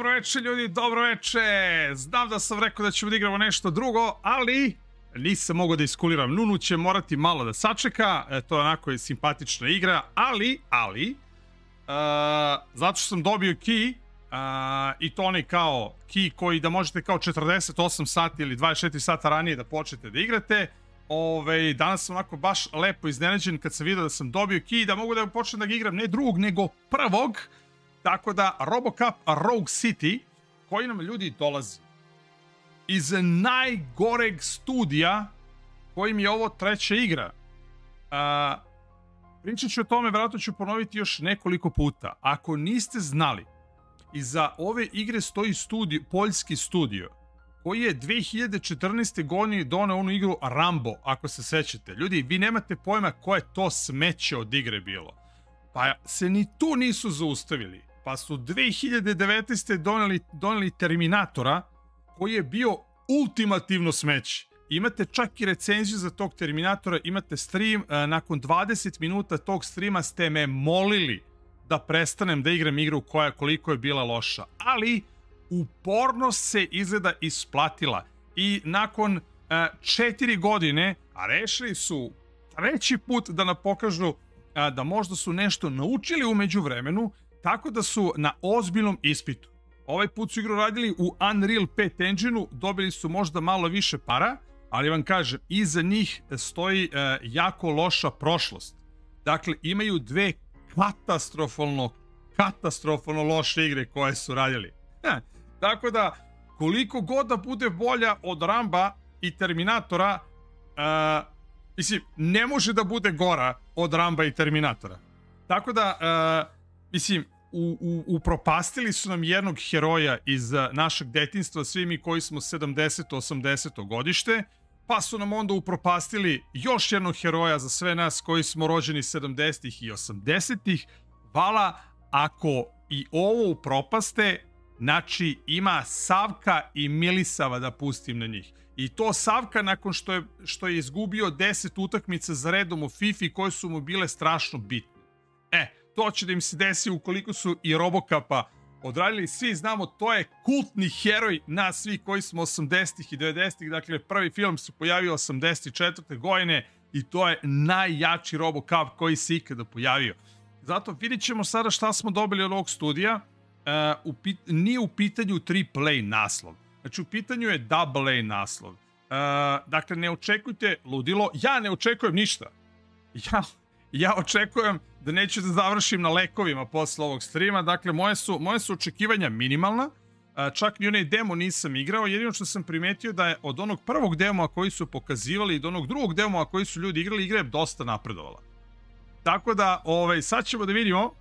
Dobro večer ljudi, dobro večer. Znam da sam rekao da ćemo da igramo nešto drugo, ali nisam mogao da iskuliram. Nunu će morati malo da sačeka. To je onako simpatična igra, ali zato što sam dobio key, i to onaj kao key koji da možete kao 48 sati ili 24 sata ranije da počnete da igrate. Danas sam onako baš lepo iznenađen kad sam vidio da sam dobio key, da mogu da počnem da ga igram ne drugog nego prvog. Tako da ROBOCOP Rogue City, koji nam ljudi dolazi iz najgoreg studija, kojim je ovo treća igra. Pričat ću o tome, vjerojatno ću ponoviti još nekoliko puta. Ako niste znali, iza ove igre stoji poljski studio, koji je 2014. godine doneo onu igru Rambo, ako se sećate. Ljudi, vi nemate pojma koje to smeće od igre bilo. Pa se ni tu nisu zaustavili. Pa su 2019. doneli Terminatora, koji je bio ultimativno smeće. Imate čak i recenziju za tog Terminatora, imate stream, nakon 20 minuta tog streama ste me molili da prestanem da igram igru koja koliko je bila loša. Ali uporno se izgleda isplatila. I nakon 4 godine, a rešili su treći put da nam pokažu da možda su nešto naučili u međuvremenu, tako da su na ozbiljnom ispitu. Ovaj put su igru radili u Unreal 5 engine-u, dobili su možda malo više para, ali vam kažem, stoji jako loša prošlost. Dakle, imaju dve katastrofalno loše igre koje su radili. Tako da, koliko god da bude bolja od Ramba i Terminatora, mislim, ne može da bude gora od Ramba i Terminatora. Tako da, mislim, upropastili su nam jednog heroja iz našeg detinjstva, svi mi koji smo 70-80 godište, pa su nam onda upropastili još jednog heroja za sve nas koji smo rođeni 70-ih i 80-ih. Hvala, ako i ovo upropaste, znači ima Savka i Milisava da pustim na njih. I to Savka nakon što je izgubio 10 utakmica za redom u FIFA koje su mu bile strašno bitne. To će da im se desi ukoliko su i ROBOCOP-a odradili. Svi znamo, to je kultni heroj nas svih koji smo 80-ih i 90-ih. Dakle, prvi film se pojavio 84. godine i to je najjači ROBOCOP koji se ikada pojavio. Zato vidjet ćemo sada šta smo dobili od ovog studija. Nije u pitanju AAA naslov. Znači, u pitanju je AA naslov. Dakle, ne očekujte ludilo. Ja ne očekujem ništa. Ja očekujem da neću da završim na lekovima posle ovog streama. Dakle, moje su očekivanja minimalna. Čak ni onaj demo nisam igrao. Jedino što sam primetio da je od onog prvog demoa koji su pokazivali i do onog drugog demoa koji su ljudi igrali, igra je dosta napredovala. Tako da, sad ćemo da vidimo.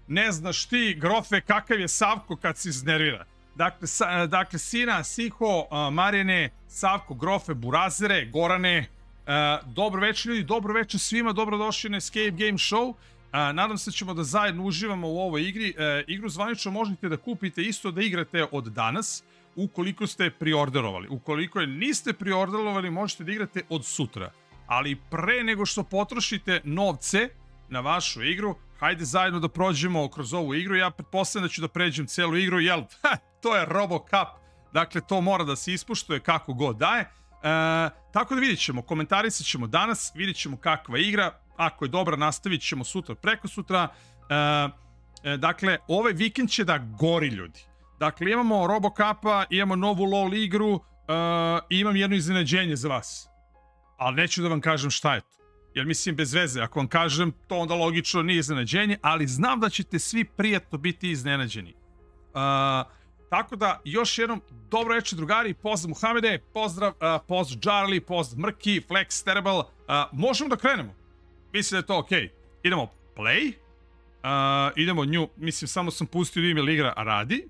Ne znaš ti, grofe, kakav je Savko kad se iznervira. Dakle, Sina, Siho, Marjene, Savko, grofe, Burazere, Gorane. Dobro večer ljudi, dobro večer svima, dobrodošli na Escape Game Show. Nadam se da ćemo da zajedno uživamo u ovoj igri. Igru zvanično možete da kupite isto da igrate od danas, ukoliko ste priorderovali. Ukoliko je niste priorderovali, možete da igrate od sutra. Ali pre nego što potrošite novce na vašu igru, hajde zajedno da prođemo kroz ovu igru. Ja pretpostavljam da ću da pređem celu igru, jel? To je ROBOCOP. Dakle, to mora da se ispuštuje kako god daje. Tako da vidjet ćemo, komentarisat ćemo danas, vidjet ćemo kakva je igra. Ako je dobra, nastavit ćemo sutra, preko sutra. Dakle, ovaj vikend će da gori ljudi. Dakle, imamo ROBOCOP-a, imamo novu LOL igru i imam jedno iznenađenje za vas. Ali neću da vam kažem šta je to. Jer mislim, bez veze, ako vam kažem, to onda logično nije iznenađenje, ali znam da ćete svi prijatno biti iznenađeni. Tako da, još jednom, dobro večer drugari, pozdrav Muhamede, pozdrav Charlie, pozdrav Mrki, Flex, Terrible. Možemo da krenemo. Mislim da je to okej. Idemo play. Idemo new, mislim, samo sam pustio email igra, a radi.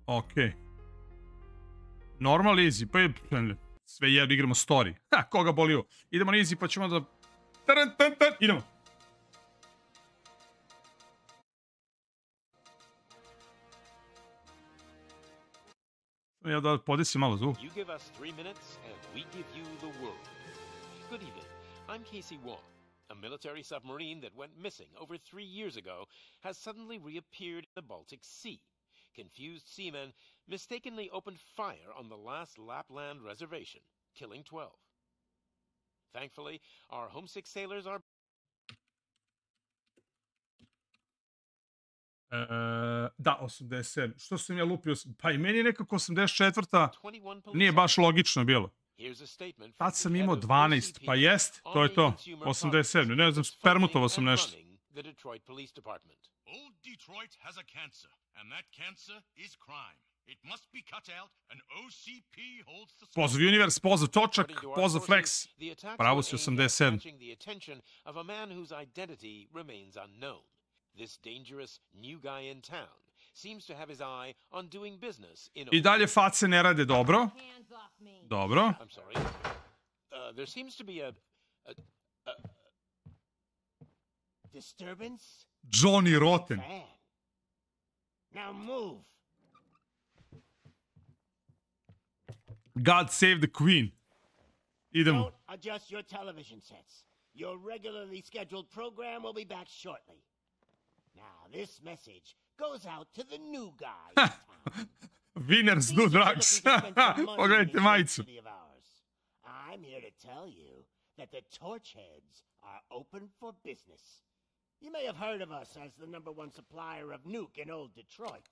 Okej. Normal, easy, pa je sve jedno igramo story. Koga bolio. Idemo na easy pa ćemo da... Idemo. Ja da podesim malo zvuk. You give us 3 minutes and we give you the world. Good evening. I'm Casey Wong. a military submarine that went missing over 3 years ago has suddenly reappeared in the Baltic Sea. Confused seamen mistakenly opened fire on the last Lapland reservation, killing 12. Thankfully, our homesick sailors are... Da, 87. Što sam ja lupio? Pa i meni je nekako 84. Nije baš logično bilo. Tad sam imao 12, pa jest, to je to. 87. Ne znam, permutovao sam nešto. Old Detroit has a cancer, and that cancer is crime. It must be cut out, and OCP holds the... Pozdrav Universe, pozdrav Točak, pozdrav Flex. Pravo si 87. This dangerous new guy in town seems to have his eye on doing business in... I dalje face ne rade dobro. Dobro. I'm sorry. There seems to be a disturbance. Johnny Rotten. Now move. God save the queen. Idemo. Don't adjust your television sets. Your regularly scheduled program will be back shortly. Now, this message goes out to the new guy in town. Winners do drugs. Pogledajte majicu. I'm here to tell you that the Torchheads are open for business. You may have heard of us as the #1 supplier of nuke in old Detroit.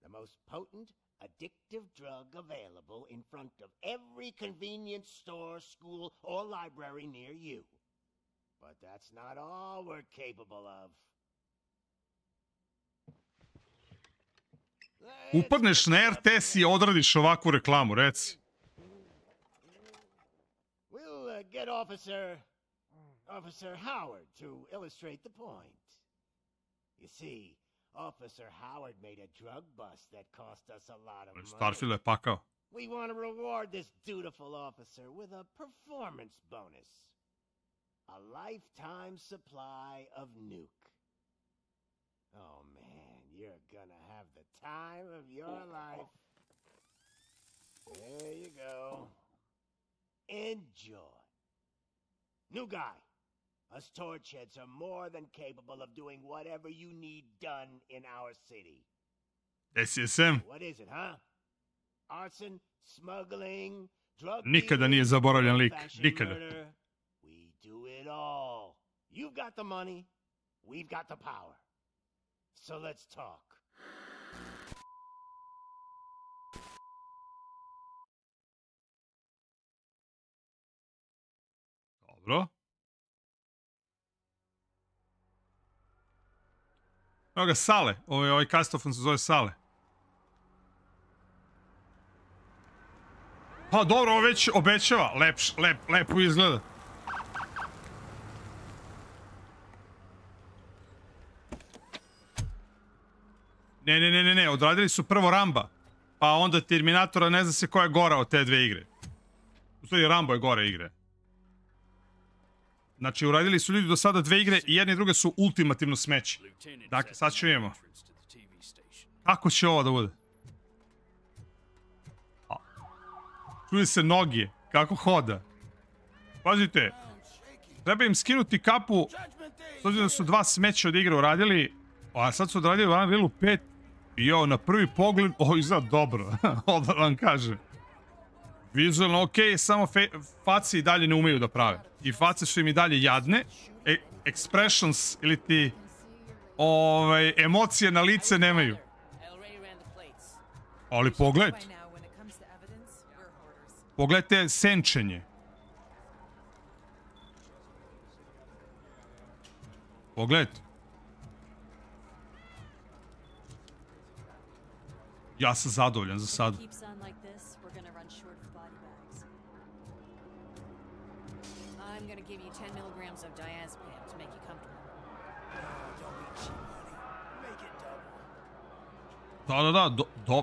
The most potent, addictive drug available in front of every convenience store, school, or library near you. But that's not all we're capable of. Upadneš na RTS i odradiš ovakvu reklamu, reci. We'll get Officer Howard to illustrate the point. You see, Officer Howard made a drug bust that cost us a lot of money. Starfield je pakao. We want to reward this dutiful officer with a performance bonus. A lifetime supply of nuke. Oh man, you're gonna have the time of your life. There you go. Enjoy. New guy. Us Torchheads are more than capable of doing whatever you need done in our city. SSM. What is it, huh? Arson, smuggling, drug Nikada nije zaboravljen lik. Nikada. We do it all. You've got the money. We've got the power. So let's talk. Dobro. Evo ga, Sale. Ovaj kastofon se zove Sale. Pa dobro, ovo već obećava. Lepo izgleda. Ne, odradili su prvo Ramba. Pa onda Terminatora, ne zna se koja je gora od te dve igre. U stvari, Rambo je gore igre. Znači, uradili su ljudi do sada dve igre i jedne i druge su ultimativno smeće. Dakle, sad ću imamo. Kako će ovo da bude? Čuje se noge. Kako hoda. Pazite. Treba im skinuti kapu. S obzirom da su dva smeća od igre uradili. A sad su odradili Unreal 5. I ovo, na prvi pogled, ovo izgleda dobro. Ovo da vam kažem. Vizualno ok, samo face i dalje ne umeju da prave. I face su im i dalje jadne. Expressions ili ti emocije na lice nemaju. Ali pogledajte. Pogledajte senčenje. Pogledajte. Ja sam zadovoljan za sad. Da.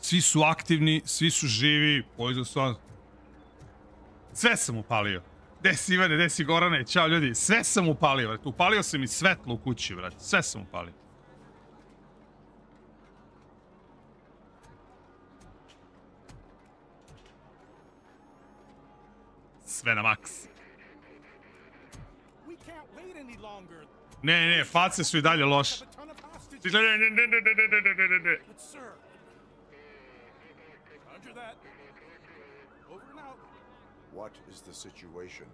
Svi su aktivni, svi su živi. Sve sam upalio. Gde si Ivane, gde si Gorane, ćao ljudi. Sve sam upalio, brate. Upalio sam i svetlo u kući, brate. Sve sam upalio. Sve na maks. Ne, face su i dalje loše. Ne. What is the situation?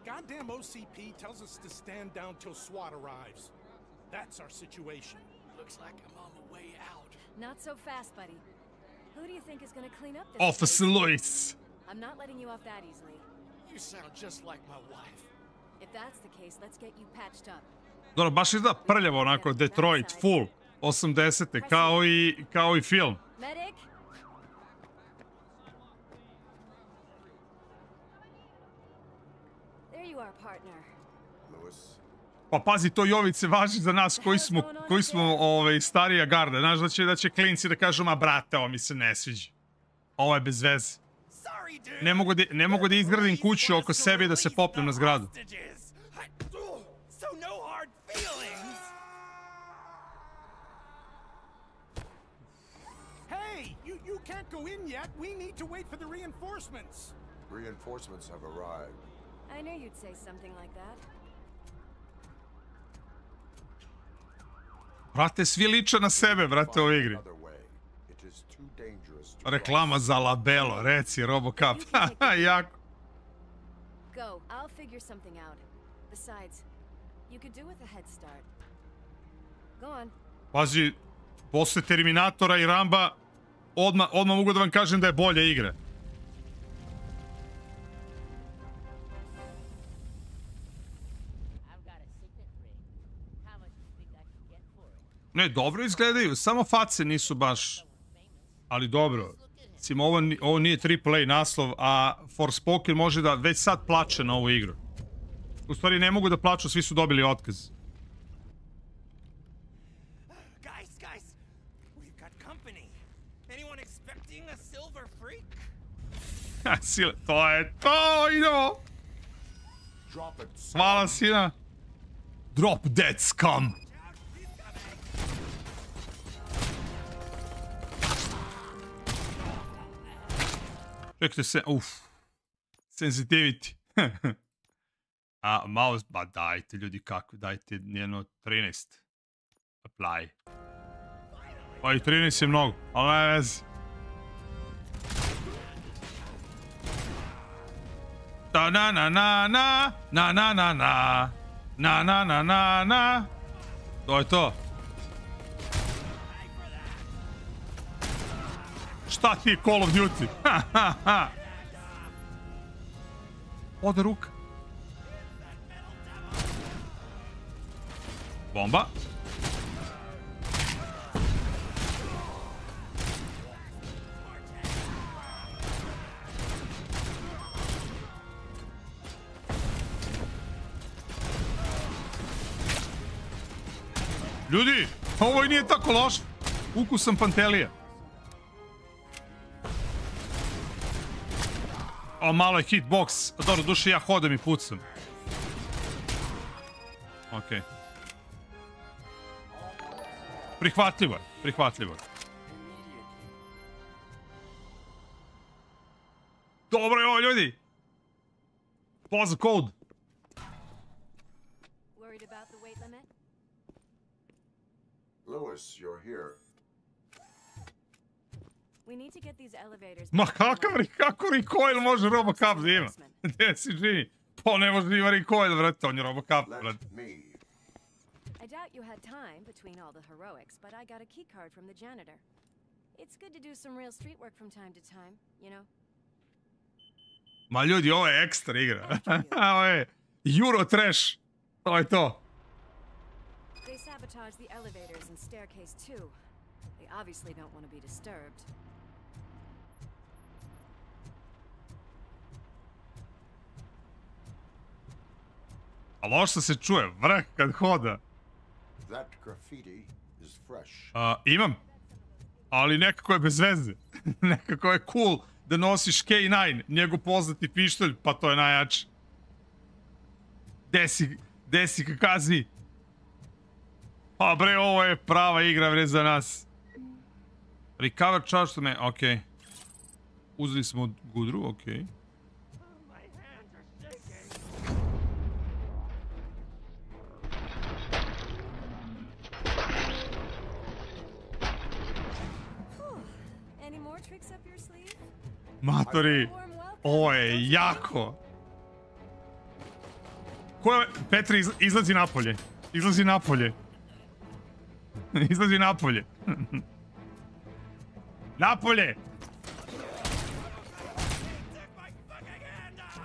Goddamn OCP tells us to stand down till SWAT arrives. That's our situation. Looks like I'm on the way out. Not so fast, buddy. Who do you think is gonna clean up this Officer place? Lewis. I'm not letting you off that easily. You sound just like my wife. If that's the case, let's get you patched up. Dobro, baš izgleda prljavo onako, Detroit, full. 80-te, kao i film. Medic? There you are, partner. Lewis? Pa pazi, to Jovice važi za nas koji smo starija garda. Znaš da će klinci da kažu, ma brate, ovo mi se ne sviđa. Ovo je bez veze. Ne mogu da izgradim kuću oko sebe i da se popnem na zgradu. Hey, you can't go in yet. We need to wait for the reinforcements. Reinforcements have arrived. I knew you'd say something like that. Brate, svi liče na sebe, brate, u igri. Reklama za labelo, reci, ROBOCOP. Jako. Go, I'll figure something out. Besides, you could do with a head start. Go on. Pazi, posle Terminatora i Ramba, odmah mogu da vam kažem da je bolja igra. Ne, dobro izgledaju, samo face nisu baš, ali dobro. Mislim, ovo nije AAA naslov, a Forspoken može da već sad plače na ovu igru. U stvari ne mogu da plaču, svi su dobili otkaz. Sile, to je to, idemo! Hvala, sina! Drop dead scum! Čekajte se, sensitivity. A mouse, ba dajte ljudi kako, dajte njeno 13. Apply. Pa i 13 je mnogo, ali ne vezi. Da na na na na, na na na na, na na na na na. To je to. Šta ti je Call of Duty? Ode ruka. Bomba. Ljudi, ovo i nije tako loš. Ukusan pantelija. O, malo je hitbox. Dobro, duše ja hodam i pucam. Okej. Prihvatljivo je, prihvatljivo je. Dobro je ovo, ljudi. Pause code. Lewis, you're here. Ma kako recoil može ROBOCOP da ima? Gdje si živi? Pa ne može da ima recoil, vrati, on je ROBOCOP, vrati. I doubt you had time between all the heroics, but I got a key card from the janitor. It's good to do some real street work from time to time, you know? Ma ljudi, ovo je ekstra igra. Ovo je Euro trash. To je to. They sabotage the elevators and staircase too. They obviously don't want to be disturbed. A loša se čuje, vrh kad hoda. That graffiti is fresh. Imam. Ali nekako je bez veze. Nekako je cool da nosiš K9, njegov poznati pištolj, pa to je najjače. Desi kakazi. Pa bre, ovo je prava igra, bre, za nas. Recover charge to me, okej. Uzeli smo gudru, okej. more tricks up your sleeve? Matori, Warm welcome. ovo je jako. Ko je... Petri, izlazi napolje. Izlazi napolje. Izlazi napolje. Napolje!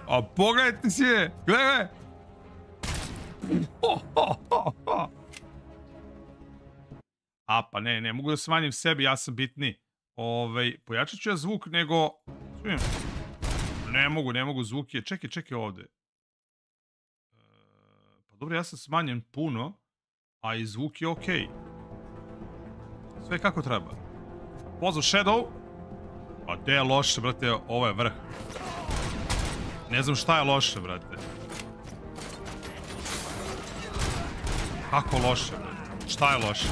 A pogledajte si je! Gledaj! A pa ne mogu da smanjim sebi, ja sam bitni. Pojačat ću ja zvuk, nego... Ne mogu, zvuk je... Čekaj ovde. Pa dobro, ja sam smanjen puno, a i zvuk je okej. Sve kako treba. Pozdrav Shadow. A gde je loše, brate, ovo je vrh. Ne znam šta je loše, brate. Kako loše, brate? Šta je loše?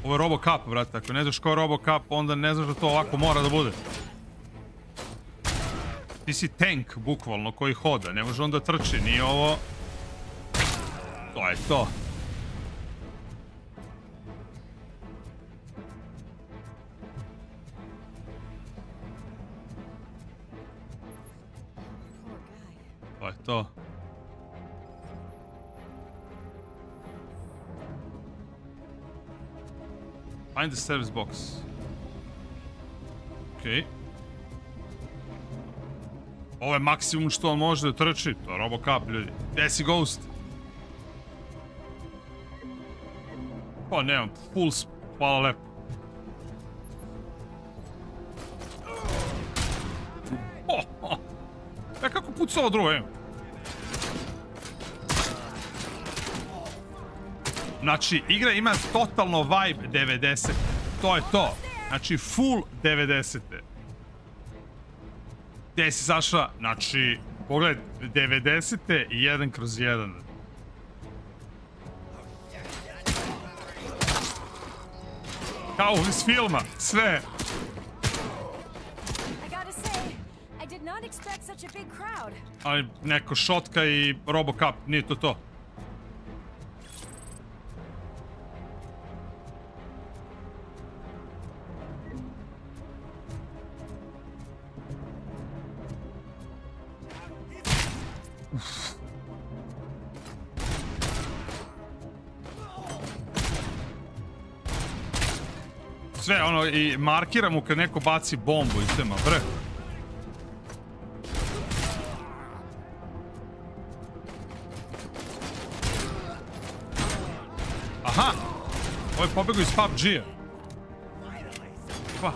Ovo je ROBOCOP, brate. Ako ne znaš ko je ROBOCOP, onda ne znaš da to ovako mora da bude. Ti si tank, bukvalno, koji hoda. Ne može on da trči, nije ovo... To je to. To je to. Find the service box. Okej. Ovo je maksimum što on može da trči. To je ROBOCOP, ljudi. Gde si Ghost? Pa nemam, full hvala lepo. Kako puca ovo drugo, Znači, igra ima totalno vibe 90. To je to. Znači, full 90. Gde si, Saša? Znači, pogled, 90. i 1/1. Kao iz filma, sve. Ali neko šotka i ROBOCOP, nije to to. Sve, ono, i markira mu kad neko baci bombu i sve, ma vrh. Aha! Ovo je pobegao iz PUBG-a. Pa.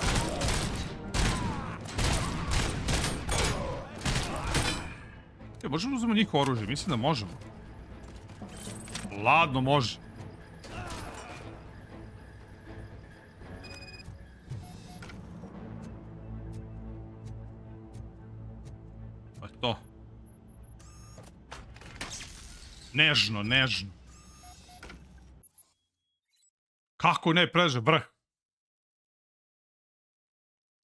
Možemo uzeti njihovo oružje? Mislim da možemo. Ladno može. Pa to. Nežno, nežno. Kako ne, preže, vrh.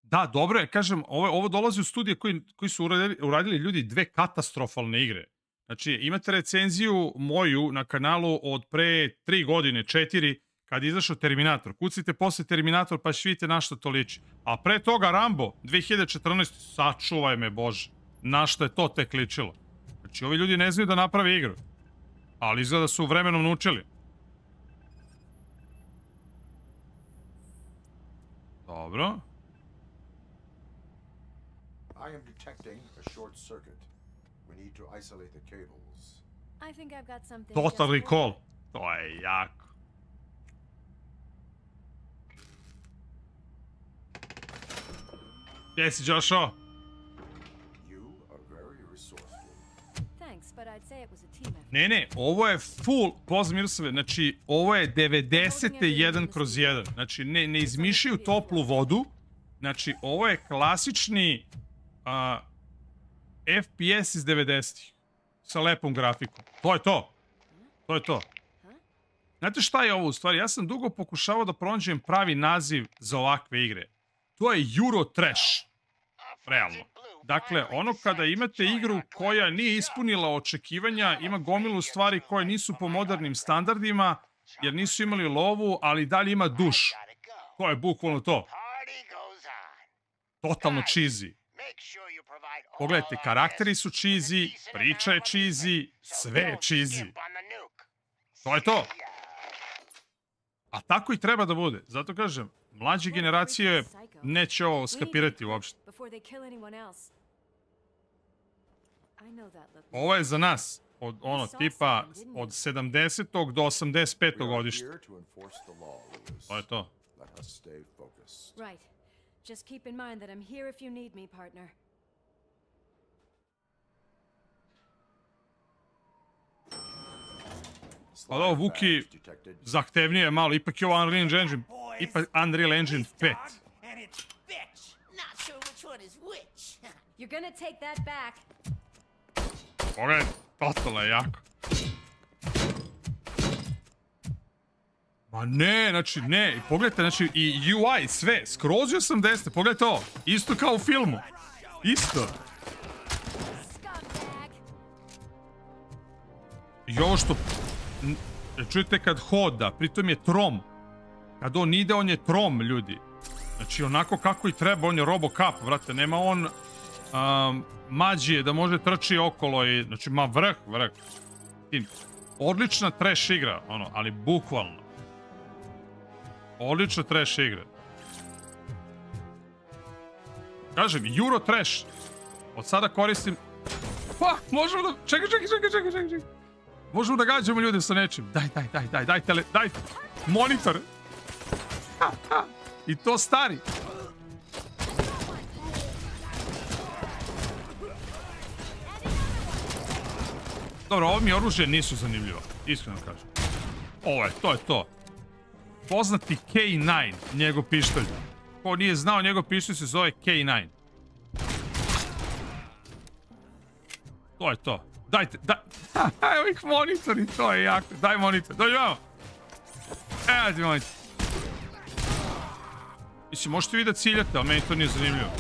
Da, dobro je, kažem, ovo dolazi u studije koji su uradili ljudi dve katastrofalne igre. Znači, imate recenziju moju na kanalu od pre 3 godine, 4, kad je izašao Terminator. Kucite posle Terminator pa vidite na što to liči. A pre toga Rambo, 2014, sačuvaj me Bože, na što je to tek ličilo. Znači, ovi ljudi ne znaju da naprave igru. Ali izgleda da su vremenom naučili. Dobro. I am detecting a short circuit. We need to isolate the cables. I think I've got something. Total recall. To je jako. Gdje si, Joshua? You are very resourceful. Thanks, but I'd say it was a team effort. Ne, ovo je full, pozdrav Mirosave, znači ovo je 90. 1/1. Znači ne izmišljaju toplu vodu. Znači ovo je klasični FPS iz 90-ih. Sa lepom grafikom. To je to. To je to. Znate šta je ovo u stvari? Ja sam dugo pokušavao da pronađem pravi naziv za ovakve igre. To je Euro Trash. Realno. Dakle, ono kada imate igru koja nije ispunila očekivanja, ima gomilu stvari koje nisu po modernim standardima, jer nisu imali lovu, ali dalje ima dušu. To je bukvalno to. Totalno cheesy. Pogledajte, karakteri su cheesy, priča je cheesy, sve je cheesy. To je to. A tako i treba da bude. Zato kažem, mlađe generacije neće ovo skapirati uopšte. Ovo je za nas, od ono tipa od 70. do 85. godišta. To je to. Right. Just keep in mind that I'm here if you need me, partner. Pa da, Vuki zahtevnije malo, ipak je ovo Unreal Engine, ipak Unreal Engine 5. You're gonna take that back. Pogledaj, totalno je jako. Ma ne, znači ne, i pogledajte, znači i UI, sve, skroz 80, pogledajte ovo, isto kao u filmu, isto. I ovo što, čujete kad hoda, pritom je trom, kad on ide, on je trom, ljudi. Znači onako kako i treba, on je ROBOCOP, vrate, nema on mađije da može trči okolo i, znači, ma vrh. Odlična trash igra, ono, ali bukvalno. Odlična trash igra. Kažem, Euro trash. Od sada koristim... Pa, možemo da... Čekaj. Možemo da gađamo ljude sa nečim. Daj monitor. I to stari. Dobro, ovo mi oružje nisu zanimljivo. Iskreno kažem. To je to. Poznati K9, njegov pištolj. Ko nije znao, njegov pištolj se zove K9. To je to. Dajte, evo ih monitori, to je jako. Daj monitor, dođi vamo. Evo ti monitor. Mislim, možete vi da ciljate, ali meni to nije zanimljivo.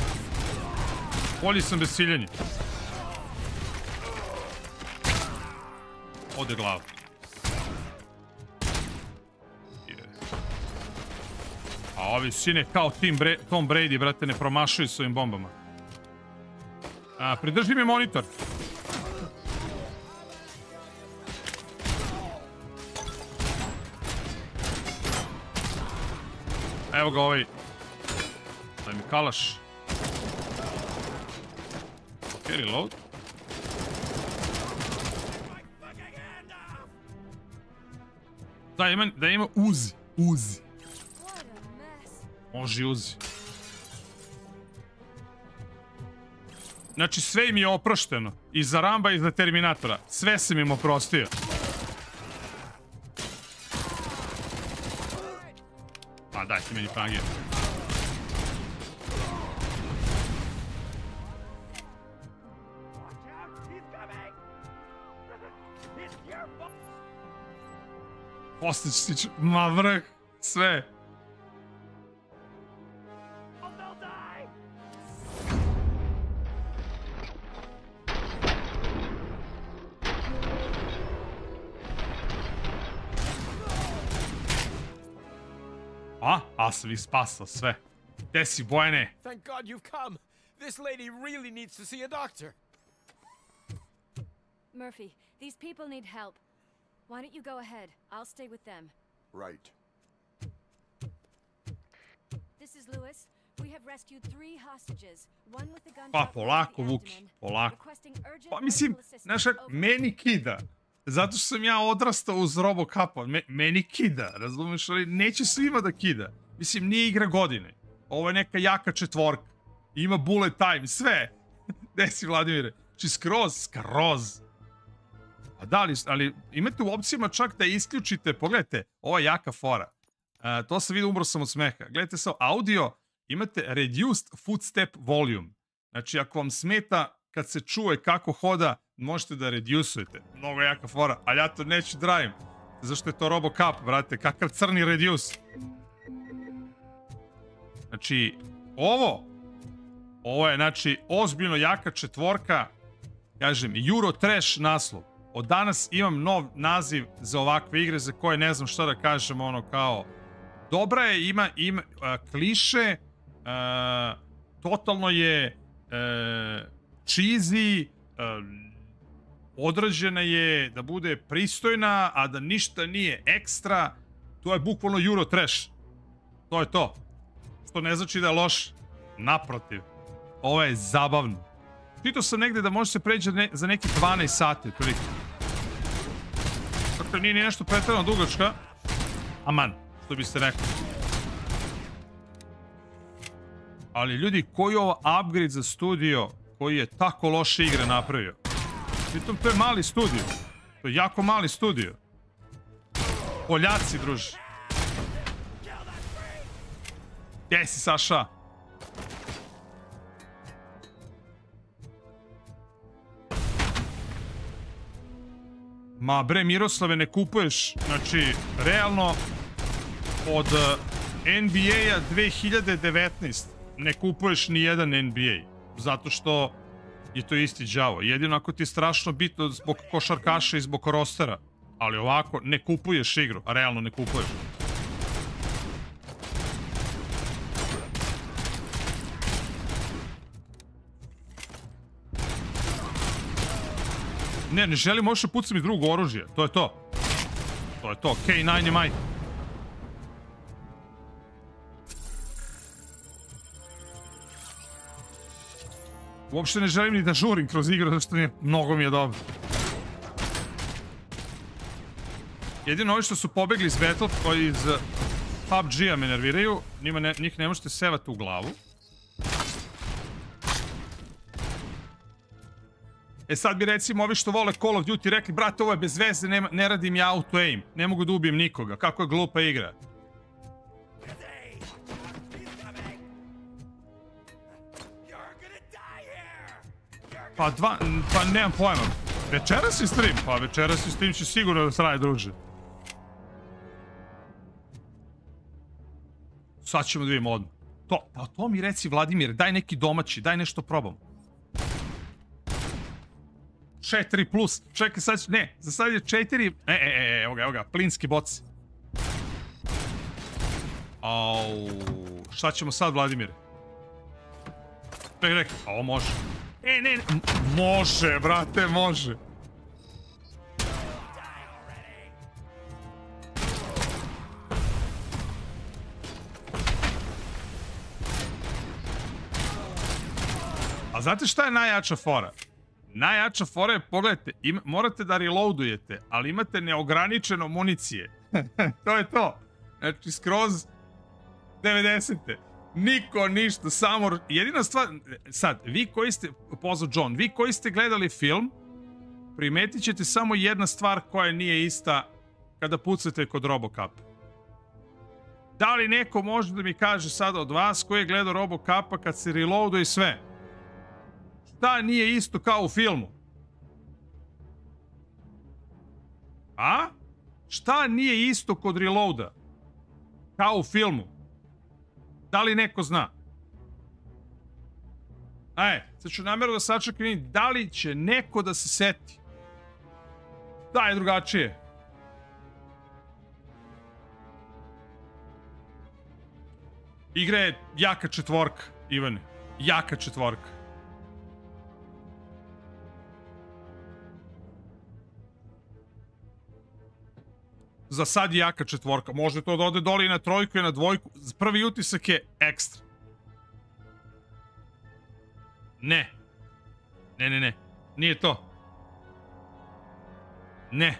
Bolji sam bez ciljanja. Ode glava. A ovi sine kao Tom Brady, brate, ne promašuju s ovim bombama. Pridrži mi monitor. Evo ga ovaj. Daj mi kalaš. Ok, reload. Da ima uzi. Može uzi. Znači sve im je oprošteno. I za Ramba i za Terminatora. Sve sam im oprostio. A dajte meni prangije. Postić, ma vrh, sve. A sam ih spasao sve. Gde si, Bojane? Thank God you've come. This lady really needs to see a doctor. Murphy, these people need help. Why don't you go ahead? I'll stay with them. Right. This is Lewis. We have rescued 3 hostages. One with a gunshot. Pa polako, Vuki, polako. Pa mislim, znaš kako, meni kida. Zato što sam ja odrastao uz ROBOCOP-a. Meni kida, razumiješ, ali neće svima da kida. Mislim, nije igra godine. Ovo je neka jaka četvorka. Ima bullet time, sve. Gde si, Vladimire? Či skroz. A da li, ali imate u opcijama čak da isključite, pogledajte, ovo je jaka fora. To sam vidio, umro sam od smeha. Gledajte sa audio, imate reduced footstep volume. Znači, ako vam smeta kad se čuje kako hoda, možete da reduceujete. Mnogo jaka fora, ali ja to neću dravim. Zašto je to ROBOCOP, brate? Kakav crni reduce. Znači, ovo je, znači, ozbiljno jaka četvorka. Kažem, Euro Trash naslov. Od danas imam nov naziv za ovakve igre za koje ne znam šta da kažem, ono kao dobra je, ima kliše, totalno je cheesy, odrađena je da bude pristojna, a da ništa nije ekstra. To je bukvalno Euro trash. To je to. Što ne znači da je loš. Naprotiv. Ovo je zabavno. Čitao sam negde da može se pređe za neki 12 sati. Dakle, nije ni nešto pretjerano dugačka. Aman, što biste rekli. Ali ljudi, koji je ovo upgrade za studio koji je tako loše igre napravio? Pritom, to je mali studio. To je jako mali studio. Poljaci, druže. Gdje si, Saša? Ma bre, Miroslave, ne kupuješ. Znači, realno, od NBA-a 2019 ne kupuješ ni jedan NBA. Zato što je to isti đavo. Jedino ako ti je strašno bitno zbog košarkaša i zbog rostera. Ali ovako, ne kupuješ igru. A realno ne kupuješ. Ne želim, možeš pucam iz drugog oružja. To je to. To je to. K9 je majka. Uopšte ne želim ni da žurim kroz igru, zato što mnogo mi je dobro. Jedino ovi što su pobegli iz Battle, koji iz PUBG-a me nerviraju, njih ne možete sevati u glavu. E sad bi recimo ovi što vole Call of Duty rekli, brate, ovo je bez veze, ne radim ja auto-aim, ne mogu da ubijem nikoga, kako je glupa igra. Pa nemam pojma. Večeras je stream? Pa večeras je stream će sigurno da traje, druže. Sad ćemo da vidimo odmah. To mi reci, Vladimir, daj neki domaći, daj nešto probam. 4+. Čekaj, sad ću... Ne, za sad je 4... Evo ga, plinski boci. Šta ćemo sad, Vladimir? Čekaj, ovo može. Ne, može, brate, može. A znate šta je najjača fora? Najjača fora je, pogledajte, morate da reloadujete, ali imate neograničeno municije. To je to. Znači, skroz 90-te. Niko ništa, samo... Jedina stvar... Sad, vi koji ste... Pozdrav John, vi koji ste gledali film, primetit ćete samo jedna stvar koja nije ista kada pucate kod ROBOCOP. Da li neko može da mi kaže sada od vas koji je gledao ROBOCOP-a kad se reloaduje sve? Šta nije isto kao u filmu? A? Šta nije isto kod reloada? Kao u filmu? Da li neko zna? Sad ću namjerno da sačekam i da li će neko da se seti. Da je drugačije. Igra je jaka četvorka, Ivane. Jaka četvorka. Za sad je jaka četvorka. Može to da ode dole i na trojku i na dvojku. Prvi utisak je ekstra. Ne. Ne. Nije to. Ne.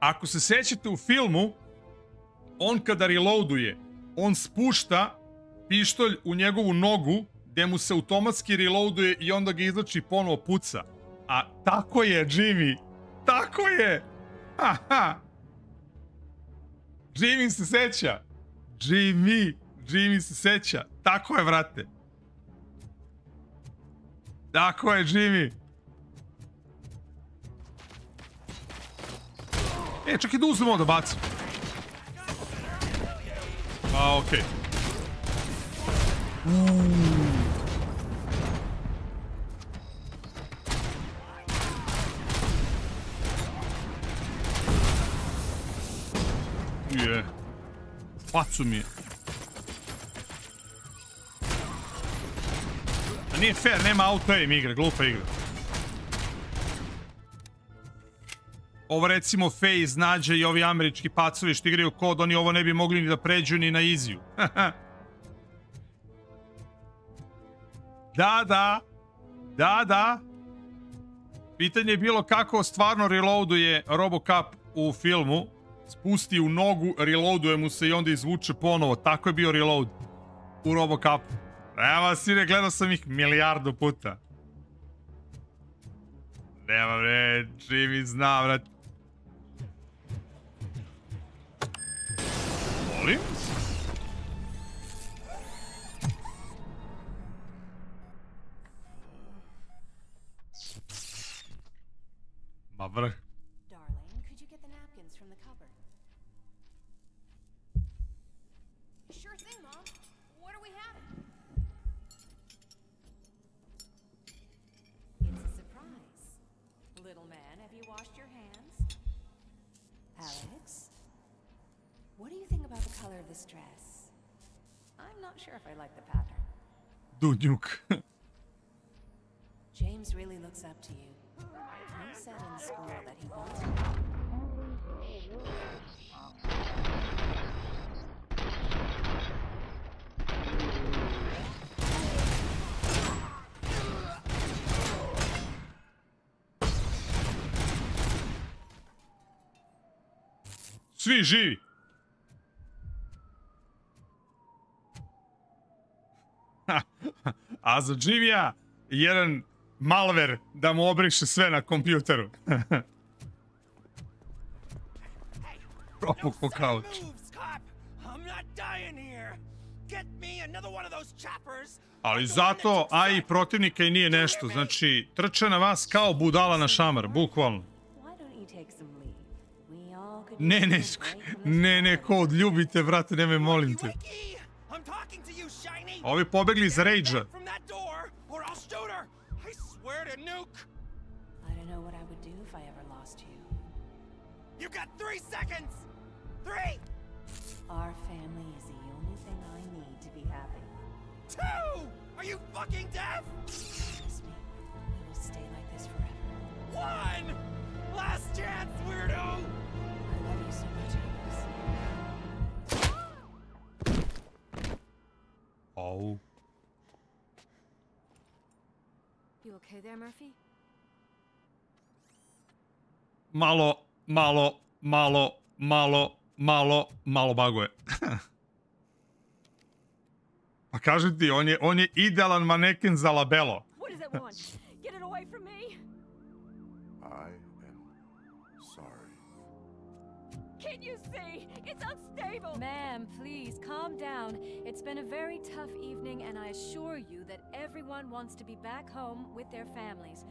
Ako se sećate u filmu, on kada reloaduje, on spušta pištolj u njegovu nogu, gde mu se automatski reloaduje i onda ga izlači i ponovo puca. A tako je, Jimmy. Tako je. Jimmy se seća. Jimmy se seća. Tako je, vrate. Tako je, Jimmy. Čak i da uzmemo da bacim. Okej. Facu mi je. Nije fair, nema auto-aim igre, glupa igra. Ovo recimo Phase, Nađe i ovi američki pacovi što igraju kod, oni ovo ne bi mogli ni da pređu ni na easy-u. Da. Pitanje je bilo kako stvarno reloaduje ROBOCOP u filmu. Spusti u nogu, reloaduje mu se i onda izvuče ponovo. Tako je bio reload u ROBOCOP-u. Nema sine, gledao sam ih milijardu puta. Nema bre, Jimmy zna, vrat. Molim? Ma vrh. Darling, could you get the napkins from the cupboard? Sure thing, Mom. What are we having? It's a surprise. Little man, have you washed your hands? Alex? What do you think about the color of this dress? I'm not sure if I like the pattern. Dunjuk. James really looks up to you. You said in school that he wanted Svi živi. A za Jimmy-a jedan malver da mu obriše sve na kompjuteru. Propukao kauč. Ali zato, a i protivnika i nije nešto. Znači, trče na vas kao budala na šamar, bukvalno. Ne, kod, ljubite, brate, nemoj, molim te. Ovi pobegli iz Rage-a. I don't know what I would do if I ever lost you. You got 3 seconds! 3! Our family is the only thing I need to be happy. 2! Are you fucking deaf? Trust me, we will stay like this forever. 1! Last chance, weirdo! I love you so much, Alex. Oh. You okay there, Murphy? Malo baguje. Pa kažem ti, on je idealan maneken za labelo. What does it want? Get it away from me! I am sorry. Can't you see? It's unstable! Ma'am, please, calm down. It's been a very tough evening, and I assure you that everyone wants to be back home with their families.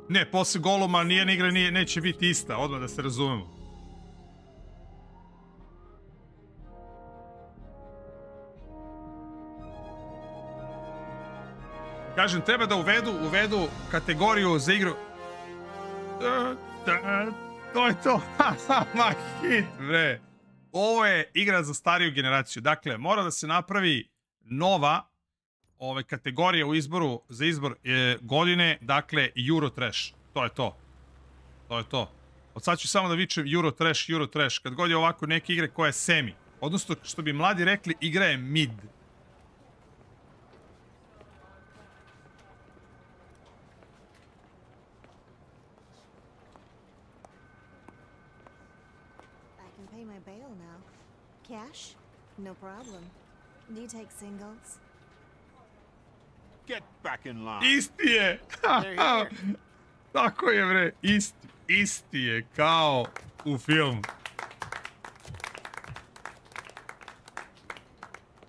Ne, posle goluma nijedna igra neće biti ista, odmah da se razumemo. Kažem, treba da uvedu kategoriju za igru. To je to. Ma hit, bre. Ovo je igra za stariju generaciju. Dakle, mora da se napravi nova kategorija za izbor godine. Dakle, Eurotrash. To je to. To je to. Od sad ću samo da vičem Eurotrash. Kad god je ovako neke igre koja je semi. Odnosno, što bi mladi rekli, igra je mid. Cash? No problem. Do you take singles? Get back in line. Isti je! Tako je, bre. Isti je kao u filmu.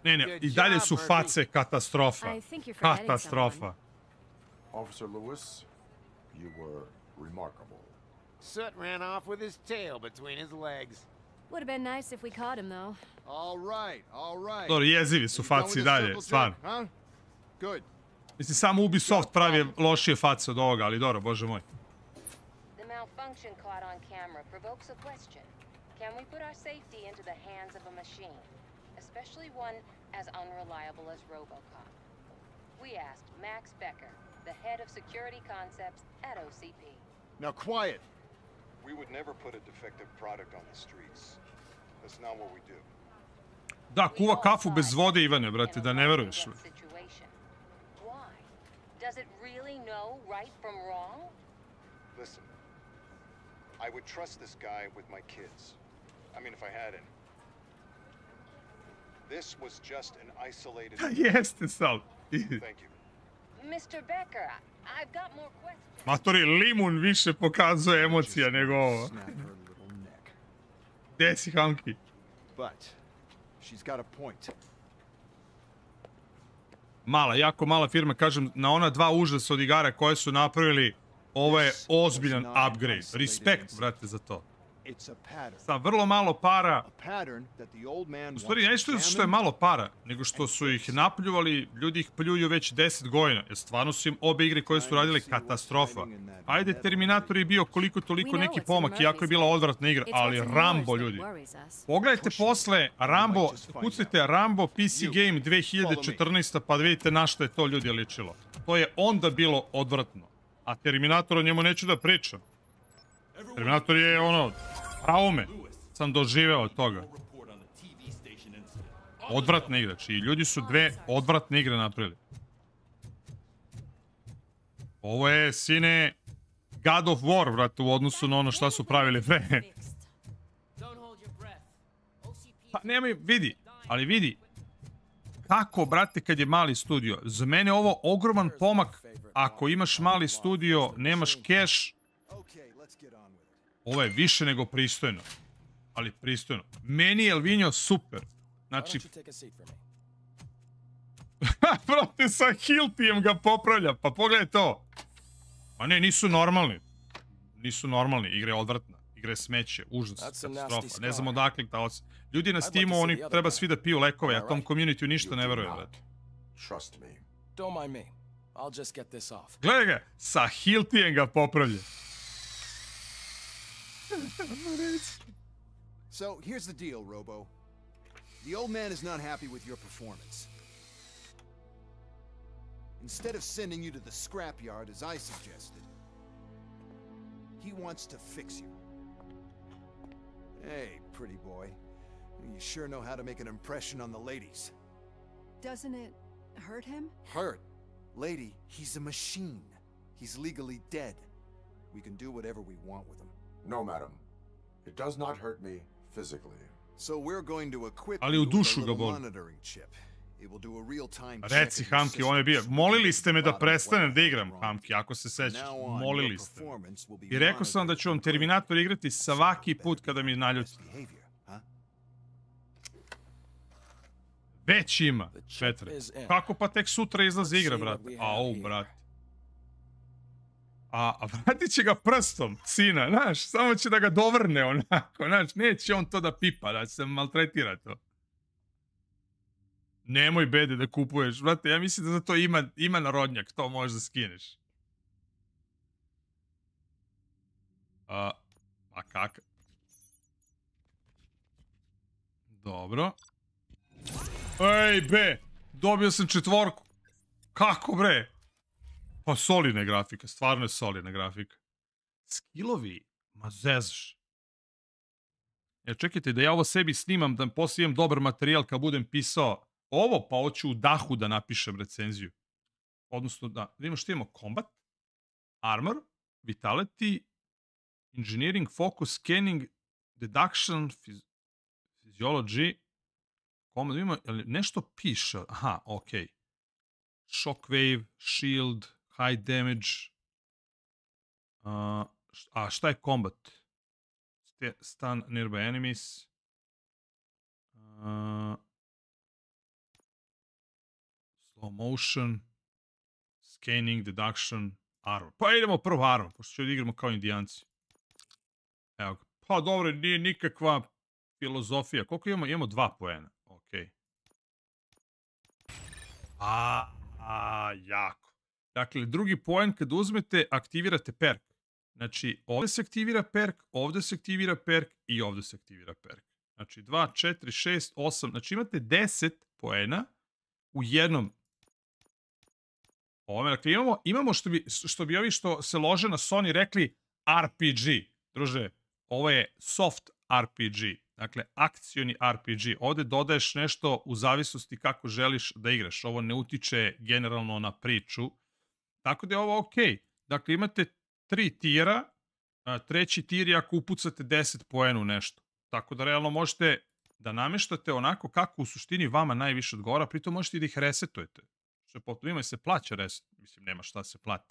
Ne, i dalje su face katastrofa. Katastrofa. Officer Lewis, you were remarkable. Soot ran off with his tail between his legs. Would have been nice if we caught him, though. All right. Dobro, jezivi su faci dalje, stvarno. Good. Mislim, samo Ubisoft pravi lošije face od ovoga, ali dobro, bože moj. The malfunction caught on camera provokes a question. Can we put our safety into the hands of a machine, especially one as unreliable as ROBOCOP? We asked Max Becker, the head of security concepts at OCP. Now quiet! We would never put a defective product on the streets. That's not what we do. Da, kuva kafu bez vode, Ivane, brate, da ne veruješ. Why? Does it really know right from wrong? Listen, I would trust this guy with my kids. I mean, if I had any. This was just an isolated... Jeste, Sal. Thank you. Mr. Becker, I've got more questions. Matori, limun više pokazuje emocija nego ovo. Gde si, Hanki? But she's got a point. Mala, jako mala firma, kažem, na ona dva užasa od igara koje su napravili, ovo je ozbiljan upgrade. Respekt, brate, za to. Sa vrlo malo para, u stvari ne što je malo para, nego što su ih napljuvali, ljudi ih pljuju već 10 godina, jer stvarno su im obe igre koje su radili katastrofa. Ajde, Terminator je bio koliko toliko neki pomak, iako je bila odvratna igra, ali Rambo, ljudi. Pogledajte posle Rambo, kucajte Rambo PC Game 2014, pa vidite na što je to ljudi ličilo. To je onda bilo odvratno, a Terminator o njemu neću da pričam. Terminator je ono, traume sam doživeo od toga. Odvratne igrači. I ljudi su dve odvratne igre napravili. Ovo je, sine, God of War, brate, u odnosu na ono šta su pravili pre. Pa nemoj, vidi, ali vidi. Kako, brate, kad je mali studio? Za mene je ovo ogroman pomak. Ako imaš mali studio, nemaš keš, ovo je više nego pristojno. Ali pristojno. Meni je Elvinjo super. Znači... Brate, sa Hiltijem ga popravlja. Pa pogledaj to. Ma ne, nisu normalni. Nisu normalni. Igra je odvratna. Igra je smeće. Užas. Katastrofa. Ne znam odakle ta osjeća. Ljudi na Steamu, oni treba svi da piju lekove. Ja tom community ništa ne verujem, brate. Gledaj ga. Sa Hiltijem ga popravlja. So, here's the deal, Robo. The old man is not happy with your performance. Instead of sending you to the scrapyard as I suggested, he wants to fix you. Hey, pretty boy. You sure know how to make an impression on the ladies. Doesn't it hurt him? Hurt? Lady, he's a machine. He's legally dead. We can do whatever we want with him. No, madam. It does not hurt me physically. So we're going to equip Ali u you with dušu a ga little boli. monitoring chip. It will do a real-time check Reci, of your Hamki, on je bio. systems. Molili ste me da Spot prestanem da whatever igram, wrong. Hamki, ako se sećaš. Now on, Molili your ste me. performance will be I rekao sam da ću vam Terminator igrati svaki put kada mi naljuti. behavior, huh? Već ima, Petre. Kako pa tek sutra izlazi igra, brate? Au, brate. A vratit će ga prstom, sina, znaš, samo će da ga dovrne onako, znaš, neće on to da pipa, da se maltretira to. Nemoj bede da kupuješ, brate, ja mislim da za to ima narodnjak, to možeš da skineš. A kakav? Dobro. Ej, be, dobio sam 4. Kako, bre? Pa solidna je grafika, stvarno je solidna grafika. Skillovi, ma zezaš. Čekajte da ja ovo sebi snimam, da poslije imam dobar materijal kad budem pisao ovo, pa hoću u dahu da napišem recenziju. Odnosno da vidimo što imamo. Combat, Armor, Vitality, Engineering, Focus, Scanning, Deduction, Physiology. Combat, vidimo, nešto piše. Aha, okej. Shockwave, Shield, High Damage. A šta je Combat? Stun nearby enemies. Slow motion. Scanning, Deduction, Armor. Pa idemo prvo Armor, pošto ću da igramo kao indijanci. Evo ga. Pa dobro, nije nikakva filozofija. Koliko imamo? Imamo 2 poena. Okej. Jako. Dakle, drugi poen kad uzmete, aktivirate perk. Znači, ovdje se aktivira perk, ovdje se aktivira perk i ovdje se aktivira perk. Znači, 2, 4, 6, 8. Znači, imate 10 poena u jednom. Dakle, imamo što bi ovi što se lože na Sony rekli RPG. Druže, ovo je soft RPG. Dakle, akcioni RPG. Ovdje dodaješ nešto u zavisnosti kako želiš da igraš. Ovo ne utiče generalno na priču. Tako da je ovo okej. Dakle, imate 3 tijera. Treći tir je ako upucate 10 poena u nešto. Tako da realno možete da namještate onako kako u suštini vama najviše odgovara. Pritom možete i da ih resetujete. Što je potom ima se plaća reset. Mislim, nema šta se plati.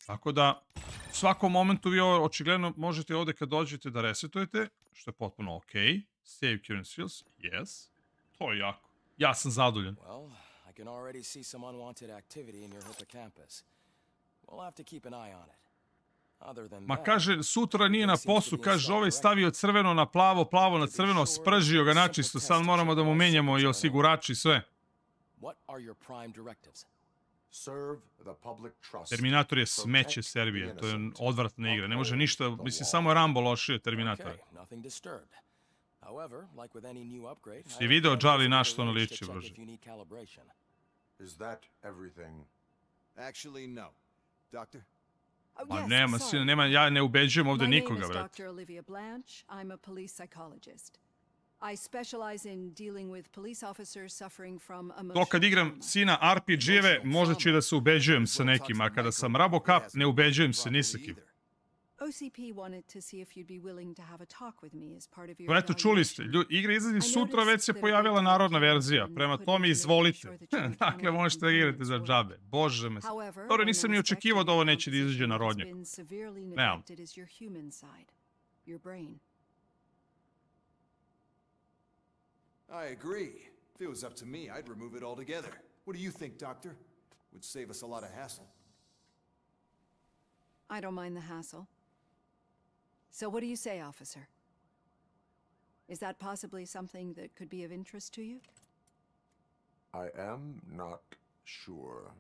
Tako da, u svakom momentu vi ovo očigledno možete ovdje kad dođete da resetujete, što je potpuno okej. Save current fields, yes. To je jako. Ja sam zadovoljan. Well, I can already see some unwanted activity in your hippocampus. We'll have to keep an eye on it. Ma kaže, sutra nije na poslu, kaže, ovaj stavio crveno na plavo, plavo na crveno, spržio ga načisto, sad moramo da mu menjamo i osigurači sve. Terminator je smeće Serbije, to je odvratna igra, ne može ništa, mislim, samo Rambo lošio Terminatora. Si video Charlie na što ono liči, brože? Ma nema, ja ne ubeđujem ovdje nikoga, brate. To kad igram sina RPG-eve, možda ću i da se ubeđujem sa nekim, a kada sam ROBOCOP, ne ubeđujem se ni sa kim. Pa eto, čuli ste, igra izlazi sutra, već se pojavila narodna verzija, prema tome izvolite. Dakle, možete da igrate za džabe. Bože me. Dobro, nisam ni očekivao da ovo neće da izađe na rodnjak. Nemam. I agree. If it was up to me, I'd remove it altogether. What do you think, Doctor? Would save us a lot of hassle. I don't mind the hassle. So what do you say, officer? Is that possibly something that could be of interest to you? I am not sure.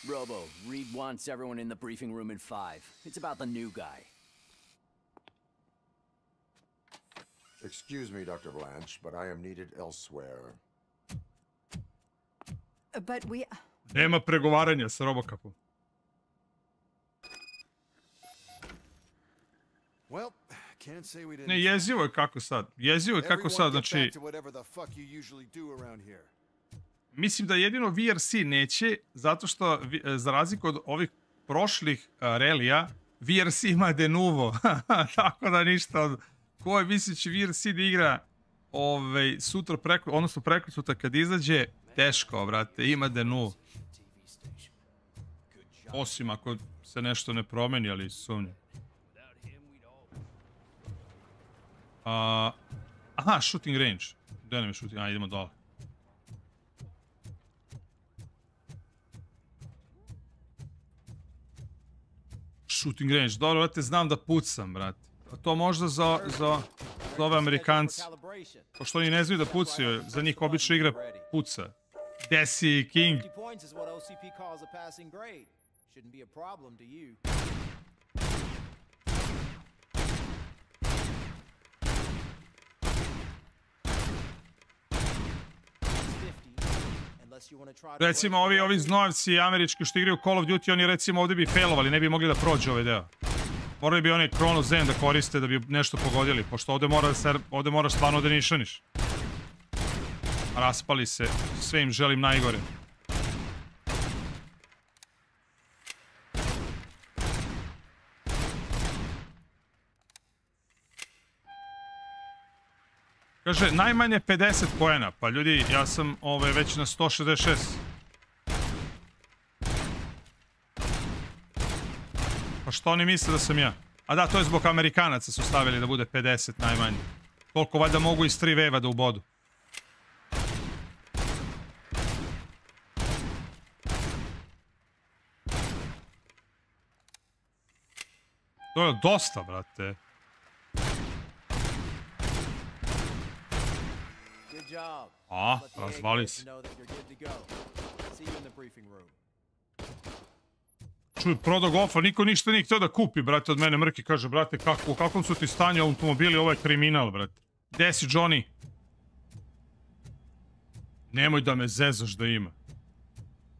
Robo, Reed wants everyone in the briefing room in 5. It's about the new guy. Excuse me, Dr. Blanche, but I am needed elsewhere. But we... Nema pregovaranja sa ROBOCOPom. Well, can't say we didn't. Ne, jezivo je kako sad. Jezivo je kako sad, znači... Mislim da jedino VRC neće, zato što, za razliku od ovih prošlih relija, VRC ima de novo. Tako da ništa od... Ko je mislići VRC da igra sutra, odnosno prekosutra kad izađe, teško, brate, ima de novo. Osim ako se nešto ne promeni, ali sumnjam. Aha, shooting range. Gde nam je shooting? Idemo dole. Shooting range. Dobro, brate, znam da pucam, brate. A to možda za ove Amerikanci. Pošto oni ne znaju da pucaju, za njih obično igra puca. Desi, King. Recimo, ovi znojevci američki što igraju Call of Duty, oni recimo ovdje bi failovali, ne bi mogli da prođe ovaj deo. Morali bi onaj Chrono Zen da koriste da bi nešto pogodili, pošto ovdje moraš stvarno da nišaniš. Raspali se, sve im želim najgore. Kaže, najmanje 50 poena. Pa ljudi, ja sam već na 166. Pa što oni misle da sam ja? A da, to je zbog Amerikanaca su stavili da bude 50 najmanje. Toliko valjda mogu iz 3 veva da ubodu. To je dosta, brate. A, razvali se. Čuj, prodao golfa, niko ništa nije htio da kupi, brate, od mene Mrki kaže, brate, u kakvom su ti stanju automobili, ovo je kriminal, brate. Gde si, Johnny? Nemoj da me zezaš da ima.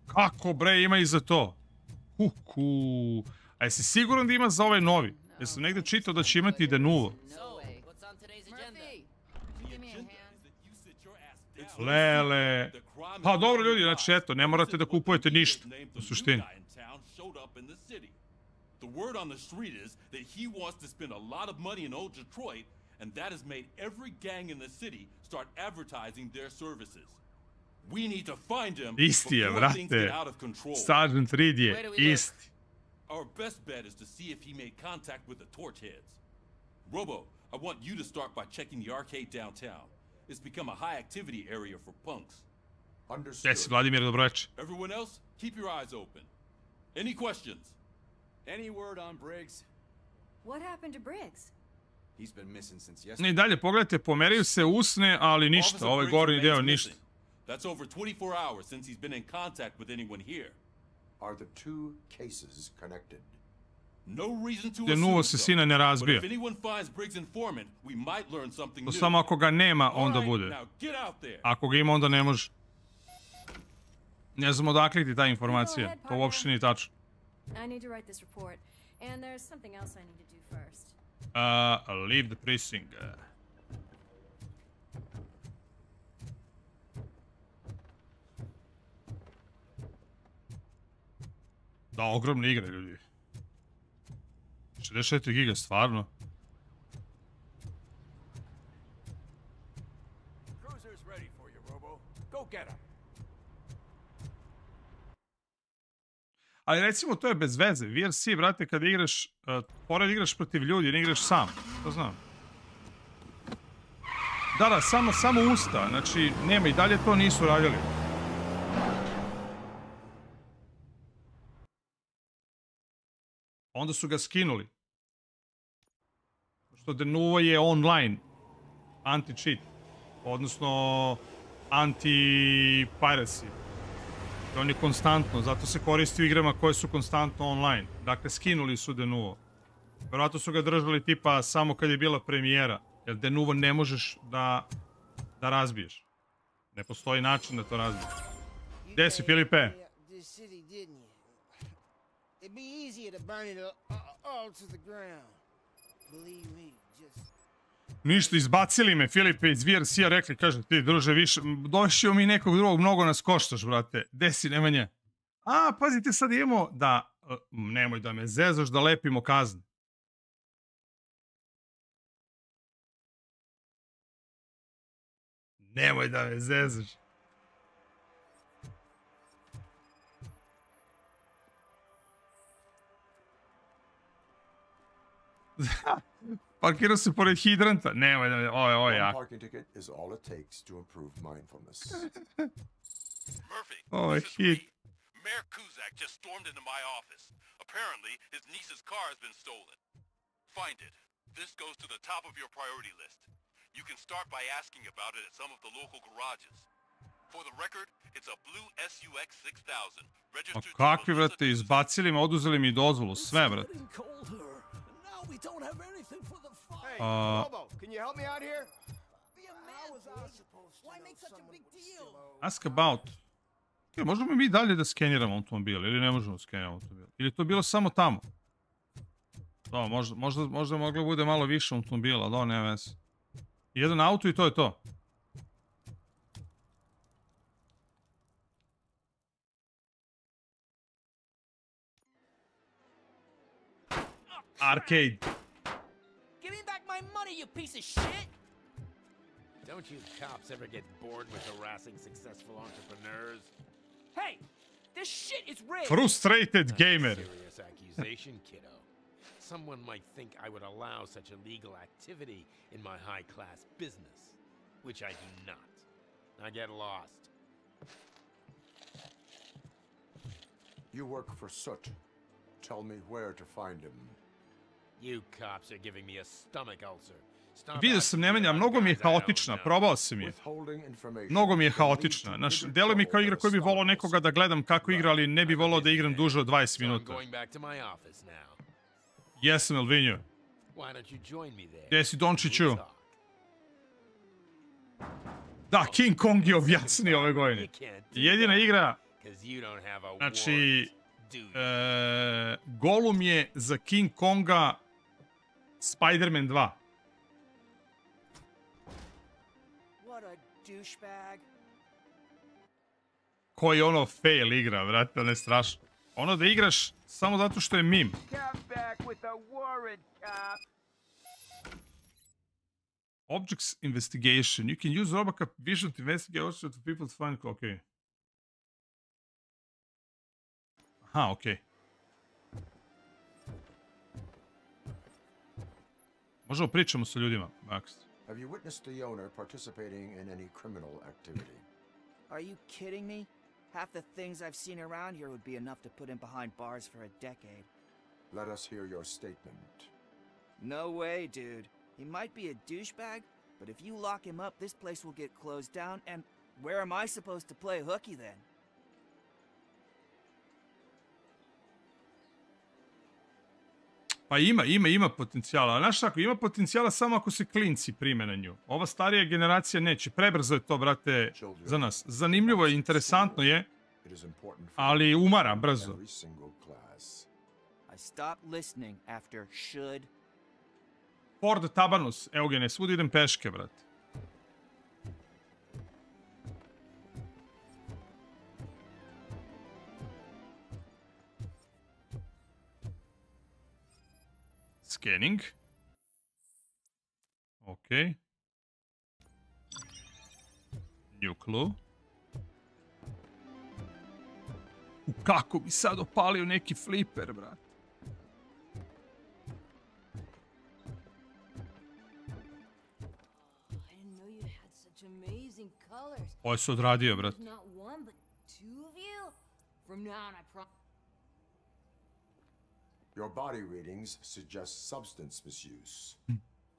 Kako, bre, ima i za to? Kuku. A jesi siguran da ima za ovaj novi? Jesam negde čitao da će imati i denuvo. Lele. Pa dobro ljudi, znači eto, ne morate da kupujete ništa, u suštini. The word on the street is that he wants to spend a lot of money in old Detroit, and that has made every gang in the city start advertising their services. We need to find him before things get out of control. Sergeant Reed je isti. Our best bet is to see if he made contact with the Torchheads. Robo, I want you to start by checking the arcade downtown. It's become a high activity area for punks. Understood. Jesi, Vladimir, dobro večer. Everyone else, keep your eyes open. Any questions? Any word on Briggs? What happened to Briggs? He's been missing since yesterday. I dalje, pogledajte, pomeraju se usne, ali ništa, ovaj gornji deo ništa. That's over 24 hours since he's been in contact with anyone here. Are the two cases connected? No reason to Denuvo se sine ne razbija. But if anyone finds Briggs' informant, we might learn something new. Samo ako ga nema, onda bude. Ako ga ima, onda ne može. Ne znam odakle ti ta informacija. To uopšte nije tačno. I need to write this report, and there's something else I need to do first. Leave the precinct. Da, ogromne igre, ljudi. 64 giga, stvarno. Cruiser's ready for you, Robo. Go get him. Ali recimo, to je bez veze. VRC, brate, kad igraš, pored igraš protiv ljudi, ne igraš sam. To znam. Da, samo usta. Znači, nema, i dalje to nisu radili. Onda su ga skinuli. Što denuvo je online. Anti-cheat. Odnosno, anti-piracy. On je konstantno, zato se koristi u igrama koje su konstantno online. Dakle, skinuli su denuvo. Vjerojatno su ga držali tipa samo kad je bila premijera. Jer denuvo ne možeš da razbiješ. Ne postoji način da to razbiješ. Gde si, Filipe? Ništa, izbacili me, Filipe, iz VRC-a, rekli, kaže, ti, druže, više, došao mi nekog drugog, mnogo nas koštaš, brate. Gde si, Nemanja? A, pazite, sad imamo da, nemoj da me zezaš, da lepimo kazne. Nemoj da me zezaš. Parkirao se pored hidranta. Nemoj da me... Ovo je jako. Ovo je hit. Mayor Kuzak just stormed into my office. Apparently, his niece's car has been stolen. Find it. This goes to the top of your priority list. You can start by asking about it at some of the local garages. For the record, it's a blue SUX 6000. A kakvi, brate, izbacili me, oduzeli mi dozvolu, sve, brate. We don't have anything for the fight. Hey, Robo, can you help me out here? Be a man, why make such a big deal? Ask about. Okay, možemo mi dalje da skeniramo automobil ili ne možemo skeniramo automobil? Ili to bilo samo tamo? Da, možda moglo bude malo više automobila, da, nema veze. Jedan auto i to je to. Arcade. Give me back my money, you piece of shit! Don't you cops ever get bored with harassing successful entrepreneurs? Hey, this shit is rigged! Frustrated gamer. Serious accusation, kiddo. Someone might think I would allow such illegal activity in my high-class business, which I do not. I get lost. You work for Soot. Tell me where to find him. You cops are giving me a stomach ulcer. Vidio sam Nemanja, mnogo mi je haotična, probao sam je. Mnogo mi je haotična. Znaš, deluje mi kao igra koju bi volao nekoga da gledam kako igra, ali ne bi volao da igram duže od 20 minuta. Jesam, Elvinjo. Gdje si, Dončiću? Da, King Kong je objasnio ove godine. Jedina igra, znači, Golum je za King Konga Spider-Man 2. Koji ono fail igra, vrate, ne strašno. Ono da igraš samo zato što je meme. Objects investigation. You can use ROBOCOP vision to investigate also to people to find... Okay. Aha, okej. Možemo pričamo sa ljudima, Max. Have you witnessed the owner participating in any criminal activity? Are you kidding me? Half the things I've seen around here would be enough to put him behind bars for a decade. Let us hear your statement. No way, dude. He might be a douchebag, but if you lock him up, this place will get closed down, and where am I supposed to play hooky then? Pa ima potencijala. Znaš tako, ima potencijala samo ako se klinci prime na nju. Ova starija generacija neće. Prebrzo je to, brate, za nas. Zanimljivo je, interesantno je, ali umara brzo. Ford Tabanus. Evo ga, ne, svudi idem peške, brate. Scanning. Okay. New clue. Kako bi sad opalio neki fliper, brat. Ovo je se odradio, brat. Your body readings suggest substance misuse.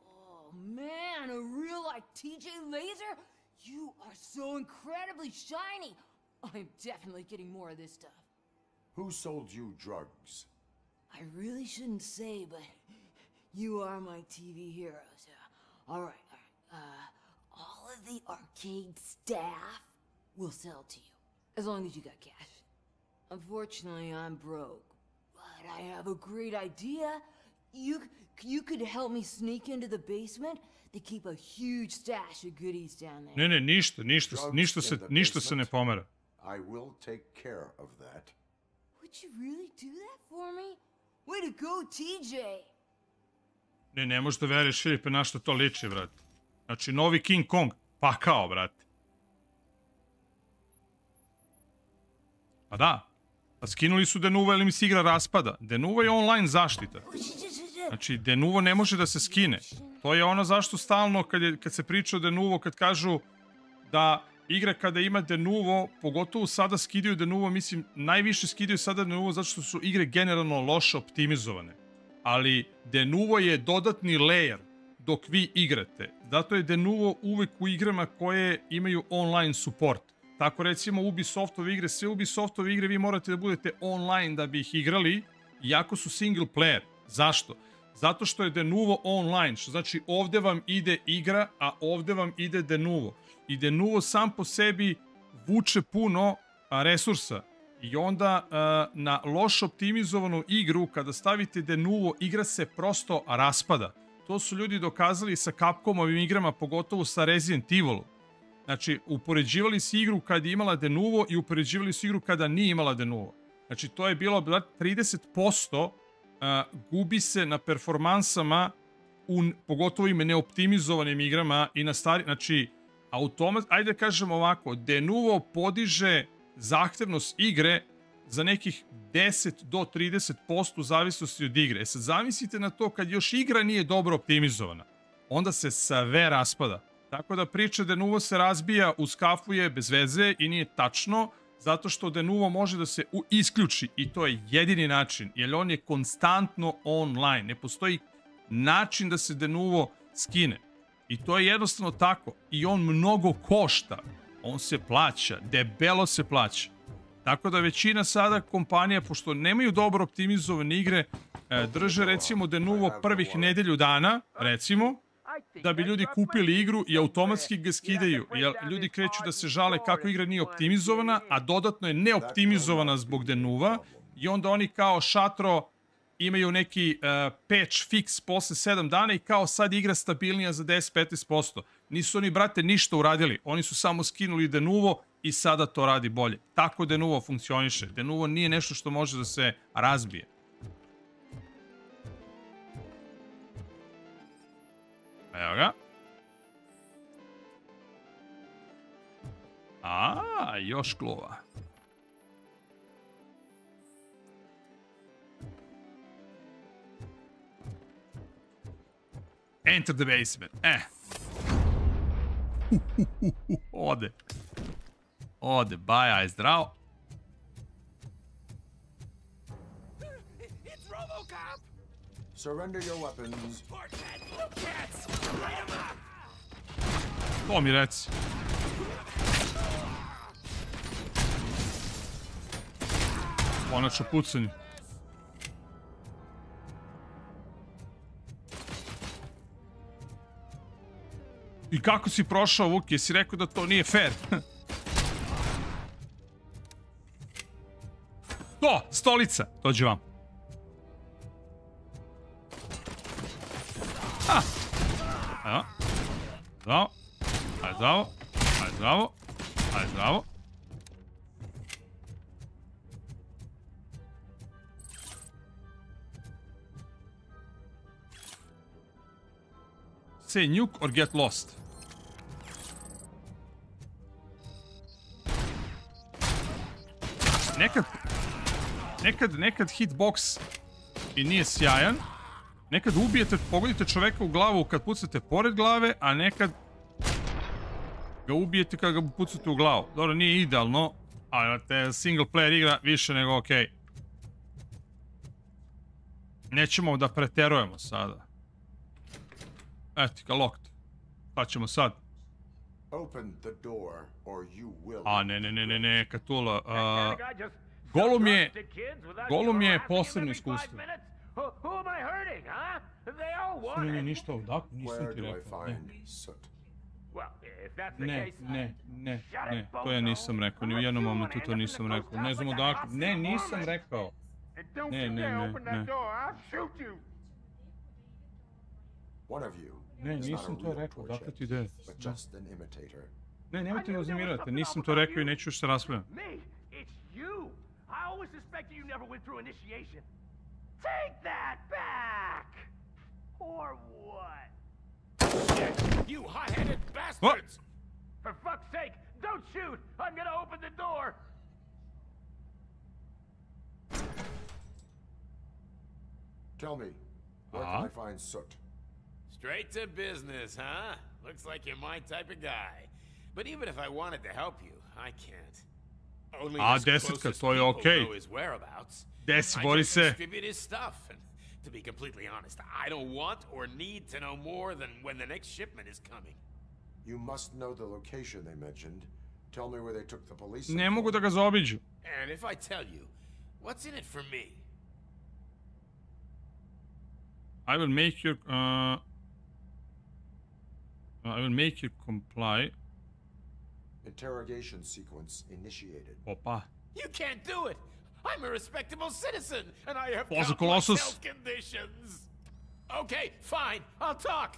Oh man, a real like TJ laser? You are so incredibly shiny. I'm definitely getting more of this stuff. Who sold you drugs? I really shouldn't say, but you are my TV heroes. All right. All of the arcade staff will sell to you, as long as you got cash. Unfortunately, I'm broke. But I have a great idea. You could help me sneak into the basement. They keep a huge stash of goodies down there. Ne, ništa se ne pomera. I will take care of that. Would you really do that for me? Way to go, TJ. Ne možeš da veriš, Filipe, na što to liči, brate. Znači, novi King Kong. Pa kao, brate. Pa da. Pa skinuli su Denuvo, jer mi se igra raspada. Denuvo je online zaštita. Znači, Denuvo ne može da se skine. To je ono zašto stalno, kad se priča o Denuvo, kad kažu da igra kada ima Denuvo, pogotovo sada skidaju Denuvo, mislim, najviše skidaju sada Denuvo zato što su igre generalno loše optimizovane. Ali Denuvo je dodatni layer dok vi igrate. Zato je Denuvo uvek u igrama koje imaju online support. Tako recimo Ubisoftove igre, sve Ubisoftove igre vi morate da budete online da bi ih igrali, iako su single player. Zašto? Zato što je Denuvo online, što znači ovde vam ide igra, a ovde vam ide Denuvo. I Denuvo sam po sebi vuče puno resursa. I onda na loš optimizovanu igru, kada stavite Denuvo, igra se prosto raspada. To su ljudi dokazali sa Capcomovim igrama, pogotovo sa Resident Evilom. Znači, upoređivali su igru kada je imala Denuvo i upoređivali su igru kada nije imala Denuvo. Znači, to je bilo 30% gubi se na performansama u pogotovo ime neoptimizovanim igrama i na stari... Znači, ajde da kažem ovako, Denuvo podiže zahtevnost igre za nekih 10 do 30% u zavisnosti od igre. Sad zamislite na to kad još igra nije dobro optimizovana. Onda se sve raspada. Tako da priča Denuvo se razbija, uskafuje bez veze i nije tačno, zato što Denuvo može da se isključi i to je jedini način, jer on je konstantno online. Ne postoji način da se Denuvo skine. I to je jednostavno tako. I on mnogo košta. On se plaća. Debelo se plaća. Tako da većina sada kompanija, pošto nemaju dobro optimizovane igre, drže recimo denuvo prvih nedelju dana, recimo, da bi ljudi kupili igru i automatski ga skidaju. Jer ljudi kreću da se žale kako igra nije optimizovana, a dodatno je neoptimizovana zbog denuva. I onda oni kao šatro imaju neki patch fix posle 7 dana i kao sad igra stabilnija za 10-15%. Nisu oni, brate, ništa uradili. Oni su samo skinuli denuvo i sada to radi bolje. Tako denuvo funkcioniše. Denuvo nije nešto što može da se razbije. Evo ga. A, još klova. Enter the basement. Ode. Ode, baja je zdravo. It's ROBOCOP! Surrender your weapons. To mi reci. Konačno pucanje. I kako si prošao, Vuk? Jesi rekao da to nije fair? To, stolica. Dođi vam. Evo. Zdravo. Ajde zdravo. Ajde zdravo. Ajde zdravo. Say nuke or get lost. Nekad hitbox i nije sjajan. Nekad ubijete, pogodite čoveka u glavu kad pucate pored glave, a nekad ga ubijete kad ga pucate u glavu. Dobro, nije idealno, ali te single player igra više nego okej. Nećemo da preterujemo sada. Eto ga, locked. Šta ćemo sad? A, ne, Katula. Golum je posebno iskustvo. Ne, ništa ovdje, nisam ti rekao. Ne, to ja nisam rekao, ni u jednom momentu to nisam rekao. Ne znam odakle, ne, nisam rekao. Ne. Ne, nisam to rekao, dakle ti ide. Ne, nemojte me uznamirati, nisam to rekao i neću još se raspravljati. Take that back! Or what? You hot-headed bastards! For fuck's sake, don't shoot! I'm gonna open the door! Tell me, where can I find Soot? Straight to business, huh? Looks like you're my type of guy. But even if I wanted to help you, I can't. Only his closest people know his whereabouts. I just distribute his stuff, and to be completely honest, I don't want or need to know more than when the next shipment is coming. You must know the location they mentioned. Tell me where they took the police. Ne mogu da ga zaobiđu. And if I tell you, what's in it for me? I will make you comply. Interrogation sequence initiated. Opa. You can't do it. I'm a respectable citizen, and I have Colossus. health conditions. Okay, fine, I'll talk.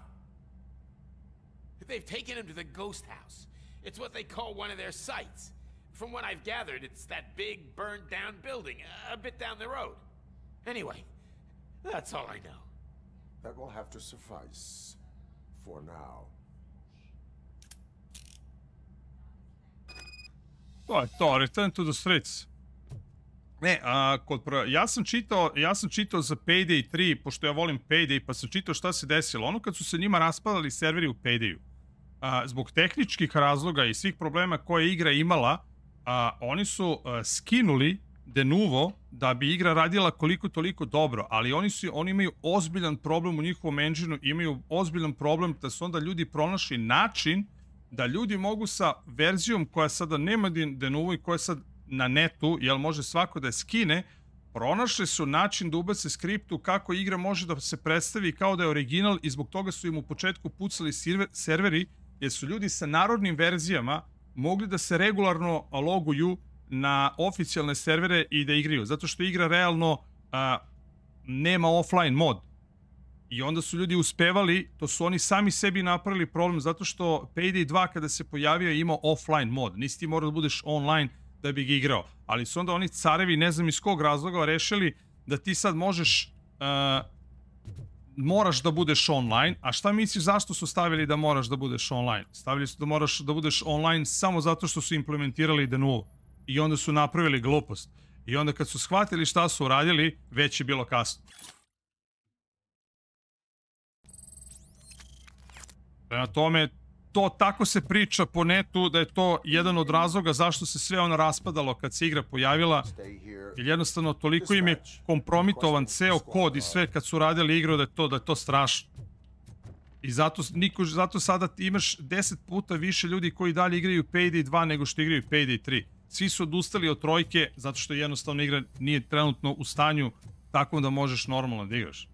They've taken him to the ghost house. It's what they call one of their sites. From what I've gathered, it's that big, burned-down building a bit down the road. Anyway, that's all I know. That will have to suffice for now. To je to, return to the streets. Ne, ja sam čitao za Payday 3, pošto ja volim Payday, pa sam čitao šta se desilo. Ono kad su se njima raspadali serveri u Paydayu, zbog tehničkih razloga i svih problema koje je igra imala, oni su skinuli de novo da bi igra radila koliko toliko dobro, ali oni imaju ozbiljan problem u njihovom engine-u, imaju ozbiljan problem da su onda ljudi pronašli način da ljudi mogu sa verzijom koja sada nema de novo i koja je sad na netu, jel može svako da je skine, pronašli su način da ubace skriptu kako igra može da se predstavi kao da je original i zbog toga su im u početku pucali serveri jer su ljudi sa narodnim verzijama mogli da se regularno loguju na oficijalne servere i da igraju. Zato što igra realno nema offline mod. I onda su ljudi uspevali, to su oni sami sebi napravili problem zato što Payday 2 kada se pojavio je imao offline mod. Nisi ti morao da budeš online da bi ga igrao. Ali su onda oni carevi, ne znam iz kog razloga, rešili da ti sad moraš da budeš online. A šta misliš zašto su stavili da moraš da budeš online? Stavili su da moraš da budeš online samo zato što su implementirali de novo. I onda su napravili glupost. I onda kad su shvatili šta su uradili, već je bilo kasno. Prema tome, to tako se priča po netu da je to jedan od razloga zašto se sve ono raspadalo kad se igra pojavila. Jer jednostavno toliko im je kompromitovan ceo kod i sve kad su radili igru da je to strašno. I zato sada imaš 10 puta više ljudi koji dalje igraju Payday 2 nego što igraju Payday 3. Svi su odustali od trojke zato što jednostavno igra nije trenutno u stanju takvom da možeš normalno da igraš.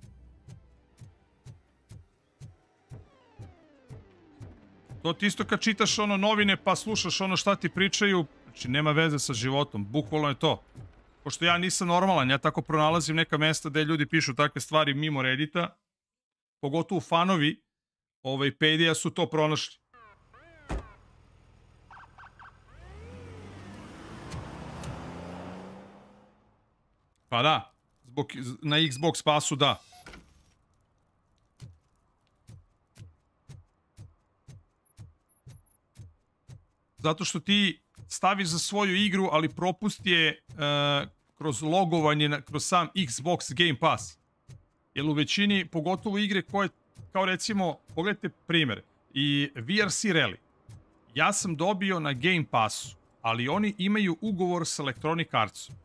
To ti isto kad čitaš ono novine pa slušaš ono šta ti pričaju, znači nema veze sa životom, bukvalno je to. Pošto ja nisam normalan, ja tako pronalazim neka mesta gde ljudi pišu takve stvari mimo Reddita, pogotovo fanovi Paydaya su to pronašli. Pa da, na Xbox Passu da. Zato što ti staviš za svoju igru, ali propust je kroz logovanje, kroz sam Xbox Game Pass. Jer u većini, pogotovo igre koje, kao recimo, pogledajte primjer, i VRC Rally. Ja sam dobio na Game Passu, ali oni imaju ugovor sa Electronic Artsom.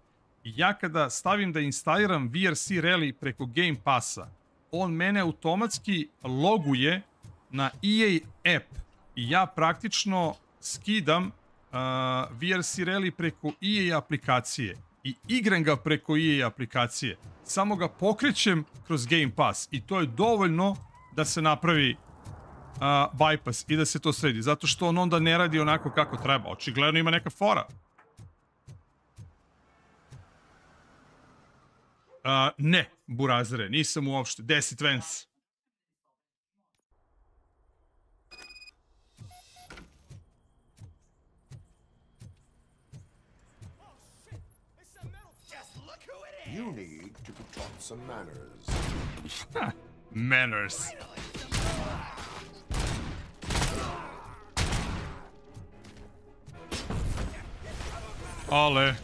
I ja kada stavim da instaliram VRC Rally preko Game Passa, on mene automatski loguje na EA app. I ja praktično skidam VRC Rally preko EA aplikacije i igram ga preko EA aplikacije. Samo ga pokrećem kroz Game Pass i to je dovoljno da se napravi bypass i da se to sredi. Zato što on onda ne radi onako kako treba. Očigledno ima neka fora. Ne, burazere, nisam uopšte. 10 Vance. You need to be taught some manners. Manners. Ale.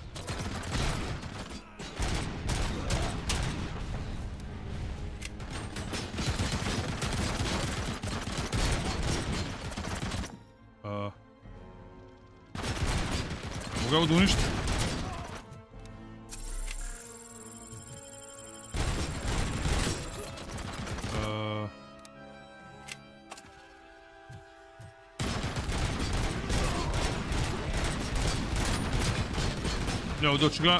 Mogu ga ovdje uništiti? Ne, ovdje očigledno...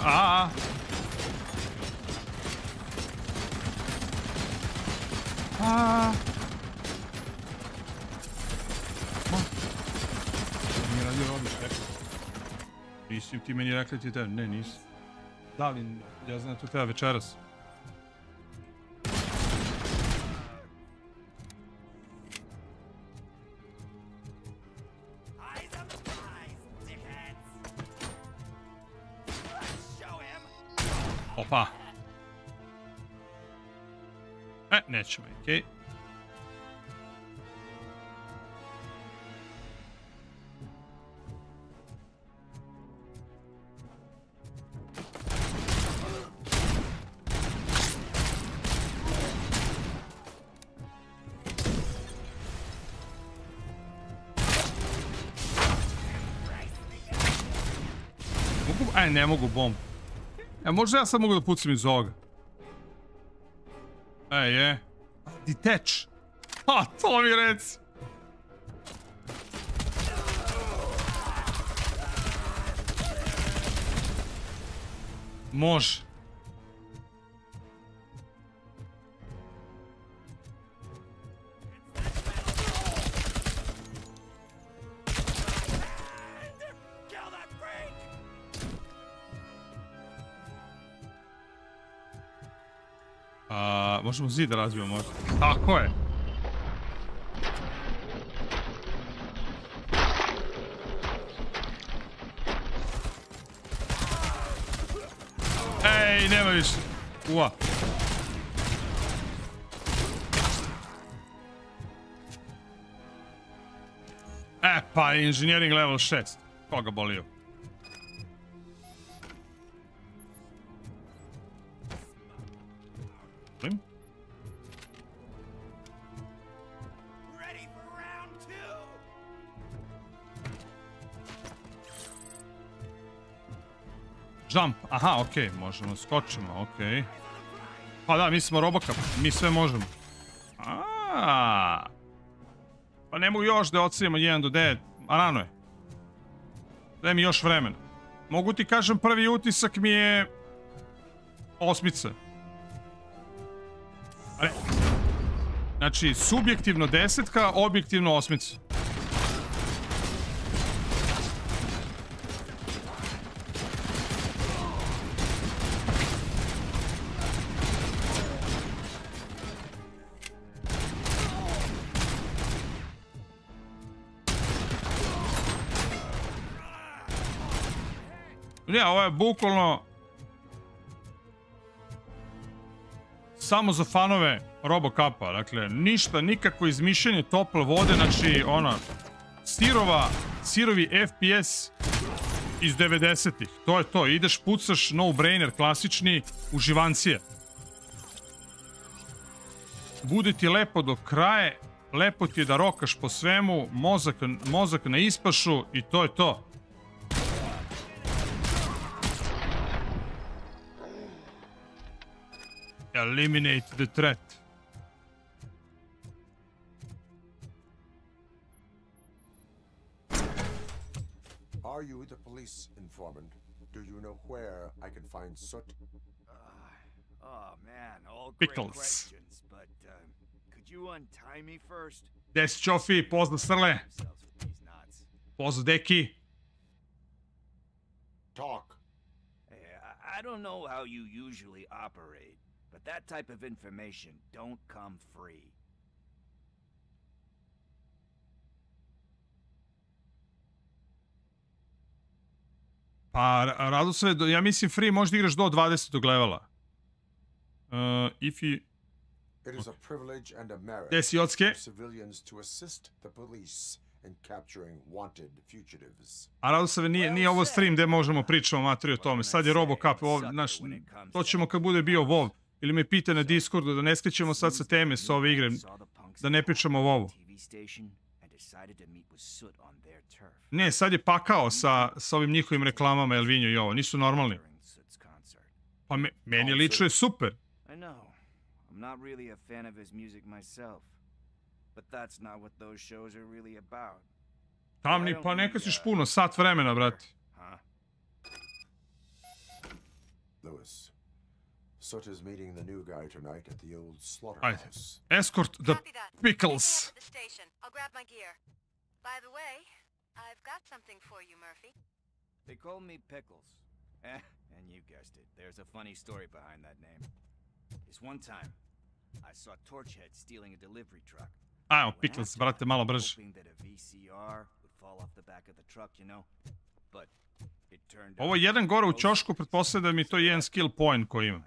Nije radio robiš, rekao. Nisi ti meni rekli ti te... Ne, nisi. Da li, ja znam to treba večeras. Opa. Nećemo, okej. Ne mogu bombu. Možda ja sad mogu da pucam iz ovoga. Je. Detach. Ha, to mi reci. Može. Možemo zid da razbijemo možda. Tako je. Ej, nema više. Ua. Pa engineering level 6. Koga bolio? Jump, aha, okej, možemo, skočimo, okej. Pa da, mi smo ROBOCOP, mi sve možemo. Pa ne mogu još da ocenimo 1 do 9, a rano je. Daj mi još vremena. Mogu ti kažem, prvi utisak mi je 8. Znači, subjektivno 10, objektivno 8. Ne, ovo je bukvalno samo za fanove ROBOCOP-a, dakle, ništa, nikakvo izmišljanje tople vode, znači, sirovi FPS iz 90-ih, to je to, ideš, pucaš, no-brainer, klasični, uživancije. Bude ti lepo do kraja, lepo ti je da rokaš po svemu, mozak na ispašu i to je to. Eliminate the threat. Are you the police informant? Do you know where I can find Soot? Oh man, all great Pickles. questions, but could you untie me first? Des Čofi, pozdrav Srle. Pozdrav Deki. Talk. Hey, I don't know how you usually operate, but that type of information don't come free. Pa, Radosve, ja mislim free možda igraš do 20. levela. If you... It is a privilege and a merit Desi Jocke. for civilians to assist the police in capturing wanted fugitives. A Radosve, nije ovo stream gde možemo pričamo materiju o tome. Sad je ROBOCOP, to ćemo kad bude bio WoW. Ili me pita na Discordu da ne skrećemo sad sa teme sa ove igre, da ne pričamo o WoW-u. Ne, sad je pakao sa ovim njihovim reklamama, Elvinjo i ovo, nisu normalni. Pa meni lično je super. I'm not really a fan of his music myself, but that's not what those shows are really about. Tamni, pa neka siš puno, sat vremena, brate. Lewis, Soot is meeting the new guy tonight at the old Ajde. slaughterhouse. Escort the Pickles. I'll grab my gear. By the way, I've got something for you, Murphy. They call me Pickles. And you guessed it, there's a funny story behind that name. This one time, I saw Torchhead stealing a delivery truck. Ajmo, Pickles, brate, malo brže. Ovo je jedan gore u ćošku, pretpostavljam da mi to jedan skill point koji imam.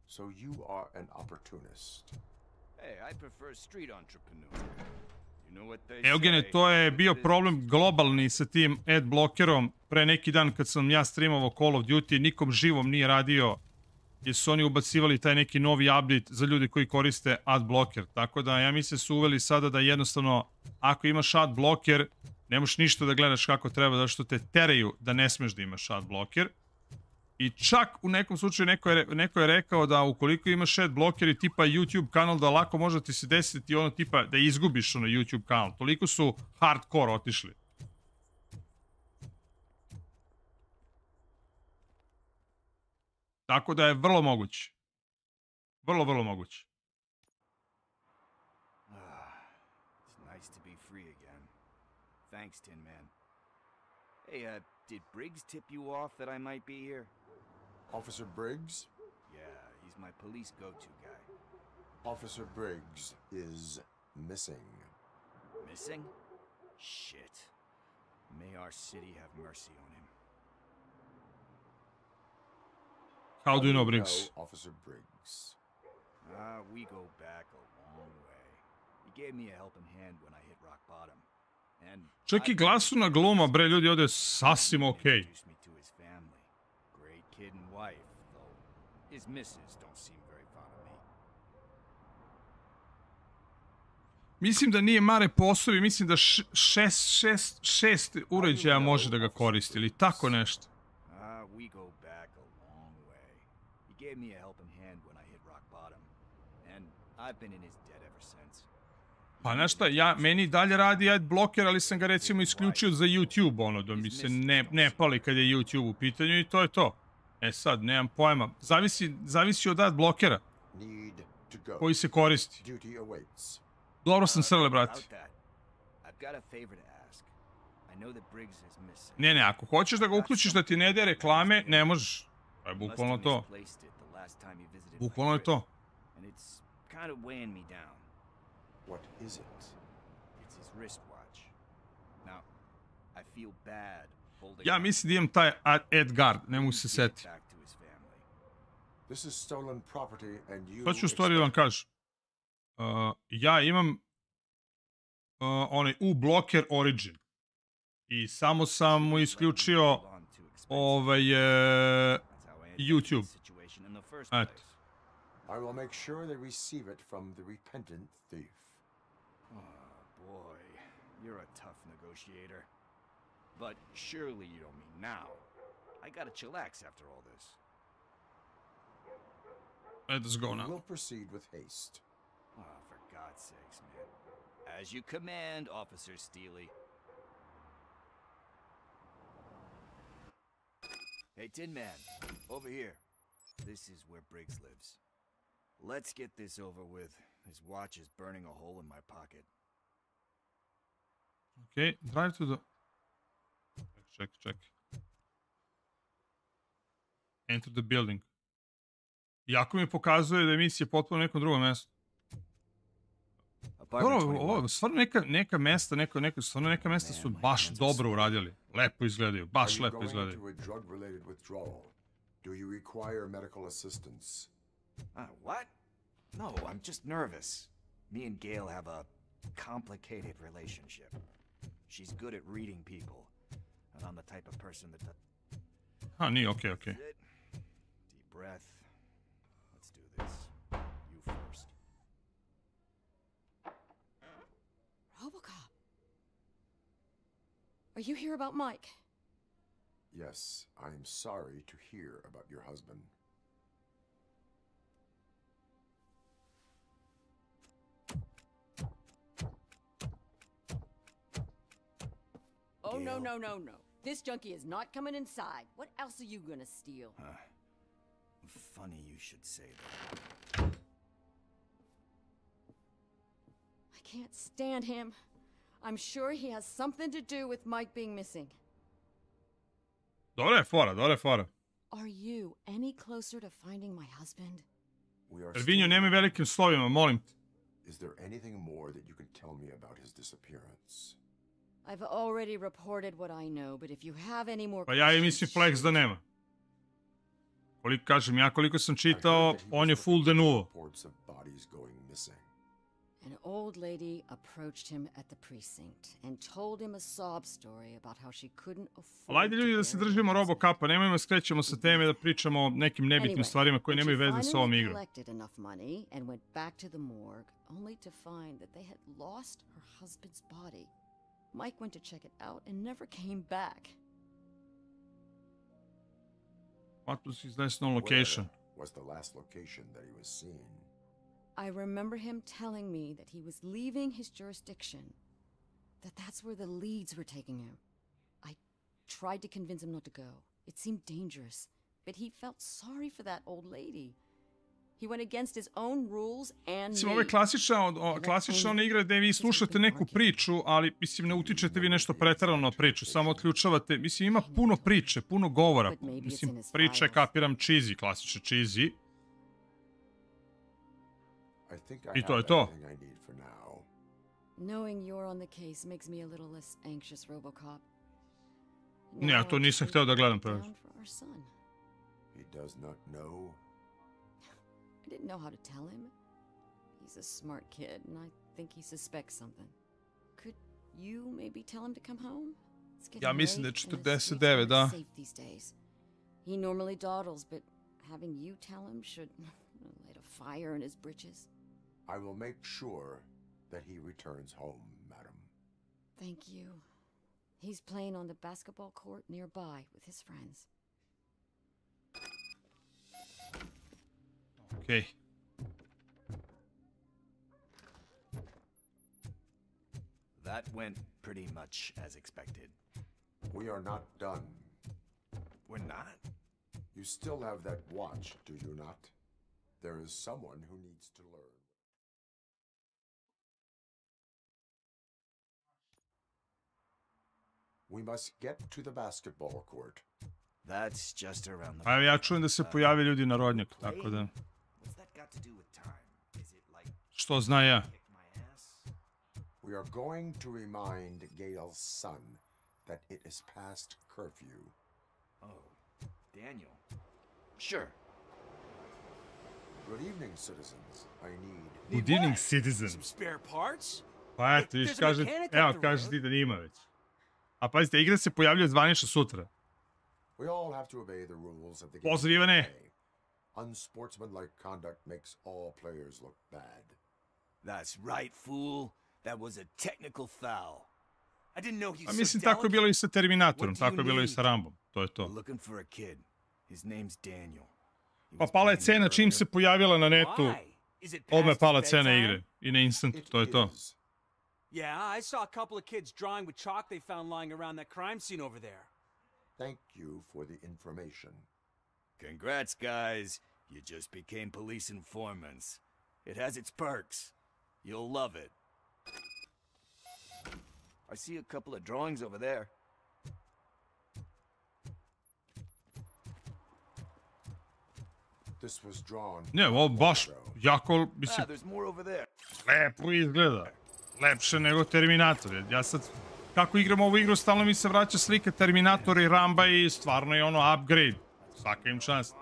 So you are an opportunist. Hey, I prefer street entrepreneur. Eugene, to je bio problem globalni sa tim ad blockerom. Pre neki dan kad sam ja streamovao Call of Duty, nikom živom nije radio jer su oni ubacivali taj neki novi update za ljude koji koriste ad blocker. Tako da ja mislim su uveli sada da jednostavno ako imaš ad blocker ne možeš ništa da gledaš kako treba zato što te teraju da ne smeš da imaš ad blocker. I čak u nekom slučaju neko je rekao da ukoliko imaš ad blocker i tipa YouTube kanal da lako može ti se desiti ono tipa da izgubiš ono YouTube kanal. Toliko su hardcore otišli. Tako da je vrlo moguće. Vrlo, vrlo moguće. It's nice to be free again. Thanks, Tin Man. Hey, did Briggs tip you off that I might be here? Officer Briggs? Yeah, he's my police go-to guy. Officer Briggs is missing. Missing? Shit. May our city have mercy on him. How do you know Briggs? Officer Briggs. We go back a long way. He gave me a helping hand when I hit rock bottom. And čak i glasuna gluma, bre, ljudi, ovdje je sasvim okej. introduced me to his family. Great kid and wife, though his missus don't seem very fond of me. Mislim da nije mare poslovi, mislim da šest uređaja može da ga koristi, ili tako nešto. We go back a long way. He gave me a helping hand when I hit rock bottom. And I've been in his debt ever since. Pa znaš šta, meni dalje radi ad blocker, ali sam ga recimo isključio za YouTube, ono, da mi se ne pali kad je YouTube u pitanju i to je to. E sad, nemam pojma. Zavisi od ad blockera koji se koristi. Dobro sam srle, brate. Ne, ako hoćeš da ga uključiš da ti ne daje reklame, ne možeš. To je bukvalno to. Bukvalno je to. What is it? It's his wristwatch. Now, I feel bad holding. Ja mislim da imam taj Edgard, ne mogu se setiti. This is stolen property and you. To ću u stvari da vam kažem. Ja imam onaj U-Blocker Origin. I samo sam mu isključio YouTube. Eto. I will make sure they receive it from the repentant thief. Oh, boy. You're a tough negotiator. But surely you don't mean now. I gotta chillax after all this. Let's go now. We'll proceed with haste. Oh, for God's sakes, man. As you command, Officer Steely. Hey, Tin Man. Over here. This is where Briggs lives. Let's get this over with. His watch is burning a hole in my pocket. Okay, drive to the... Check. Enter the building. Jako mi pokazuje da je misija potpuno na nekom drugom mjestu. Ovo, stvarno neka mesta, stvarno neka mesta su baš dobro uradili. Lepo izgledaju, baš lepo izgledaju. Do you require medical assistance? What? No, I'm just nervous. Me and Gail have a complicated relationship. She's good at reading people, and I'm the type of person that... Nije, okay. Deep breath. Let's do this. You first. ROBOCOP. Are you here about Mike? Yes, I'm sorry to hear about your husband. Oh, no. This junkie is not coming inside. What else are you gonna steal? Funny you should say that. I can't stand him. I'm sure he has something to do with Mike being missing. Dobra je fora. Are you any closer to finding my husband? Ervinjo, nemoj velikim slovima, molim te. Is there anything more that you can tell me about his disappearance? I've already reported what I know, but if you have any more... Pa ja mislim Flex da nema. Koliko sam čitao, on je full de nuvo. An old lady approached him at the precinct and told him a sob story about how she couldn't afford. Ali ajde ljudi da se držimo RoboCopa, nemojmo skrećemo sa teme da pričamo o nekim nebitnim stvarima koje nemaju veze s ovom igrom. Collected enough money and went back to the morgue, only to find that they had lost her husband's body. Mike went to check it out and never came back. What was his last known location? Where was the last location that he was seen? I remember him telling me that he was leaving his jurisdiction, that that's where the leads were taking him. I tried to convince him not to go. It seemed dangerous, but he felt sorry for that old lady. He went against his own rules and Mislim, ovo je klasična ona igra gde vi slušate neku priču, ali, mislim, ne utičete vi nešto preterano na priču, samo otključavate, mislim, ima puno priče, puno govora. Mislim, priče, kapiram, cheesy, klasične cheesy. I to je to. Knowing you're on the case makes me a little less anxious, RoboCop. Ne, ja to nisam hteo da gledam prvo. He does not know. I didn't know how to tell him. He's a smart kid, and I think he suspects something. Could you maybe tell him to come home? Ja mislim da je 49, da. He normally dawdles, but having you tell him should light a fire in his britches. I will make sure that he returns home, madam. Thank you. He's playing on the basketball court nearby with his friends. Okay. That went pretty much as expected. We are not done. We're not? You still have that watch, do you not? There is someone who needs to learn. We must get to the basketball court. That's just around the... A ja čujem da se pojave ljudi na rodnjaku, tako da... Što zna ja? We are going to remind Gail's son that it is past curfew. Oh, Daniel. Sure. Good evening, citizens. I need... Good evening, citizens. Some spare parts? Pa eto, viš kaže... Evo, kaže ti da nima već. A pazite, igra se pojavljuje zvanično sutra. We all have to obey the rules of the game. Pozdrav Ivane. Unsportsmanlike conduct makes all players look bad. That's right, fool. That was a technical foul. I didn't know he's A mislim, tako je bilo i sa Terminatorom, tako je bilo i sa Rambom. To je to. Looking for a kid. His name's Daniel. Pa pala je cena čim se pojavila na netu. Odmah pala cena igre. I na instantu, to je to. Yeah, I saw a couple of kids drawing with chalk they found lying around that crime scene over there. Thank you for the information. Congrats, guys. You just became police informants. It has its perks. You'll love it. I see a couple of drawings over there. This was drawn. Ne, ovo baš jako, mislim, there's more over there. lepo izgleda. Lepše nego Terminator. Ja sad, kako igram ovu igru, stalno mi se vraća slika Terminatora i Ramba i stvarno je ono upgrade. Svaka im čast.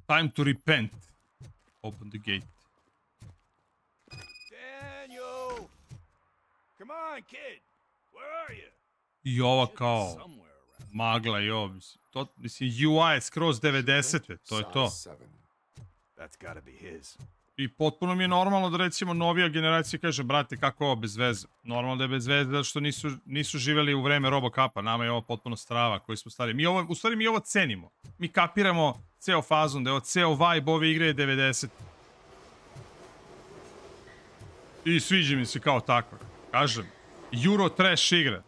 Time to repent. Open the gate. Daniel! Come on, kid. Where are you? I ova kao magla i ovo. To, mislim, UI je skroz 90-te. To je to. That's gotta be his. I potpuno mi je normalno da recimo novija generacija kaže, brate, kako je ovo bez veze? Normalno da je bez veze zato što nisu živeli u vreme RoboCopa. Nama je ovo potpuno strava koji smo stari. U stvari mi ovo cenimo. Mi kapiramo ceo fazon, da je ovo ceo vibe ove igre je 90. I sviđa mi se kao takva. Kažem, Euro trash igra.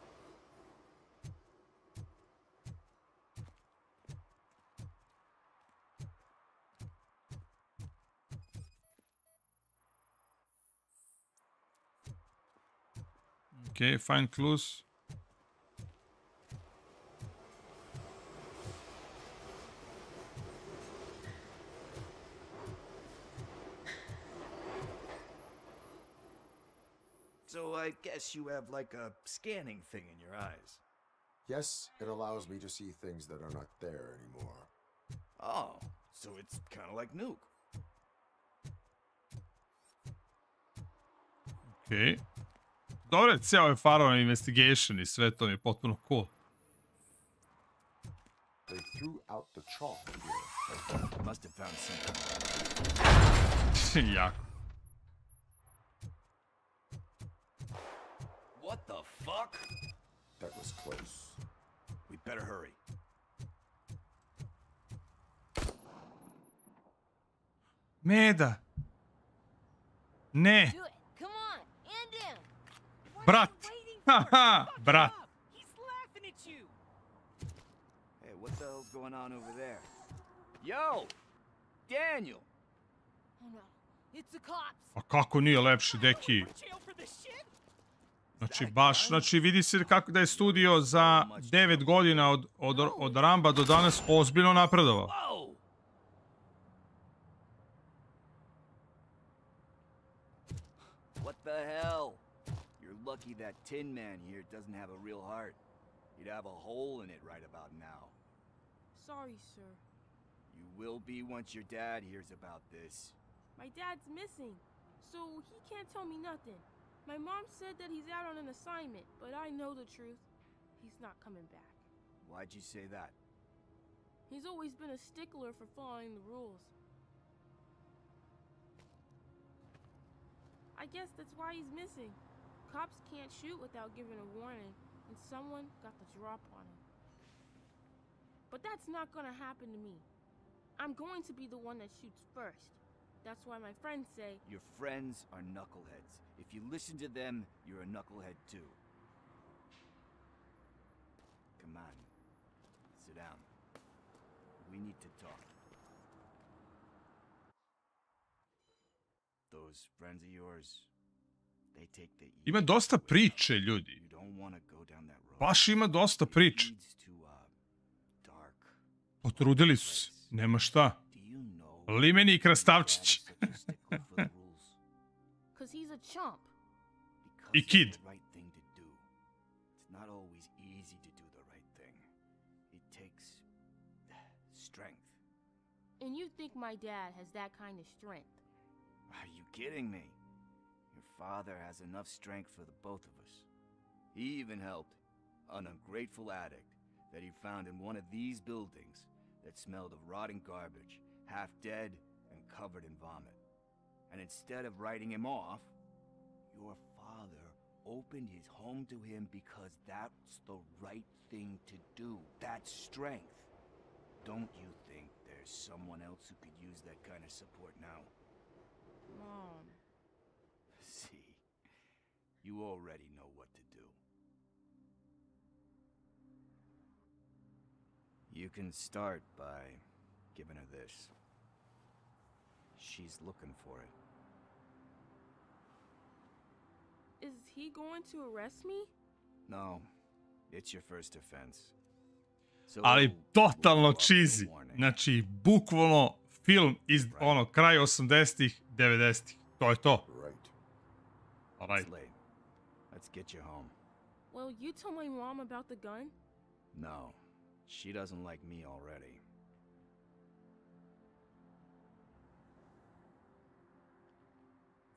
Okay, find clues. I guess you have like a scanning thing in your eyes. Yes, it allows me to see things that are not there anymore. Oh, so it's kind of like Nuke. Okej. Dobro je cijel ovaj Faraon investigation i sve to mi je potpuno cool. They threw out the chalk here. Must have found something. Jako. What the fuck? That was close. We better hurry. Meda. Ne. Do it. Come on. End him. Brat. Haha, brat. He's laughing at you. Hey, what the hell's going on over there? Yo! Daniel! Oh no. It's the cops. A kako nije lepši, deki. Znači vidi se kako da je studio za 9 godina od Ramba do danas ozbiljno napredovao. What the hell? You're lucky that Tin Man here doesn't have a real heart. He'd have a hole in it right about now. Sorry, sir. You will be once your dad hears about this. My dad's missing, so he can't tell me nothing. My mom said that he's out on an assignment, but I know the truth. He's not coming back. Why'd you say that? He's always been a stickler for following the rules. I guess that's why he's missing. Cops can't shoot without giving a warning, and someone got the drop on him. But that's not gonna happen to me. I'm going to be the one that shoots first. That's why my friends say... Your friends are knuckleheads. If you listen to them, you're a knucklehead too. Come on. Sit down. We need to talk. Those friends of yours, they take the... Ima dosta priče, ljudi. You don't want to go down that road. Baš ima dosta priče. Potrudili su se. Nema šta. Limeni i krastavčić. Cause he's a chump. I kid. It's not always easy to do the right thing. It takes strength. And you think my dad has that kind of strength? Are you kidding me? Your father has enough strength for the both of us. He even helped an ungrateful addict that he found in one of these buildings that smelled of rotting garbage, half dead and covered in vomit. And instead of writing him off, your father opened his home to him because that's the right thing to do. That's strength. Don't you think there's someone else who could use that kind of support now? Mom. See, you already know what to do. You can start by giving her this. She's looking for it. Is he going to arrest me? No, it's your first offense. So Ali totalno cheesy. Znači, bukvalno film iz kraja 80-ih, 90-ih. To je to. Alright. Let's get you home. Well, you told my mom about the gun? No, she doesn't like me already.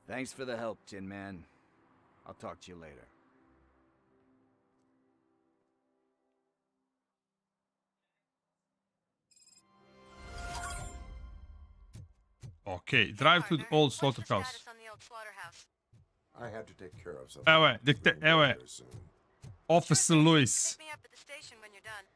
Thanks for the help, Tin Man. I'll talk to you later. Okay, drive to the old slaughterhouse. I had to take care of something. Evo je. Officer Lewis. Pick me up at the station when you're done.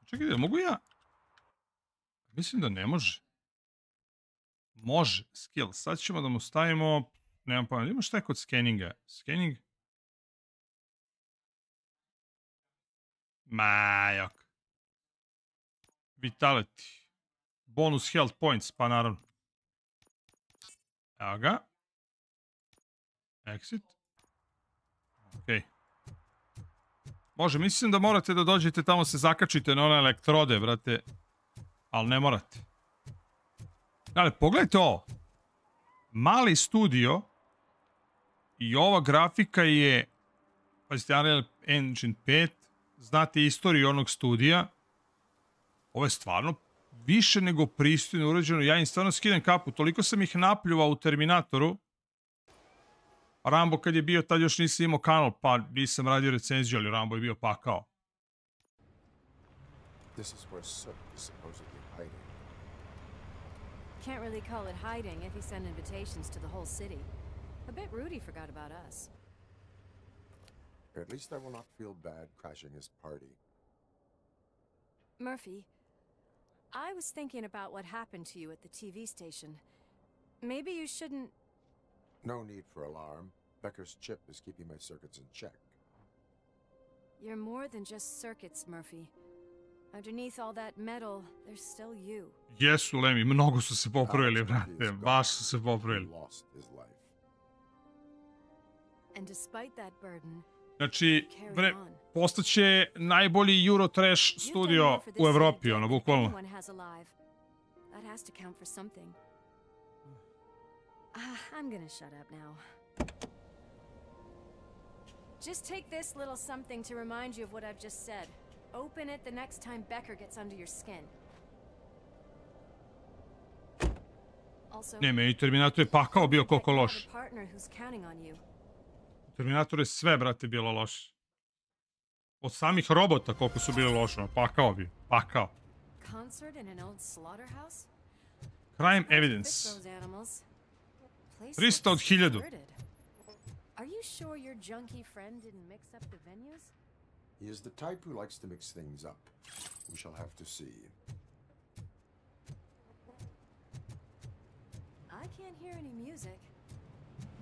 Čekajte, mogu ja? Mislim da ne može. Može, skill. Sad ćemo da mu stavimo... Nemam pojma, ima šta je kod scanninga? Scanning? Majok. Vitality. Bonus health points, pa naravno. Evo ga. Exit. Ok. Može, mislim da morate da dođete tamo se zakačite na one elektrode, brate. Ali ne morate. Ali pogledajte ovo. Mali studio i ova grafika je, pazite, Unreal Engine 5, znate istoriju onog studija. Ovo je stvarno više nego pristojno urađeno. Ja im stvarno skidam kapu. Toliko sam ih napljuvao u Terminatoru. Rambo kad je bio, tad još nisam imao kanal, pa nisam radio recenziju, ali Rambo je bio pakao. This is where Sook is supposedly hiding. Can't really call it hiding if he sent invitations to the whole city. A bit rude he forgot about us. At least I will not feel bad crashing his party. Murphy, I was thinking about what happened to you at the TV station. Maybe you shouldn't... No need for alarm. Becker's chip is keeping my circuits in check. You're more than just circuits, Murphy. Underneath all that metal, there's still you. Jesu, Lemi, mnogo su se popravili, brate. Baš su se popravili. And despite that burden, znači, postaće najbolji Euro Trash studio u Evropi, ono, bukvalno. That has to count for something. I'm gonna shut up now. Just take this little something to remind you of what I've just said. Open it the next time Becker gets under your skin. Ne, meni Terminator je pakao bio koliko loš. Terminator je sve, brate, bilo loše. Od samih robota koliko su bili loše, pakao bi, pakao. Crime evidence. 300 od 1000. Are you sure your junkie friend didn't mix up the venues? He is the type who likes to mix things up. We shall have to see. I can't hear any music.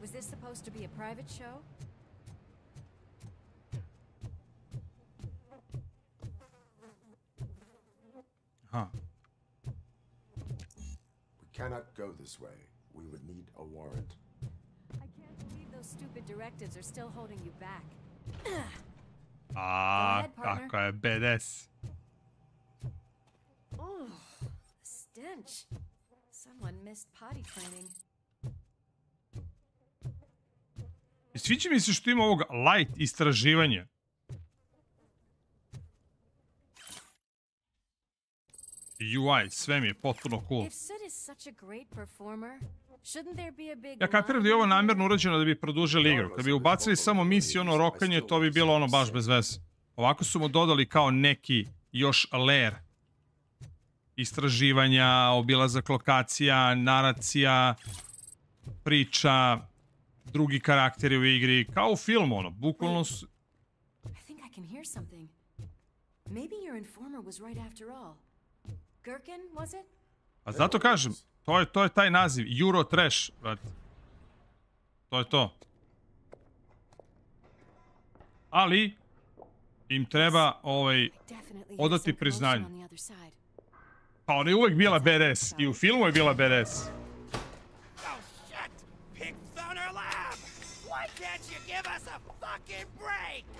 Was this supposed to be a private show? Huh. We cannot go this way. We would need a warrant. I can't believe those stupid directives are still holding you back. Kako je badass. Oh, stench. Someone missed potty training. I sviđa mi se što ima ovog light istraživanja. UI, sve mi je potpuno cool. Ja kapiram da je ovo namjerno urađeno da bi produžili igru. Kad bi ubacili samo misiju, ono rokanje, to bi bilo ono baš bez veze. Ovako su mu dodali kao neki još layer. Istraživanja, obilazak lokacija, naracija, priča, drugi karakteri u igri, kao u filmu, ono, bukvalno su... I think I can hear something. Maybe your informer was right after all. Gherkin, was it? A zato kažem, to je taj naziv, Euro Trash, brate. To je to. Ali, im treba, odati priznanje. Pa ona je uvek bila badass, i u filmu je bila badass.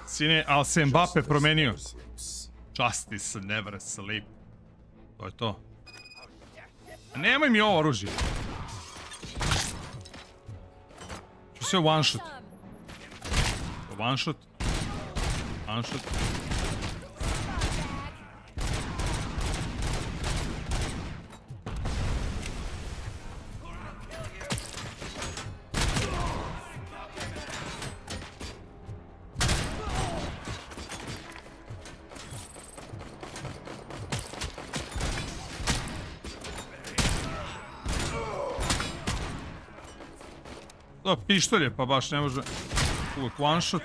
Sine, ali se Mbappe promenio. Justice never sleep. To je to. Nemoj mi ovo oružje. Sve one shot. One shot. One shot. To pištolje, pa baš ne može uvijek one shot.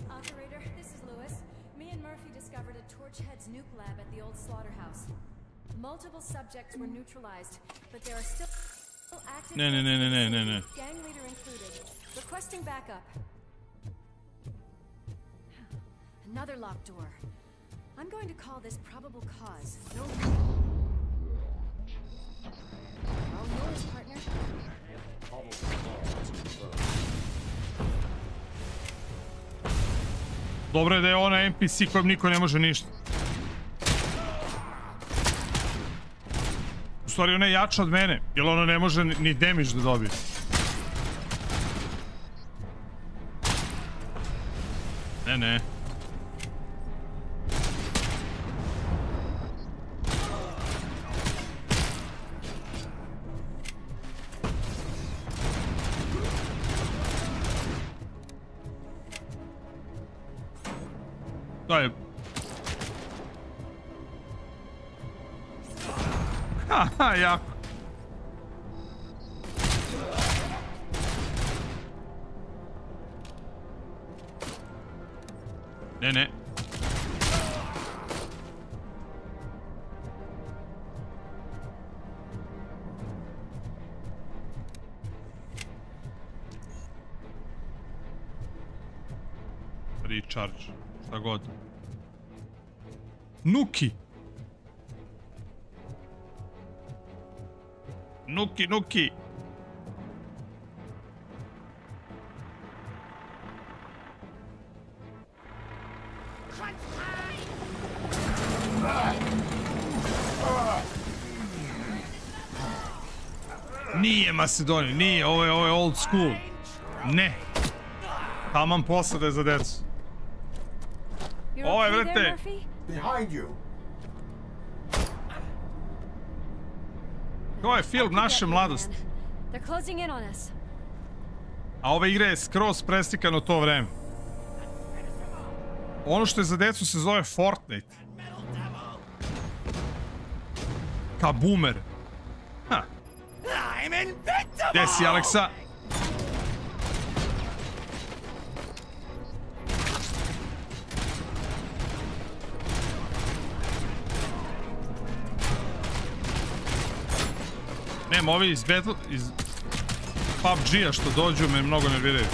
Operator, this is Lewis. Me and Murphy discovered a Torchhead's nuke lab at the old slaughterhouse. Multiple subjects were neutralized, but there are still active... Ne. Gang leader included. Requesting backup. Another locked door. I'm going to call this probable cause. No... All yours, partner. dobro je da je ona NPC kojem niko ne može ništa. U stvari ona je jača od mene, jer ona ne može ni damage da dobije. Ne. To je... Haha, jako. Ne. Recharge, šta god. Nuki. Nuki. Nije Macedonija, nije, ovo je old school. Ne. Taman posade za decu. Ovo je, vrete. Behind you. Ovo je film naše mladosti. A ova igra je skroz preslikana u to vreme. Ono što je za decu se zove Fortnite. Ka boomer. Ha. Gde si, Aleksa? Nema, ovi iz PUBG-a što dođu me mnogo nerviraju.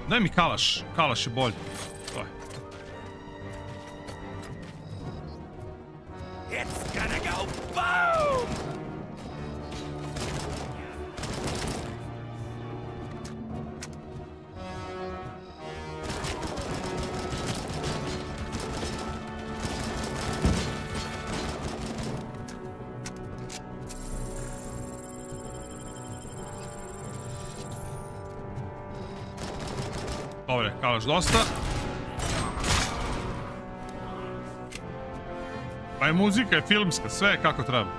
Daj mi kalaš, kalaš je bolji. To je. It's gonna go boom! Dobre, kalaš dosta. Pa je muzika, je filmska, sve je kako treba.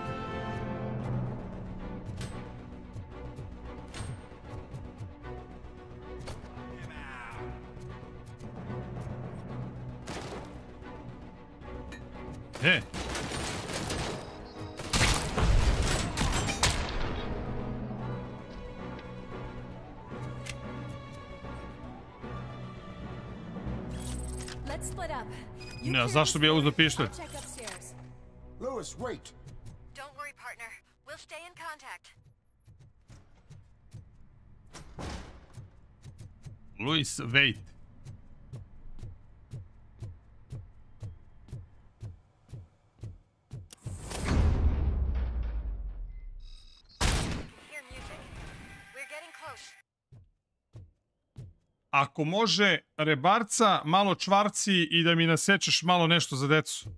Ne, zašto bi ja uzeo pištolj? Lewis, wait. Don't worry, partner. We'll stay in contact. Louis, wait. Ako može, rebarca, malo čvarci i da mi nasečeš malo nešto za decu.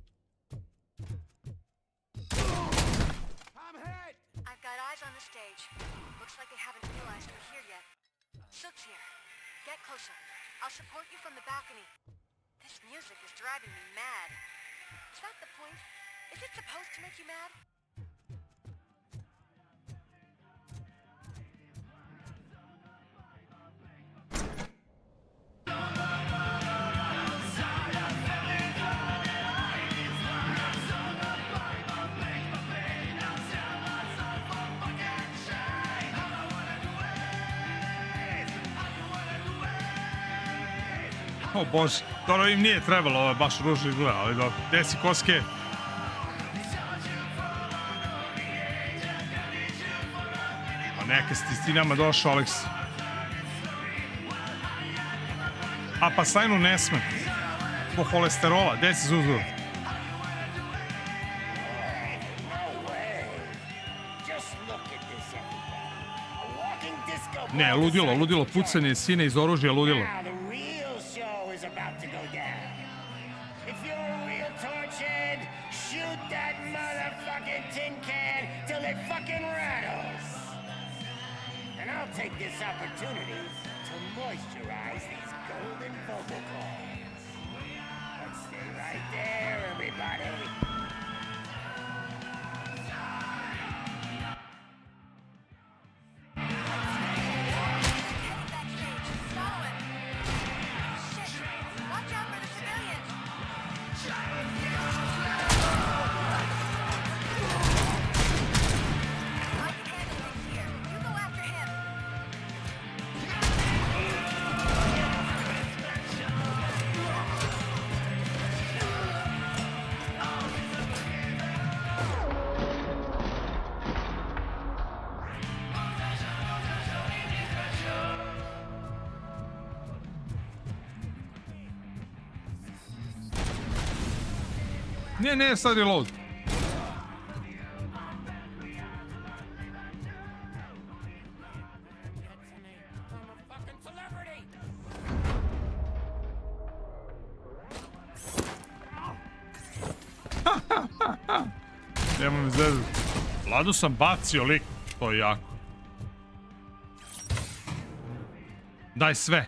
O bože, dobro im nije trebalo, ovo je baš ružno izgleda, ali dobro. Gde si, koske? Pa neka si ti nama došao, Aleks. A pa sajnu ne sme. Po holesterola, gde si zuzio? Just look at this, everybody. A walking disco Ne, ludilo, ludilo, pucanje sine iz oružja, ludilo. Now the real show is about to go down. If you're a real torchhead, shoot that motherfucking tin can till it fucking rattles. And I'll take this opportunity to moisturize these golden vocal cords. But stay right there, everybody. Ne, sad je load. Nemoj mi zezati. Vladu sam bacio lik, to je jako. Daj sve.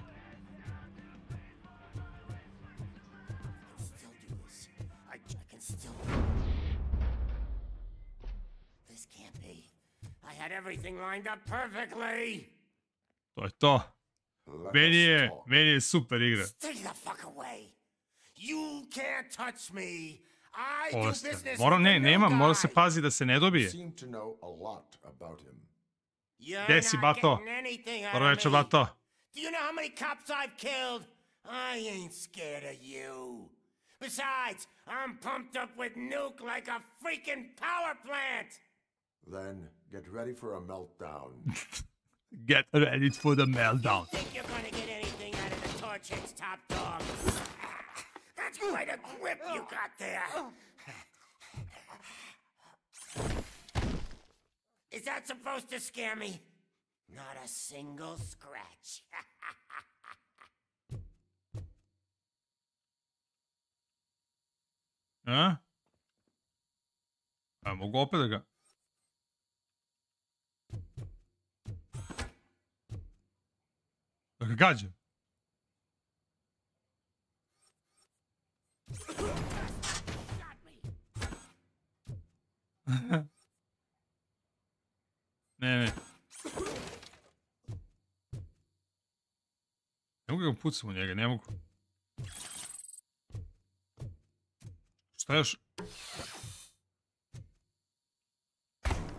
Everything lined up perfectly. To je to. Meni je super igra. Stay the fuck away. You can't touch me. I do business. Mora se pazi da se ne dobije. Gdje si, bato? Dobro večer, bato. Do you know how many cops I've killed? I ain't scared of you. Besides, I'm pumped up with nuke like a freaking power plant. Then get ready for a meltdown. Get ready for the meltdown. You think you're gonna get anything out of the Torchhead's top dog? That's quite a grip you got there. Is that supposed to scare me? Not a single scratch. A? A mogu opet da ga... Da ga gađam. Ne. Ne mogu ga pucam u njega, ne mogu. Šta još?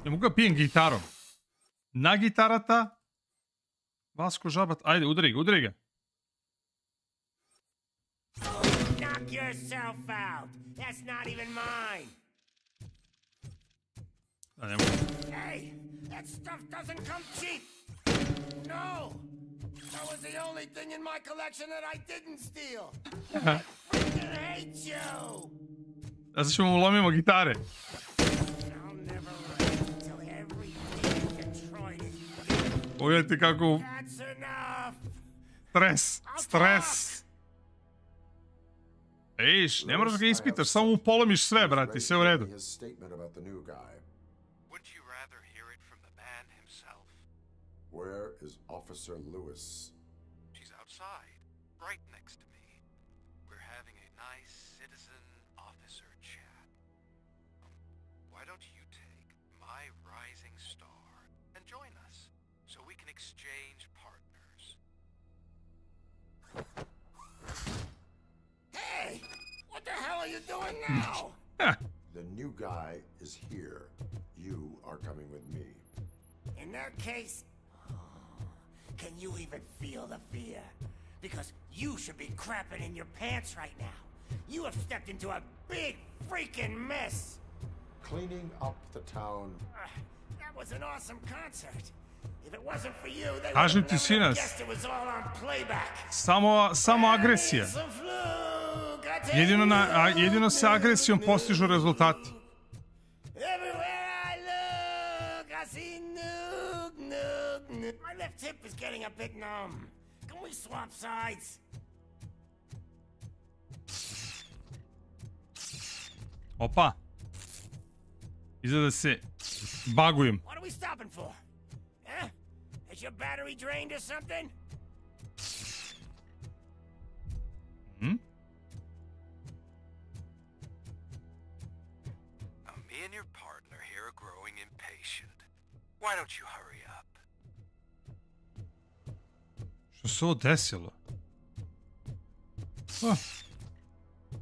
Ne mogu ga pijem gitarom. Na gitarata. Vasko žabat, ajde, udari ga. Knock yourself out. That's not even mine. Da, ne mogu. Hey, that stuff doesn't come cheap. No. That was the only thing in my collection that I didn't steal. I freaking hate you. Da se ćemo ulomimo gitare. Pogledajte kako... Stres. Ejš, ne moraš ga ispitaš, samo mu polomiš sve, brati, sve u redu. Where is Officer Lewis? She's outside, right next to me. We're having a nice citizen officer chat. Why don't you take my rising star and join us so we can exchange partners? Hey! What the hell are you doing now? The new guy is here. You are coming with me. In that case, can you even feel the fear? Because you should be crapping in your pants right now. You have stepped into a big freaking mess. Cleaning up the town. That was an awesome concert. If it wasn't for you, they Kažem would ti, have sinac, guessed it was all on playback. samo agresija. Jedino se agresijom postižu rezultati. Everywhere I look, I see nuke. My left hip is getting a bit numb. Can we swap sides? Opa. Izgleda se bagujem. What are we stopping for? Huh? Is your battery drained or something? Hmm? Me and your partner here are growing impatient. Why don't you hurry up? Što se ovo desilo?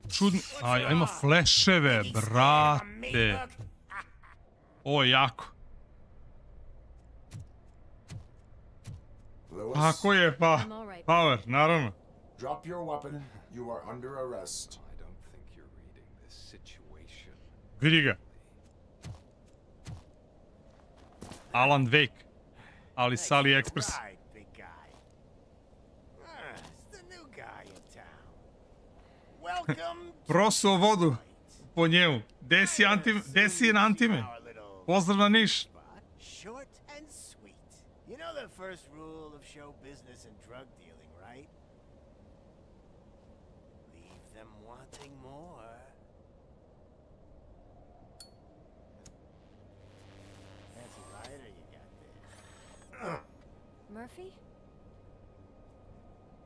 Čudno. A ima fleševe, brate. Ovo je jako. Tako je, pa. Power, naravno. Drop your weapon. You are under arrest. I don't think you're reading this situation. Vidi ga. Alan Wake. Ali s AliExpress. Prosuo vodu po njemu. Desi na Antime. Pozdrav na Niš. Short and sweet. You know the first rule of show business and drug dealing, right? Leave them wanting more. Fancy lighter you got there. Murphy?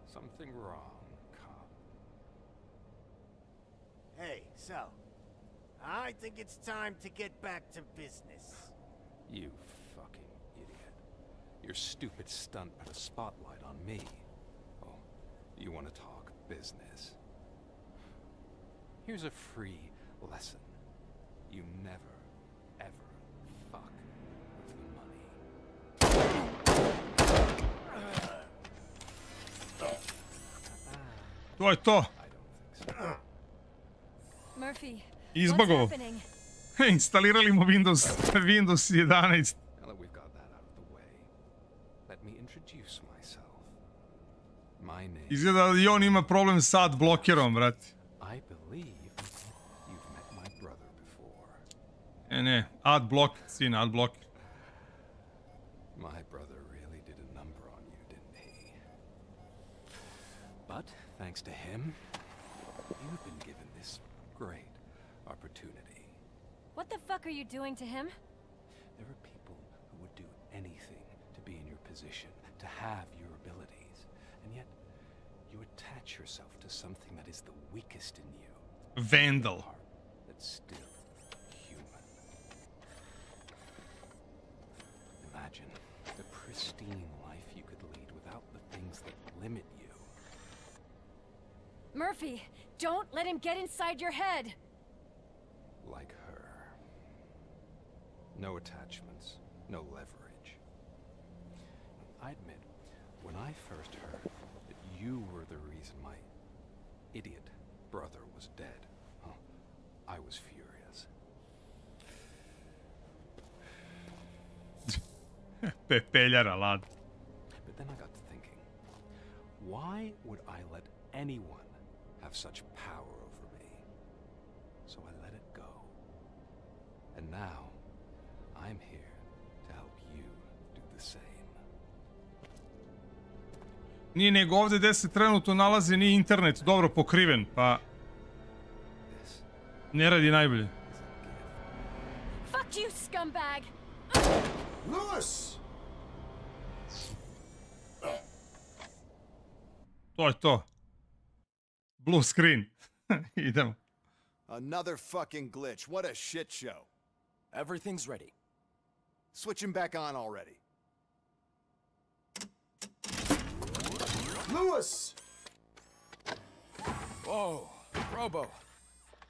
Something wrong, cop. Hey, so, I think it's time to get back to business. You fucking idiot. Your stupid stunt put a spotlight on me. Oh, you want to talk business? Here's a free lesson. You never, ever fuck with the money. To je to. Murphy, Izbago. Instalirali mu Windows 11. Now that we've got that out of the way, let me introduce myself. My name. Izgleda da i on ima problem s ad blokerom, brate. I believe you've met my brother before. Ne, ad block, sin ad block. My brother really did a number on you, didn't he? But thanks to him, you've been given this great opportunity. What the fuck are you doing to him? There are people who would do anything to be in your position, to have your abilities, and yet you attach yourself to something that is the weakest in you. Vandal. That's still human. Imagine the pristine life you could lead without the things that limit you. Murphy, don't let him get inside your head. Like her. No attachments, no leverage. I admit, when I first heard that you were the reason my idiot brother was dead, I was furious. Pepeljara, lad. But then I got to thinking, why would I let anyone have such power over me? So I let it go. And now, I'm here to help you do the same. Nije nego ovdje gdje se trenutno nalazi ni internet dobro pokriven, pa ne radi najbolje. Fuck you, scumbag! Lewis! To je to. Blue screen. Idemo. Another fucking glitch. What a shit show. Everything's ready. Switch him back on already. Lewis! Whoa, Robo.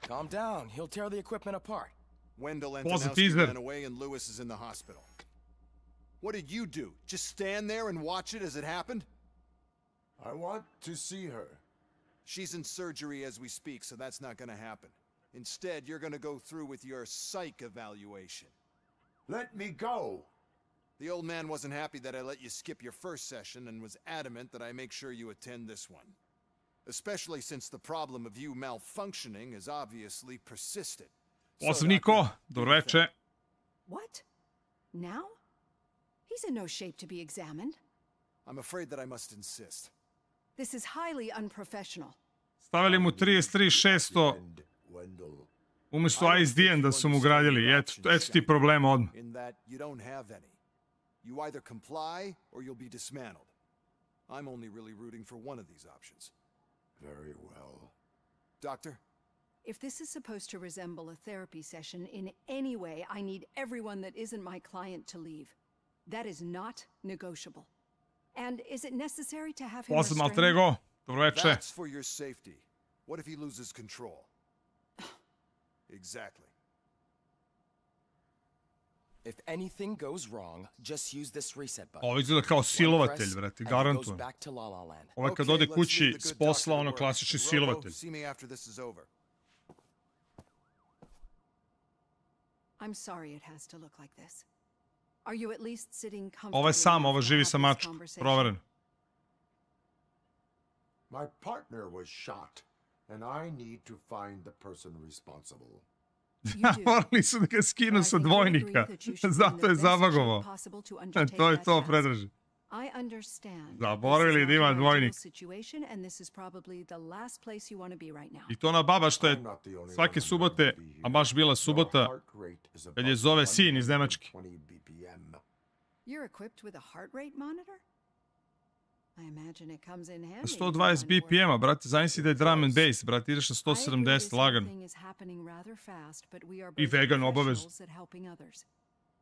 Calm down. He'll tear the equipment apart. Wendell Antonowski ran away and Lewis is in the hospital. What did you do? Just stand there and watch it as it happened? I want to see her. She's in surgery as we speak, so that's not gonna happen. Instead, you're gonna go through with your psych evaluation. Let me go! The old man wasn't happy that I let you skip your first session and was adamant that I make sure you attend this one. Especially since the problem of you malfunctioning is obviously persisted. Pozvniko, doreče. What? Now? He's in no shape to be examined. I'm afraid that I must insist. This is highly unprofessional. Stavili mu 33.600 umjesto ISDN da su mu gradili. Eto ti problema odmah. In that you don't have any. You either comply or you'll be dismantled. I'm only really rooting for one of these options. Very well. Doctor? If this is supposed to resemble a therapy session in any way, I need everyone that isn't my client to leave. That is not negotiable. And is it necessary to have him restrained? Dobro veče. That's for your safety. What if he loses control? Exactly. If anything goes wrong, just use this reset button. Ovo izgleda kao silovatelj, brate, garantujem. Ovo kad ode kući s posla, ono klasični silovatelj. I'm sorry it has to look like this. Are you at least sitting comfortably? Ovo je sam, ovo živi sa mačkom, proveren. My partner was shot, and I need to find the person responsible. Morali su da ga skinu sa dvojnika, zato je zabagovao. To je to, Predraži. Zaboravili da ima dvojnik. I to ona baba što je svake subote, a baš bila subota, kad je zove sin iz Nemačke. You're equipped with a heart rate monitor? I imagine it comes in handy. 120 BPM-a, brate, zamisli da je drum and bass, brate, ideš na 170 lagano. I vegan obavezno.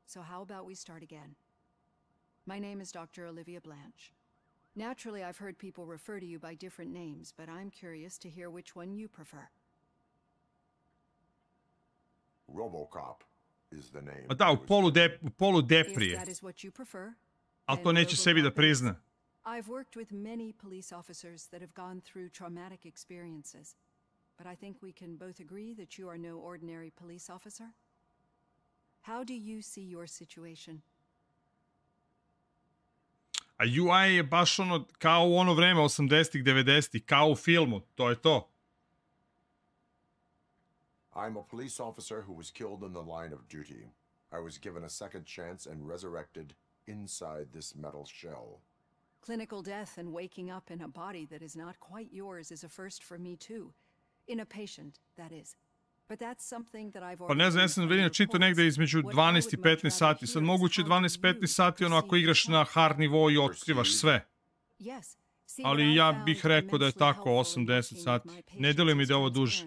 So how about we start again? My name is Dr. Olivia Blanche. Naturally, I've heard people refer to you by different names, but I'm curious to hear which one you prefer. ROBOCOP is the name. A da, u polu deprije. If that is what you prefer, ali to neće sebi da prizna. I've worked with many police officers that have gone through traumatic experiences, but I think we can both agree that you are no ordinary police officer. How do you see your situation? A UI je baš ono, kao u ono vreme 80-ih, 90-ih, kao u filmu, to je to. I'm a police officer who was killed in the line of duty. I was given a second chance and resurrected inside this metal shell. Clinical death and waking up in a body that is not quite yours is a first for me too. In a patient, that is. But that's something that I've already... Pa ne znam, ja sam vidio čito negde između 12 i 15 sati. Sad moguće 12-15 sati ono ako igraš na hard nivou i otkrivaš sve. Ali ja bih rekao da je tako 8-10 sati. Ne deluje mi da je ovo duže.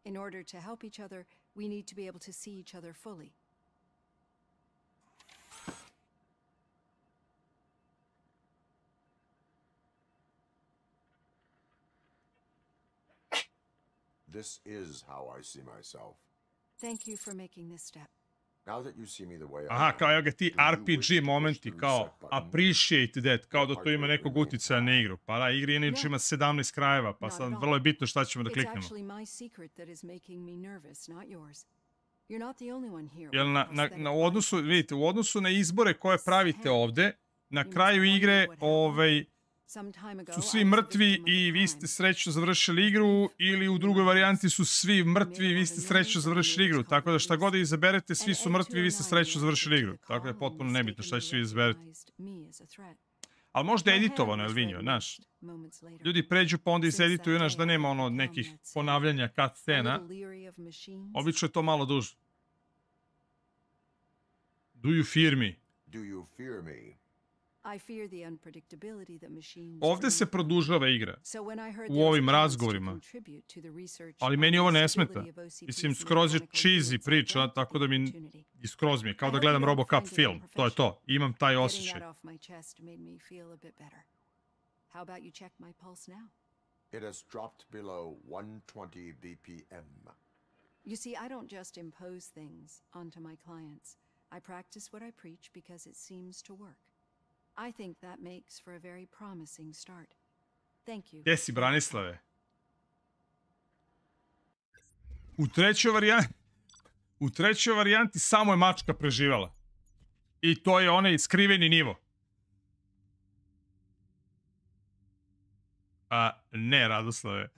In order to help each other, we need to be able to see each other fully. This is how I see myself. Thank you for making this step. Now that you see me the way I Aha, kao evo ga ti RPG momenti, kao appreciate that, kao da to ima nekog uticaja na igru. Pa da, igri inače ima 17 krajeva, pa sad vrlo je bitno šta ćemo da kliknemo. Jer u odnosu, vidite, u odnosu na izbore koje pravite ovde, na kraju igre, su svi mrtvi i vi ste srećno završili igru, ili u drugoj varijanti su svi mrtvi i vi ste srećno završili igru. Tako da šta god da izaberete, svi su mrtvi i vi ste srećno završili igru. Tako da je potpuno nebitno šta će svi izaberete. Ali možda je editovano, Elvinjo, znaš. Ljudi pređu pa onda izedituju, znaš, da nema ono nekih ponavljanja cut scena. Obično je to malo duže. Do you fear me? Do you fear me? Ovde se produžava igra u ovim razgovorima, ali meni ovo ne smeta. Mislim, skroz je cheesy priča, tako da mi skroz mi je, kao da gledam ROBOCOP film, to je to, imam taj osjećaj. It has dropped below 120 BPM. You see, I don't just impose things onto my clients. I practice what I preach because it seems to work. I think that makes for a very promising start. Thank you. Gde si, Branislave? U trećoj varijanti samo je mačka preživela. I to je onaj skriveni nivo. Ne, Radoslave.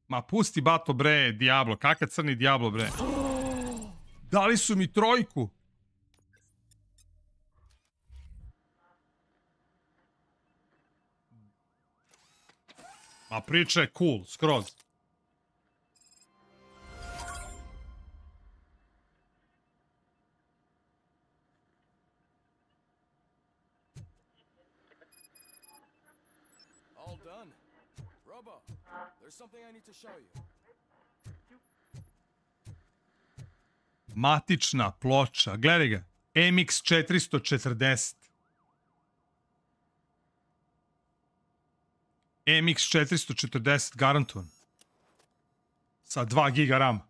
Ma pusti bato bre, Diablo. Kakav crni Diablo bre? Dali su mi 3. A priča je cool, skroz. All done. Robo, there's something I need to show you. Matična ploča, gledaj ga. MX 440. MX 440 garantovan. Sa 2 giga RAM.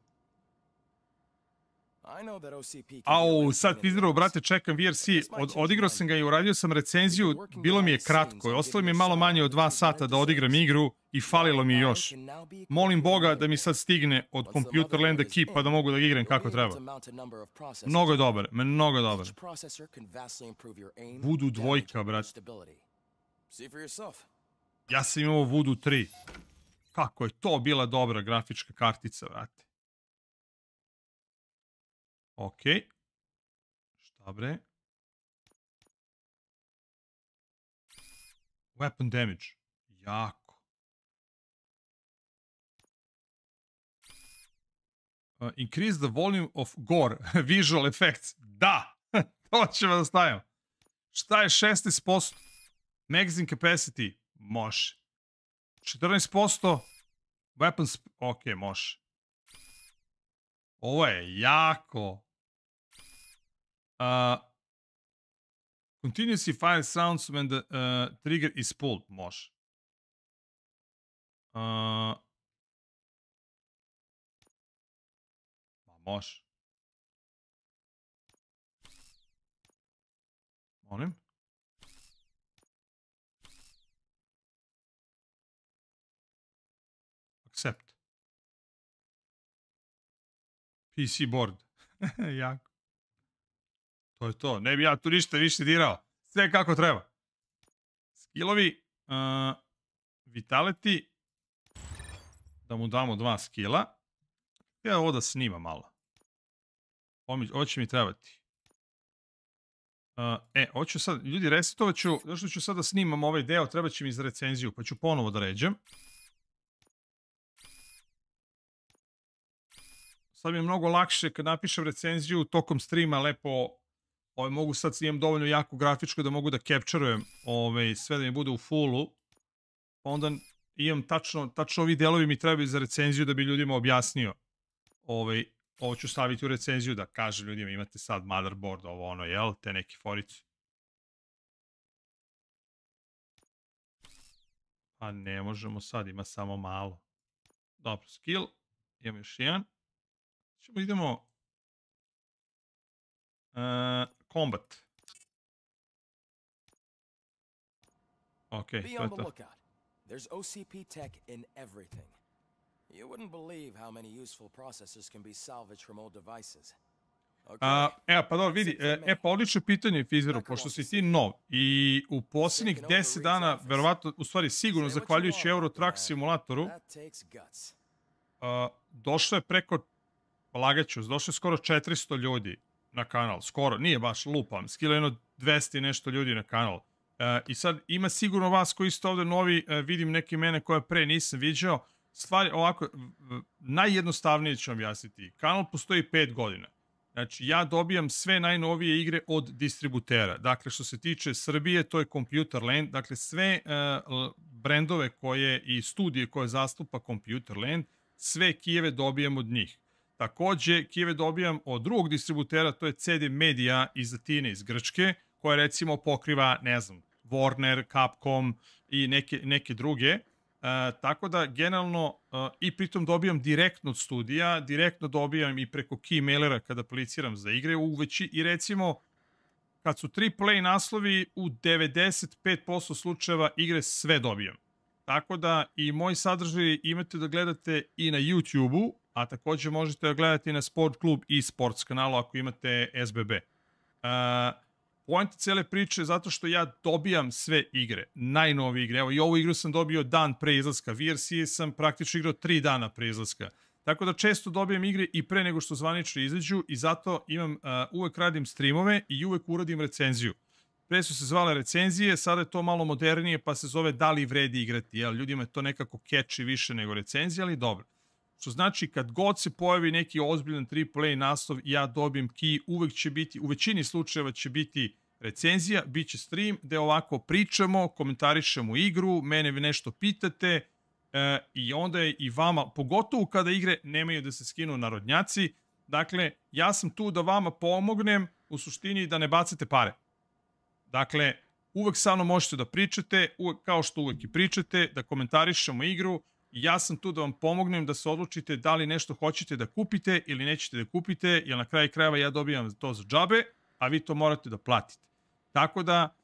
Au, sad pizdravo, brate, čekam VRC. Odigrao sam ga i uradio sam recenziju. Bilo mi je kratko. Ostalo mi je malo manje od 2 sata da odigram igru i falilo mi još. Molim Boga da mi sad stigne od Computerland Key pa da mogu da igram kako treba. Mnogo je dobar, mnogo je dobar. Voodoo 2, brate. Ja sam imao Voodoo 3. Kako je to bila dobra grafička kartica, brate. Okej. Šta bre? Weapon damage. Jako. Increase the volume of gore. Visual effects. Da! To ćemo da stavimo. Šta je 16%? Magazine capacity. Može. 14%. Weapons... Ok, može. Ovo je jako. Continuously fire sounds when the trigger is pulled. Može. Može. Molim. Accept. PC board. Jako. To je to. Ne bi ja tu ništa više dirao. Sve kako treba. Skillovi. Vitality. Da mu damo 2 skilla. Ja ovo da snima malo. Ovo će mi trebati. Hoću sad, ljudi, resetovat ću, zašto ću sad da snimam ovaj deo, treba će mi za recenziju, pa ću ponovo da ređem. Sad mi je mnogo lakše kad napišem recenziju tokom streama, lepo, mogu sad imam dovoljno jako grafičko da mogu da capturujem sve da mi bude u fullu, pa onda imam tačno ovi delovi mi trebaju za recenziju da bi ljudima objasnio. Ovo ću staviti u recenziju da kažem ljudima imate sad motherboard, ovo ono, jel, te neke forice. Pa ne možemo sad, ima samo malo. Dobro, skill, imam još jedan. Idemo combat. Ok, to je to. There's OCP tech in everything. You wouldn't believe how many useful processors can be salvaged from old devices. Pa dobro, vidi, pa odlično pitanje, Fizeru, pošto si ti nov i u posljednjih 10 dana, verovatno, u stvari sigurno, zahvaljujući Eurotrack simulatoru, došlo je preko, lagaću, došlo je skoro 400 ljudi na kanal, skoro, nije baš lupam, skilo jedno 200 i nešto ljudi na kanal. I sad ima sigurno vas koji ste ovdje novi, vidim neke imena koje pre nisam viđao. Stvari, ovako, najjednostavnije ću vam objasniti. Kanal postoji 5 godina. Znači, ja dobijam sve najnovije igre od distributera. Dakle, što se tiče Srbije, to je Computerland. Dakle, sve brendove koje i studije koje zastupa Computerland, sve kijeve dobijam od njih. Takođe, kijeve dobijam od drugog distributera, to je CD Media iz Atine, iz Grčke, koja recimo pokriva, ne znam, Warner, Capcom i neke druge. Tako da, generalno, i pritom dobijam direktno od studija, direktno dobijam i preko key-mailera kada apeliciram za igre. I recimo, kad su AAA naslovi, u 95% slučajeva igre sve dobijam. Tako da, i moji sadržaji imate da gledate i na YouTube-u, a također možete da gledate i na Sport Klub i Sports kanalu ako imate SBB. Poenta cele priče je zato što ja dobijam sve igre, najnovije igre. Evo i ovu igru sam dobio dan pre izlaska. VRC sam praktično igrao 3 dana pre izlaska. Tako da često dobijem igre i pre nego što zvanično izađu i zato uvek radim streamove i uvek uradim recenziju. Pre su se zvale recenzije, sada je to malo modernije pa se zove da li vredi igrati. Ljudima je to nekako catchy više nego recenzija, ali dobro. Što znači kad god se pojavi neki ozbiljan AAA naslov, ja dobijem key, uvek će biti, u većini slučajeva će biti recenzija, bit će stream gde ovako pričamo, komentarišemo igru, mene vi nešto pitate i onda je i vama, pogotovo kada igre nemaju da se skinu narodnjaci, dakle, ja sam tu da vama pomognem u suštini da ne bacite pare. Dakle, uvek sa mnom možete da pričate, kao što uvek i pričate, da komentarišemo igru i ja sam tu da vam pomognem da se odlučite da li nešto hoćete da kupite ili nećete da kupite, jer na kraju krajeva ja dobijam to za džabe, a vi to morate da platite. Tako da,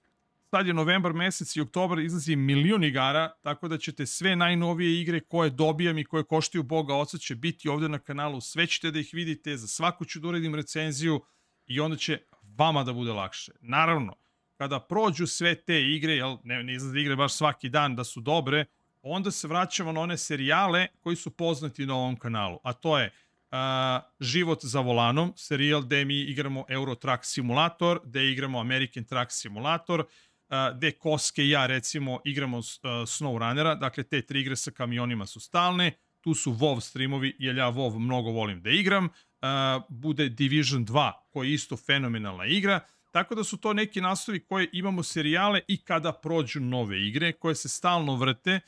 sad je novembar mesec i oktobar, izlazi milion igara, tako da ćete sve najnovije igre koje dobijam i koje koštaju Boga Oca će biti ovde na kanalu, sve ćete da ih vidite, za svaku ću da uradim recenziju i onda će vama da bude lakše. Naravno, kada prođu sve te igre, ne izlaze igre baš svaki dan da su dobre, onda se vraćamo na one serijale koji su poznati na ovom kanalu, a to je Život za volanom, serijal gde mi igramo Euro Truck Simulator, gde igramo American Truck Simulator, gde Koske i ja recimo igramo SnowRunnera, dakle te 3 igre sa kamionima su stalne, tu su WoW streamovi, jer ja WoW mnogo volim da igram, bude Division 2 koja je isto fenomenalna igra, tako da su to neki naslovi koje imamo serijale i kada prođu nove igre koje se stalno vrte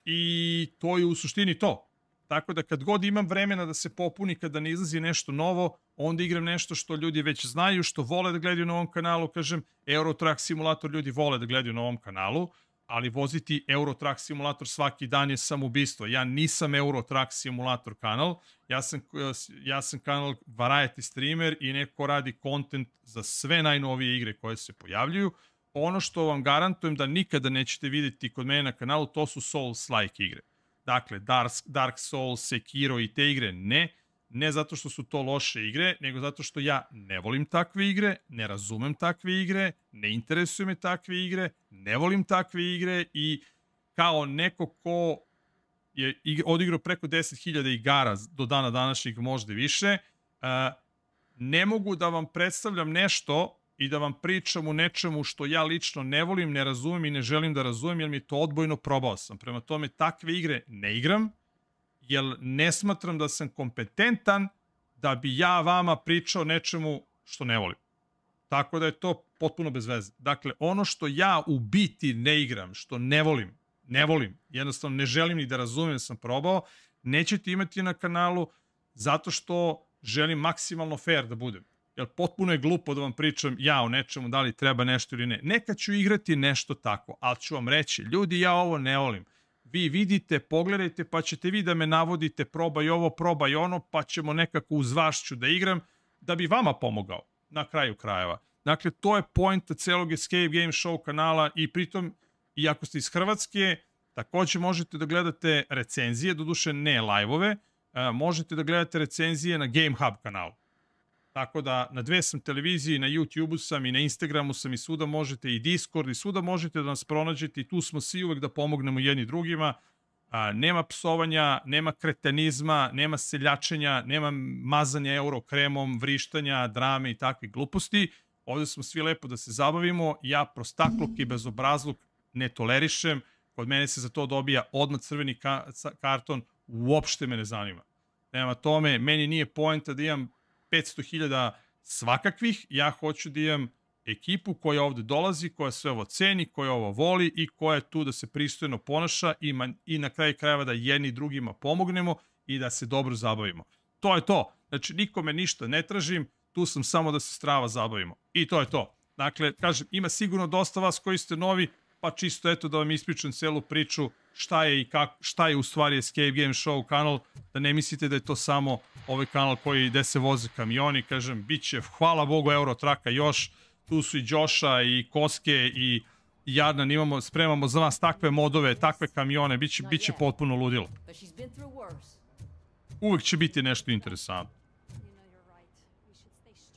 i to je u suštini to. Tako da kad god imam vremena da se popuni, kada ne izlazi nešto novo, onda igram nešto što ljudi već znaju, što vole da gledaju na ovom kanalu. Kažem, Euro Truck Simulator ljudi vole da gledaju na ovom kanalu, ali voziti Euro Truck Simulator svaki dan je samoubistvo. Ja nisam Euro Truck Simulator kanal, ja sam kanal variety streamer i neko radi content za sve najnovije igre koje se pojavljuju. Ono što vam garantujem da nikada nećete vidjeti kod mene na kanalu, to su Souls-like igre. Dakle, Dark Souls, Sekiro i te igre ne zato što su to loše igre, nego zato što ja ne volim takve igre, ne razumem takve igre, ne interesuju me takve igre, ne volim takve igre i kao neko ko je odigrao preko 10.000 igara do dana današnjeg, možda više, ne mogu da vam predstavljam nešto i da vam pričam u nečemu što ja lično ne volim, ne razumem i ne želim da razumem, jer mi je to odbojno, probao sam. Prema tome, takve igre ne igram, jer ne smatram da sam kompetentan da bi ja vama pričao nečemu što ne volim. Tako da je to potpuno bez veze. Dakle, ono što ja u biti ne igram, što ne volim, jednostavno ne želim ni da razumem, sam probao, nećete imati na kanalu zato što želim maksimalno fair da budem. Jer potpuno je glupo da vam pričam ja o nečemu, da li treba nešto ili ne. Nekad ću igrati nešto tako, ali ću vam reći, ljudi, ja ovo ne volim. Vi vidite, pogledajte, pa ćete vi da me navodite, probaj ovo, probaj ono, pa ćemo nekako uz vašću da igram, da bi vama pomogao, na kraju krajeva. Dakle, to je pointa celog Escape Game Show kanala i pritom, i ako ste iz Hrvatske, također možete da gledate recenzije, doduše ne live-ove, možete da gledate recenzije na Game Hub kanalu. Tako da na dve sam televiziji, na YouTube-u sam i na Instagramu sam i svuda možete, i Discord, i svuda možete da nas pronađete i tu smo svi uvek da pomognemo jedni drugima. Nema psovanja, nema kretenizma, nema seljačenja, nema mazanja euro kremom, vrištanja, drame i takvih gluposti. Ovdje smo svi lepo da se zabavimo. Ja prostakluk i bezobrazluk ne tolerišem. Kod mene se za to dobija odmah crveni karton. Uopšte me ne zanima. Nema tome, meni nije poenta da imam 500.000 svakakvih. Ja hoću da imam ekipu koja ovde dolazi, koja sve ovo ceni, koja ovo voli i koja je tu da se pristojno ponaša i na kraju krajeva da jedni drugima pomognemo i da se dobro zabavimo. To je to. Znači, nikome ništa ne tražim, tu sam samo da se strava zabavimo. I to je to. Dakle, kažem, ima sigurno dosta vas koji ste novi, pa čisto eto da vam ispričam celu priču šta je u stvari Escape Game Show kanal, da ne mislite da je to samo ovaj kanal gde se voze kamioni. Kažem, bit će, hvala Bogu, Euro Trucka još, tu su i Đoša i Koske i Jadnan, spremamo za vas takve modove, takve kamione, bit će potpuno ludilo. Uvek će biti nešto interesantno.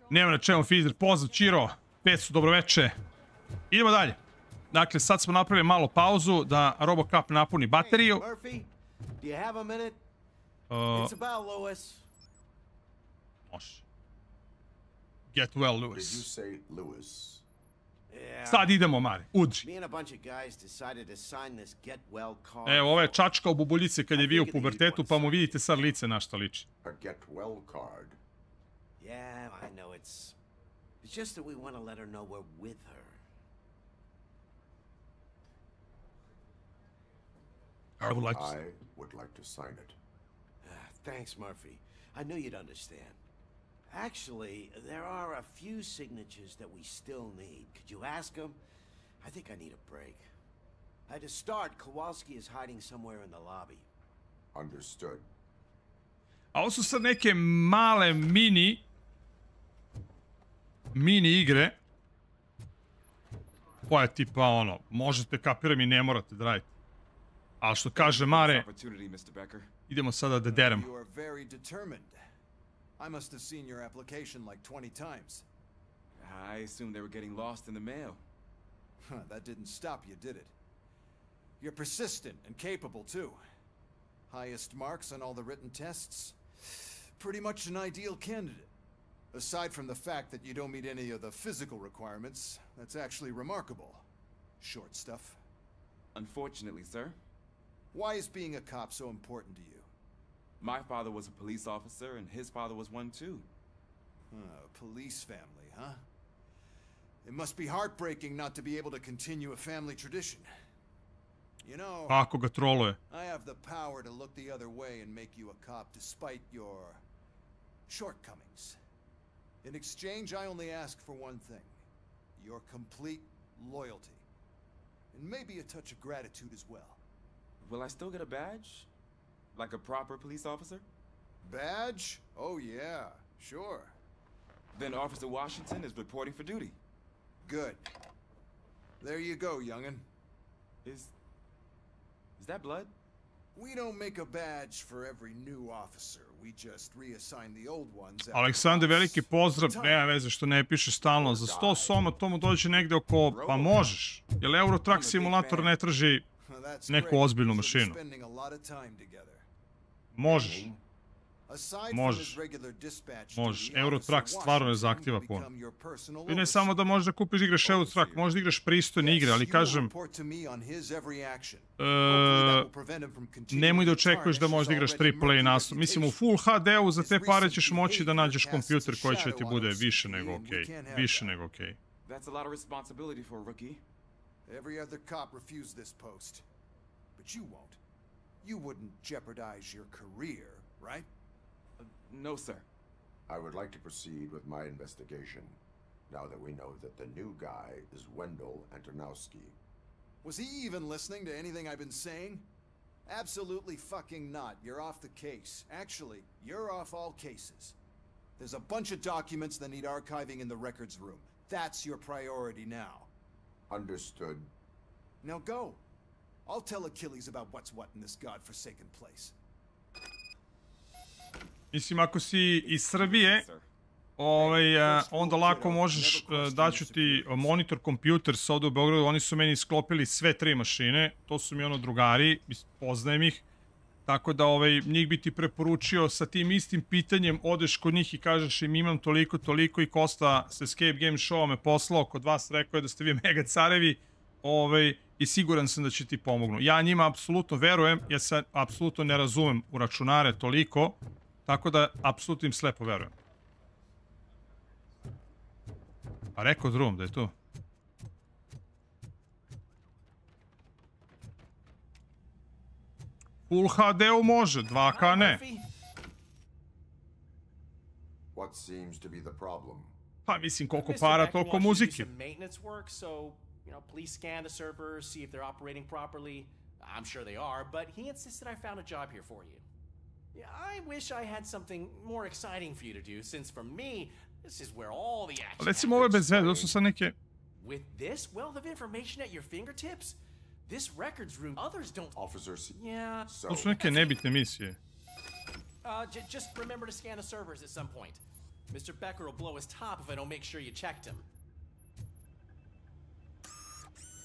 Nema na čemu, Fizer, pozdrav, Čiro, 500, dobroveče. Idemo dalje. Dakle, sad smo napravili malo pauzu da ROBOCOP napuni bateriju. It's about Lewis. Može. Get well, Did you Lewis. say Lewis? Yeah. Sad idemo, Mare, udri. Me and a bunch of guys decided to sign this get well card. Evo, ovo je čačkao bubuljice kad je bio u pubertetu, pa mu vidite sad lice na šta liči. A get well card. Yeah, I know it's just that we want to let her know we're with her. I would like to... I would like to sign it. Thanks, Murphy. I knew you'd understand. Actually, there are a few signatures that we still need. Could you ask him? I think I need a break. To start, Kowalski is hiding somewhere in the lobby. Understood. A ovo su sad neke male mini igre koje tipa ono, možete, kapiram i ne morate da radite. Ali što kaže Mare, idemo sada da deremo. You are very determined. I must have seen your application like 20 times. I assumed they were getting lost in the mail. That didn't stop you, did it? You're persistent and capable, too. Highest marks on all the written tests. Pretty much an ideal candidate. Aside from the fact that you don't meet any of the physical requirements, that's actually remarkable. Short stuff. Unfortunately, sir. Why is being a cop so important to you? My father was a police officer, and his father was one too. A police family, huh? It must be heartbreaking not to be able to continue a family tradition. You know, Ako ga troluje. I have the power to look the other way and make you a cop despite your shortcomings. In exchange, I only ask for one thing. Your complete loyalty. And maybe a touch of gratitude as well. Will I still get a badge? Like a proper police officer? Badge? Oh yeah, sure. Then Officer Washington is reporting for duty. Good. There you go, young'un. Is that blood? We don't make a badge for every new officer. We just reassign the old ones. Aleksandar, veliki pozdrav. Nema veze što ne piše stalno. Za 100 soma to mu dođe negde oko... Pa možeš. Jer Eurotrack simulator ne traži neku ozbiljnu mašinu. Možeš. Možeš. Možeš. Eurotrack stvarno ne zahtjeva puno. I ne samo da možeš da kupiš igraš Eurotrack, možeš da igraš pristojne igre, ali kažem... Nemoj da očekuješ da možeš da igraš AAA nastup. Mislim, u Full HD-u za te pare ćeš moći da nađeš kompjuter koji će ti bude više nego okej. Više nego okej. That's a lot of responsibility for a rookie. Every other cop refused this post. But you won't. You wouldn't jeopardize your career, right? No, sir. I would like to proceed with my investigation, now that we know that the new guy is Wendell Antonowski. Was he even listening to anything I've been saying? Absolutely fucking not. You're off the case. Actually, you're off all cases. There's a bunch of documents that need archiving in the records room. That's your priority now. Understood. Now go. I'll tell Achilles about what's what in this godforsaken place. Mislim, ako si iz Srbije, onda lako možeš, daću ti monitor kompjuter s ovdje u Beogradu, oni su meni sklopili sve 3 mašine, to su mi ono drugari, poznajem ih, tako da njih bi ti preporučio sa tim istim pitanjem, odeš kod njih i kažeš im imam toliko i Kosta s Escape Game Show me poslao kod vas, rekao je da ste vi mega carevi, i siguran sam da će ti pomognu. Ja njima apsolutno verujem, ja se apsolutno ne razumem u računare toliko, tako da apsolutno im slepo verujem. A rekao drum da je to. Full HD-u može, 2K ne. What seems to be the problem? Pa mislim, koliko para, toliko muzike. You know, police scan the servers, see if they're operating properly. I'm sure they are, but he insisted I found a job here for you. Yeah, I wish I had something more exciting for you to do, since for me, this is where all the action Recimo, ovo je bez veze, ovo su sad neke... With this wealth of information at your fingertips, this records room, others don't... Officers... Yeah... Ovo su neke nebitne misije. Just remember to scan the servers at some point. Mr. Becker will blow his top if I don't make sure you checked him.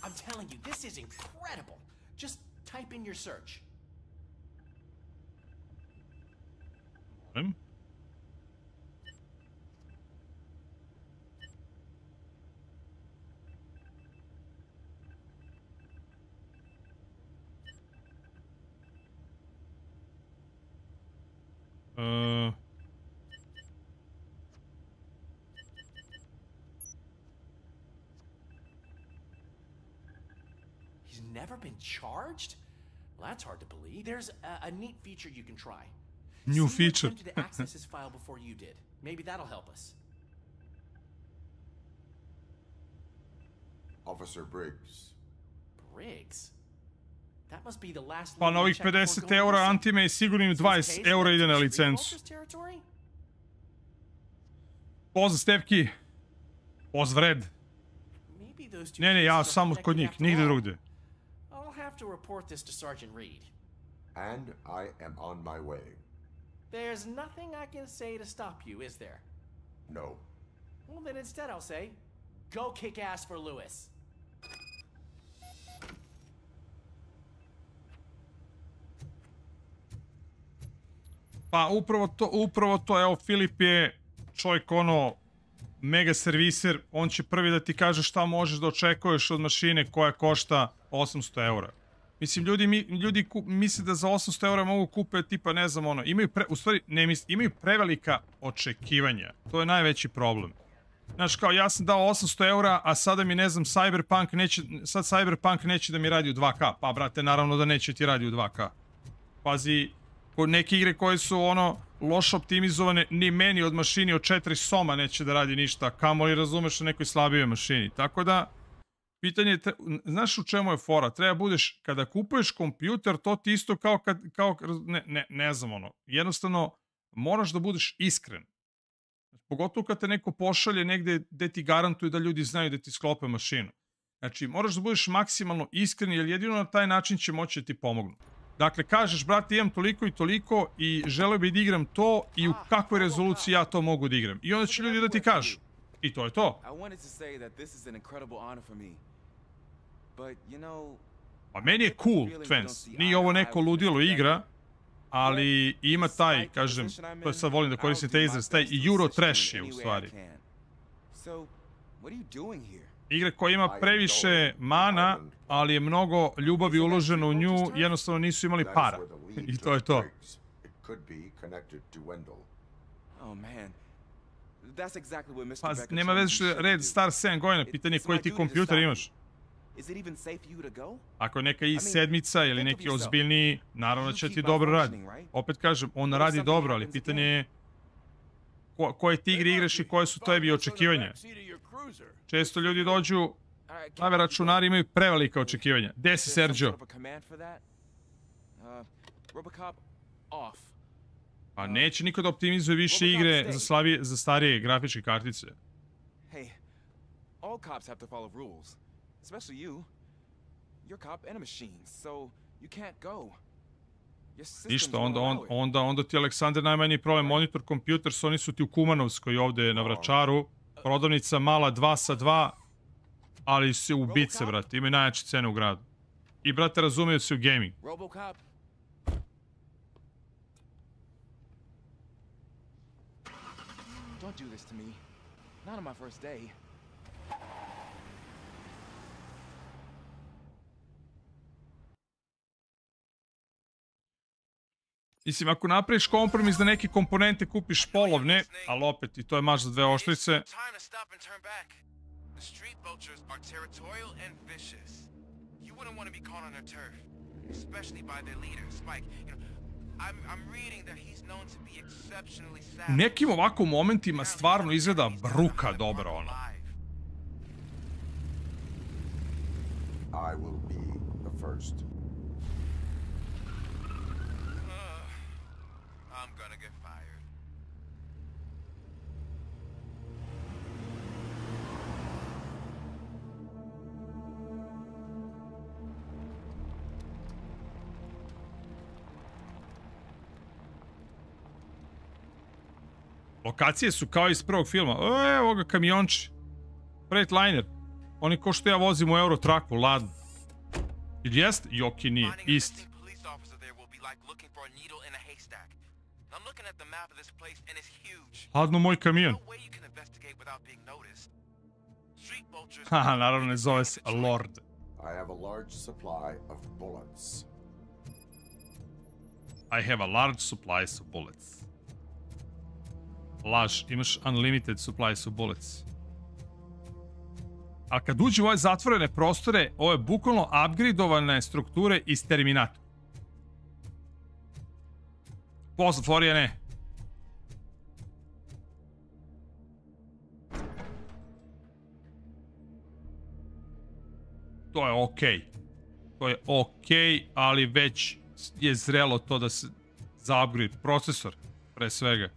I'm telling you, this is incredible. Just type in your search. Molim. He's never been charged? Well, that's hard to believe. There's a neat feature you can try. New feature. See what attempted to access his file before you did. Maybe that'll help us. Officer Briggs. Briggs? That must be the last Pa na ovih 50 eura Antime i sigurno im 20 eura ide na licencu. Pozdrav Stepki. Pozdrav Red. Ne, ja samo kod njih, nigde drugde. I'll have to report this to Sergeant Reed. And I am on my way. There's nothing I can say to stop you, is there? No. Well, then instead I'll say, go kick ass for Lewis. Pa upravo to, evo Filip je čovjek ono mega serviser, on će prvi da ti kaže šta možeš da očekuješ od mašine koja košta 800 eura. Mislim, ljudi misle da za 800 eura mogu kupiti tipa, ne znam ono, imaju prevelika očekivanja. To je najveći problem. Znaš, kao ja sam dao 800 eura, a sada mi ne znam, Cyberpunk neće da mi radi u 2K. Pa brate, naravno da neće ti radi u 2K. Pazi, kod neke igre koje su ono loše optimizovane, ni meni od mašini od 4 soma neće da radi ništa, kamoli razumeš na nekoj slabijoj mašini. Tako da, pitanje je, znaš u čemu je fora? Treba budeš, kada kupuješ kompjuter, to ti isto kao, ne znam ono, jednostavno moraš da budeš iskren. Pogotovo kad te neko pošalje negde gde ti garantuju da ljudi znaju da ti sklope mašinu. Znači, moraš da budeš maksimalno iskren, jer jedino na taj način će moći da ti pomognu. Dakle, kažeš, brate, imam toliko i toliko i želeo bih da igram to i u kakvoj rezoluciji ja to mogu da igram. I onda će ljudi da ti kažu. I to je to. Pa meni je cool, Twens. Nije ovo neko ludilo igra, ali ima taj, kažem, to sad volim da koristim taj izraz, taj Euro trash je u stvari. Igra koja ima previše mana, ali je mnogo ljubavi uloženo u nju, jednostavno nisu imali para. I to je to. Pa nema veze što je Red Star 7 godina, pitanje je koji ti kompjuter imaš. Ako je neka i7 ili neki ozbiljniji, naravno će ti dobro radi. Opet kažem, on radi dobro, ali pitanje je koje ti igre igraš i koje su tebi očekivanja. Često ljudi dođu, nove računari imaju prevelika očekivanja. Gde si, Sergio? Pa neće niko da optimizuje više igre za starije grafičke kartice. Ništa, onda ti Aleksandar najmanji problem. Monitor, kompjuter, oni su ti u Kumanovskoj ovde na Vračaru. Prodavnica mala 2 sa 2, ali se ubice, brate. Imaju najjače cene u gradu. I, brate, razumiju se u gaming. Don't do this to me. Not on my first day. Mislim, ako napraviš kompromis da neke komponente kupiš polovne, ali opet i to je maš za 2 oštrice. U nekim ovako momentima stvarno izgleda bruka dobro, ono. I will be the first. Lokacije su kao iz prvog filma. Evo ga kamionči. Freightliner. Oni ko što ja vozim u Eurotraku, ladno. Ili jest? Joki nije. Isti. I'm looking at the map of this place and it's huge. Hladno moj kamion. No way you can investigate without being noticed. Street vultures. Haha, naravno ne zove se Lord. I have a large supply of bullets. I have a large supplies of bullets. Laž, imaš unlimited supplies of bullets. A kad uđe u ove zatvorene prostore, ovo je bukvalno upgradeovane strukture iz Terminatora. Pozdrav, Florijane. To je okej. To je okej, ali već je zrelo to da se za upgrade. Procesor, pre svega.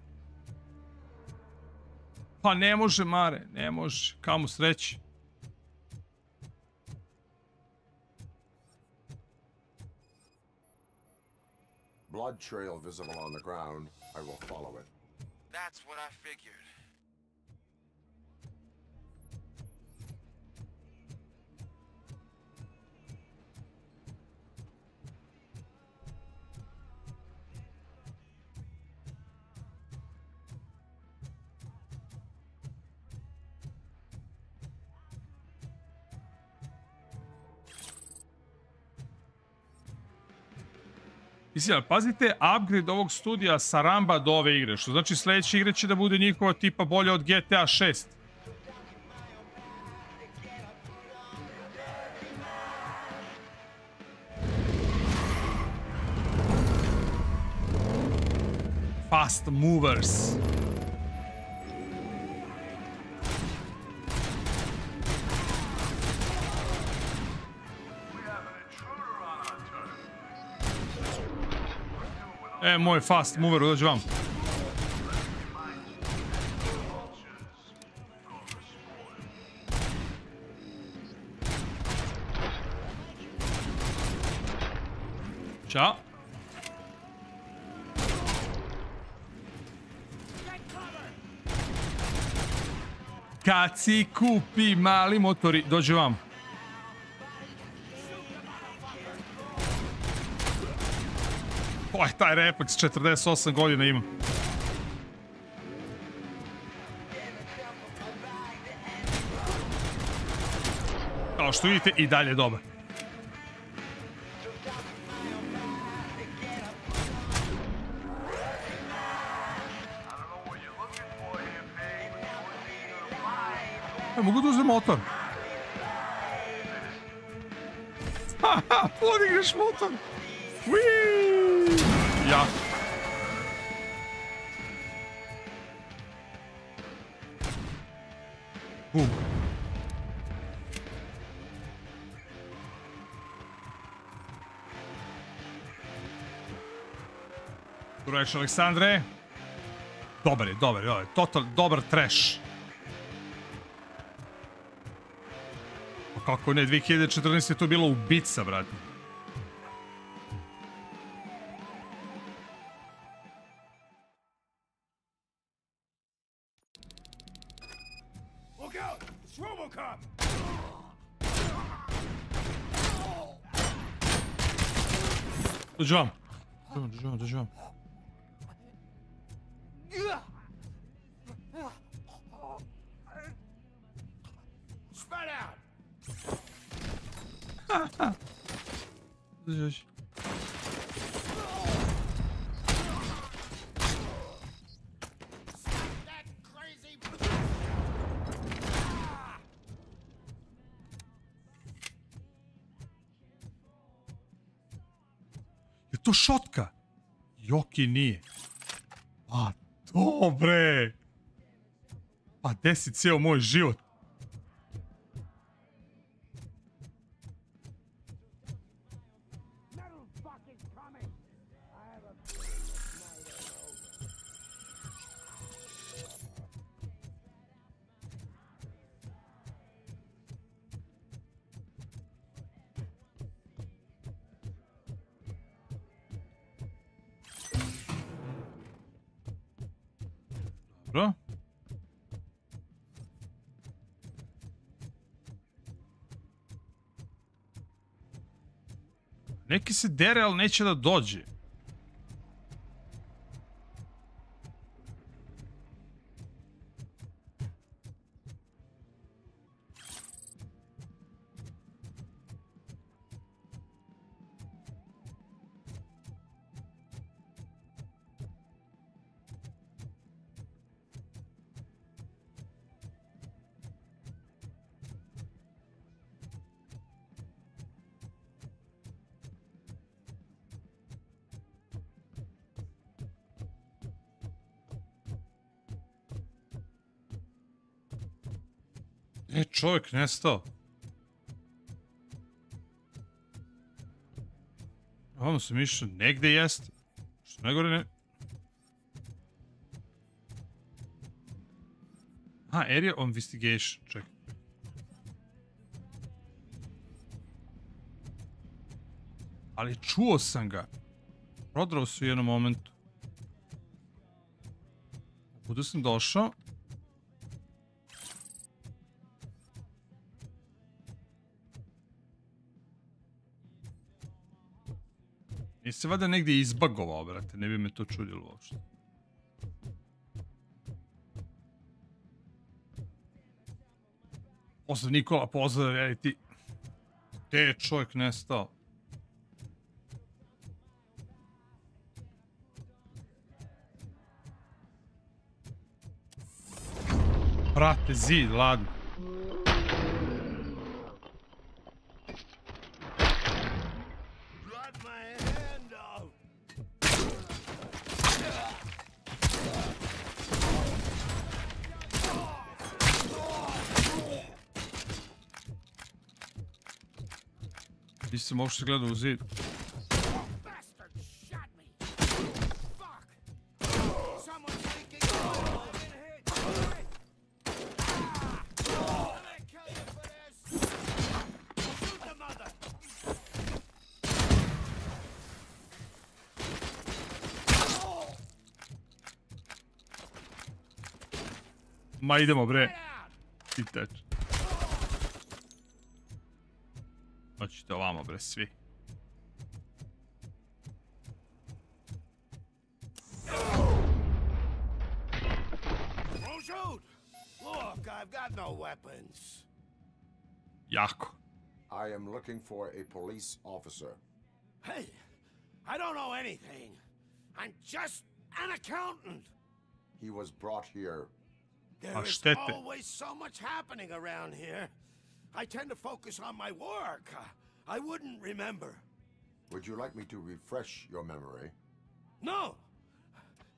Pa ne može, Mare, ne može. Kamo sreći. Blood trail visible on the ground. I will follow it. That's what I figured. Mislim, ali pazite, upgrade ovog studija sa Ramba do ove igre, što znači sljedeće igre će da bude njihova tipa bolje od GTA 6. Fast movers. E, moj fast mover, dođi vam. Ćao. Kad si kupi mali motori, dođi vam. Oj, taj refleks 48 godina ima. Kao što vidite, i dalje dobar. Mogu da uzem motor. Haha, podigneš motor. Wii! Ja. Reč, Aleksandre. Dobar je. Total, dobar trash. Pa kako ne, 2014 je to bilo ubica, brate. Look out! It's ROBOCOP! Dođi vam. Spread out! Dođi. Je to šotka? Joki nije. A, dobre. Pa desi cijel moj život. Dobro. Neki se dere, ali neće da dođe. Čovjek nestao. Ovamo sam išao, negde jeste. Što najgore ne... Area of investigation, čekaj. Ali čuo sam ga. Prodrao se u jednom momentu. Kuda sam došao? I se vada negdje izbagovao, brate. Ne bi me to čudilo uopšte. Pozdrav Nikola, pozdrav, jeli ti. Gde je čovjek nestao? Brate, zid, ladno. Nisam uopšte gledao u zid. Ma idemo bre. Ti teč. Hoćete ovamo bre svi. Look, I've got no weapons. Jako. I am looking for a police officer. Hey, I don't know anything. I'm just an accountant. He was brought here. There is always so much happening around here. I tend to focus on my work. I wouldn't remember. Would you like me to refresh your memory? No!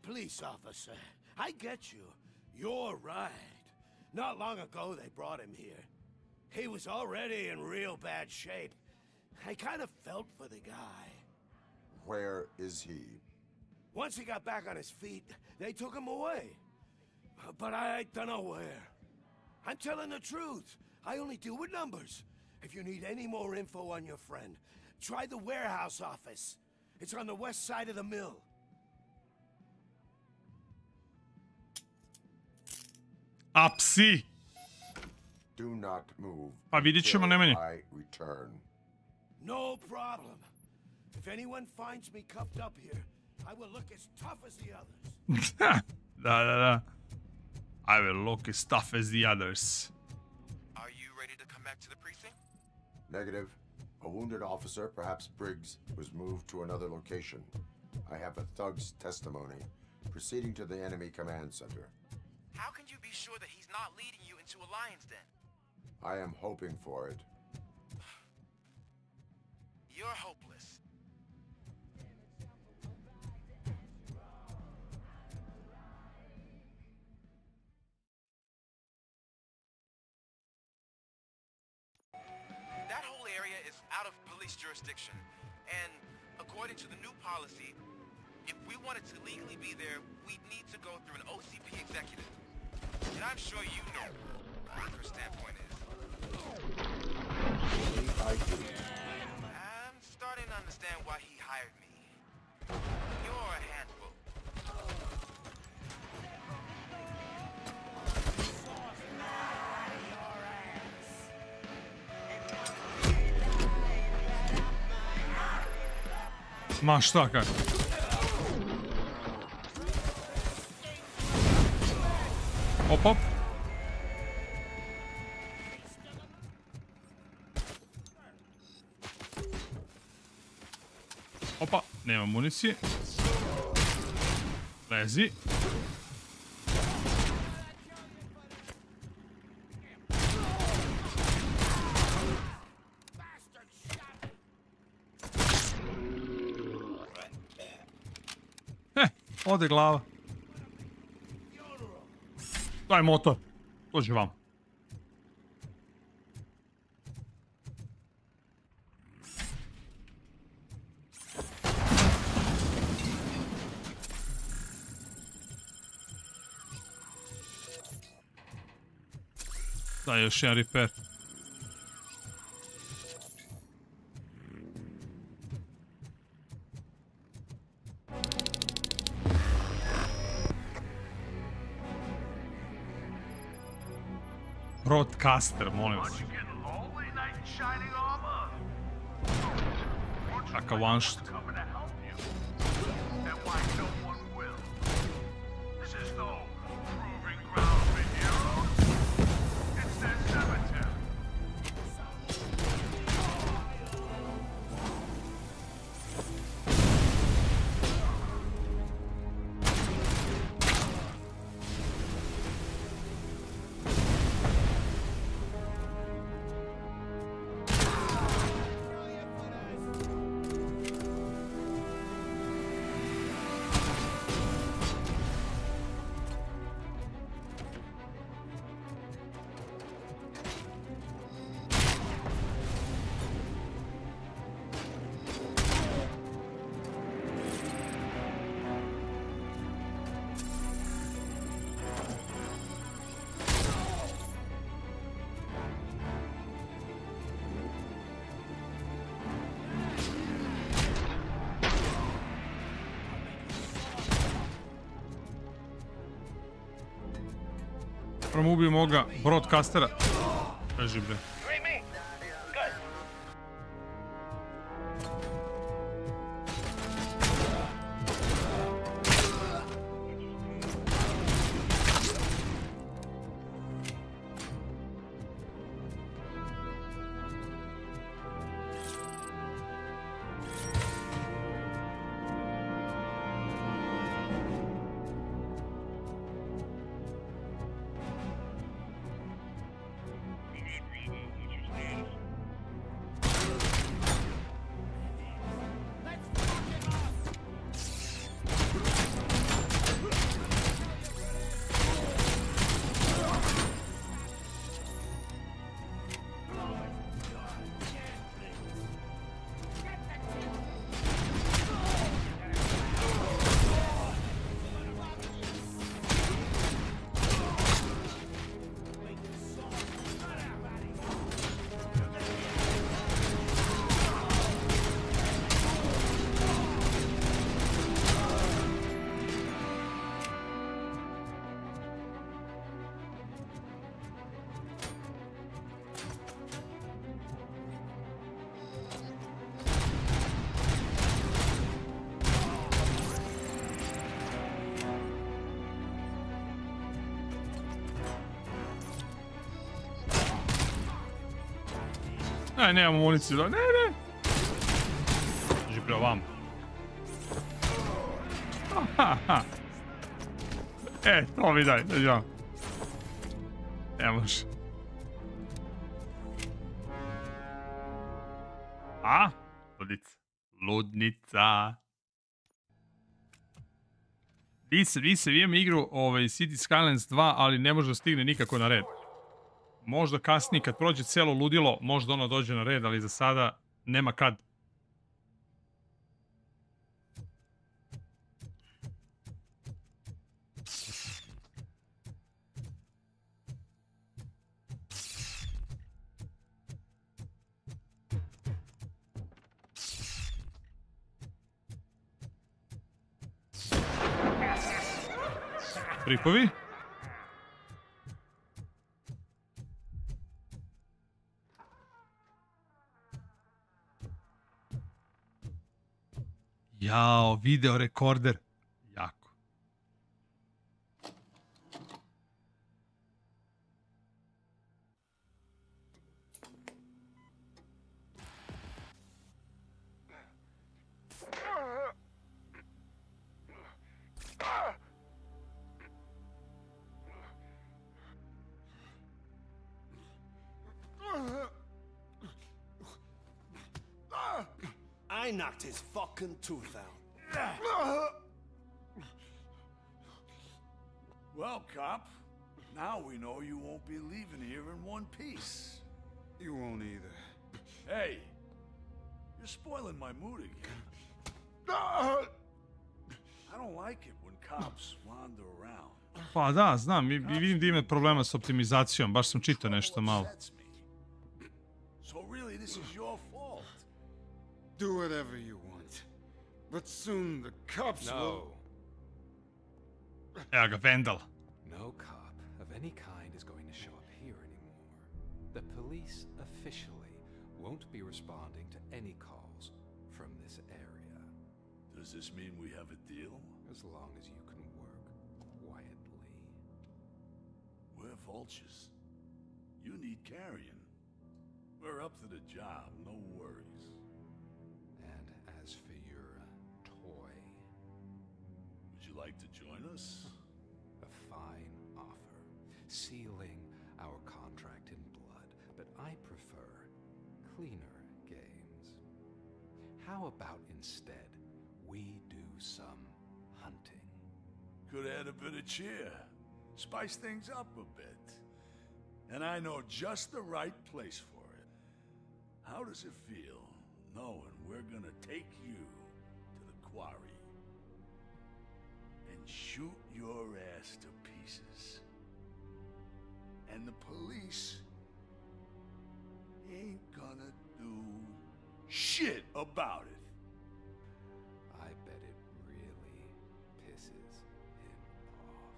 Police officer, I get you. You're right. Not long ago they brought him here. He was already in real bad shape. I kind of felt for the guy. Where is he? Once he got back on his feet, they took him away. But I don't know where. I'm telling the truth. I only deal with numbers. If you need any more info on your friend, try the warehouse office. It's on the west side of the mill. A psi! Do not move. Pa vidit ćemo najmanje. I return. No problem. If anyone finds me cuffed up here, I will look as tough as the others. Da. I will look as tough as the others. Are you ready to come back to the precinct? Negative. A wounded officer, perhaps Briggs, was moved to another location. I have a thug's testimony, proceeding to the enemy command center. How can you be sure that he's not leading you into a lion's den? I am hoping for it. You're hopeless. That whole area is out of police jurisdiction, and according to the new policy, if we wanted to legally be there, we'd need to go through an OCP executive. And I'm sure you know what her standpoint is. I'm starting to understand why he hired me. You're a handful. Ma šta kako? Op. Opa, nema municije. Lezi. Ode glava. Daj motor. Dođi vam. Da, još jedan repair. Broadcaster, molim vas. Kakav one shot. Prvo ubijem ovoga broadcastera. Kaži bre. Ne, nemamo municiju, ne, ne. Žiži prema vam. To mi daj, da žao. Ne može. A? Ludnica. Ludnica. Vi imam igru City Skylines 2, ali ne može da stigne nikako na red. Možda kasnije kad prođe celo ludilo, možda ono dođe na red, ali za sada nema kad. Tripovi. Jao, video rekorder. Jako. I knocked his fucking tooth out. Well, cop, now we know you won't be leaving here in one piece. You won't either. Hey, you're spoiling my mood again. don't like it when cops wander around. Pa da, znam, i vidim da ima problema s optimizacijom, baš sam čitao nešto malo. So really, this is your fault. Do whatever you want. But soon the cops will... Evo ga, Vandal. No cop of any kind is going to show up here anymore. The police officially won't be responding to any calls from this area. Does this mean we have a deal? As long as you can work quietly. We're vultures. You need carrion. We're up to the job, no worries. And as for your toy... Would you like to join us? A fine offer, sealing our contract in blood, but I prefer cleaner games. How about instead we do some hunting? Could add a bit of cheer, spice things up a bit. And I know just the right place for it. How does it feel knowing we're gonna take you to the quarry and shoot your ass to pieces? And the police ain't gonna do shit about it. I bet it really pisses him off.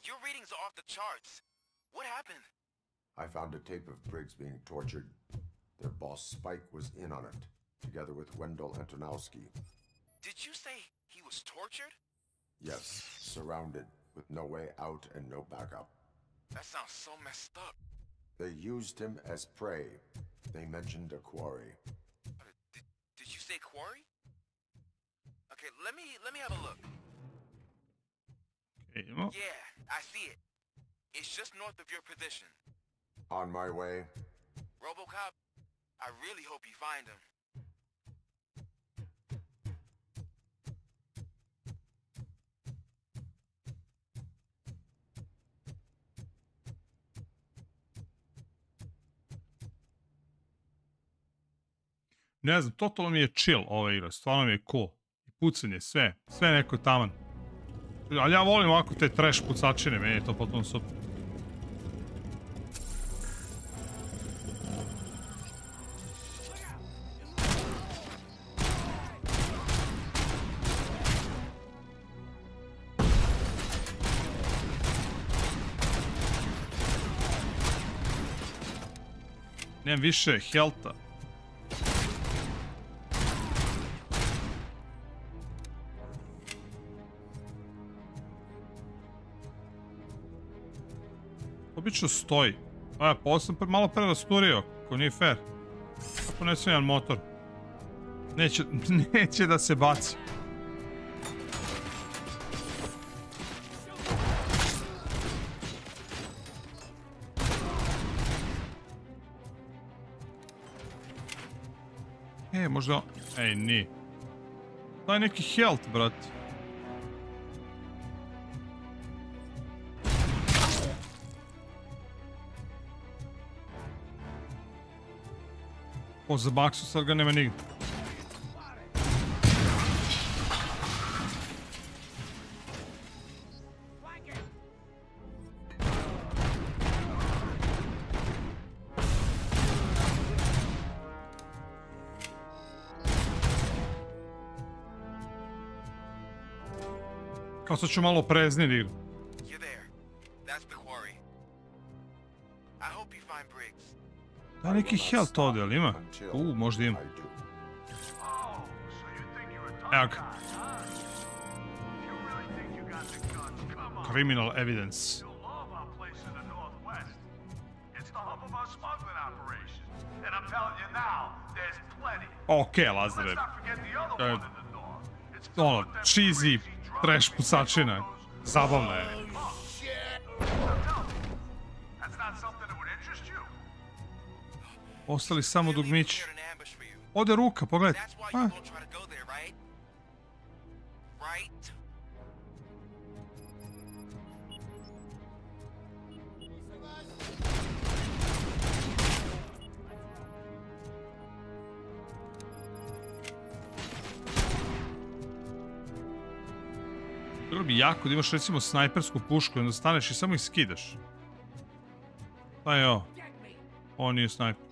Your readings are off the charts. What happened? I found a tape of Briggs being tortured. Their boss Spike was in on it, together with Wendell Antonowski. Did you say he was tortured? Yes, surrounded, with no way out and no backup. That sounds so messed up. They used him as prey. They mentioned a quarry. Did you say quarry? Okay, let me have a look. Yeah, I see it. It's just north of your position. On my way. RoboCop, I really hope you find him. Ne znam, totalno mi je chill ova igra, stvarno mi je cool. Pucanje, sve neko taman. Ali ja volim ovako te trash pucačine, meni je to potpuno super. Nemam više healtha. Obično stoji. Pa sam malo prerasturio, ko nije fair. Kako ne smijem motor. Neće da se baci. Možda... Ej, nije. Daj neki health, brat. O, za baksu sad ga nema nigde. Kao sad ću malo prezniti igru. Da neki health ovdje, ali ima? Možda ima. Evo ga. Criminal evidence. Okej, Lazare. Ono, cheesy trash pucačina. Zabavna je. Ostali samo dugmići. Ode ruka, pogledaj. Bilo bi jako da imaš recimo snajpersku pušku i onda staneš i samo ih skidaš. Pa je ovo. Ovo nije snajper.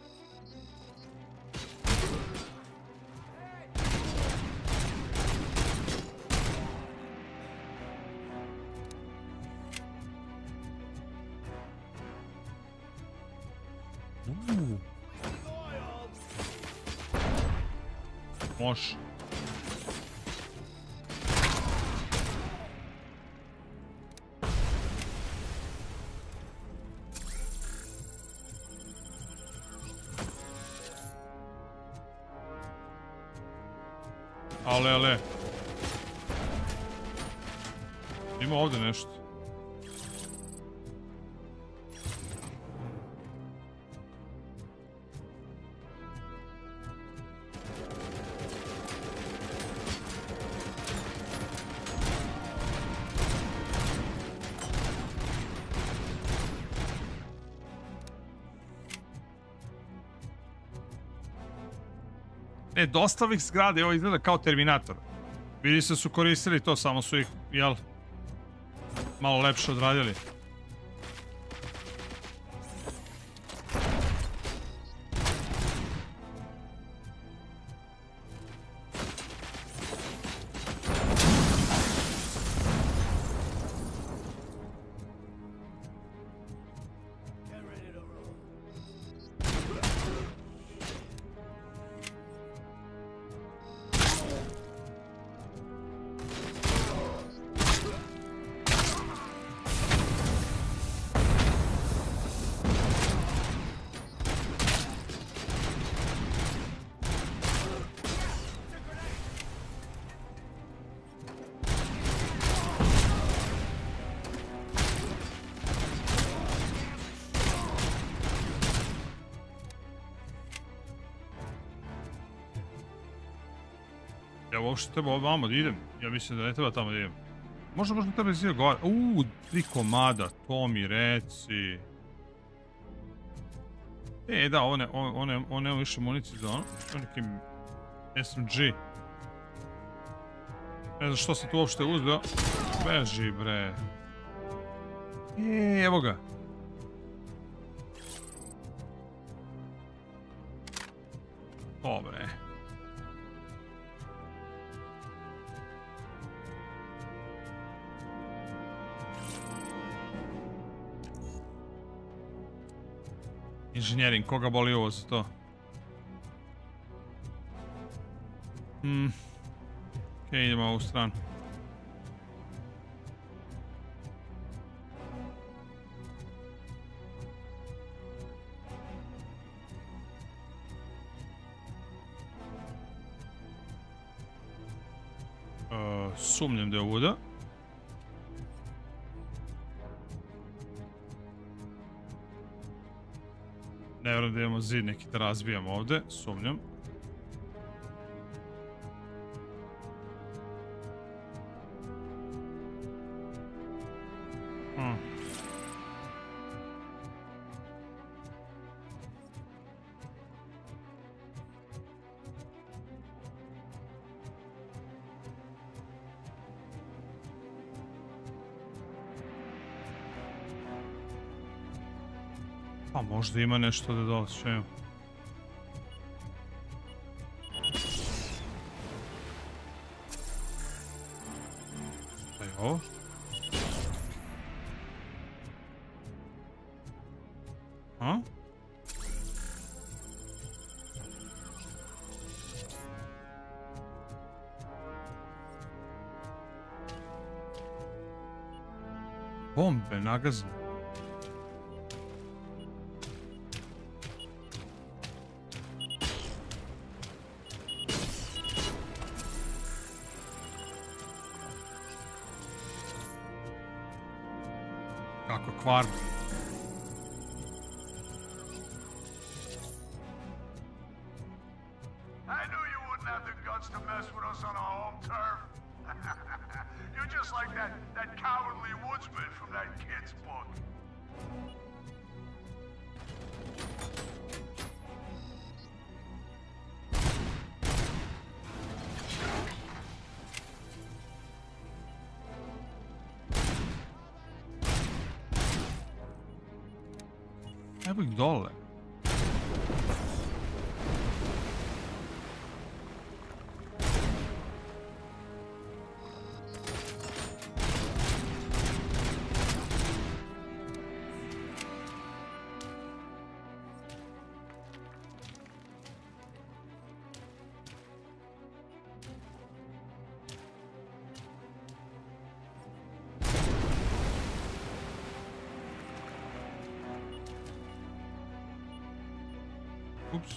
Može. Ale. Ima ovdje nešto. Dosta ovih zgrade, ovo izgleda kao Terminator. Vidi se su koristili to, samo su ih, jel, malo lepše odradili. Ja uopšte treba ovamo da idem. Ja mislim da ne treba tamo da idem. Možda treba izgledati gore. 3 komada, to mi reci. Da, one nema više municije za ono. Nekim SMG. Ne znam što sam tu uopšte uzeo. Beži, bre. Evo ga. Dobre. Inženjering, koga boli ovo za to? Okej, idemo ovu stranu. Sumnjam da je ovuda. Ne vjerujem da imamo zid neki da razbijamo ovdje, sumnjam. Pa možda ima nešto da doći. Šta je ovo? A? Bombe nagazne. Kako kvarno. I knew you wouldn't have the guts to mess with us on our home turf. You're just like that cowardly woodsman from that kid's book. Evo ih dole. Ups.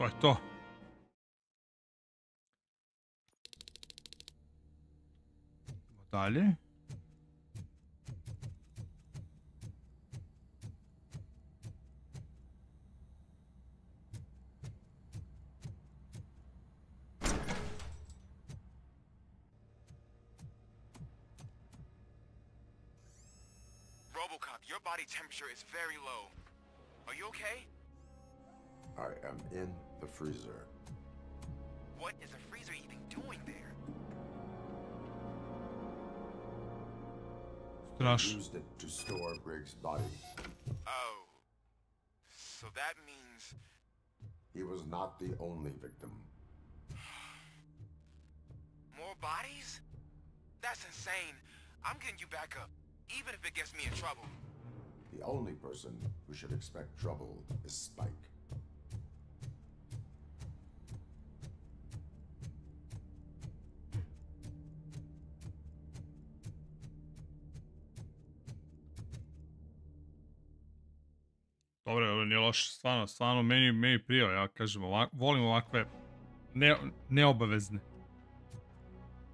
To je to. Idemo dalje. RoboCop, your body temperature is very low. Are you okay? I am in the freezer. What is a freezer even doing there? I used it to store Briggs' body. Oh. So that means... He was not the only victim. More bodies? That's insane. I'm getting you back up, even if it gets me in trouble. The only person who should expect trouble is Spike. Dobro, ovo nije loše, stvarno meni prijao, ja kažem, volim ovakve neobavezne.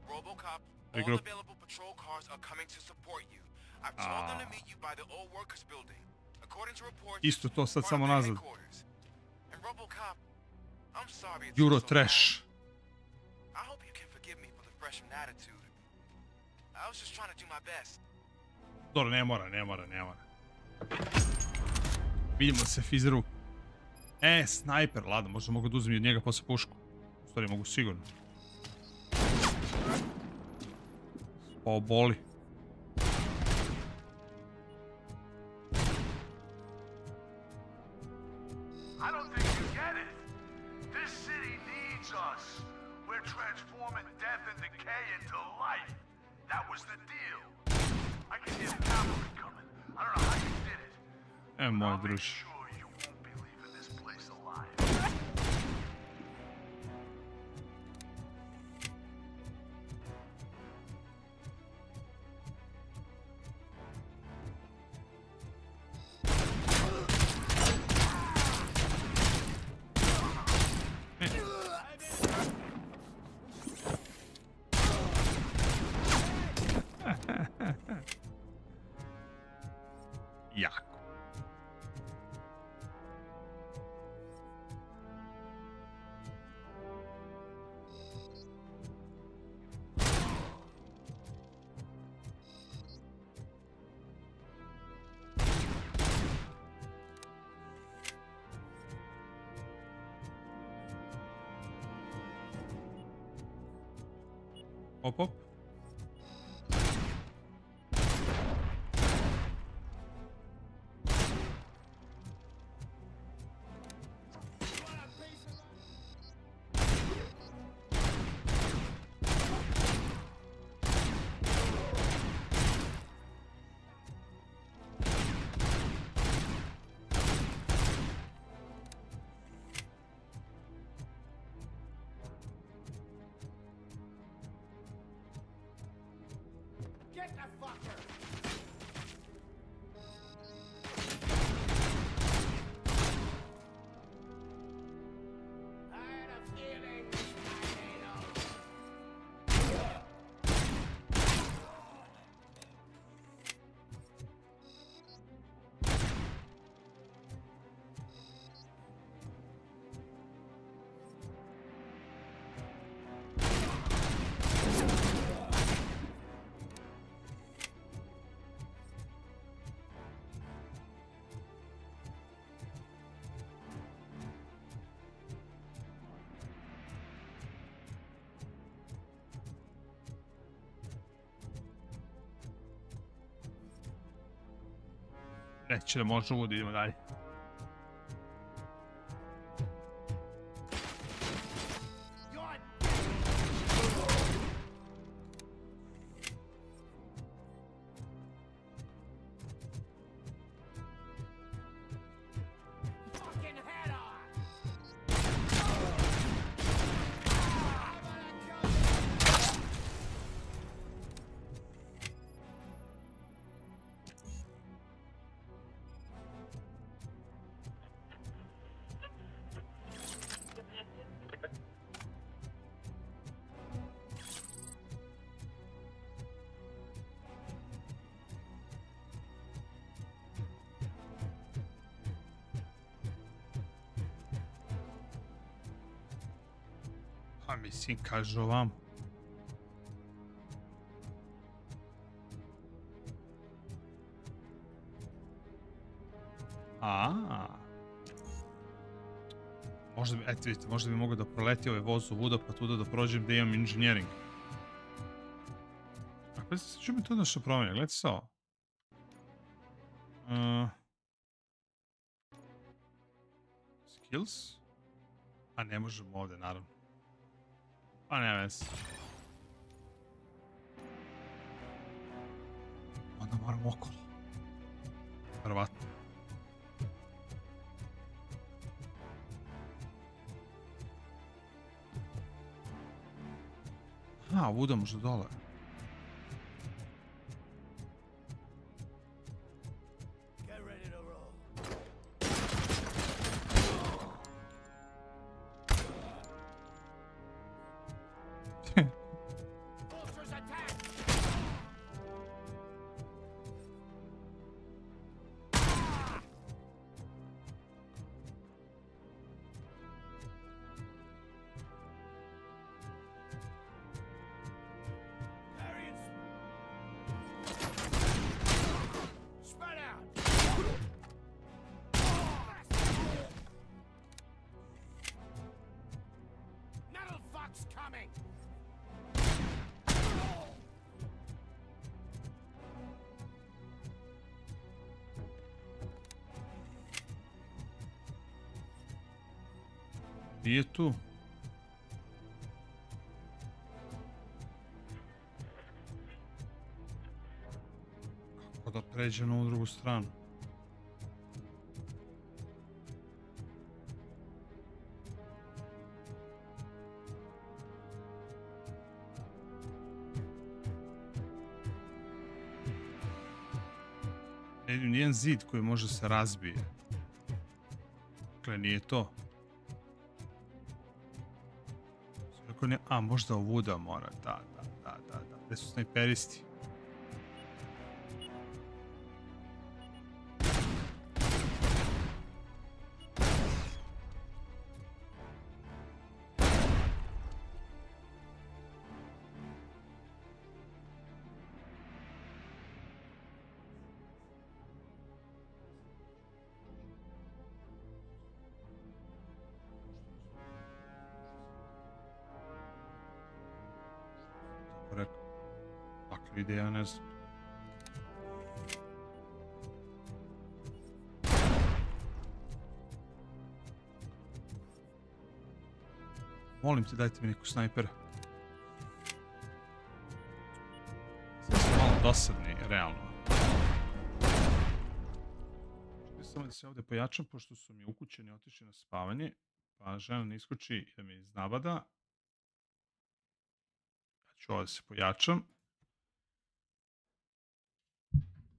RoboCop, all available patrol cars are coming to support you. I've told them to meet you by the old workers building. According to reports, Isto to sad samo nazad. And RoboCop, I'm sorry it's Euro so trash. long. I hope you can forgive me for the freshman attitude. I was just trying to do my best. Dobro, ne mora. Vidimo se, Fizeru. Snajper, ladno, možda mogu da uzem od njega posle pušku. U stvari mogu sigurno. Spao boli. I don't think you get it. This city needs us. We're transforming death and decay into life. That was the deal. I can hear the cavalry coming. I don't know how you did it. Moj druž. Jako. Hop. Get the fucker! I had a feeling Neće da možemo da idemo dalje. Pa mislim, kažu vam. Možda bi, eto vidite, možda bi mogao da proleti ovaj voz u vuda pa tuda da prođem da imam inženjering. A pa se ću mi to nešto promenja, gledajte se ovo. Skills? A ne možemo ovde, naravno. Pa ne vez. Onda moram okolo. Verovatno. A, vuda možda dole. Nije tu. Kako da pređem na ovu drugu stranu? Ne vidim nijedan zid koji može se razbije. Dakle, nije to. A, možda ovuda mora, da. Gde su snajperisti? Ide, ja ne znam. Molim te, dajte mi neku snajpera. Sad sam malo dosadni, realno. Samo da se ovdje pojačam, pošto su mi ukućeni otišli na spavanje, pa žena ne iskoči i da me iznabada. Ja ću ovdje se pojačam.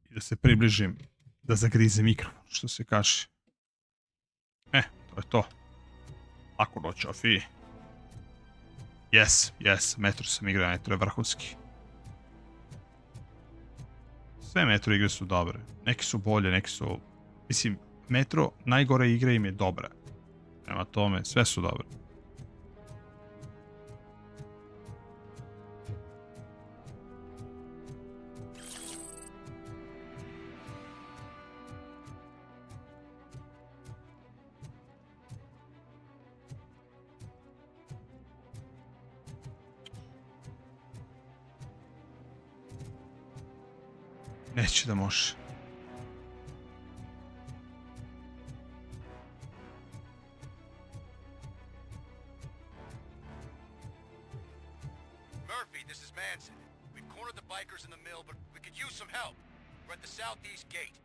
I da se približim, da zagrize mikrofon, što se kaže. To je to. Lako noć, Ofi. Yes, Metro sam igrao, Metro je vrhunski. Sve Metro igre su dobre. Neki su bolje, neki su... Mislim, Metro, najgora igra im je dobra. Prema tome, sve su dobre. Neće da može. southeast gate.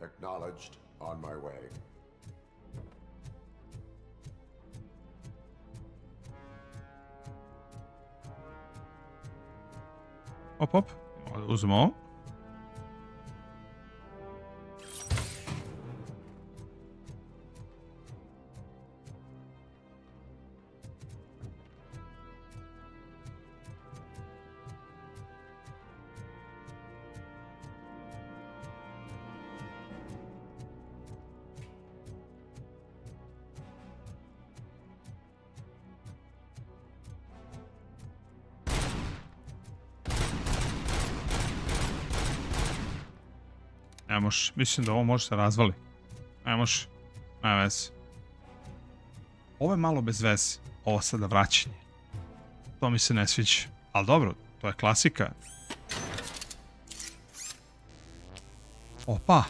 Acknowledged. On my way. Hop, hop. Uzmemo ovo. Ne može. Mislim da ovo može se razvali. Ne može. Ne veze. Ovo je malo bez veze. Ovo sada vraćanje. To mi se ne sviđa. Ali dobro, to je klasika. Opa!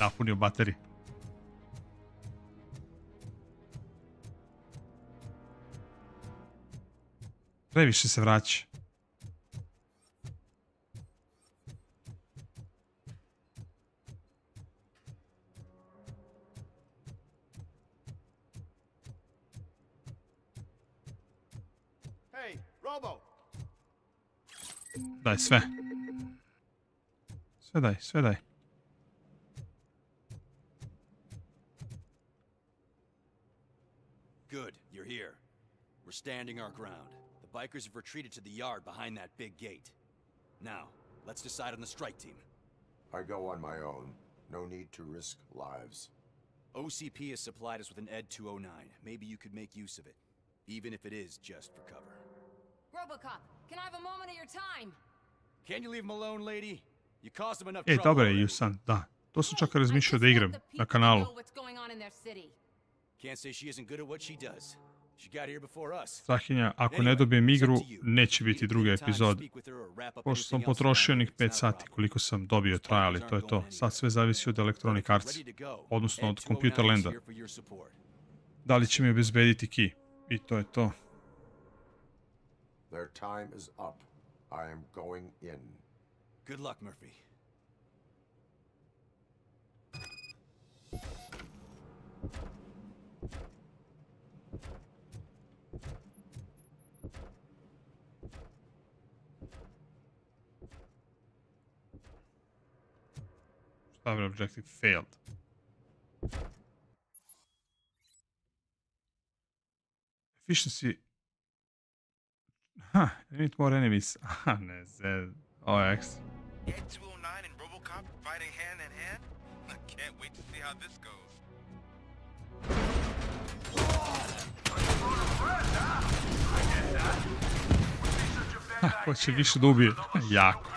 Napunio bateriju. Previše se vraća. Daj sve. Sve daj, sve daj. Good, you're here. We're standing our ground. The bikers have retreated to the yard behind that big gate. Now, let's decide on the strike team. I go on my own. No need to risk lives. OCP has supplied us with an ED 209. Maybe you could make use of it, even if it is just for cover. ROBOCOP, can I have a moment of your time? Can you leave him alone, lady? You caused him enough trouble. Dobar je Yusan, da. To sam čak razmišljao da igram na kanalu. Can't say she isn't good at what she does. She got here before us. Strahinja, ako ne dobijem igru, neće biti druge epizode. Pošto sam potrošio onih 5 sati koliko sam dobio trajali, to je to. Sad sve zavisi od Electronic Arts, odnosno od Computerlanda. Da li će mi obezbediti key? I to je to. Their time is up. I am going in. Good luck, Murphy. Starboard objective failed. Efficiency. Huh, I need more enemies. Ah, ne, Z. OX. Ed 209 and ROBOCOP fighting hand in hand? I can't wait to see how this goes. Ko će više da ubije? Jako.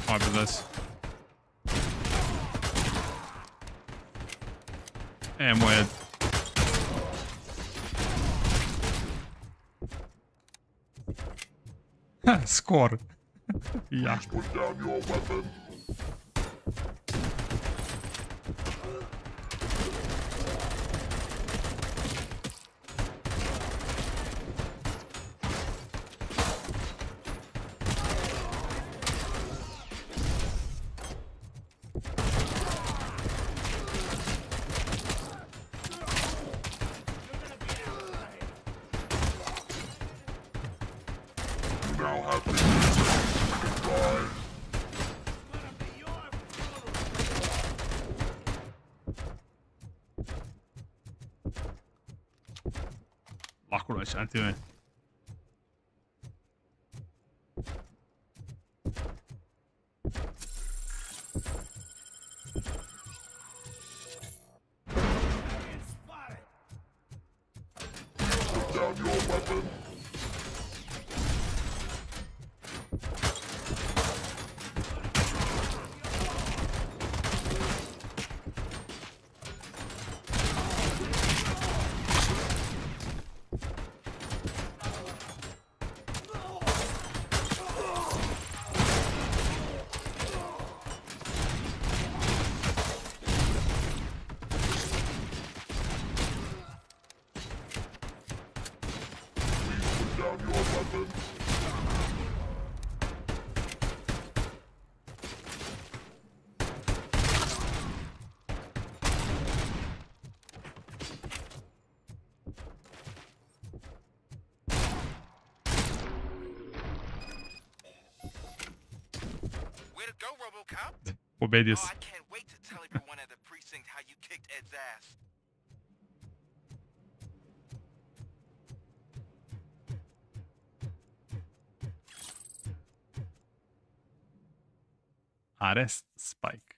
Fabulous. Moj skor. Ja. Lako da će antime. RoboCop. Pobedio Oh, si. I can't wait to tell everyone at the precinct how you kicked Ed's ass. Arrest Spike.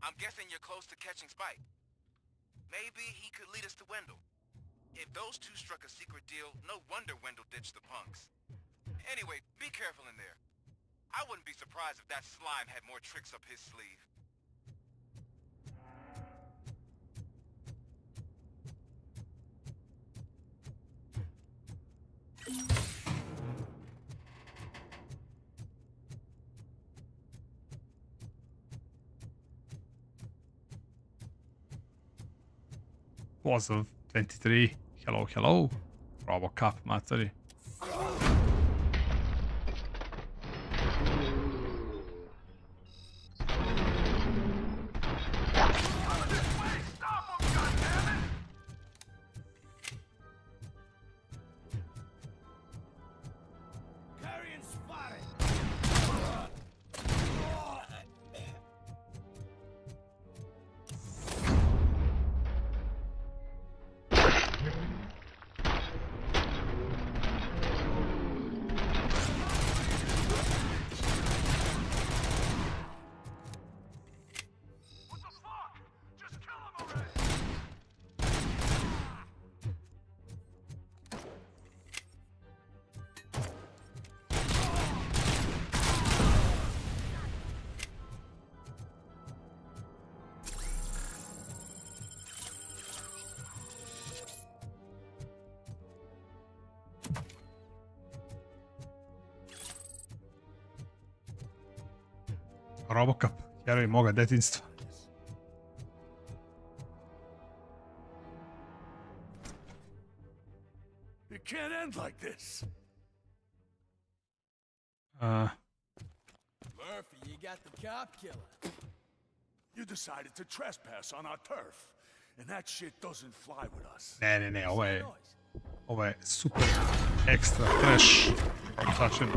I'm guessing you're close to catching Spike. Maybe he could lead us to Wendell. If those two struck a secret deal, no wonder Wendell ditched the punks. Anyway, be careful in there. I wouldn't be surprised if that slime had more tricks up his sleeve. Was of 23. Hello, hello. RoboCop, materi. RoboCop, heroj moga detinjstva. It can't end like this. Murphy, you got the cop killer. You decided to trespass on our turf, and that shit doesn't fly with us. Ne, ovo je super ekstra trash. Sačem.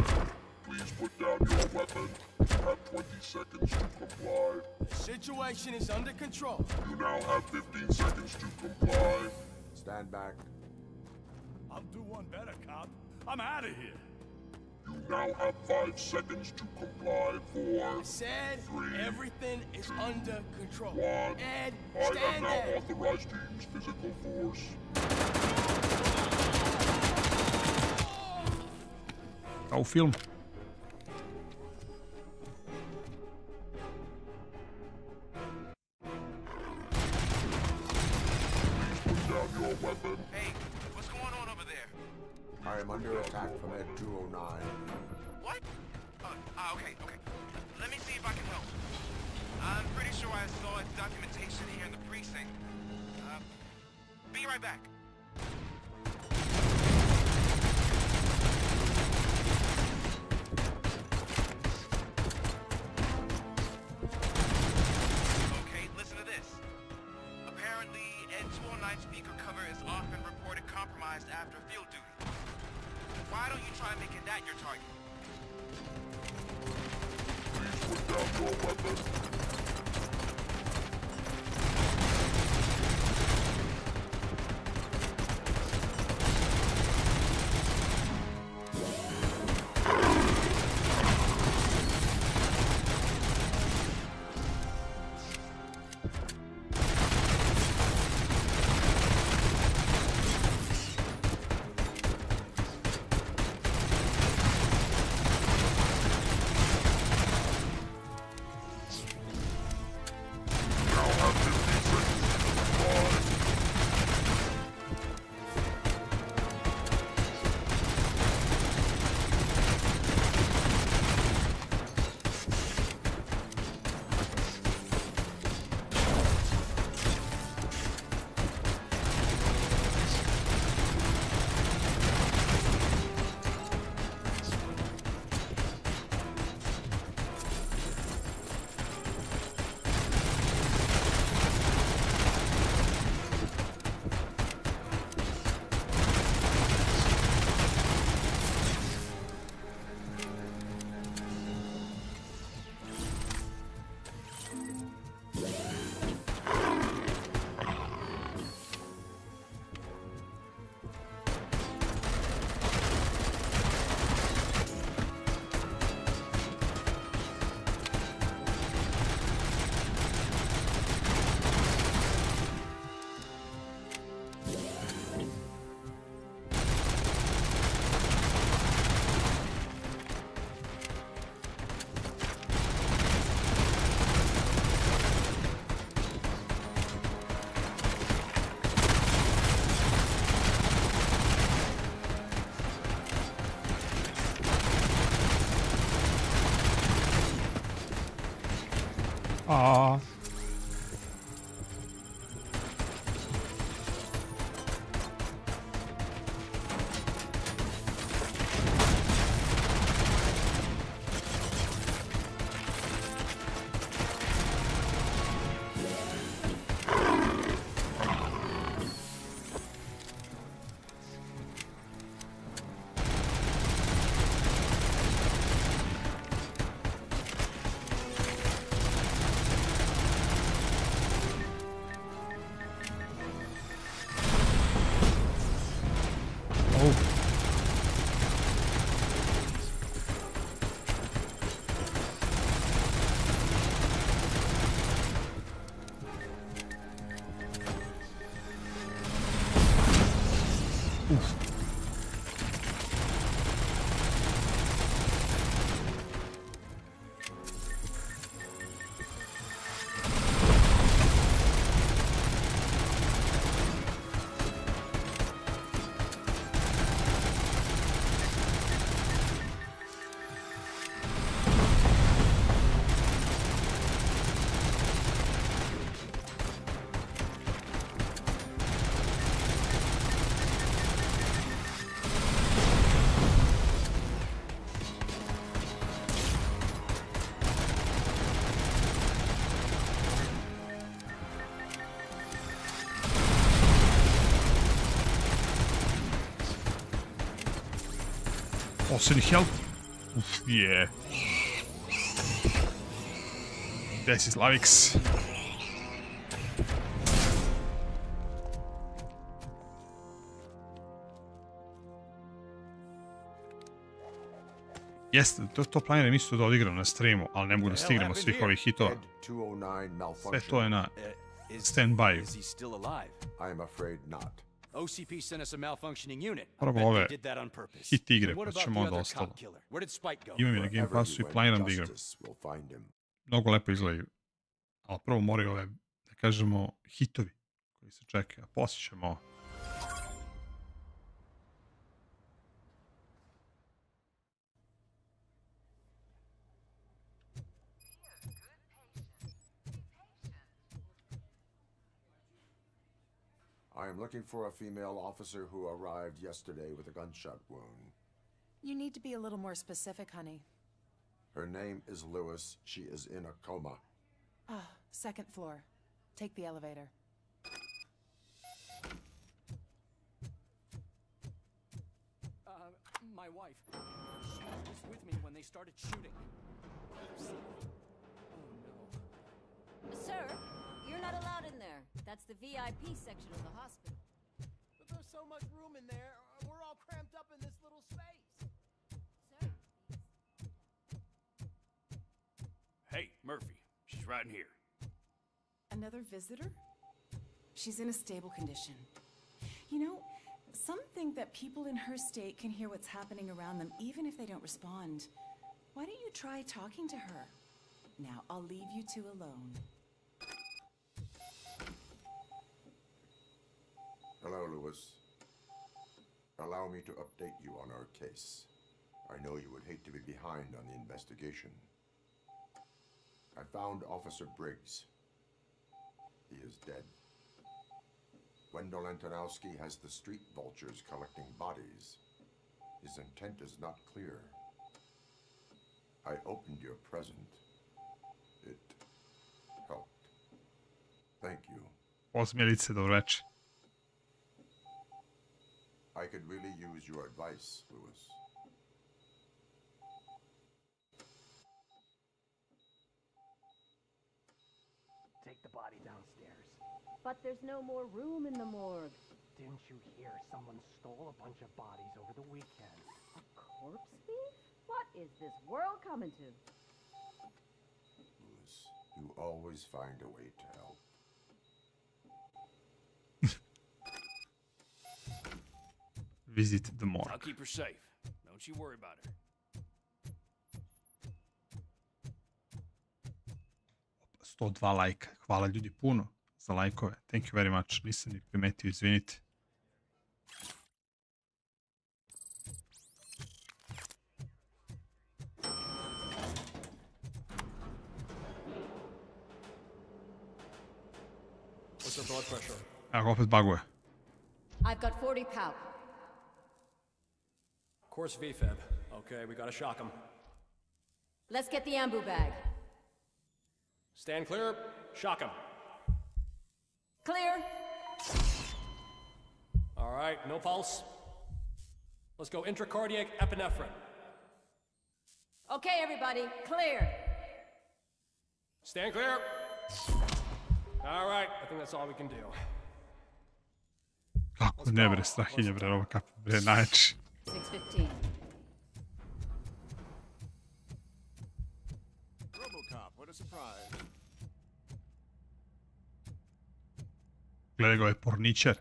Please put down your weapon. You have 20 seconds to comply. The situation is under control. You now have 15 seconds to comply. Stand back. I'll do one better, cop. I'm out of here. You now have 5 seconds to comply. 4, I said 3, everything is under control. 1. Ed, I am stand now there. authorized to use physical force. Kao u filmu. Hey, what's going on over there? I am under attack from Ed 209. What? Okay. Let me see if I can help. I'm pretty sure I saw its documentation here in the precinct. Be right back. Okay, listen to this. Apparently, Ed 209 speaker cover is often reported compromised after field duty. Why don't you try making that your target? Please put down your weapon. A. Awesome health. Oof, yeah. This is Lavix. Jeste, to planiram isto da odigram na streamu, ali ne mogu da stignemo svih ovih hitova. Sve to je na stand-by. OCP sent us a malfunctioning unit. Prvo ove hit igre, pa ćemo onda ostalo. Imam je na Game Passu i planiram da igram. Mnogo lepo izgledaju. Ali prvo moraju ove, da kažemo, hitovi koji se čekaju, a poslije ćemo ovo. I am looking for a female officer who arrived yesterday with a gunshot wound. You need to be a little more specific, honey. Her name is Lewis. She is in a coma. Ah, second floor. Take the elevator. My wife. She was with me when they started shooting. Oh no. Sir, you're not allowed in there. That's the VIP section of the hospital. But there's so much room in there. We're all cramped up in this little space. Sir? Hey, Murphy. She's right in here. Another visitor? She's in a stable condition. You know, some think that people in her state can hear what's happening around them even if they don't respond. Why don't you try talking to her? Now, I'll leave you two alone. Hello, Lewis. Allow me to update you on our case. I know you would hate to be behind on the investigation. I found Officer Briggs. He is dead. Wendell Antonowski has the street vultures collecting bodies. His intent is not clear. I opened your present. It helped. Thank you. Osmjelice, dobro večer. I could really use your advice, Lewis. Take the body downstairs. But there's no more room in the morgue. Didn't you hear someone stole a bunch of bodies over the weekend? A corpse thief? What is this world coming to? Lewis, you always find a way to help. Visit the morgue. I'll keep her safe. Don't you worry about her. 102 lajka. Hvala ljudi puno za lajkove. Thank you very much. Nisam ni primetio, izvinite. What's her blood pressure? Evo ga opet baguje. I've got 40 pow. Course VFib. Okay, we gotta shock him. Let's get the ambu bag. Stand clear. Shock him. Clear. All right, no pulse. Let's go intracardiac epinephrine. Okay, everybody, clear. Stand clear. All right, I think that's all we can do. Kako ne bre, strahinje bre, ROBOCOP bre, najjači. 6:15. ROBOCOP, what a surprise. Gledaj ga je porničar.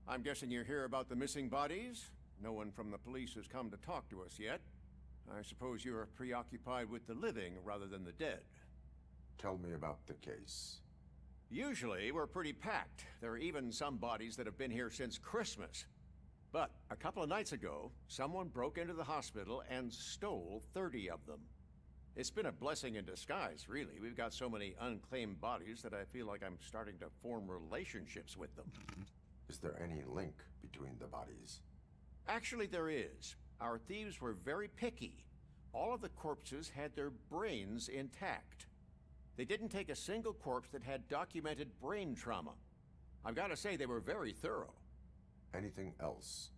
I'm guessing you're here about the missing bodies? No one from the police has come to talk to us yet. I suppose you're preoccupied with the living rather than the dead. Tell me about the case. Usually, we're pretty packed. There are even some bodies that have been here since Christmas. But a couple of nights ago, someone broke into the hospital and stole 30 of them. It's been a blessing in disguise, really. We've got so many unclaimed bodies that I feel like I'm starting to form relationships with them. Is there any link between the bodies? Actually, there is. Our thieves were very picky. All of the corpses had their brains intact. They didn't take a single corpse that had documented brain trauma. I've got to say they were very thorough. Anything else?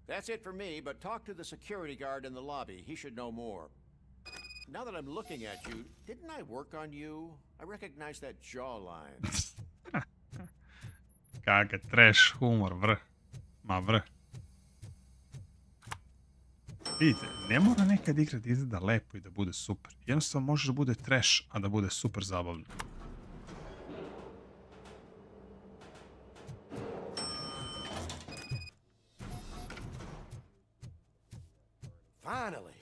That's it for me, but talk to the security guard in the lobby. He should know more. Now that I'm looking at you, didn't I work on you? I recognize that jawline. Kakav trash humor, vrh. Ma vrh. Vidite, ne mora nekad igra da izgleda lepo i da bude super. Jednostavno može da bude trash, a da bude super zabavno. Finally.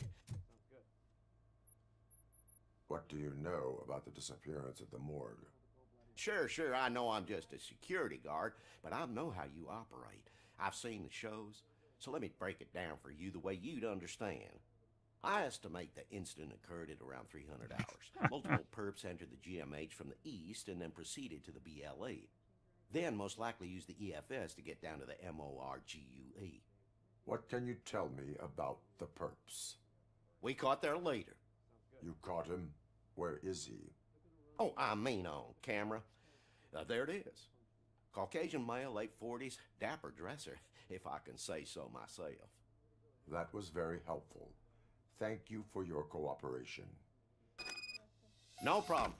What do you know about the disappearance at the morgue? Sure, I know I'm just a security guard, but I know how you operate. I've seen the shows, so let me break it down for you the way you'd understand. I estimate the incident occurred at around 300 hours. Multiple perps entered the GMH from the east and then proceeded to the BLE. Then most likely used the EFS to get down to the MORGUE. What can you tell me about the perps? We caught their leader. You caught him? Where is he? Oh, I mean on camera. There it is. Caucasian male, late 40s, dapper dresser, if I can say so myself. That was very helpful. Thank you for your cooperation. No problem.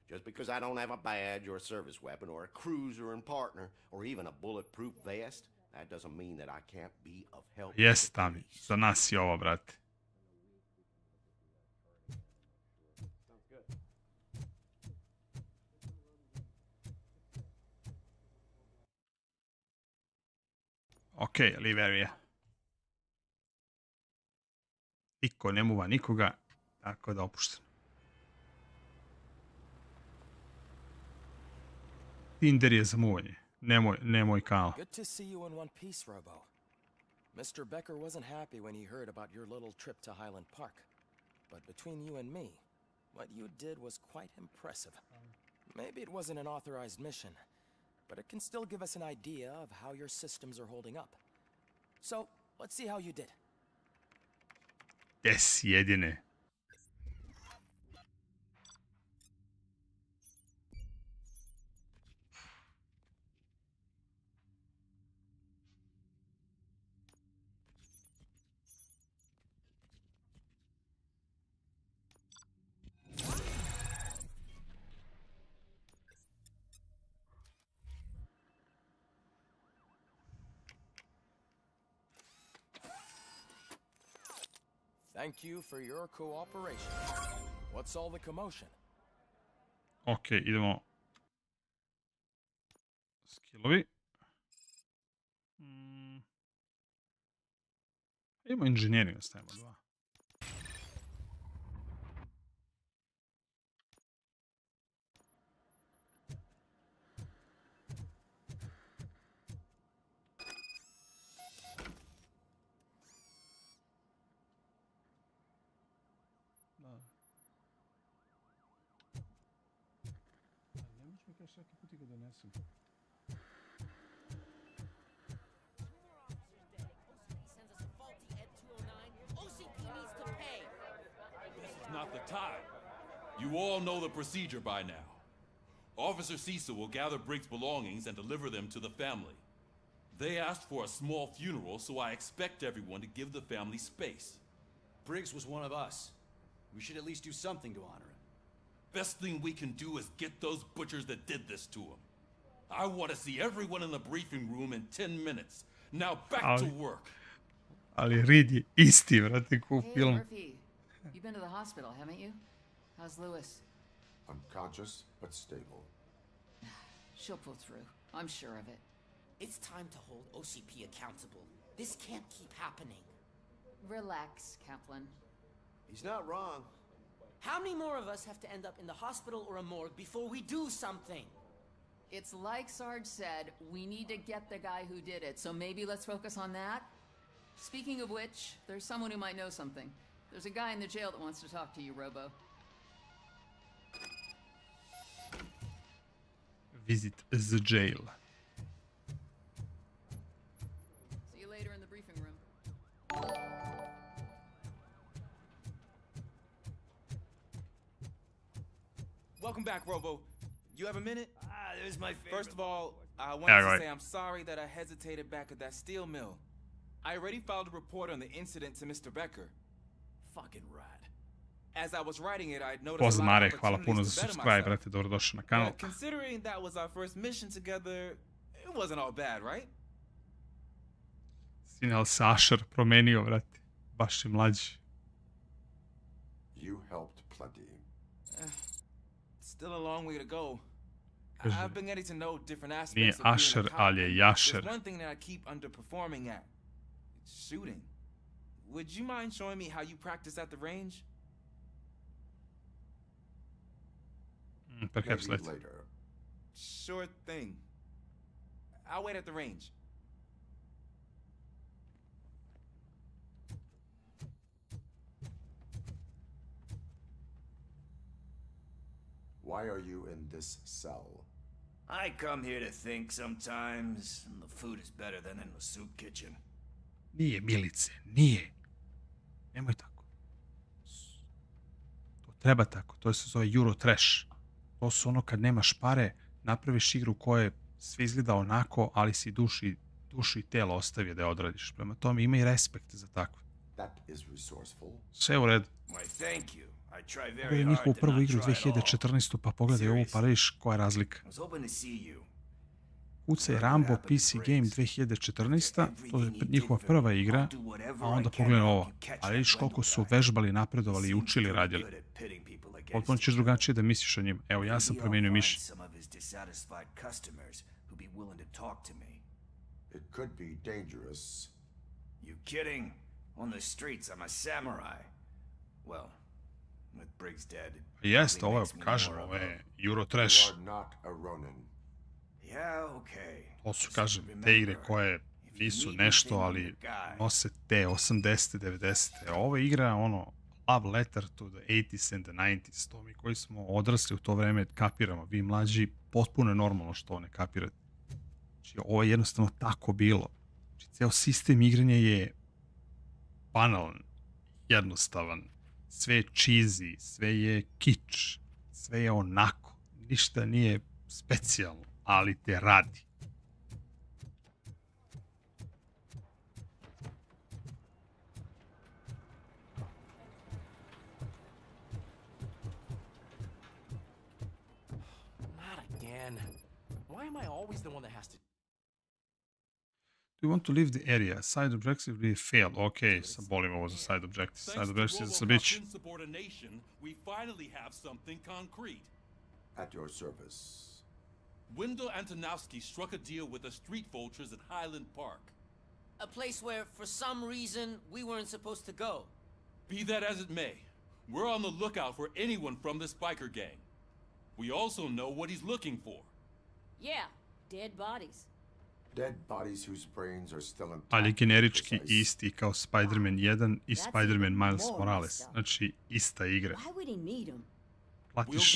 Just because I don't have a badge or a service weapon or a cruiser and partner or even a bulletproof vest, that doesn't mean that I can't be of help. Jes, Tami. Za nas je ovo, brate. Okej, Liberija. Niko ne muva nikoga, tako da opušteno. Tinder je za muvanje, nemoj kanal. Good to see you in one piece, Robo. Mr. Becker wasn't happy when he heard about your little trip to Highland Park. But between you and me, what you did was quite impressive. Maybe it wasn't an authorized mission, but it can still give us an idea of how your systems are holding up. So, let's see how you did. Yes, jedine. Thank you for your cooperation. What's all the commotion? Ok, idemo. Skillovi. Idemo inženjering, stavimo dva. to svaki put ga donesem. Not the time. You all know the procedure by now. Officer Cecil will gather Briggs' belongings and deliver them to the family. They asked for a small funeral, so I expect everyone to give the family space. Briggs was one of us. We should at least do something to honor him. Best thing we can do is get those butchers that did this to him. I want to see everyone in the briefing room in 10 minutes. Now back to work. Ali Reed je isti, vrate, ko u filmu. Murphy, you've been to the hospital, haven't you? How's Lewis? Unconscious, but stable. She'll pull through. I'm sure of it. It's time to hold OCP accountable. This can't keep happening. Relax, Kaplan. He's not wrong. How many more of us have to end up in the hospital or a morgue before we do something? It's like Sarge said, we need to get the guy who did it, so maybe let's focus on that? Speaking of which, there's someone who might know something. There's a guy in the jail that wants to talk to you, Robo. Visit the jail. See you later in the briefing room. Welcome back, Robo. You have a minute? There's my favorite. First of all, I wanted to say I'm sorry that I hesitated back at that steel mill. I already filed a report on the incident to Mr. Becker. Fucking rad. As I was writing it, I noticed Pozdrav Mare, hvala puno za subscribe, brate, dobrodošli na kanal. But considering that was our first mission together, it wasn't all bad, right? Sinal se Asher promenio, brate. Baš je mlađi. You helped plenty. Still a long way to go. Kaže, I've been getting to know different nije aspects of being Asher, a cop. ali je Jasher. There's one thing that I keep underperforming at. It's shooting. Would you mind showing me how you practice at the range? Perhaps later. Sure thing. I'll wait at the range. Why are you in this cell? I come here to think sometimes, and the food is better than in the soup kitchen. Nije, Milice, nije. Nemoj tako. To treba tako, to se zove Euro Trash. To su ono kad nemaš pare, napraviš igru koja sve izgleda onako, ali si dušu i telo ostavio da je odradiš. Prema tome ima i respekt za takve. Sve u redu. Pogledaj njihovu prvu igru 2014. Pa pogledaj ovu pa vidiš koja je razlika. Kucaj Rambo PC Game 2014. To je njihova prva igra, a onda pogledaj ovo. A vidiš koliko su vežbali, napredovali i učili, radili. Potpuno ćeš drugačije da misliš o njima. Evo, ja sam promijenio mišljenje. It could be dangerous. You kidding? On the streets, I'm a samurai. Well, with Briggs dead. Jeste, ovo je, kažem, ovo je Euro Trash. You are not a Ronin. Yeah, okay. To su, kažem, te igre koje nisu nešto, ali nose te 80. 90. Ova igra, ono, love letter to the 80s and the 90s. To mi koji smo odrasli u to vreme kapiramo. Vi mlađi, potpuno je normalno što ovo ne kapirate. Znači, ovo je jednostavno tako bilo. Znači, ceo sistem igranja je banalan, jednostavan. Sve je cheesy, sve je kič, sve je onako. Ništa nije specijalno, ali te radi. Why am I always the one that has to... Do you want to leave the area? Side objective really failed. Okay, sabolim ovo za side objective. Side objective za bić. We finally have something concrete. At your service. Wendell Antonowski struck a deal with the street vultures at Highland Park. A place where, for some reason, we weren't supposed to go. Be that as it may, we're on the lookout for anyone from this biker gang. We also know what he's looking for. Yeah, dead bodies. Dead bodies whose brains are still intact. Ali generički isti kao Spider-Man 1 i Spider-Man Miles Morales. Znači, ista igra. Why would he need them? platiš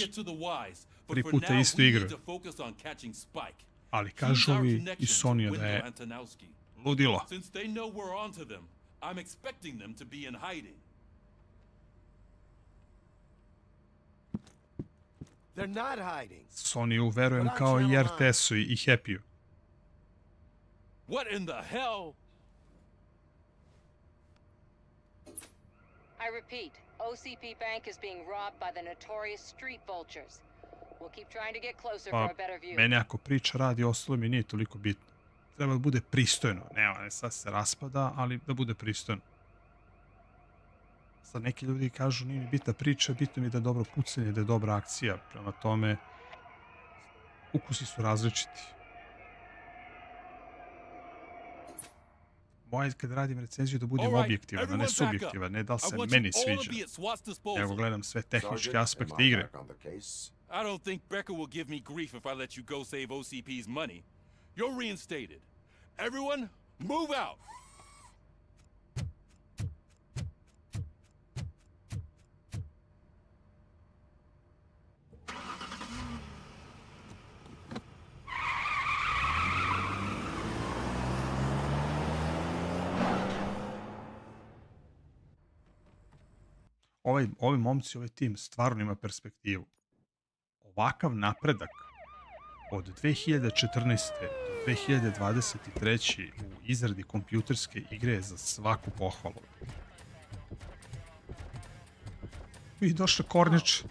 3 puta istu igru. Ali kažu ovi iz Sonija da je ludilo. Soniju verujem kao i RTS-u i Happy-u. What in the hell? I repeat, OCP Bank is being robbed by the notorious street vultures. We'll keep trying to get closer for a better view. Mene ako priča radi, ostalo mi nije toliko bitno. Treba da bude pristojno. Ne, sad se raspada, ali da bude pristojno. Sad neki ljudi kažu, nije mi bitna priča, bitno mi je da je dobro pucanje, da je dobra akcija. Prema tome, ukusi su različiti. Moje kad radim recenziju da budem objektivan, a ne subjektivan, ne da li se meni sviđa, nego gledam sve tehničke aspekte igre. I don't think Becker will give me grief if I let you go save OCP's money. You're reinstated. Everyone, move out! Ovi momci, ovaj tim stvarno ima perspektivu. Ovakav napredak od 2014. do 2023. u izradi kompjuterske igre je za svaku pohvalu. I došao Kornić.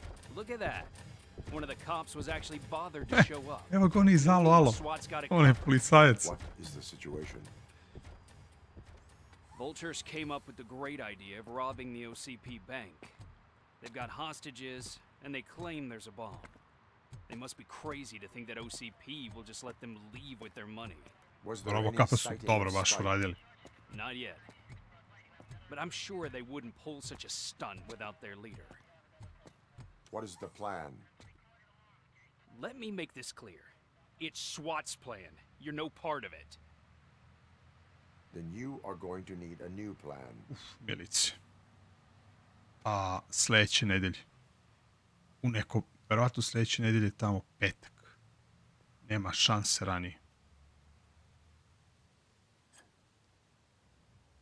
Evo ga oni iz Alo. On je policajac. Vultures came up with the great idea of robbing the OCP bank. They've got hostages, and they claim there's a bomb. They must be crazy to think that OCP will just let them leave with their money. ROBOCOP su dobro baš uradili. Not yet. But I'm sure they wouldn't pull such a stunt without their leader. What is the plan? Let me make this clear. It's SWAT's plan. You're no part of it. Then you are going to need a new plan. Milici. A sledeće nedelje. U neko, verovatno sledeće nedelje tamo petak. Nema šanse ranije.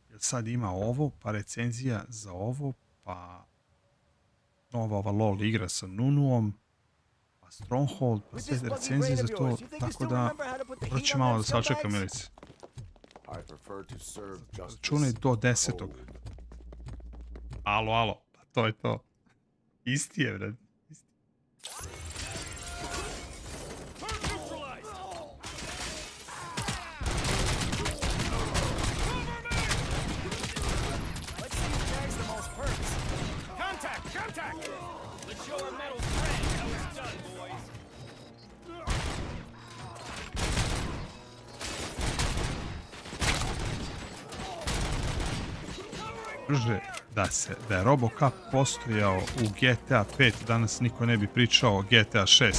Jer sad ima ovo, pa recenzija za ovo, pa nova ova LOL igra sa Nunuom, pa Stronghold, pa sve recenzije za to, tako da proći malo da sačekam, Milici. Računaj do 10. Alo, pa to je to. Isti je, vred. Da je ROBOCOP postojao u GTA 5, danas niko ne bi pričao o GTA 6.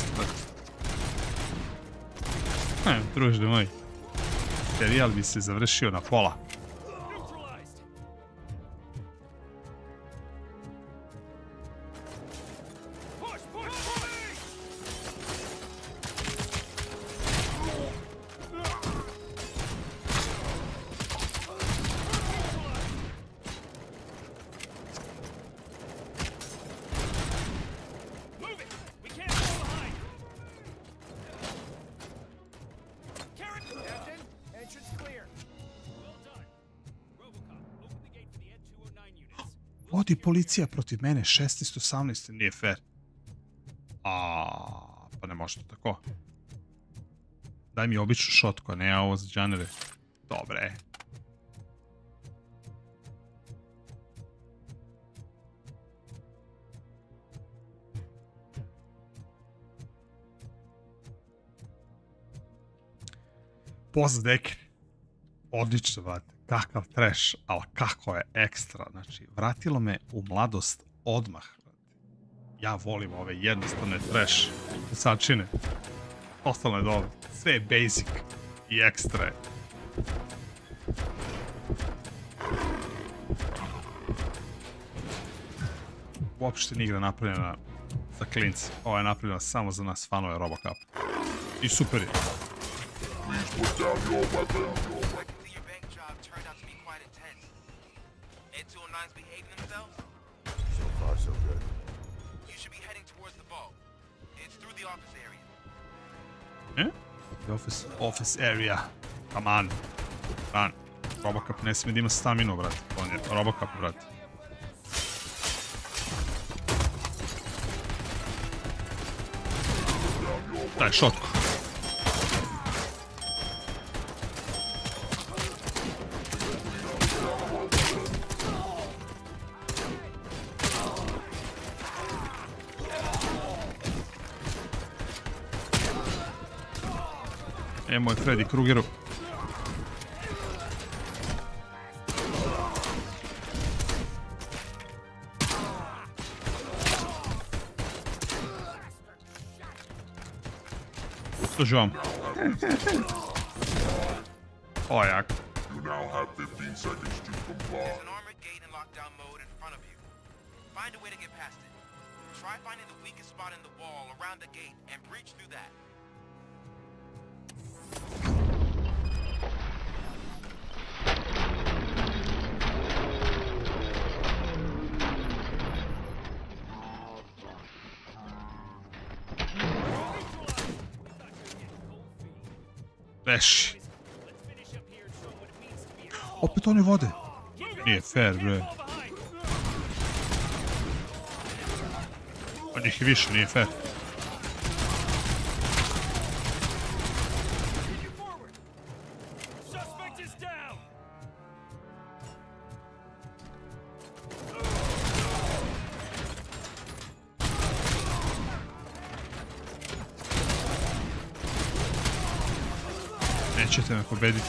Druže moj, serijal bi se završio na pola. Vodi policija protiv mene, 16-18, nije fair. Pa ne može to tako. Daj mi običnu šotku, a ne ovo za džanere. Dobre. Pozdek. Odlično, brate. Kakav trash, ali kako je ekstra. Znači, vratilo me u mladost odmah. Ja volim ove jednostavne trash sačine. Ostalo je dobro. Sve je basic i ekstra je. Uopšte nije igra napravljena za klince. Ovo je napravljeno samo za nas fanove ROBOCOP. I super je. Office area. Come on. Run. ROBOCOP ne smije da ima staminu, brate. On je ROBOCOP, brate. Daj, šotku. Moj Freddy Kruegeru. Služi vam. Ovo je jak. Beši. Opet one vode. Nije fair, bre. Od njih je više, nije fair. Nećete me pobediti.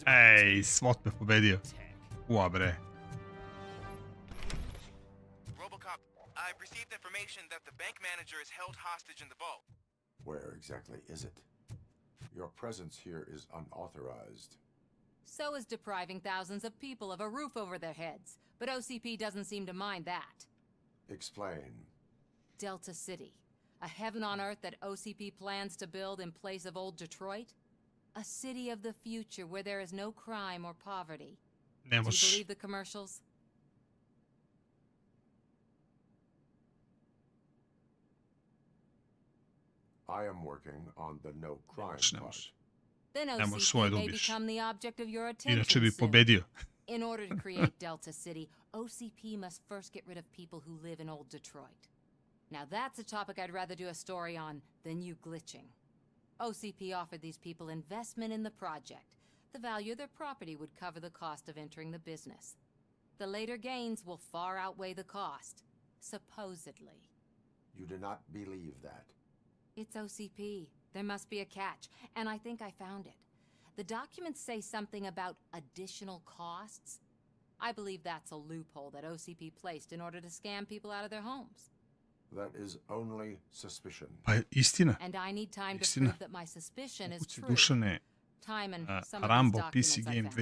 Ej, SWAT me pobedio. Ua, bre. ROBOCOP, I've received information that the bank manager is held hostage in the vault. Where exactly is it? Your presence here is unauthorized. So is depriving thousands of people of a roof over their heads. But OCP doesn't seem to mind that. Explain. Delta City. A heaven on earth that OCP plans to build in place of old Detroit? A city of the future where there is no crime or poverty. Do you believe the commercials? I am working on the no crime part. Then OCP may become the object of your attention Inače bi soon. pobedio. In order to create Delta City, OCP must first get rid of people who live in old Detroit. Now that's a topic I'd rather do a story on than you glitching. OCP offered these people investment in the project. The value of their property would cover the cost of entering the business. The later gains will far outweigh the cost, supposedly. You do not believe that. It's OCP. There must be a catch, and I think I found it. The documents say something about additional costs. I believe that's a loophole that OCP placed in order to scam people out of their homes. That is only suspicion. Pa istina. And I need time to Istina. prove that my suspicion is Kuci true. Dušane, Time and some of Rambo these PC documents I Game found.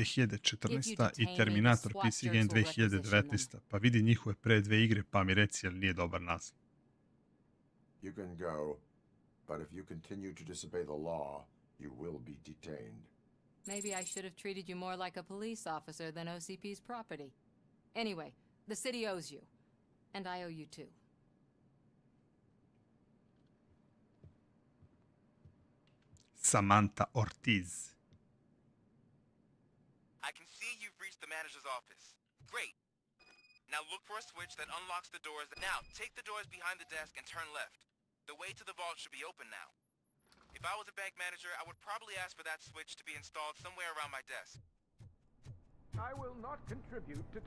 2014 If you i detain me, Terminator the SWAT PC Game jerks will requisition 2019. Pa vidi njihove pre dve igre pa mi reci jel nije dobar naziv. You can go, but if you continue to disobey the law, you will be detained. Maybe I should have treated you more like a police officer than OCP's property. Anyway, the city owes you. And I owe you too. Samantha Ortiz. I can see you've reached the manager's office. Great. Now look for a switch that unlocks the doors. Now, take the doors behind the desk and turn left. The way to the vault should be open now. If I was a bank manager, I would probably ask for that switch to be installed somewhere around my desk. I will not contribute to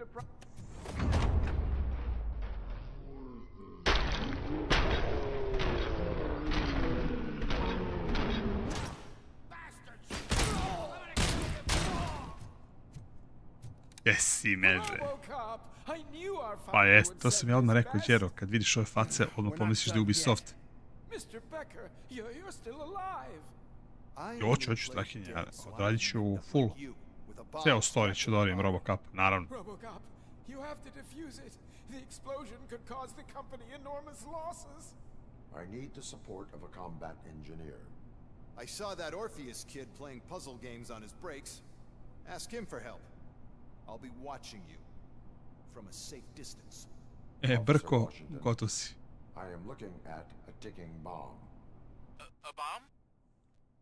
Jesi meže. Pa jest, to sam ja odmah rekao, Đero, kad vidiš ove face, odmah pomisliš da je Ubisoft. Hoću, strahinje, odradit ću u full. Ceo story ću da orijem ROBOCOP, naravno. ROBOCOP, you have to defuse it. The explosion could cause the company enormous losses. I need the support of a combat engineer. I saw that Orpheus kid playing puzzle games on his breaks. Ask him for help. I'll be watching you from a safe distance. Brko, gotov si. I am looking at a ticking bomb. A bomb?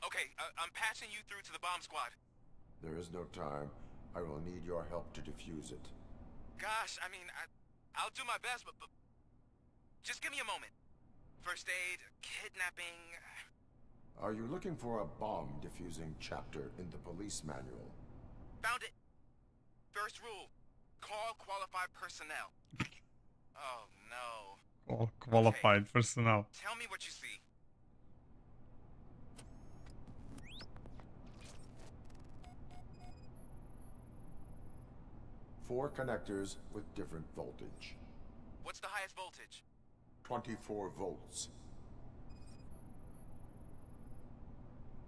Okay, I'm passing you through to the bomb squad. There is no time. I will need your help to defuse it. Gosh, I mean, I'll do my best, but just give me a moment. First aid, kidnapping... Are you looking for a bomb defusing chapter in the police manual? Found it. First rule, call qualified personnel. Oh, no. Call qualified personnel. Tell me what you see. Four connectors with different voltage. What's the highest voltage? 24 volts.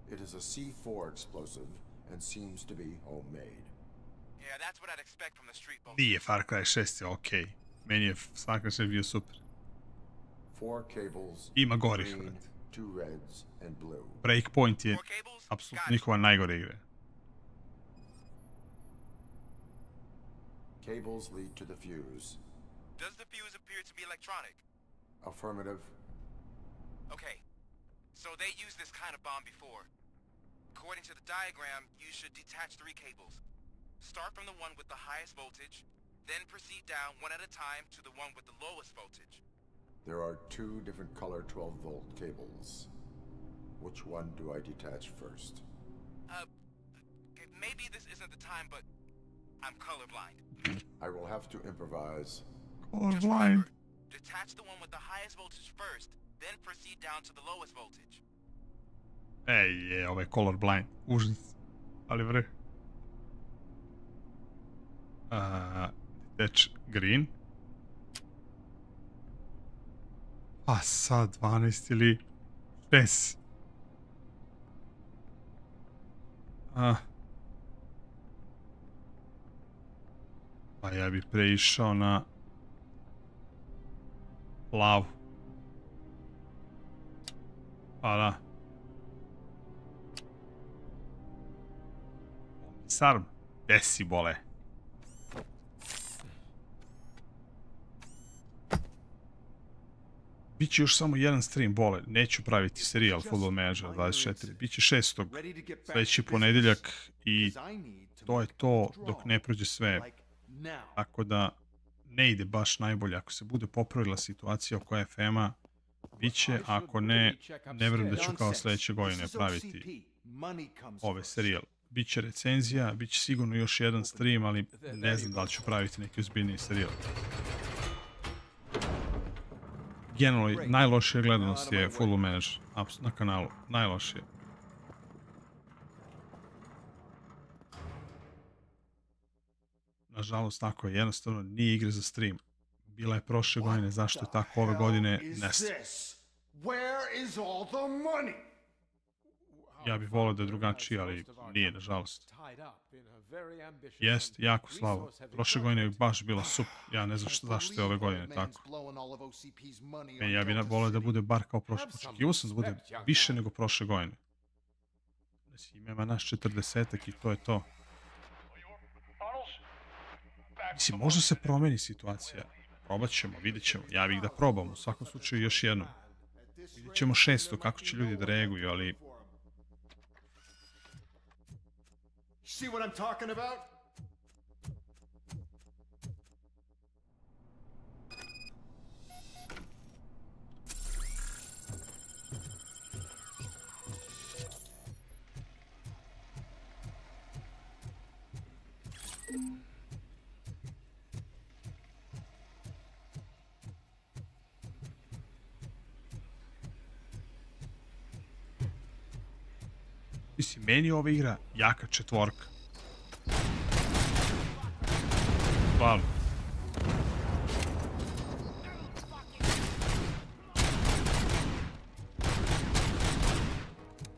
It is a C4 explosive and seems to be homemade. Yeah, that's what I'd expect from the street voltage. Nije Far Cry 6 je okej. Meni je Far Cry 6 bio super. Four cables, ima gorih. green, two reds and blue. Breakpoint je apsolutno njihova najgore igre. Cables lead to the fuse. Does the fuse appear to be electronic? Affirmative. Okay, so they used this kind of bomb before. According to the diagram, you should detach 3 cables. Start from the one with the highest voltage, then proceed down one at a time to the one with the lowest voltage. There are 2 different color 12-volt cables. Which one do I detach first? Maybe this isn't the time, but I'm colorblind. I will have to improvise. Colorblind. Detach the one with the highest voltage first, then proceed down to the lowest voltage. Ej, ovaj colorblind. Užas. Ali vrh. Detach green. Pa sad 12 ili 6. Pa ja bi preišao na plavu. Pa da. Sarm, gde si bole? Biće još samo jedan stream, bole. Neću praviti serijal Football Manager 24. Biće 6. Sljedeći ponedeljak i to je to dok ne prođe sve. Tako da ne ide baš najbolje. Ako se bude popravila situacija oko FM-a, biće. Ako ne, ne vjerujem da ću kao sljedeće godine praviti ove serijal. Biće recenzija, biće sigurno još jedan stream, ali ne znam da li ću praviti neki ozbiljniji serijal. Generalno, najlošija gledanost je Football Manager na kanalu. Najlošije. Nažalost, tako je. Jednostavno nije igre za stream. Bila je prošle godine, zašto je tako ove godine nestaje. Ja bih volio da je drugačije, ali nije, nažalost. Jest, jako slabo. Prošle godine je baš bila super. Ja ne znam zašto je ove godine tako. Ja bih volio da bude bar kao prošle. Očekivao sam da bude više nego prošle godine. Ima naš 40-ak i to je to. Mislim, možda se promeni situacija. Probat ćemo, vidjet ćemo. Ja bih da probam, u svakom slučaju još jednom. Vidjet ćemo 600, kako će ljudi da reaguju, ali... See what I'm talking about? Mislim, meni je ova igra jaka 4. Stvarno.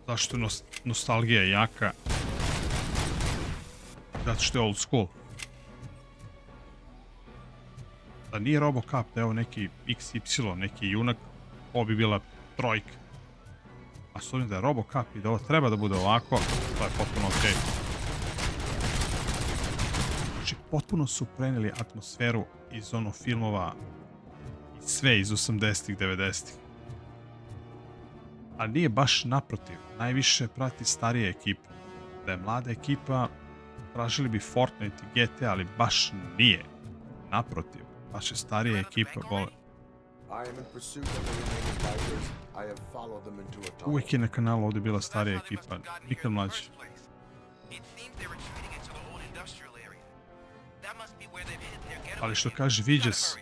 Zašto je nostalgija jaka? Zato što je old school. Da nije ROBOCOP, da je ovo neki XY, neki junak, ovo bi bila trojka. A s obzirom da je ROBOCOP i da ovo treba da bude ovako, to je potpuno okej. Znači, potpuno su prenijeli atmosferu iz ono filmova i sve iz 80-ih, 90-ih. Ali nije baš naprotiv, najviše prati starije ekipe. Da je mlada ekipa, tražili bi Fortnite i GT, ali baš nije. Naprotiv, baš je starije ekipa vole. Uvijek je na kanalu ovdje bila starija ekipa, nikad mlađe. Ali što kaže Vidjes,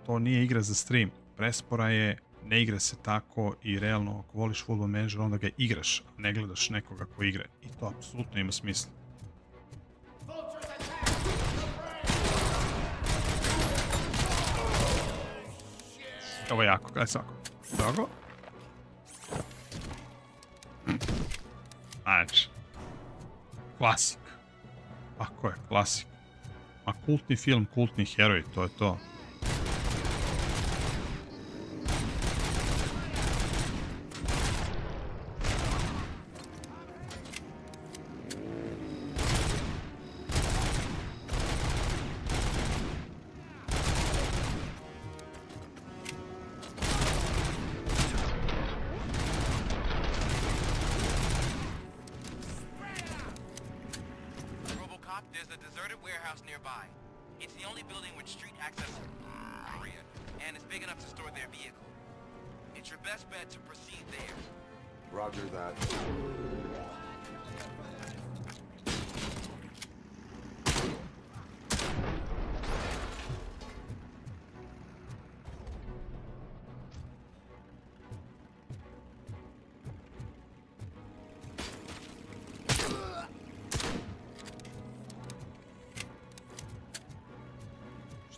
to nije igra za stream. Prespora je, ne igra se tako i realno ako voliš Football Manager onda ga igraš, a ne gledaš nekoga ko igra. I to apsolutno ima smisla. Ovo je jako, gledaj svako. Dobro. Znači. Klasik. Ako je, klasik. A kultni film, kultni heroj, to je to.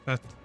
Šteta.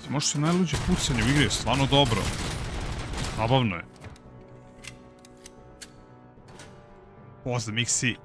Možda se najluđe pucanje u igri je stvarno dobro. Zabavno je. Pozdrav Mixi.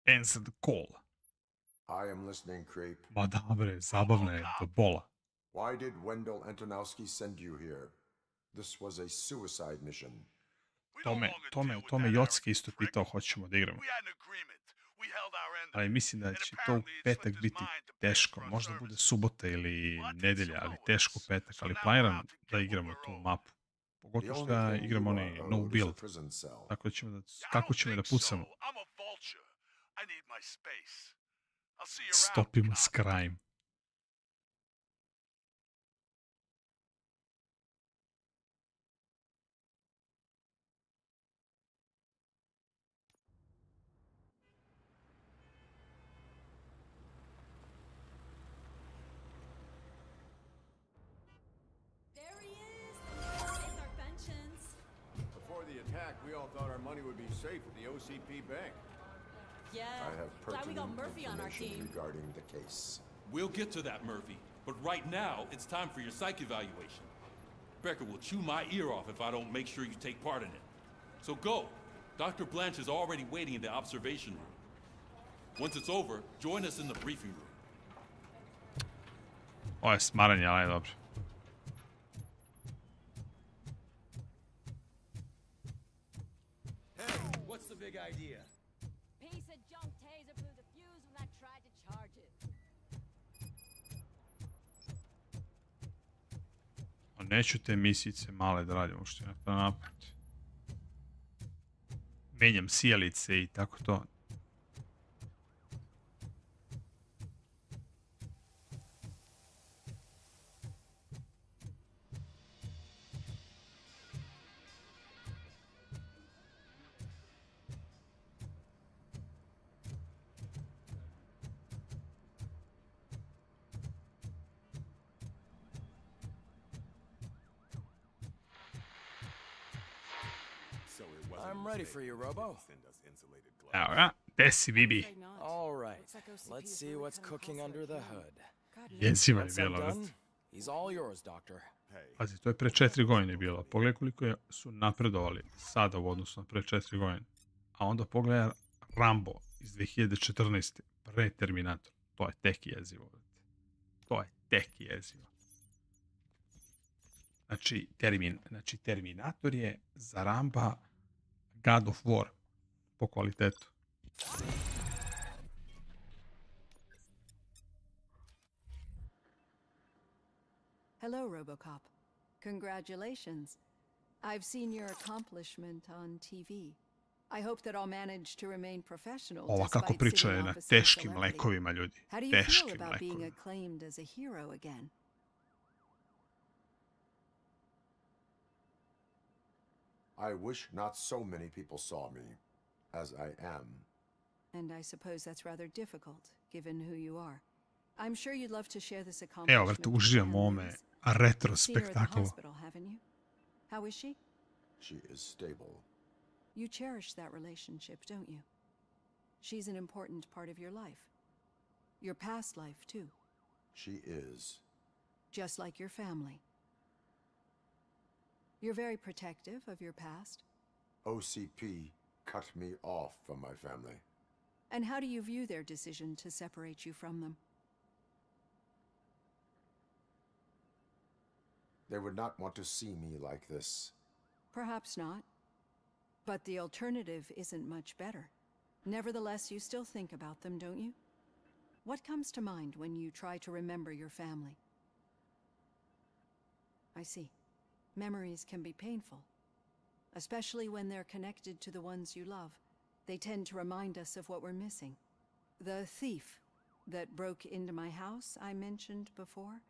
Answer the call. I am listening, Creep. Ma da bre, zabavno je do bola. Why did Wendell Antonowski send you here? This was a suicide mission. Tome Jocki isto pitao hoćemo da igramo. Ali mislim da će to u petak biti teško. Možda bude subota ili nedelja, ali teško petak. Ali planiram da igramo tu mapu. Pogotovo što ja igram onaj no build. Tako da ćemo da, kako ćemo da pucamo. Stopimo s crime. We all thought our money would be safe at the OCP bank. Yeah, I have glad we got pertinent Murphy on our information team. regarding the case. We'll get to that, Murphy. But right now, it's time for your psych evaluation. Becker will chew my ear off if I don't make sure you take part in it. So go. Dr. Blanche is already waiting in the observation room. Once it's over, join us in the briefing room. Ovo je smaranje, ali je dobro. What's the big idea? Piece of junk taser blew the fuse when I tried to charge it. Neću te misice male da radim, što je to napad. Menjam sijalice i tako to. I'm ready for you, Robo. Evo ga, gde si, Bibi? All right, let's see what's cooking under the hood. Jeziva je Once I'm bila, done, vrati. he's all yours, Doctor. Pazi, to je pre 4 godine bilo. Pogledaj koliko su napredovali sada u odnosu na pre 4 godine. A onda pogledaj Rambo iz 2014. Pre Terminator. To je tek jezivo, vrati. To je tek jezivo. Znači, Terminator je za Ramba God of War po kvalitetu. Hello, RoboCop. Congratulations. I've seen your accomplishment on TV. I hope that I'll manage to remain professional Ova kako despite priča sitting je na opposite teškim celebrity. lekovima, ljudi. How do you feel Teškim about being lekovima. acclaimed as a hero again? I wish not so many people saw me as I am. And I suppose that's rather difficult, given who you are. I'm sure you'd love to share this Evo, accomplishment vrte, with uživam u ovome families. You've seen her at the retrospektaklu. hospital, haven't you? How is she? She is stable. You cherish that relationship, don't you? She's an important part of your life. Your past life, too. She is. Just like your family. You're very protective of your past. OCP cut me off from my family. And how do you view their decision to separate you from them? They would not want to see me like this. Perhaps not. But the alternative isn't much better. Nevertheless, you still think about them, don't you? What comes to mind when you try to remember your family? I see. Memories can be painful, especially when they're connected to the ones you love. They tend to remind us of what we're missing. The thief that broke into my house I mentioned before?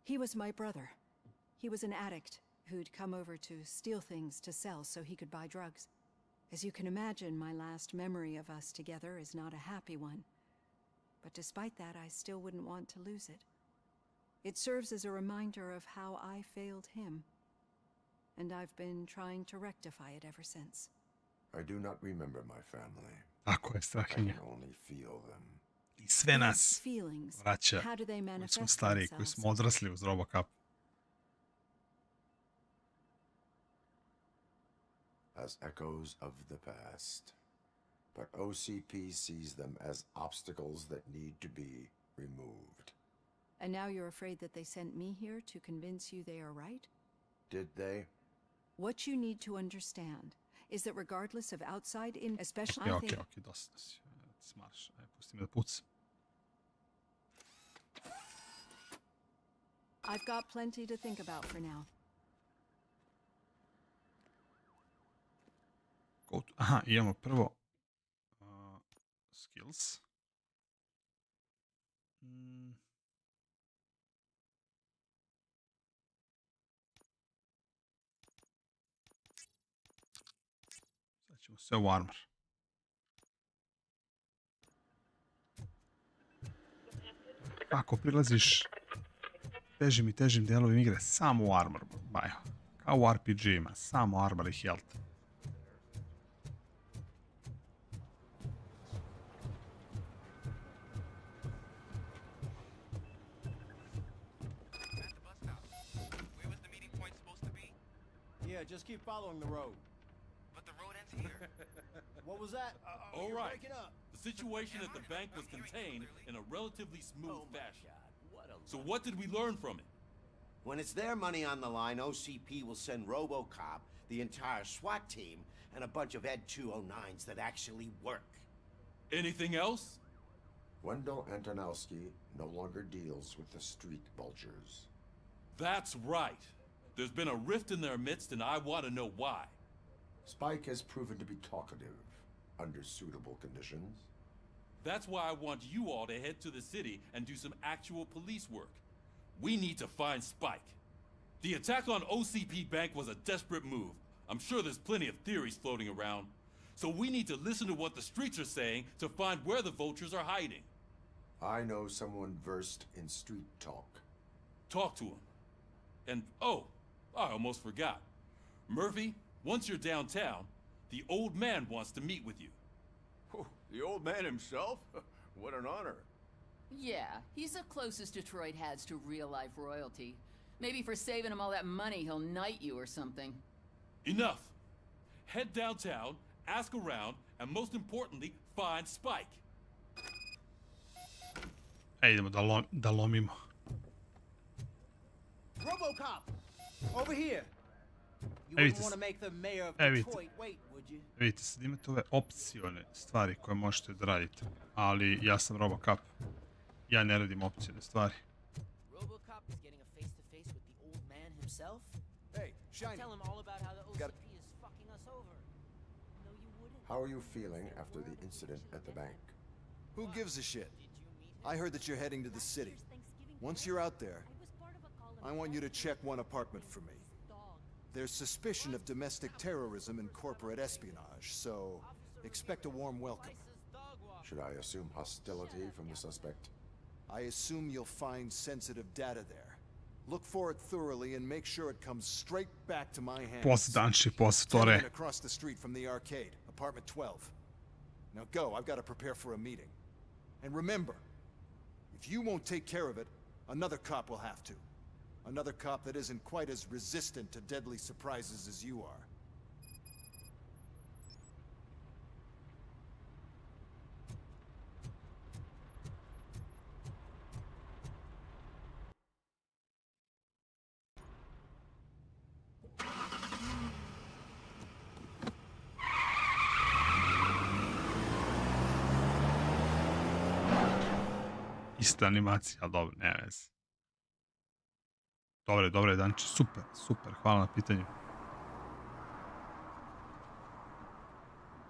He was my brother. He was an addict who'd come over to steal things to sell so he could buy drugs. As you can imagine, my last memory of us together is not a happy one. But despite that, I still wouldn't want to lose it. It serves as a reminder of how I failed him. And I've been trying to rectify it ever since. I do not remember my family. Tako je, I Strahinja. can only feel them. I sve nas vraća, how do they koji manifest smo stariji, koji smo odrasli uz RoboCop. As echoes of the past. But OCP sees them as obstacles that need to be removed. And now you're afraid that they sent me here to convince you they are right? Did they? What you need to understand is that regardless of outside in, especially I think... Ok, dosta si. Smarš, aj pusti me da pucam. I've got plenty to think about for now. Aha, imamo prvo skills. Sad ćemo sve u armor. Ako prilaziš težim i težim delovima igre, samo u armor, bajo. Kao u RPG-ima, samo armor i health. Yeah, just keep following the road. But the road ends here. What was that? All You're right. breaking up. The situation at the bank was contained in a relatively smooth fashion. So what did we learn from it? When it's their money on the line, OCP will send ROBOCOP, the entire SWAT team, and a bunch of Ed 209s that actually work. Anything else? Wendell Antonowski no longer deals with the street vultures. That's right. There's been a rift in their midst, and I want to know why. Spike has proven to be talkative under suitable conditions. That's why I want you all to head to the city and do some actual police work. We need to find Spike. The attack on OCP Bank was a desperate move. I'm sure there's plenty of theories floating around. So we need to listen to what the streets are saying to find where the vultures are hiding. I know someone versed in street talk. Talk to him. And, oh, I almost forgot. Murphy, once you're downtown, the old man wants to meet with you. The old man himself? What an honor. Yeah, he's the closest Detroit has to real-life royalty. Maybe for saving him all that money, he'll knight you or something. Enough. Head downtown, ask around, and most importantly, find Spike. Idemo da lomimo. ROBOCOP! Over here! You Vidite, wouldn't want to make the mayor of vidite. Detroit wait, would you? Vidite, sad imate ove opcione stvari koje možete da radite. Ali ja sam RoboCop. Ja ne radim opcione stvari. RoboCop is getting a face-to-face with the old man himself? Hey, Shiny. Tell him all about how the OCP is fucking us over. No, you wouldn't. How are you feeling after the incident at the bank? Who gives a shit? I heard that you're heading to the city. Once you're out there, I want you to check one apartment for me. There's suspicion of domestic terrorism and corporate espionage, so expect a warm welcome. Should I assume hostility from the suspect? I assume you'll find sensitive data there. Look for it thoroughly and make sure it comes straight back to my hands. Posdanči, postore. 10 across the street from the arcade, apartment 12. Now go, I've got to prepare for a meeting. And remember, if you won't take care of it, another cop will have to. Another cop that isn't quite as resistant to deadly surprises as you are. Ista animacija, ali dobro, ne veze. Dobre, Danče, super, hvala na pitanju.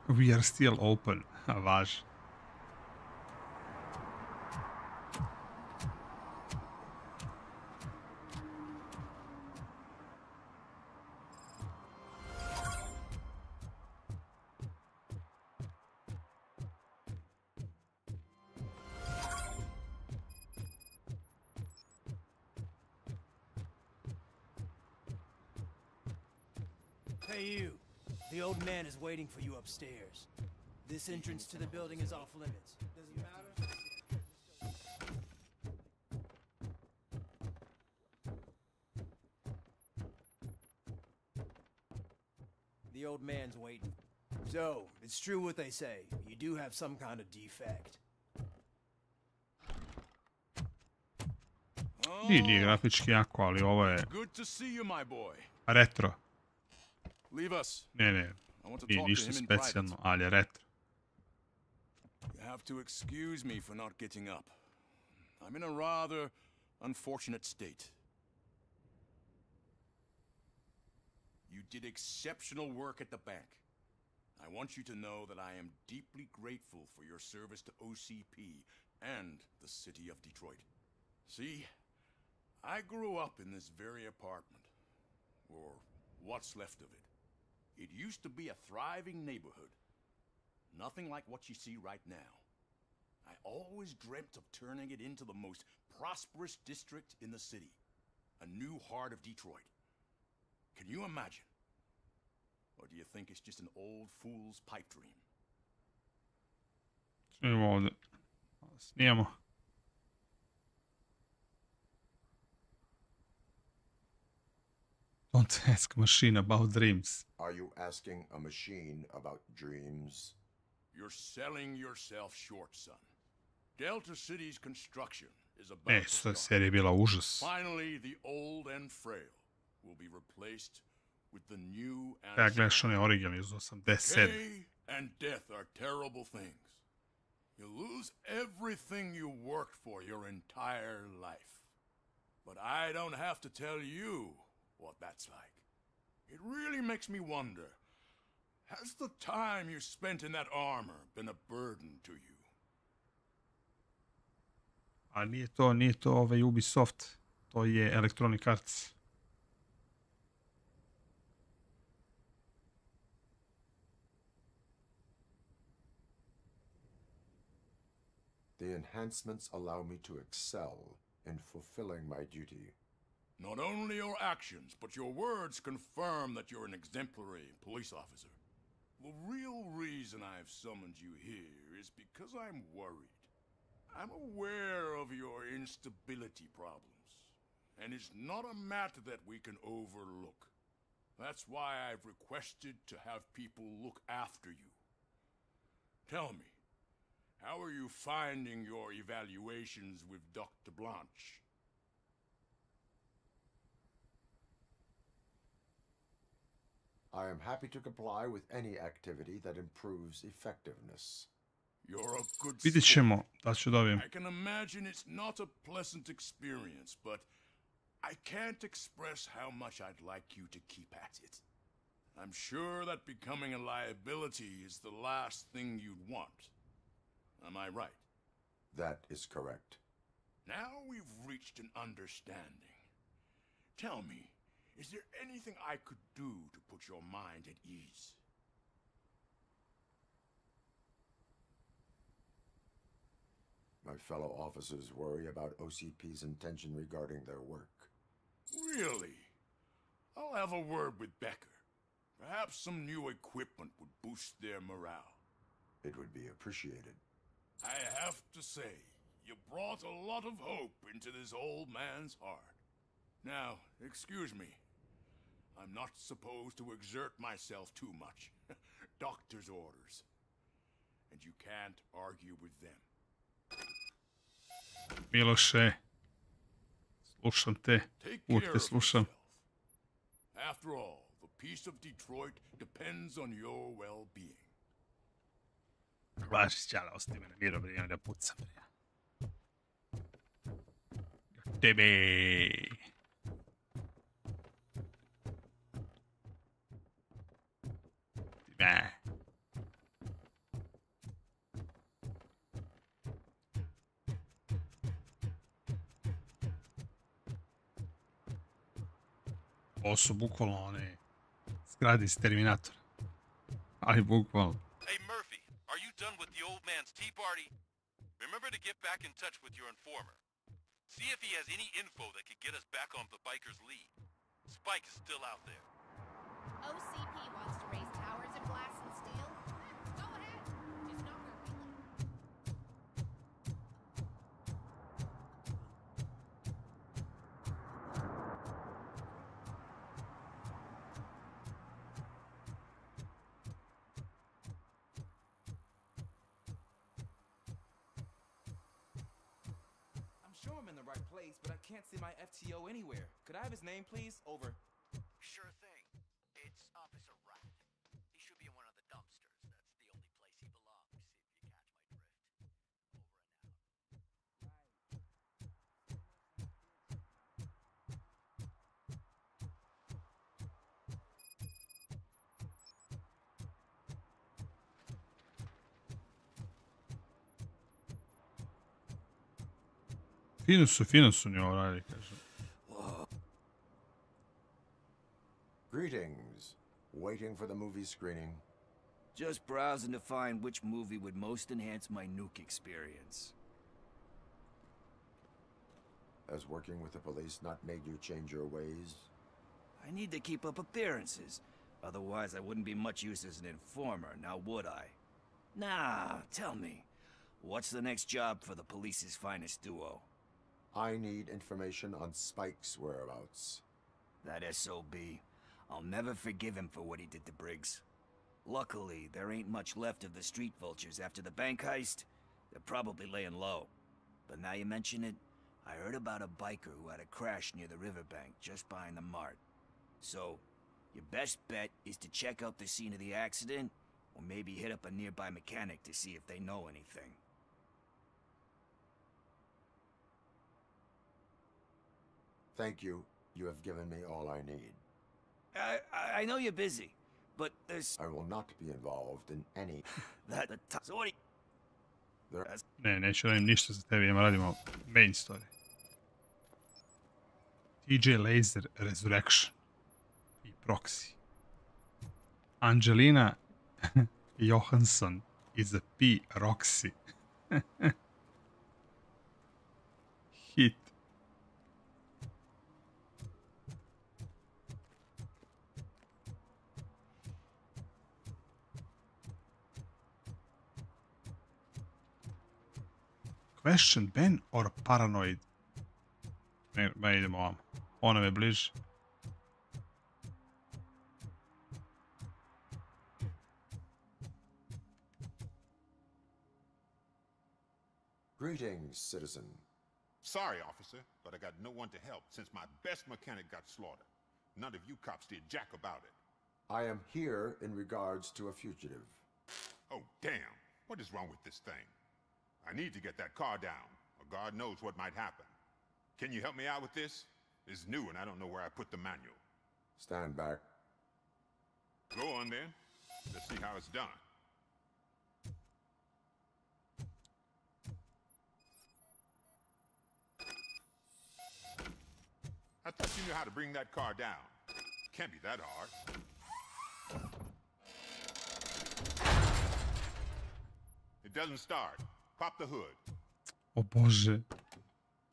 We are still open, važi. Hey you, the old man is waiting for you upstairs. This entrance to the building is off limits. Doesn't matter. The old man's waiting. So, it's true what they say. You do have some kind of defect. Nije grafički jako, ali ovo je... Good to see you, my boy. Retro. Leave us. Ne. Nije ništa specijalno, ali je retro. You have to excuse me for not getting up. I'm in a rather unfortunate state. You did exceptional work at the bank. I want you to know that I am deeply grateful for your service to OCP and the city of Detroit. See, I grew up in this very apartment, or what's left of it. It used to be a thriving neighborhood. Nothing like what you see right now. I always dreamt of turning it into the most prosperous district in the city. A new heart of Detroit. Can you imagine? Or do you think it's just an old fool's pipe dream? Snimamo ovdje. Snimamo. Don't ask a machine about dreams. Are you asking a machine about dreams? You're selling yourself short, son. Delta City's construction is about to Sta start. serija je bila užas. Finally, the old and frail will be replaced with the new and Ja gledaš one originalne iz 87. Decay and death are terrible things. You lose everything you worked for your entire life. But I don't have to tell you what that's like. It really makes me wonder, has the time you spent in that armor been a burden to you? A nije to Ubisoft, to je Electronic Arts. The enhancements allow me to excel in fulfilling my duty. Not only your actions, but your words confirm that you're an exemplary police officer. The real reason I've summoned you here is because I'm worried. I'm aware of your instability problems, and it's not a matter that we can overlook. That's why I've requested to have people look after you. Tell me, how are you finding your evaluations with Dr. Blanche? I am happy to comply with any activity that improves effectiveness. You're a good Vidjet ćemo da ću dobijem. I can imagine it's not a pleasant experience, but I can't express how much I'd like you to keep at it. I'm sure that becoming a liability is the last thing you'd want. Am I right? That is correct. Now we've reached an understanding. Tell me, is there anything I could do to put your mind at ease? My fellow officers worry about OCP's intention regarding their work. Really? I'll have a word with Becker. Perhaps some new equipment would boost their morale. It would be appreciated. I have to say, you brought a lot of hope into this old man's heart. Now, excuse me. I'm not supposed to exert myself too much. Doctor's orders. And you can't argue with them. Miloše, slušam te, uvijek te slušam. After all, the peace of Detroit depends on your well-being. Važi čala, ostavi mene miro, bre, da pucam, bre. Tebe. Tebe. Ovo su bukvalno one zgrade iz Terminatora. Ali bukvalno. Hey Murphy, are you done with the old man's tea party? Remember to get back in touch with your informer. See if he has any info that could get us back on the biker's lead. Spike is still out there. OCP wants to raise towers of glass and steel? Go ahead. Just not where we live. I'm sure I'm in the right place, but I can't see my FTO anywhere. Could I have his name, please? Over. Sure thing. Fino su ni ovo radi, kažem. Greetings. Waiting for the movie screening. Just browsing to find which movie would most enhance my nuke experience. Has working with the police not made you change your ways? I need to keep up appearances. Otherwise, I wouldn't be much use as an informer, now would I? Nah, tell me. What's the next job for the police's finest duo? I need information on Spike's whereabouts. That SOB. I'll never forgive him for what he did to Briggs. Luckily, there ain't much left of the street vultures after the bank heist. They're probably laying low. But now you mention it, I heard about a biker who had a crash near the riverbank just behind the mart. So, your best bet is to check out the scene of the accident, or maybe hit up a nearby mechanic to see if they know anything. Thank you. You have given me all I need. I know you're busy, but there's... I will not be involved in any... So what do you... Ne, neću radim ništa za tebi, idemo radimo main story. TJ Laser Resurrection i Proxy. Angelina Johansson is a P. Roxy. Hit. Question Ben or Paranoid? Ne idemo ovamo. Ona me bliže. Greetings, citizen. Sorry, officer, but I got no one to help since my best mechanic got slaughtered. None of you cops did jack about it. I am here in regards to a fugitive. Oh, damn. What is wrong with this thing? I need to get that car down, or God knows what might happen. Can you help me out with this? It's new and I don't know where I put the manual. Stand back. Go on then. Let's see how it's done. I thought you knew how to bring that car down. Can't be that hard. It doesn't start. Pop the hood. O Bože.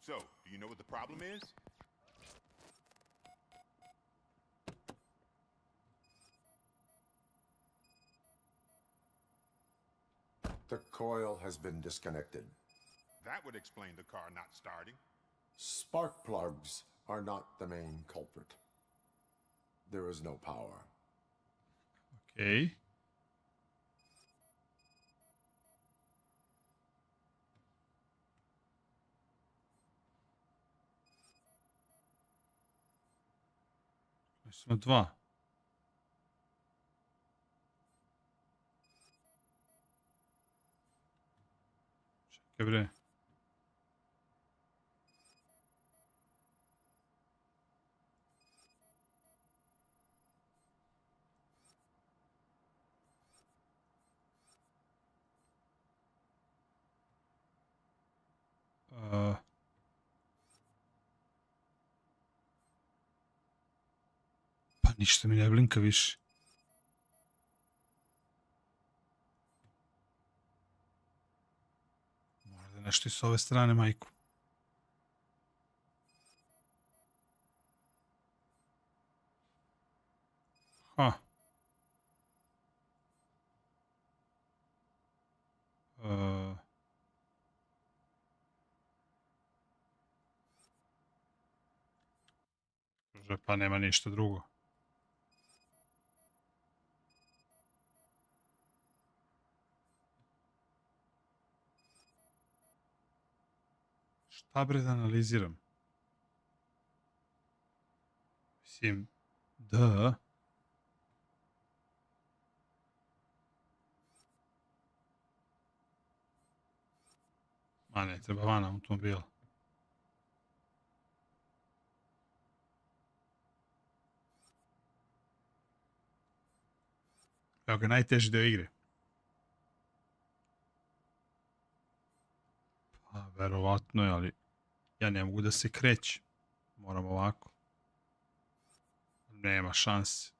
So, do you know what the problem is? The coil has been disconnected. That would explain the car not starting. Spark plugs are not the main culprit. There is no power. Okay. Smo dva. Čekaj bre. Pa ništa mi ne blinka više. Mora da nešto i s ove strane, majku. Ha. Pa nema ništa drugo. Šta bre da analiziram? Mislim, da. Ma ne, treba van automobila. Evo ga, najteži deo igre. Pa, verovatno je, ali Ja ne mogu da se krećem. Moram ovako. Nema šanse.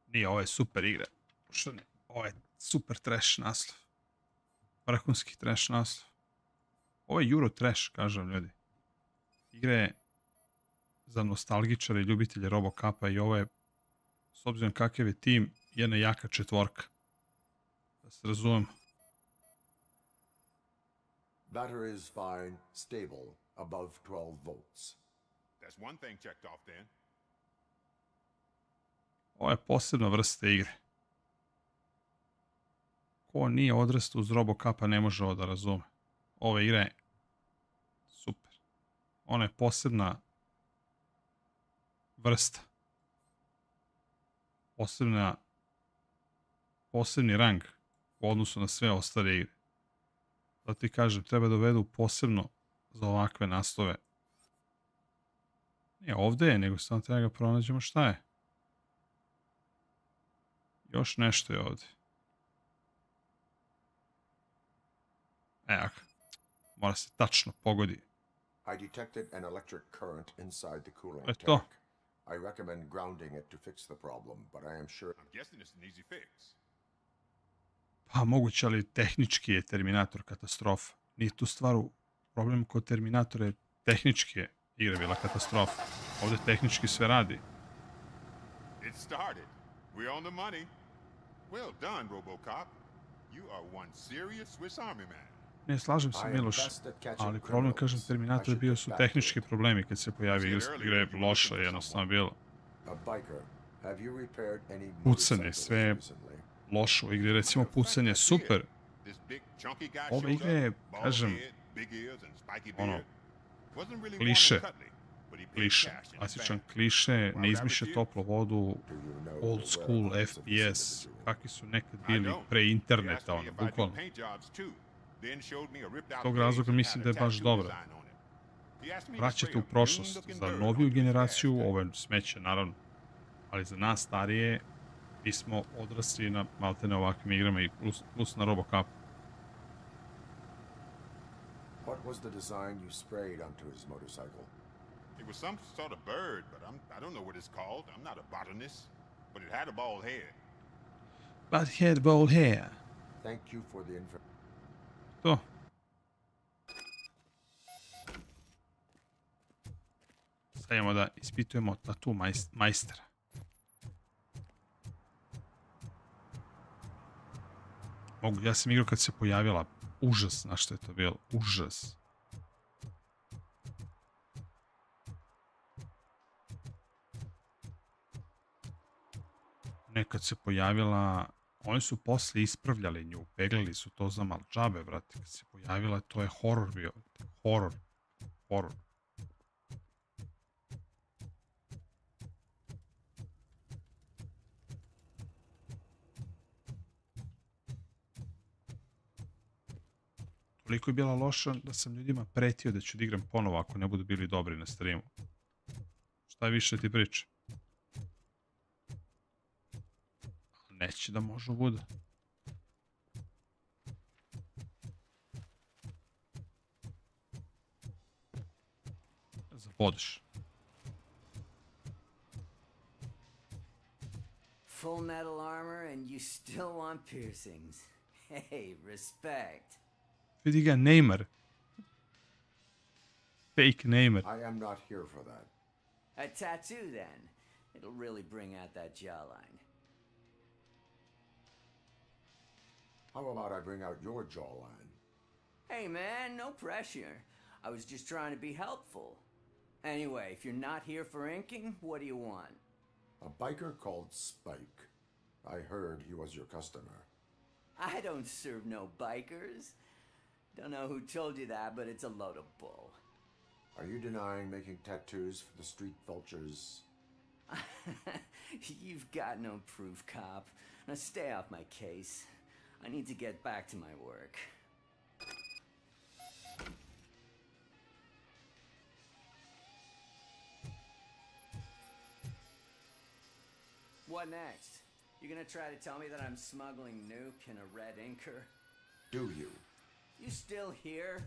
Nije, ovo je super igra. Što ne? Ovo je super trash naslov. Vrhunski trash naslov. Ovo je Euro trash, kažem ljudi. Igra je za nostalgičare i ljubitelje RoboCopa i ovo je, s obzirom kakav je tim, jedna jaka četvorka. Da se razumemo. Battery is fine, stable, above 12 volts. That's one thing checked off then. Ovo je posebna vrsta igre. Ko nije odrastao uz RoboCopa ne može ovo da razume. Ova igra je super. Ona je posebna vrsta. Posebni rang u odnosu na sve ostale igre. Zato ti kažem, treba da uvedu posebno za ovakve naslove. Nije ovde je, nego samo treba ga pronađemo šta je. Još nešto je ovde. Evo ga. Mora se tačno pogodi. I detected an electric current inside the cooling To je tank. to. I recommend grounding it to fix the problem, but I am sure... I'm guessing it's an easy fix. Pa moguće, ali tehnički je Terminator katastrofa. Nije tu stvar u problem kod Terminatora je tehnički je igra bila katastrofa. Ovde tehnički sve radi. It started. We're on the money. Well done, RoboCop. You are one serious Swiss Army man. Ne, slažem se, Miloš, ali problem, kažem, Terminator bio su tehnički problemi kad se pojavi igra je loša, jednostavno bilo. Pucanje, sve je lošo u igri, recimo pucanje je super. Ova igra je, kažem, ono, kliše, klasičan kliše, ne izmišlja toplu vodu, old school FPS, kakvi su nekad bili pre interneta, ono, bukvalno. Tog razloga mislim da je baš dobro. Vraćate u prošlost. Za noviju generaciju, ovo je smeće, naravno. Ali za nas starije, mi smo odrasli na maltene ovakvim igrama i plus na RoboCop. What was the design you sprayed onto his motorcycle? It was some sort of bird, but I don't know what it's called. I'm not a botanist. But it had a bald head. But he had bald hair. Thank you for the information. To. Sad idemo da ispitujemo tatu majstera. Ja sam igrao kad se pojavila. Užas, znaš što je to bilo? Užas. Nekad se pojavila... Oni su posle ispravljali nju, peglali su to za mal džabe, brate. Kad se pojavila, to je horor bio. Horor. Horor. Toliko je bila loša da sam ljudima pretio da ću da igram ponovo ako ne budu bili dobri na streamu. Šta više ti priča? Neće da možda bude. Zabodeš. Full metal armor and you still want piercings. Hey, respect. Vidi ga Neymar. Fake Neymar. I am not here for that. A tattoo then. It'll really bring out that jawline. How about I bring out your jawline? Hey man, no pressure. I was just trying to be helpful. Anyway, if you're not here for inking, what do you want? A biker called Spike. I heard he was your customer. I don't serve no bikers. Don't know who told you that, but it's a load of bull. Are you denying making tattoos for the street vultures? You've got no proof, cop. Now stay off my case. I need to get back to my work. What next? You gonna try to tell me that I'm smuggling nuke in a red inker? Do you? You still here?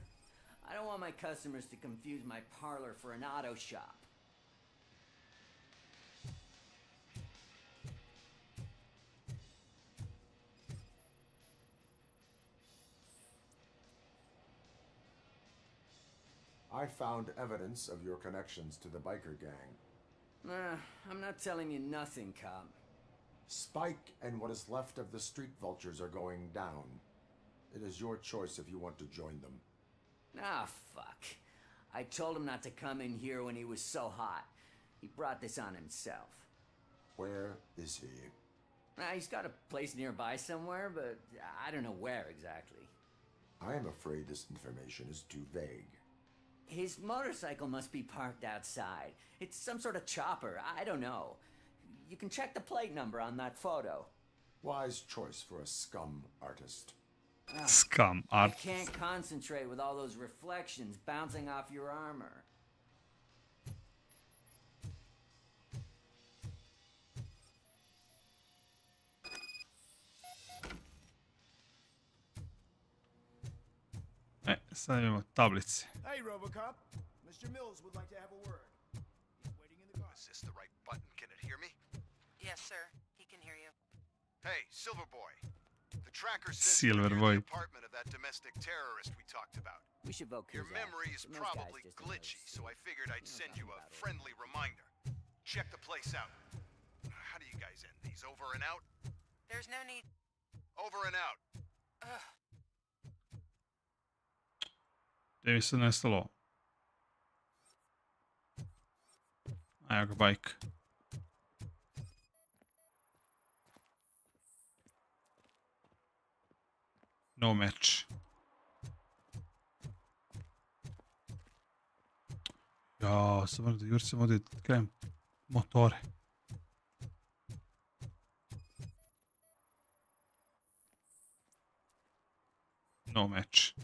I don't want my customers to confuse my parlor for an auto shop. I found evidence of your connections to the biker gang. I'm not telling you nothing, cop. Spike and what is left of the street vultures are going down. It is your choice if you want to join them. Ah, fuck. I told him not to come in here when he was so hot. He brought this on himself. Where is he? He's got a place nearby somewhere, but I don't know where exactly. I am afraid this information is too vague. His motorcycle must be parked outside. It's some sort of chopper. I don't know. You can check the plate number on that photo. Wise choice for a scum artist. Scum I artist. can't concentrate with all those reflections bouncing off your armor. Sad imamo tablice. Hey, RoboCop. Mr. Mills would like to have a word. He's waiting in the car. Is this the right button? Can it hear me? Yes, sir. He can hear you. Hey, Silverboy. The tracker says Silverboy. you're near the apartment of that domestic terrorist we talked about. We should vote Your memory is probably glitchy, so I figured I'd send you a friendly reminder. Check the place out. How do you guys end these? Over and out? There's no need. Over and out. Ugh. Gdje mi se nestalo? Evo ga bajk. No match. Ja, sad moram da jurcem ovdje da krenem motore. No match.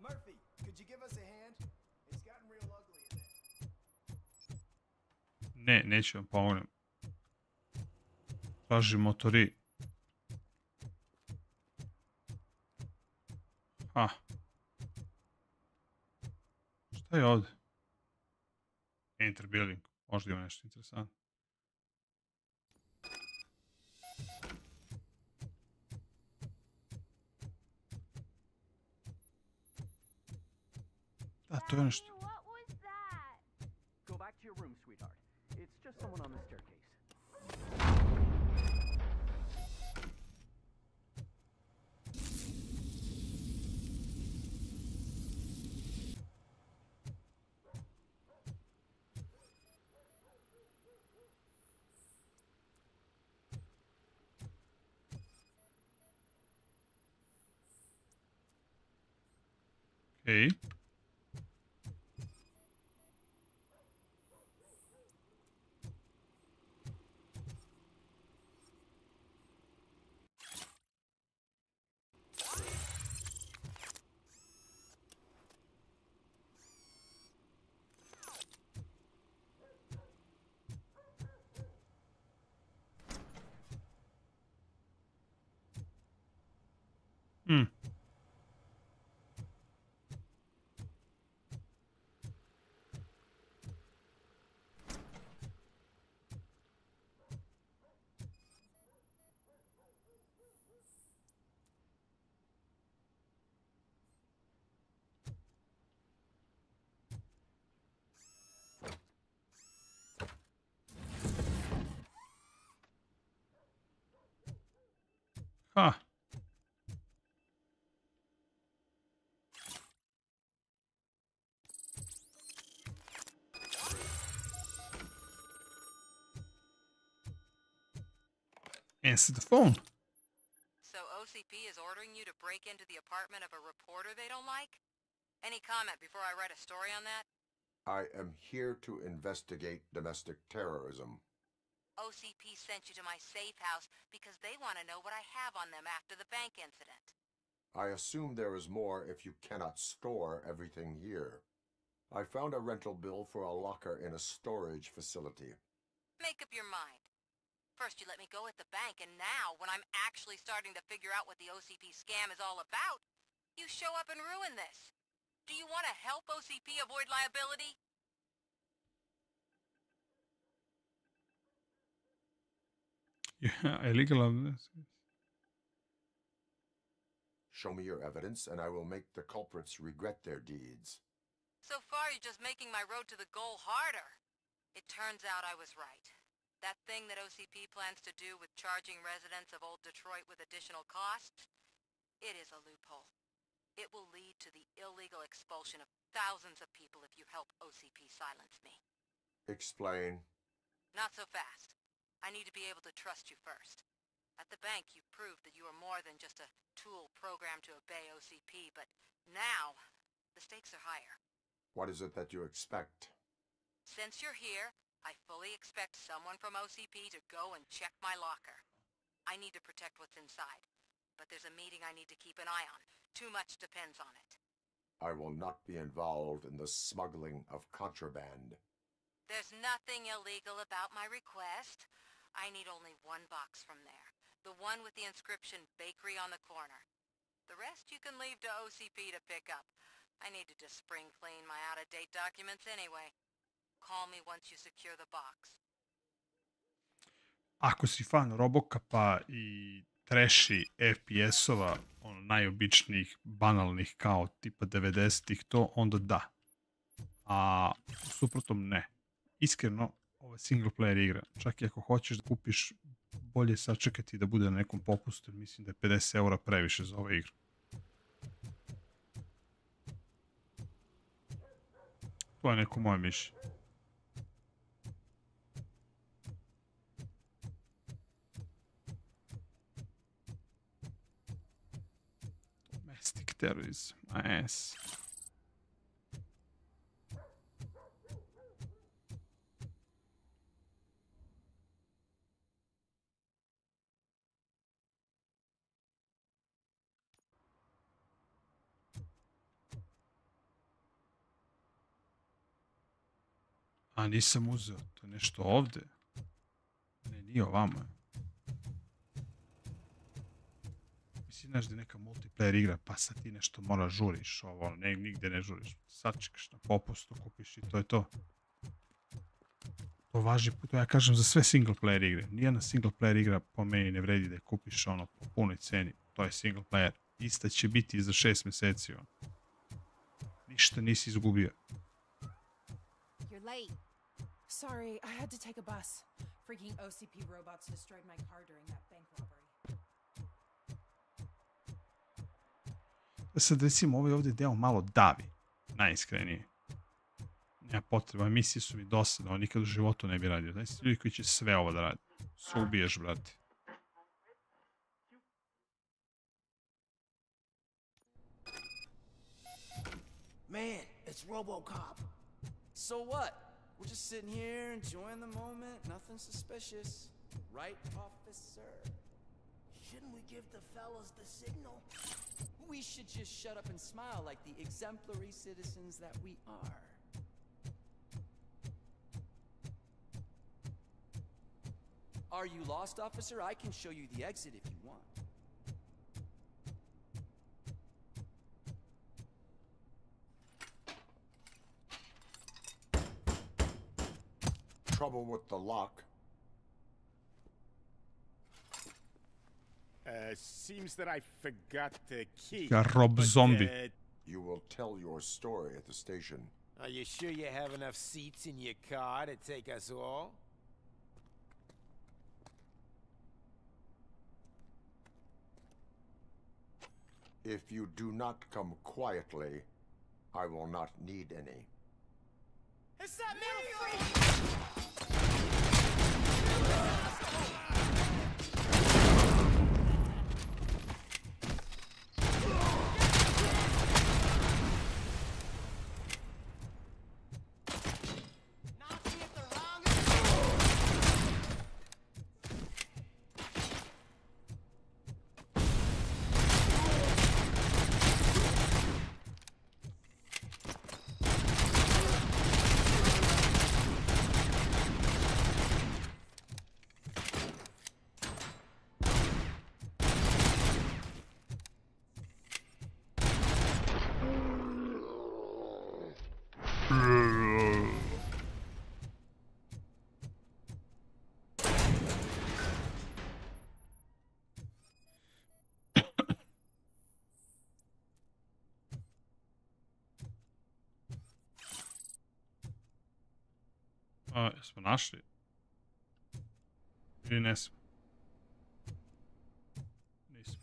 Murphy, could you give us a hand? It's gotten real ugly in there. Ne, neću vam pomognem. Tražim motori. Ha. Šta je ovdje? Enter building. Možda ima nešto interesantno. Da, to je nešto. Go back to your room, sweetheart. It's just someone on the staircase. Okej. Ha. Answer the phone. So OCP is ordering you to break into the apartment of a reporter they don't like? Any comment before I write a story on that? I am here to investigate domestic terrorism. OCP sent you to my safe house because they want to know what I have on them after the bank incident. I assume there is more if you cannot store everything here. I found a rental bill for a locker in a storage facility. Make up your mind. First you let me go at the bank, and now, when I'm actually starting to figure out what the OCP scam is all about, you show up and ruin this. Do you want to help OCP avoid liability? Yeah, illegal on this. Show me your evidence, and I will make the culprits regret their deeds. So far, you're just making my road to the goal harder. It turns out I was right. That thing that OCP plans to do with charging residents of Old Detroit with additional costs, it is a loophole. It will lead to the illegal expulsion of thousands of people if you help OCP silence me. Explain. Not so fast. I need to be able to trust you first. At the bank, you proved that you are more than just a tool programmed to obey OCP, but now, the stakes are higher. What is it that you expect? Since you're here, I fully expect someone from OCP to go and check my locker. I need to protect what's inside, but there's a meeting I need to keep an eye on. Too much depends on it. I will not be involved in the smuggling of contraband. There's nothing illegal about my request. I need only one box from there. The one with the inscription Bakery on the corner. The rest you can leave to OCP to pick up. I need to just spring clean my out-of-date documents anyway. Call me once you secure the box. Ako si fan Robocopa i trashy FPS-ova, ono najobičnijih, banalnih kao tipa 90-ih, to onda da. A u suprotnom ne. Iskreno, ovo je single player igra. Čak i ako hoćeš da kupiš, bolje sačekati da bude na nekom popustu. Mislim da je 50 € previše za ovu igru. To je neko moje mišljenje. Domestic terrorism. Nice. A nisam uzeo, to je nešto ovde. Ne, nije ovamo. Mislim, znaš da je neka multiplayer igra, pa sad ti nešto mora žuriš, ovo, ne, nigde ne žuriš. Sad čekaš na popustu, kupiš i to je to. To važi, to ja kažem za sve single player igre. Nijedna single player igra po meni ne vredi da je kupiš ono po punoj ceni. To je single player. Ista će biti za 6 meseci. Ono. Ništa nisi izgubio. You're late. Sorry, I had to take a bus. Freaking OCP robots destroyed my car during that bank robbery. Sad recimo ovaj ovdje deo malo davi. Najiskrenije. Nema potreba, emisije su mi dosadne, ovo nikad u životu ne bi radio. Znači ljudi koji će sve ovo da radi. Se ubiješ, brate. Man, it's RoboCop. So what? We're just sitting here enjoying the moment, nothing suspicious. Right, officer? Shouldn't we give the fellas the signal? We should just shut up and smile like the exemplary citizens that we are. Are you lost, officer? I can show you the exit if you want. Trouble with the lock. Seems that I forgot the key. Ja, Rob Zombie. You will tell your story at the station. Are you sure you have enough seats in your car to take us all? If you do not come quietly, I will not need any. It's that metal freak! Jesmo našli? Ili nesmo? Nismo.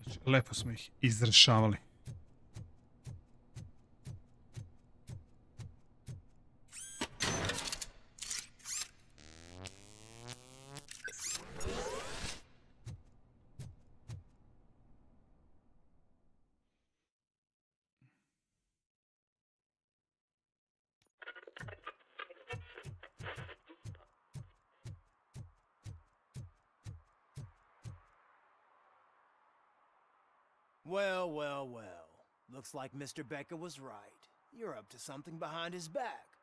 Znači, lepo smo ih izrešavali. Well, well, well. Looks like Mr. Becker was right. You're up to something behind his back.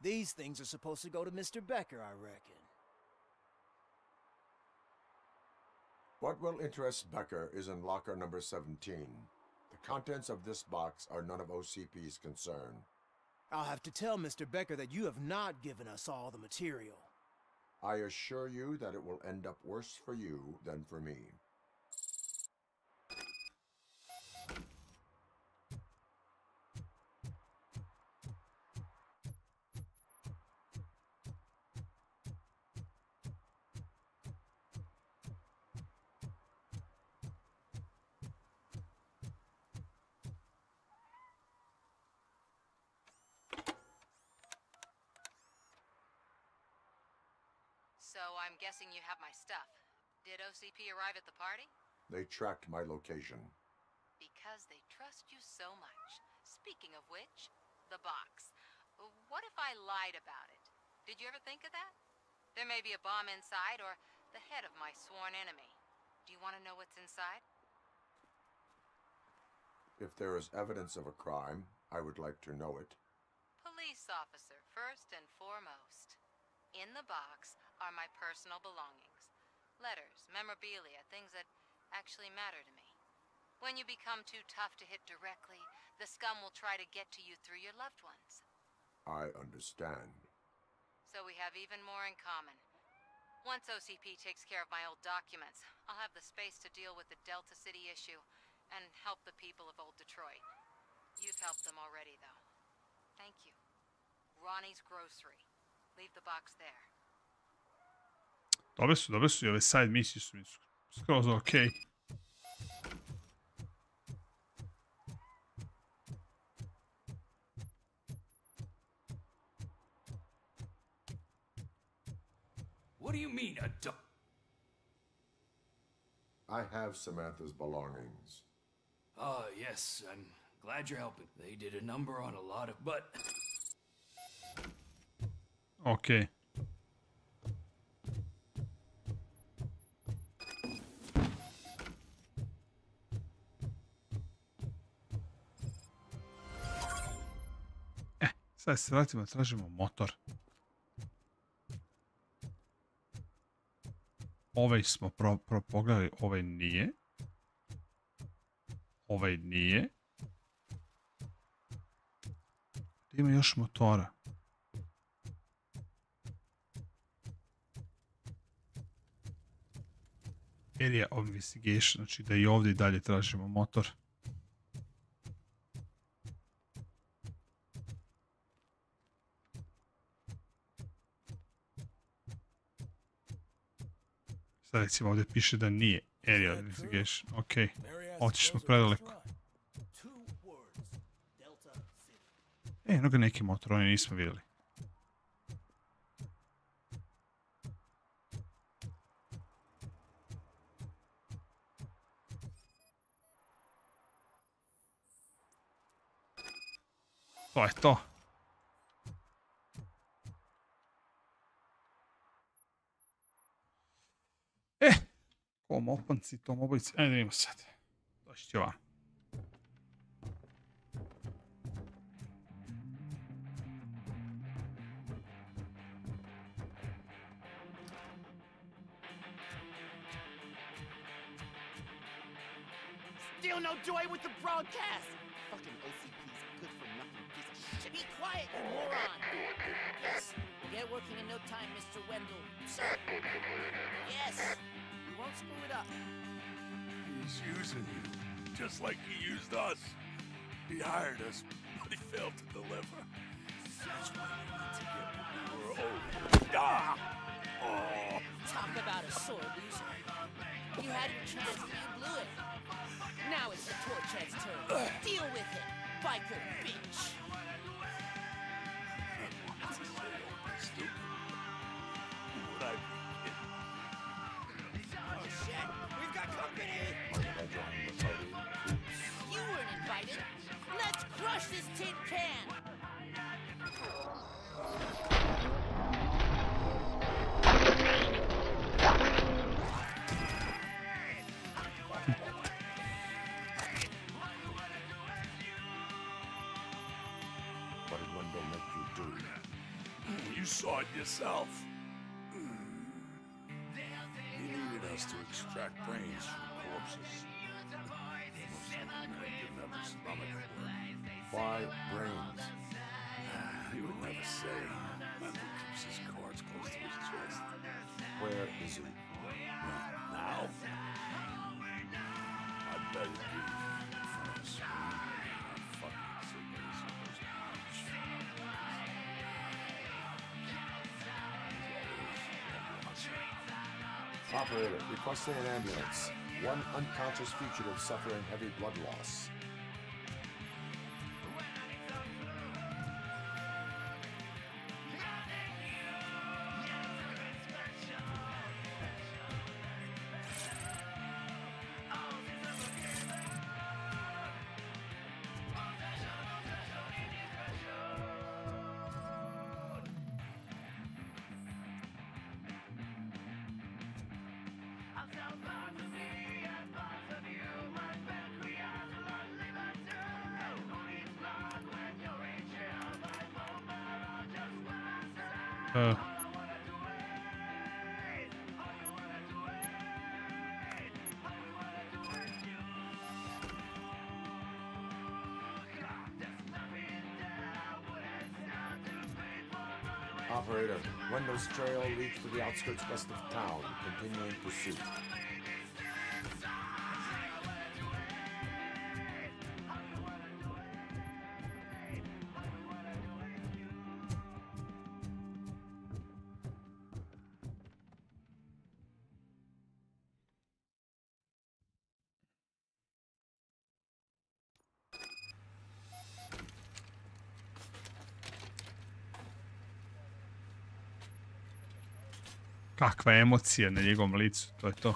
These things are supposed to go to Mr. Becker, I reckon. What will interest Becker is in locker number 17. The contents of this box are none of OCP's concern. I'll have to tell Mr. Becker that you have not given us all the material. I assure you that it will end up worse for you than for me. So I'm guessing you have my stuff. Did OCP arrive at the party? They tracked my location. Because they trust you so much. Speaking of which, the box. What if I lied about it? Did you ever think of that? There may be a bomb inside or the head of my sworn enemy. Do you want to know what's inside? If there is evidence of a crime, I would like to know it. Police officer, first and foremost. In the box are my personal belongings. Letters, memorabilia, things that actually matter to me. When you become too tough to hit directly, the scum will try to get to you through your loved ones. I understand. So we have even more in common. Once OCP takes care of my old documents, I'll have the space to deal with the Delta City issue and help the people of Old Detroit. You've helped them already, though. Thank you. Ronnie's Grocery. Leave the box there. Dobre su i ove side misije su mi skroz okej. What do you mean, a dog? I have Samantha's belongings. Oh, yes, I'm glad you're helping. They did a number on a lot of, but... Okej. Sad se vratimo, tražimo motor. Ovaj smo pogledali, ovaj nije. Ovaj nije. Ima još motora. Area of investigation, znači da i ovdje i dalje tražimo motor. Sad recimo ovdje piše da nije area of investigation. Ok, otišli smo predaleko. Eno ga neki motor, oni nismo vidjeli. To je to. Kom opanci, tom obojici. Ajde vidimo sad. Doći ću vam. Still no joy with the broadcast! Fucking OCP's a good for nothing piece of shit. Be quiet, you moron! Yes, Get working in no time, Mr. Wendell. Sir. Yes. We won't screw it up. He's using you, just like he used us. He hired us, but he failed to deliver. That's why we need to get more over. Ah! Oh! Talk about a sore loser. You had your chance and you blew it. Now it's the Torchhead's turn. Deal with it, biker bitch. Oh shit! We've got company! You weren't invited. Let's crush this tin can. What did Wendell make you do? You saw it yourself. He needed us to extract brains from corpses. Most men didn't have the stomach for it. Why brains? He would never say. Wendell keeps his cards close to his chest. Where is he? Now? I bet it'd be in front of a screen. Not fucking signals in those arms. Operator, requesting an ambulance. One unconscious fugitive suffering heavy blood loss. Operator, Wendell's trail leads to the outskirts west of town, continuing pursuit. Kakva emocija na njegovom licu, to je to.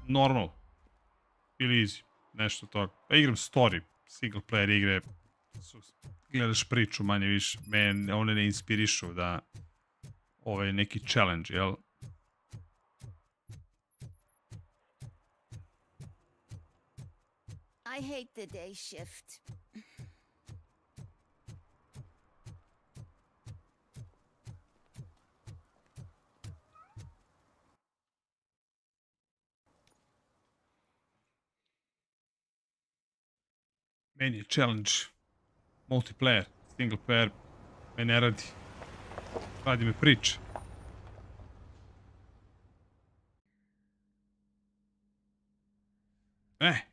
Normal. Ili easy. Nešto toga. Pa igram story. Single player igre. Gledaš priču manje više. One ne inspirišu da neki challenge, jel? I hate the day shift. Meni je challenge multiplayer, single player me ne radi. Radi me priča.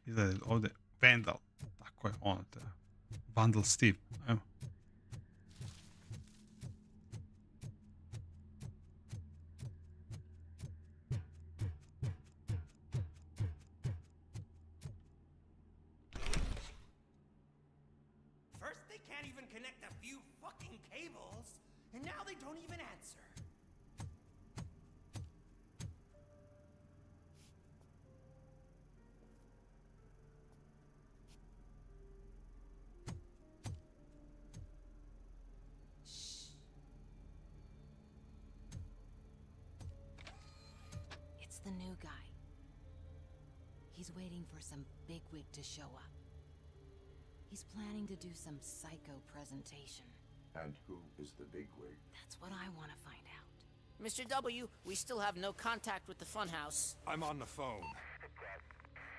Izgleda ovdje Vandal. Tako je, ono te. Vandal Steve. Evo. First they can't even connect a few fucking cables, and now they don't even answer. The new guy. He's waiting for some bigwig to show up. He's planning to do some psycho presentation. And who is the bigwig? That's what I want to find out. Mr. W, we still have no contact with the funhouse. I'm on the phone.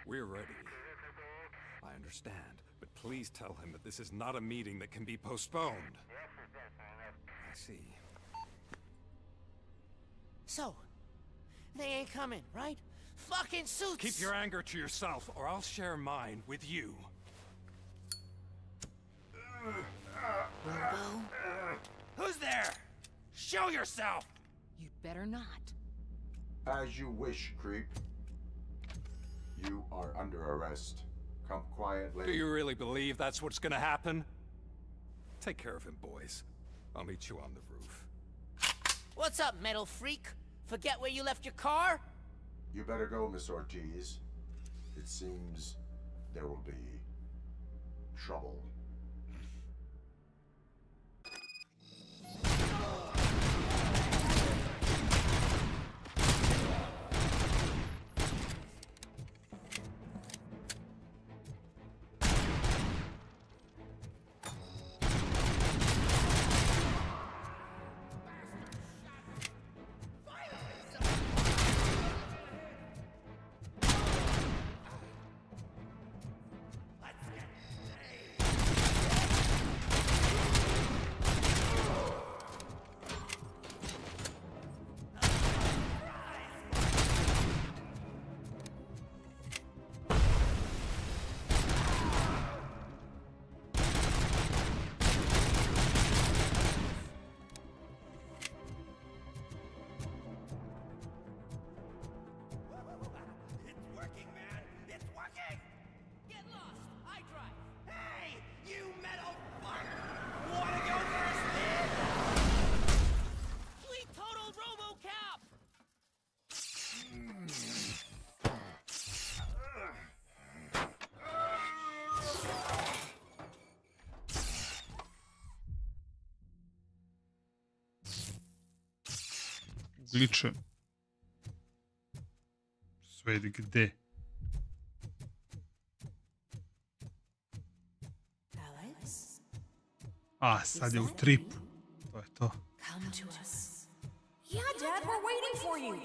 We're ready. I understand, but please tell him that this is not a meeting that can be postponed. I see. So, they ain't coming, right? Fucking suits! Keep your anger to yourself, or I'll share mine with you. Robo? Who's there? Show yourself! You'd better not. As you wish, creep. You are under arrest. Come quietly. Do you really believe that's what's gonna happen? Take care of him, boys. I'll meet you on the roof. What's up, metal freak? Forget where you left your car? You better go, Miss Ortiz. It seems there will be trouble. Liče. Sve gde? Alex? A, sad je u tripu. To je to. Come to us. Yeah, Dad, we're waiting for you.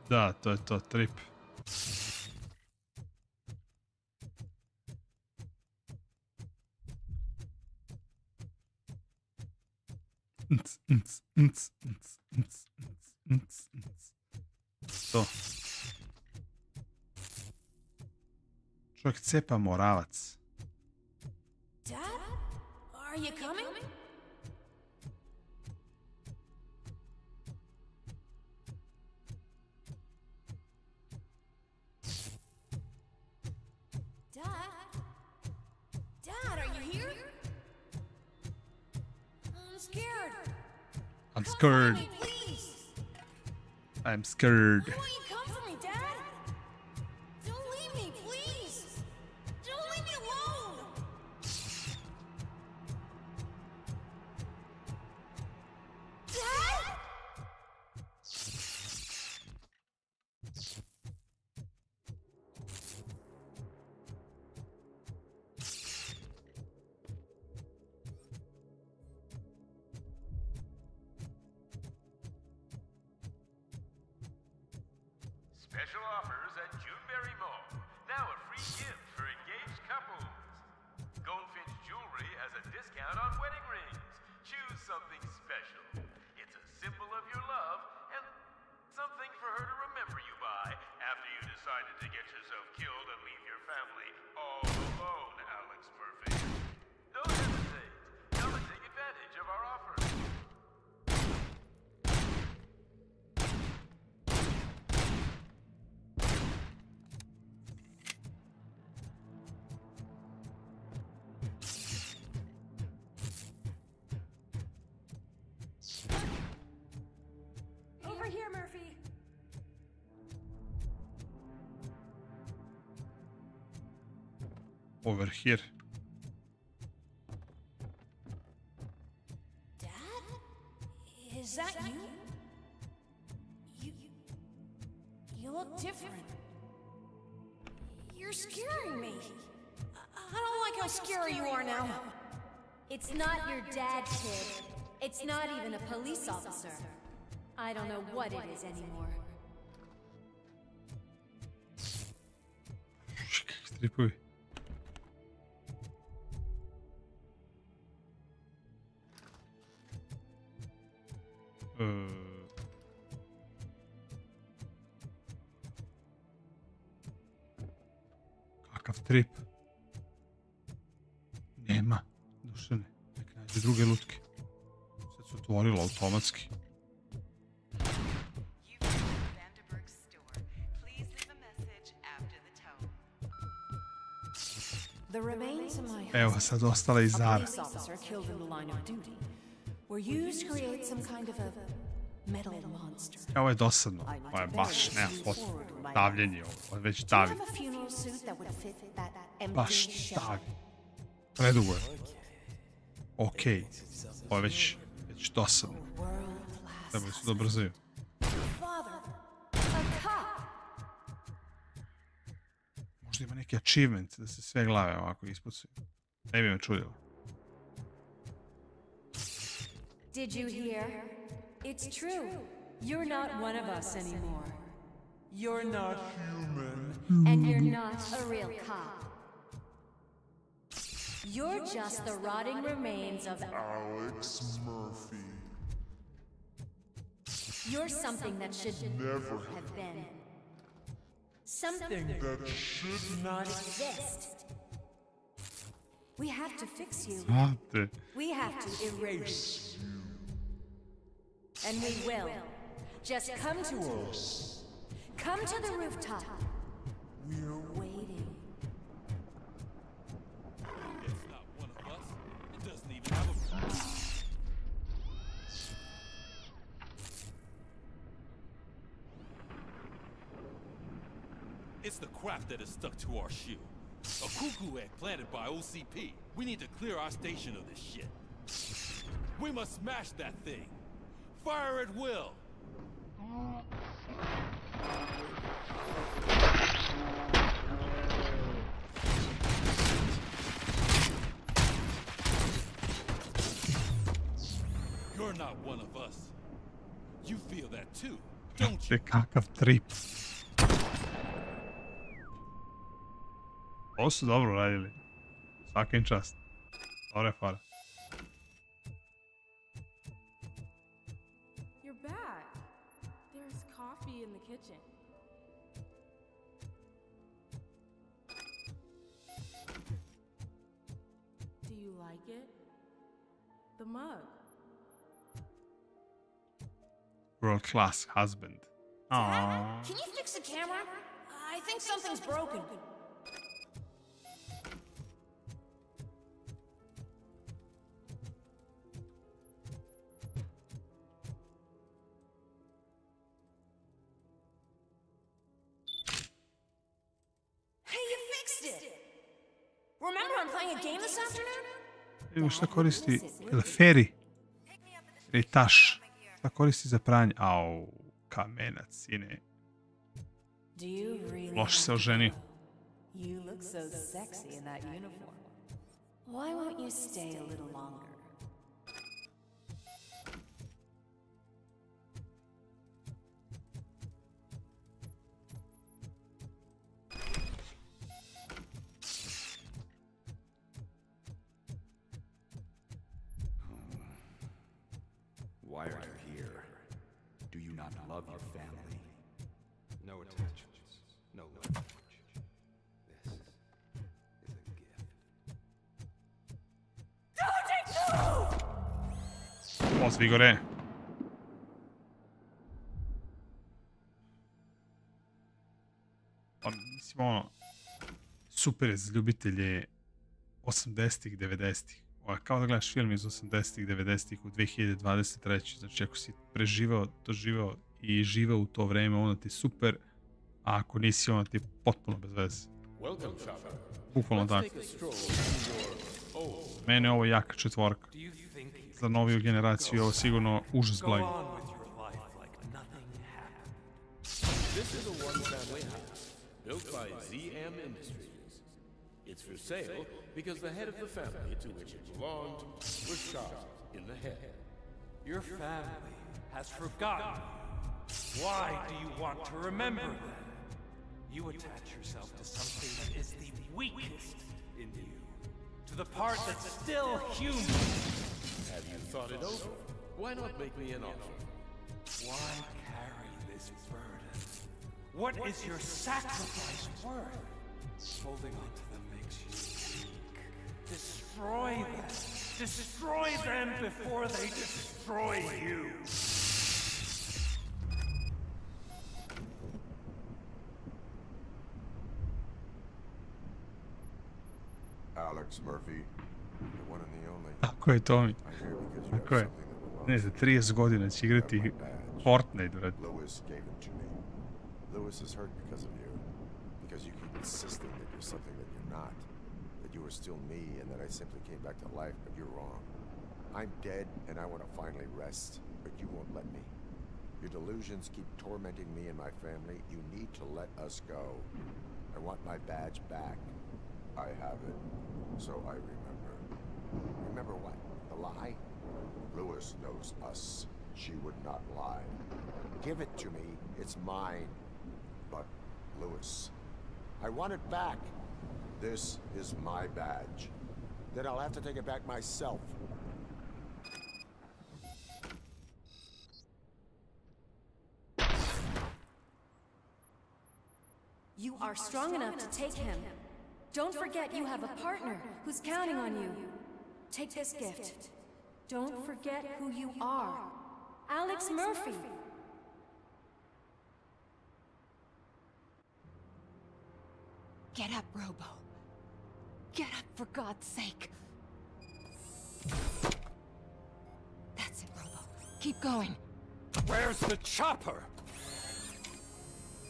Da, to je to, trip. To. Čovjek cepa moravac. Dad? Are you coming? Dad, are you here? I'm scared. I'm scared. Come for me, please. I'm scared. Why won't you come for me, Dad? Don't leave me, please. Don't leave me alone. Dad? Special offers at Juneberry Mall. Now a free gift for engaged couples. Goldfinch Jewelry has a discount on wedding rings. Choose something special. It's a symbol of your love and something for her to remember you by after you decided to get yourself killed and leave your family all alone, Alex Murphy. Don't hesitate. Come and take advantage of our offers. Over here, Murphy. Over here. Dad? Is that you? You look different. You're scaring me. like how scary you are now. It's not your dad, kid. It's not even a police officer. I don't know what it is anymore. Stripuj. Kakav trip. Nema. Dušane. Nek nađe druge lutke. Sad se otvorilo automatski. The remains of my Evo sad ostala i Zara. police officer killed in the line of duty were used to create some kind of a metal monster. Ovo je dosadno. Ovo je baš, nema potrebe. Davljenje ovo je već Do you davi. have a funeral suit that would fit that Baš empty shell? davi. Predugo je. Okej. Ovo je već dosadno. Trebali su da brzaju. Father, a cop. Možda ima neki achievement da se sve glave ovako ispucaju. Ne bi me čudilo. Did you hear? It's true. You're not one of us anymore. You're not human. And you're not a real cop. You're just the rotting remains of Alex Murphy. You're something that should Never have been. Something that should not exist. We have to fix you. Znate. We have to erase you. And we will. Just come to us. Come to the rooftop. We're waiting. It's not one of us. It doesn't even have a... It's the crap that is stuck to our shoe. A cuckoo egg planted by OCP. We need to clear our station of this shit. We must smash that thing. Fire at will. You're not one of us. You feel that too, don't you? Kakav trip. Ovo su dobro radili. Svakim čast. Dobre fora. You're back. There's coffee in the kitchen. Do you like it? The mug. World class husband. Aww. Can you fix the camera? I think something's broken. Hey, you fixed it! Remember I'm playing a game this afternoon? Evo šta koristi, ili feri, ili taš, šta koristi za pranje, au, kamenac, sine, Do you really loš se oženio. You look so sexy in that uniform. Why won't you stay a little longer? Why are you here? Do you not love your family? No attachments, no language. This is a gift. Pozvi gore. Pa, mislim, ono, super je za ljubitelje 80-ih, 90-ih. Ovo je kao da gledaš film iz 80-ih, 90-ih u 2023. Znači, ako si preživao, doživao i živao u to vreme, ono ti je super, a ako nisi, ono ti je potpuno bez veze. Bukvalno tako. Mene je ovo jaka četvorka. Za noviju generaciju je ovo sigurno užas blagi. This is a one-family house built by ZM Industries. It's for sale because the head of the family to which it belonged was shot in the head. Your family has forgotten you. Why do you want to remember them? You attach yourself to something that is the weakest in you. To the part that's still human. Have you thought it over? Why not make me an offer? Why carry this burden? What is your sacrifice worth? Holding on to them makes you weak. Destroy them. Destroy them before they destroy you. Alex Murphy, the one and the only. Tako je, Tommy. Tako je. Ne, za 30 godina će igrati Fortnite, brad. Lewis gave it to me. Lewis is hurt because of you. Because you keep insisting that you're something that you're not. That you were still me and that I simply came back to life, but you're wrong. I'm dead and I want to finally rest, but you won't let me. Your delusions keep tormenting me and my family. You need to let us go. I want my badge back. I have it, so I remember. Remember what? The lie? Lewis knows us. She would not lie. Give it to me. It's mine. But, Lewis, I want it back. This is my badge. Then I'll have to take it back myself. You are strong enough to take him. Don't forget you have a partner who's counting on you. Take this gift. Don't forget who you are. Alex Murphy. Get up, Robo. Get up, for God's sake. That's it, Robo. Keep going. Where's the chopper?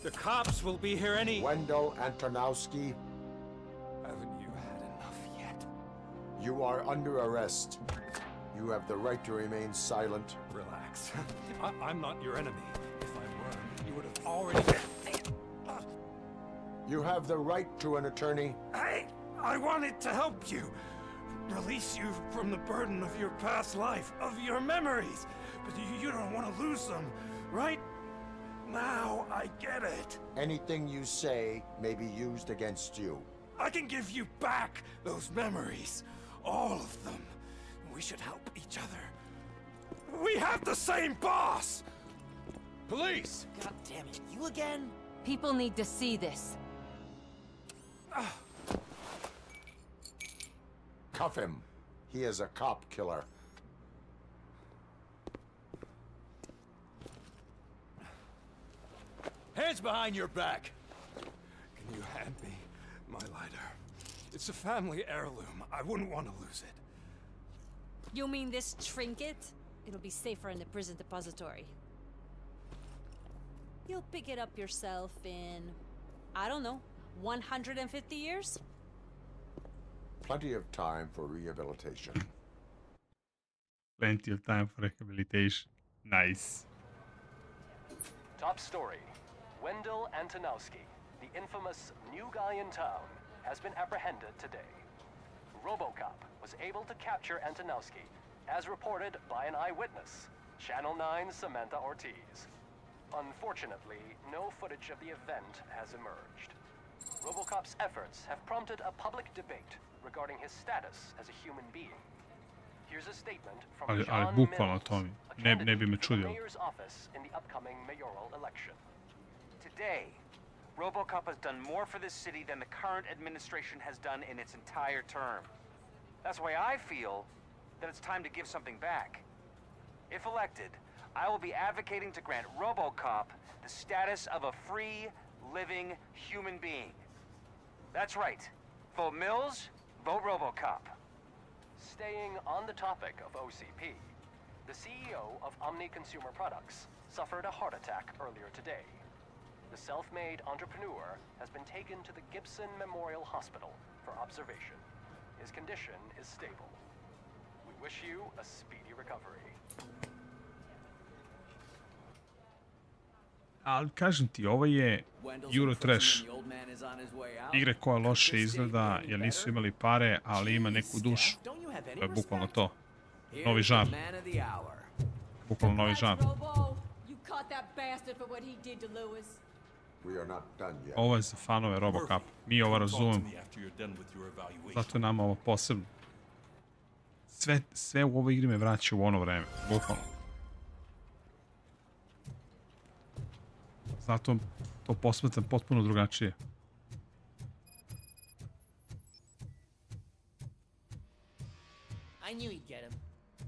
The cops will be here any... Wendell Antonowski. Haven't you had enough yet? You are under arrest. You have the right to remain silent. Relax. I'm not your enemy. If I were, you would have already... You have the right to an attorney. I wanted to help you. Release you from the burden of your past life, of your memories. But you don't want to lose them, right? Now I get it. Anything you say may be used against you. I can give you back those memories. All of them. We should help each other. We have the same boss! Police! God damn it, you again? People need to see this. Cuff him. He is a cop killer. Hands behind your back! Can you hand me my lighter? It's a family heirloom. I wouldn't want to lose it. You mean this trinket? It'll be safer in the prison depository. You'll pick it up yourself in, I don't know, 150 years? Plenty of time for rehabilitation. Plenty of time for rehabilitation. Nice. Top story. Wendell Antonowski, the infamous new guy in town, has been apprehended today. ROBOCOP was able to capture Antonowski, as reported by an eyewitness, Channel 9's Samantha Ortiz. Unfortunately, no footage of the event has emerged. ROBOCOP's efforts have prompted a public debate regarding his status as a human being. Here's a statement from John bukvalno, Mills, Tommy. a Ne bi candidate me for the čudio. mayor's office in the upcoming mayoral election. Today, ROBOCOP has done more for this city than the current administration has done in its entire term. That's why I feel that it's time to give something back. If elected, I will be advocating to grant ROBOCOP the status of a free, living human being. That's right. Vote Mills, vote ROBOCOP. Staying on the topic of OCP, the CEO of Omni Consumer Products suffered a heart attack earlier today. The self-made entrepreneur has been taken to the Gibson Memorial Hospital for observation. His condition is stable. We wish you a speedy recovery. Ali kažem ti, ovo je Eurotrash. Igre koja loše izgleda, jer nisu imali pare, ali ima neku dušu. To je bukvalno to. Novi žar. Bukvalno novi žar. Ovo je za fanove ROBOCOP. Mi ovo razumemo. Zato je nama ovo posebno. Sve u ovoj igri me vraća u ono vreme. Bukvalno. Zato to posmetam potpuno drugačije. I knew he'd get him.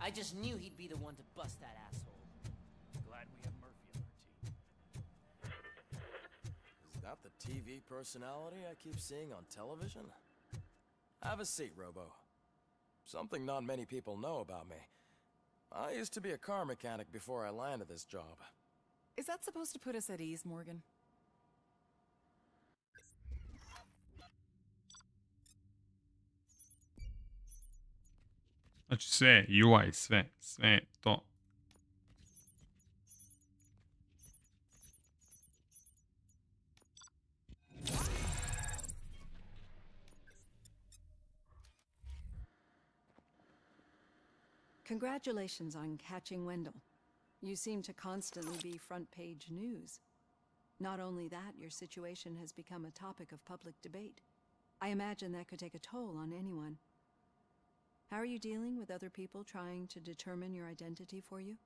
I just knew he'd be the one to bust that asshole. Glad we have Murphy on our team. Is that the TV personality I keep seeing on television? Have a seat, Robo. Something not many people know about me. I used to be a car mechanic before I landed this job. Is that supposed to put us at ease, Morgan? Znači sve, UI, sve to. Congratulations on catching Wendell. You seem to constantly be front-page news. Not only that, your situation has become a topic of public debate. I imagine that could take a toll on anyone. How are you dealing with other people trying to determine your identity for you?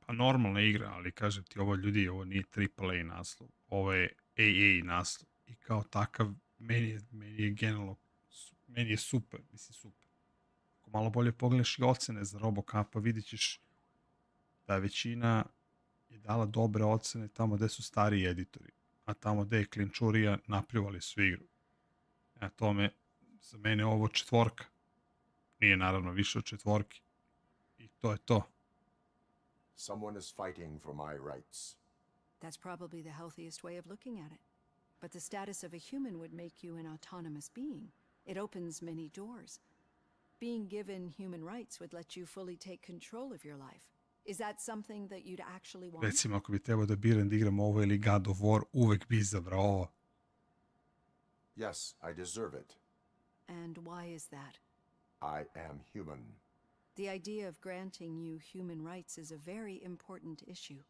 Pa normalna igra, ali kažem ti, ovo ljudi, ovo nije AAA naslov. Ovo je AA naslov. I kao takav, meni je generalno, meni je super, mislim super. Ako malo bolje pogledaš i ocene za ROBOCOP-a, vidit ćeš da većina je dala dobre ocene tamo gde su stariji editori. A tamo gde je klinčurija, napljuvali su igru. Tome, za mene je ovo 4. Nije naravno više od 4. I to je to. Someone is fighting for my rights. That's probably the healthiest way of looking at it. But the status of a human would make you an autonomous being. It opens many doors. Being given human rights would let you fully take control of your life. Is that something that you'd actually want? Recimo, ako bi trebao da biram da igram ovo ili God of War, uvek bi izabrao ovo. Yes, I deserve it. And why is that? I am human. The idea of granting you human rights is a very important issue,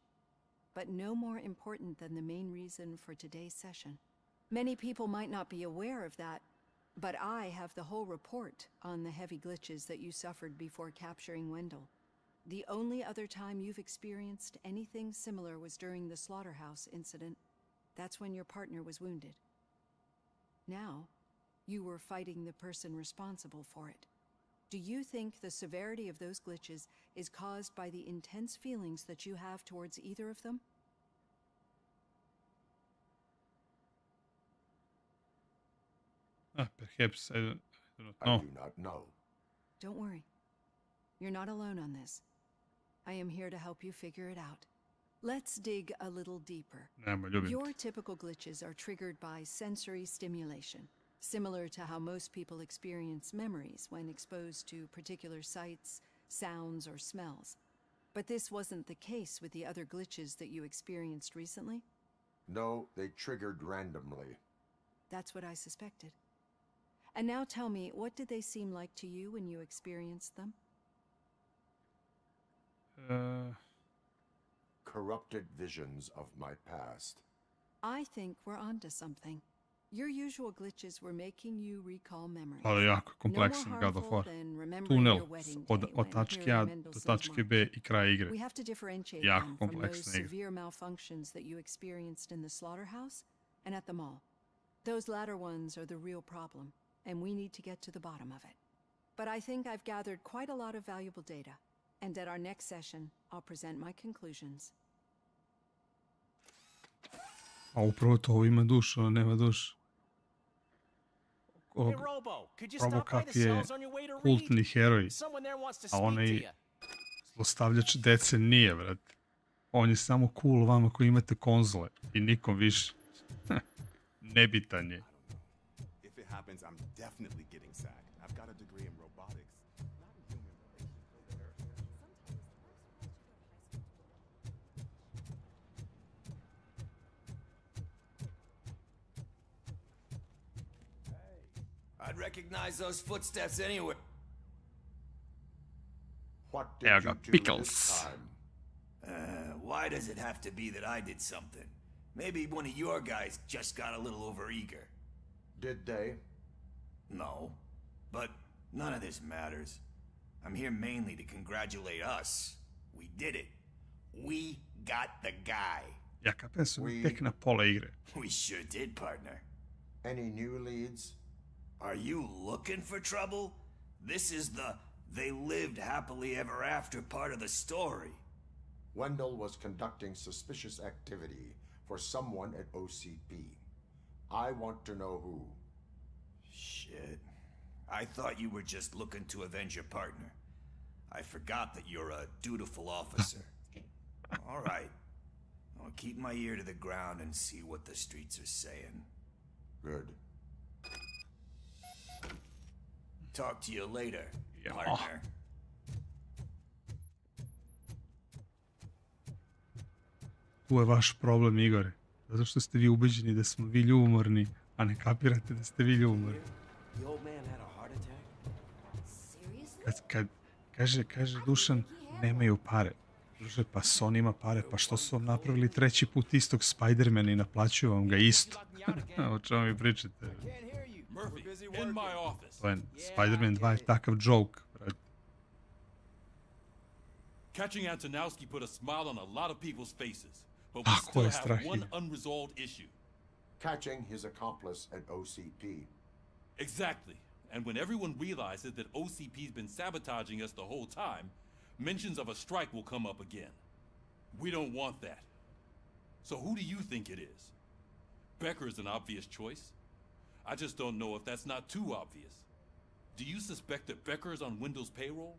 but no more important than the main reason for today's session. Many people might not be aware of that, but I have the whole report on the heavy glitches that you suffered before capturing Wendell. The only other time you've experienced anything similar was during the slaughterhouse incident. That's when your partner was wounded. Now, you were fighting the person responsible for it. Do you think the severity of those glitches is caused by the intense feelings that you have towards either of them? Perhaps, I do not I know. do not know. Don't worry. You're not alone on this. I am here to help you figure it out. Let's dig a little deeper. Your typical glitches are triggered by sensory stimulation, similar to how most people experience memories when exposed to particular sights, sounds, or smells. But this wasn't the case with the other glitches that you experienced recently? No, they triggered randomly. That's what I suspected. And now tell me, what did they seem like to you when you experienced them? Corrupted visions of my past. I think we're onto something. Your usual glitches were making you recall memories. Ali jako kompleksan God of War. Tunel od tačke A do tačke B i kraj igre. We have to differentiate jako them from those kompleksna igra. severe malfunctions that you experienced in the slaughterhouse and at the mall. Those latter ones are the real problem, and we need to get to the bottom of it. But I think I've gathered quite a lot of valuable data, and at our next session, I'll present my conclusions. A upravo to, ovo ima dušu, ono nema dušu. ROBOCOP je kultni heroj, a onaj zlostavljač dece nije, brate. On je samo cool vama koji imate konzole i nikom više. Nebitan je. If it happens, I'm definitely getting sacked. I've got a degree in robotics. Not in human relations. I'd recognize those footsteps anywhere. What Evo did ga, you do Pickles. this time? Why does it have to be that I did something? Maybe one of your guys just got a little overeager. Did they? No, but none of this matters. I'm here mainly to congratulate us. We did it. We got the guy. Ja kapiram su mi tek na pola igre. We sure did, partner. Any new leads? Are you looking for trouble? This is the they lived happily ever after part of the story. Wendell was conducting suspicious activity for someone at OCP. I want to know who. Shit. I thought you were just looking to avenge your partner. I forgot that you're a dutiful officer. All right. I'll keep my ear to the ground and see what the streets are saying. Good. Talk to you later, Ja. partner. Tu je vaš problem, Igore. Zato što ste vi ubeđeni da smo vi ljubomorni, a ne kapirate da ste vi ljubomorni. The old man had a heart attack? Kad kaže Dušan, nemaju pare. Duže, pa Sony ima pare, pa što su vam napravili treći put istog Spider-mana i naplaćuju vam ga isto? O čemu mi pričate? Murphy, in my office. To je Spider-Man 2 je takav joke. Catching Antonowski put a smile on a lot of people's faces, but we Tako still je, have strah one ide. unresolved issue. Catching his accomplice at OCP. Exactly. And when everyone realizes that OCP's been sabotaging us the whole time, mentions of a strike will come up again. We don't want that. So who do you think it is? Becker is an obvious choice. I just don't know if that's not too obvious. Do you suspect that Becker is on Wendell's payroll?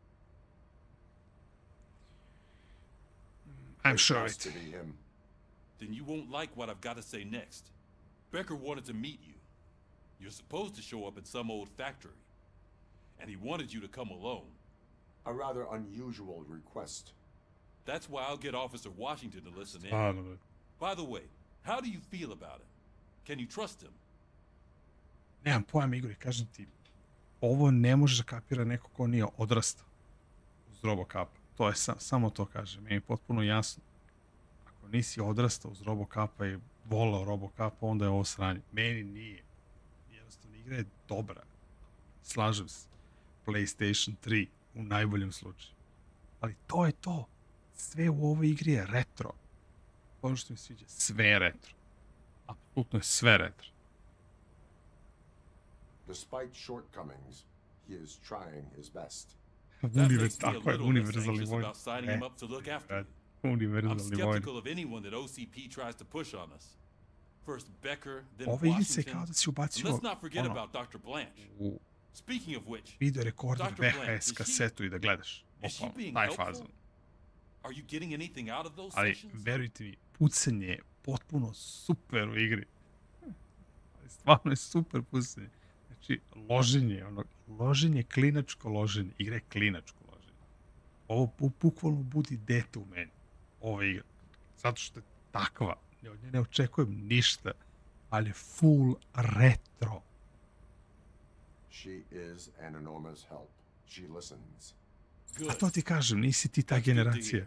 I'm sure Has it. to be him. Then you won't like what I've got to say next. Becker wanted to meet you. You're supposed to show up at some old factory. And he wanted you to come alone. A rather unusual request. That's why I'll get Officer Washington to listen in. Stvarno. By the way, how do you feel about him? Can you trust him? Nemam pojma, Igor, kažem ti, ovo ne može da kapira neko ko nije odrastao uz ROBOCOP. To je samo to kaže, meni je potpuno jasno. Ako nisi odrastao uz ROBOCOP-a i volao ROBOCOP, onda je ovo sranje. Meni nije. Jednostavno, igra je dobra. Slažem se. PlayStation 3 u najboljem slučaju. Ali to je to. Sve u ovoj igri je retro. Ono što mi sviđa, sve je retro. Apsolutno je sve retro. Despite shortcomings, he is trying his best. Tako je, univerzalni vojnik. Univerzalni vojnik. Ove igrice kao da si ubacio u video rekorder VHS kasetu i da gledaš. Taj fazon. Ali, verujte mi, pucanje je potpuno super u igri. Stvarno je super pucanje. Znači, loženje, klinačko loženje. Igra je klinačko loženje. Ovo bukvalno budi dete u meni. Ova igra. Zato što je takva. Od nje ne očekujem ništa. Ali full retro. She is an enormous help. She listens. A to ti kažem, nisi ti ta generacija.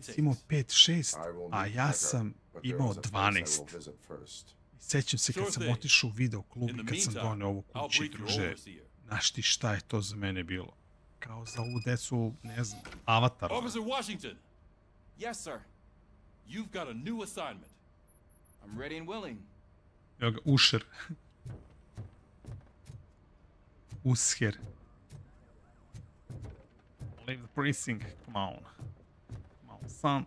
Ti imao 5-6, a ja sam imao 12. Sećam se kad sam otišao u video klub i kad sam doneo ovu kući, druže, znaš ti šta je to za mene bilo? Kao za ovu decu, ne znam, Avatar. Officer Washington! Yes, sir. You've got a new assignment. I'm ready and willing. Evo ga, Usher. Usher. Leave the precinct, come on. Come on, son.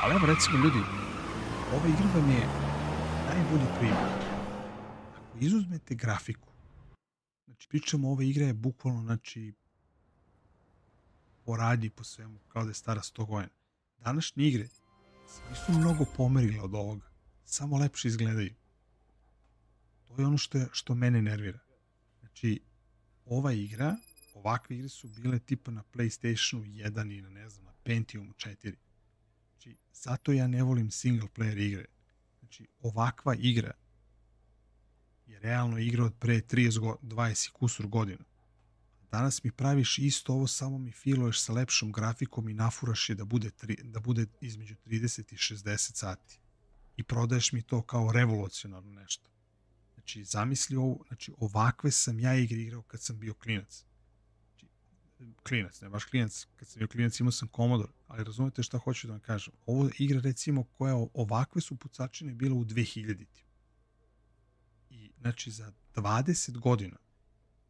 Ali evo recimo ljudi, ova igra vam je najbolji primjer. Ako izuzmete grafiku, znači pričamo ova igra je bukvalno, znači, po radnji, po svemu, kao da je stara 100 godina. Današnje igre nisu mnogo pomerili od ovoga. Samo lepše izgledaju. To je ono što mene nervira. Znači, ova igra, ovakve igre su bile tipa na PlayStationu 1 i na, ne znam, na Pentiumu 4. Znači, zato ja ne volim single player igre. Znači, ovakva igra je realno igra od pre 20 i kusur godina. Danas mi praviš isto ovo, samo mi filuješ sa lepšom grafikom i nafuraš je da bude između 30 i 60 sati. I prodaješ mi to kao revolucionarno nešto. Znači, zamisli ovo, znači, ovakve sam ja igre igrao kad sam bio klinac. Znači, klinac, ne baš klinac, kad sam bio klinac imao sam Commodore, ali razumete šta hoću da vam kažem. Ovo je igra, recimo, koja ovakve su pucačine bile u 2000-ti. I, znači, za 20 godina,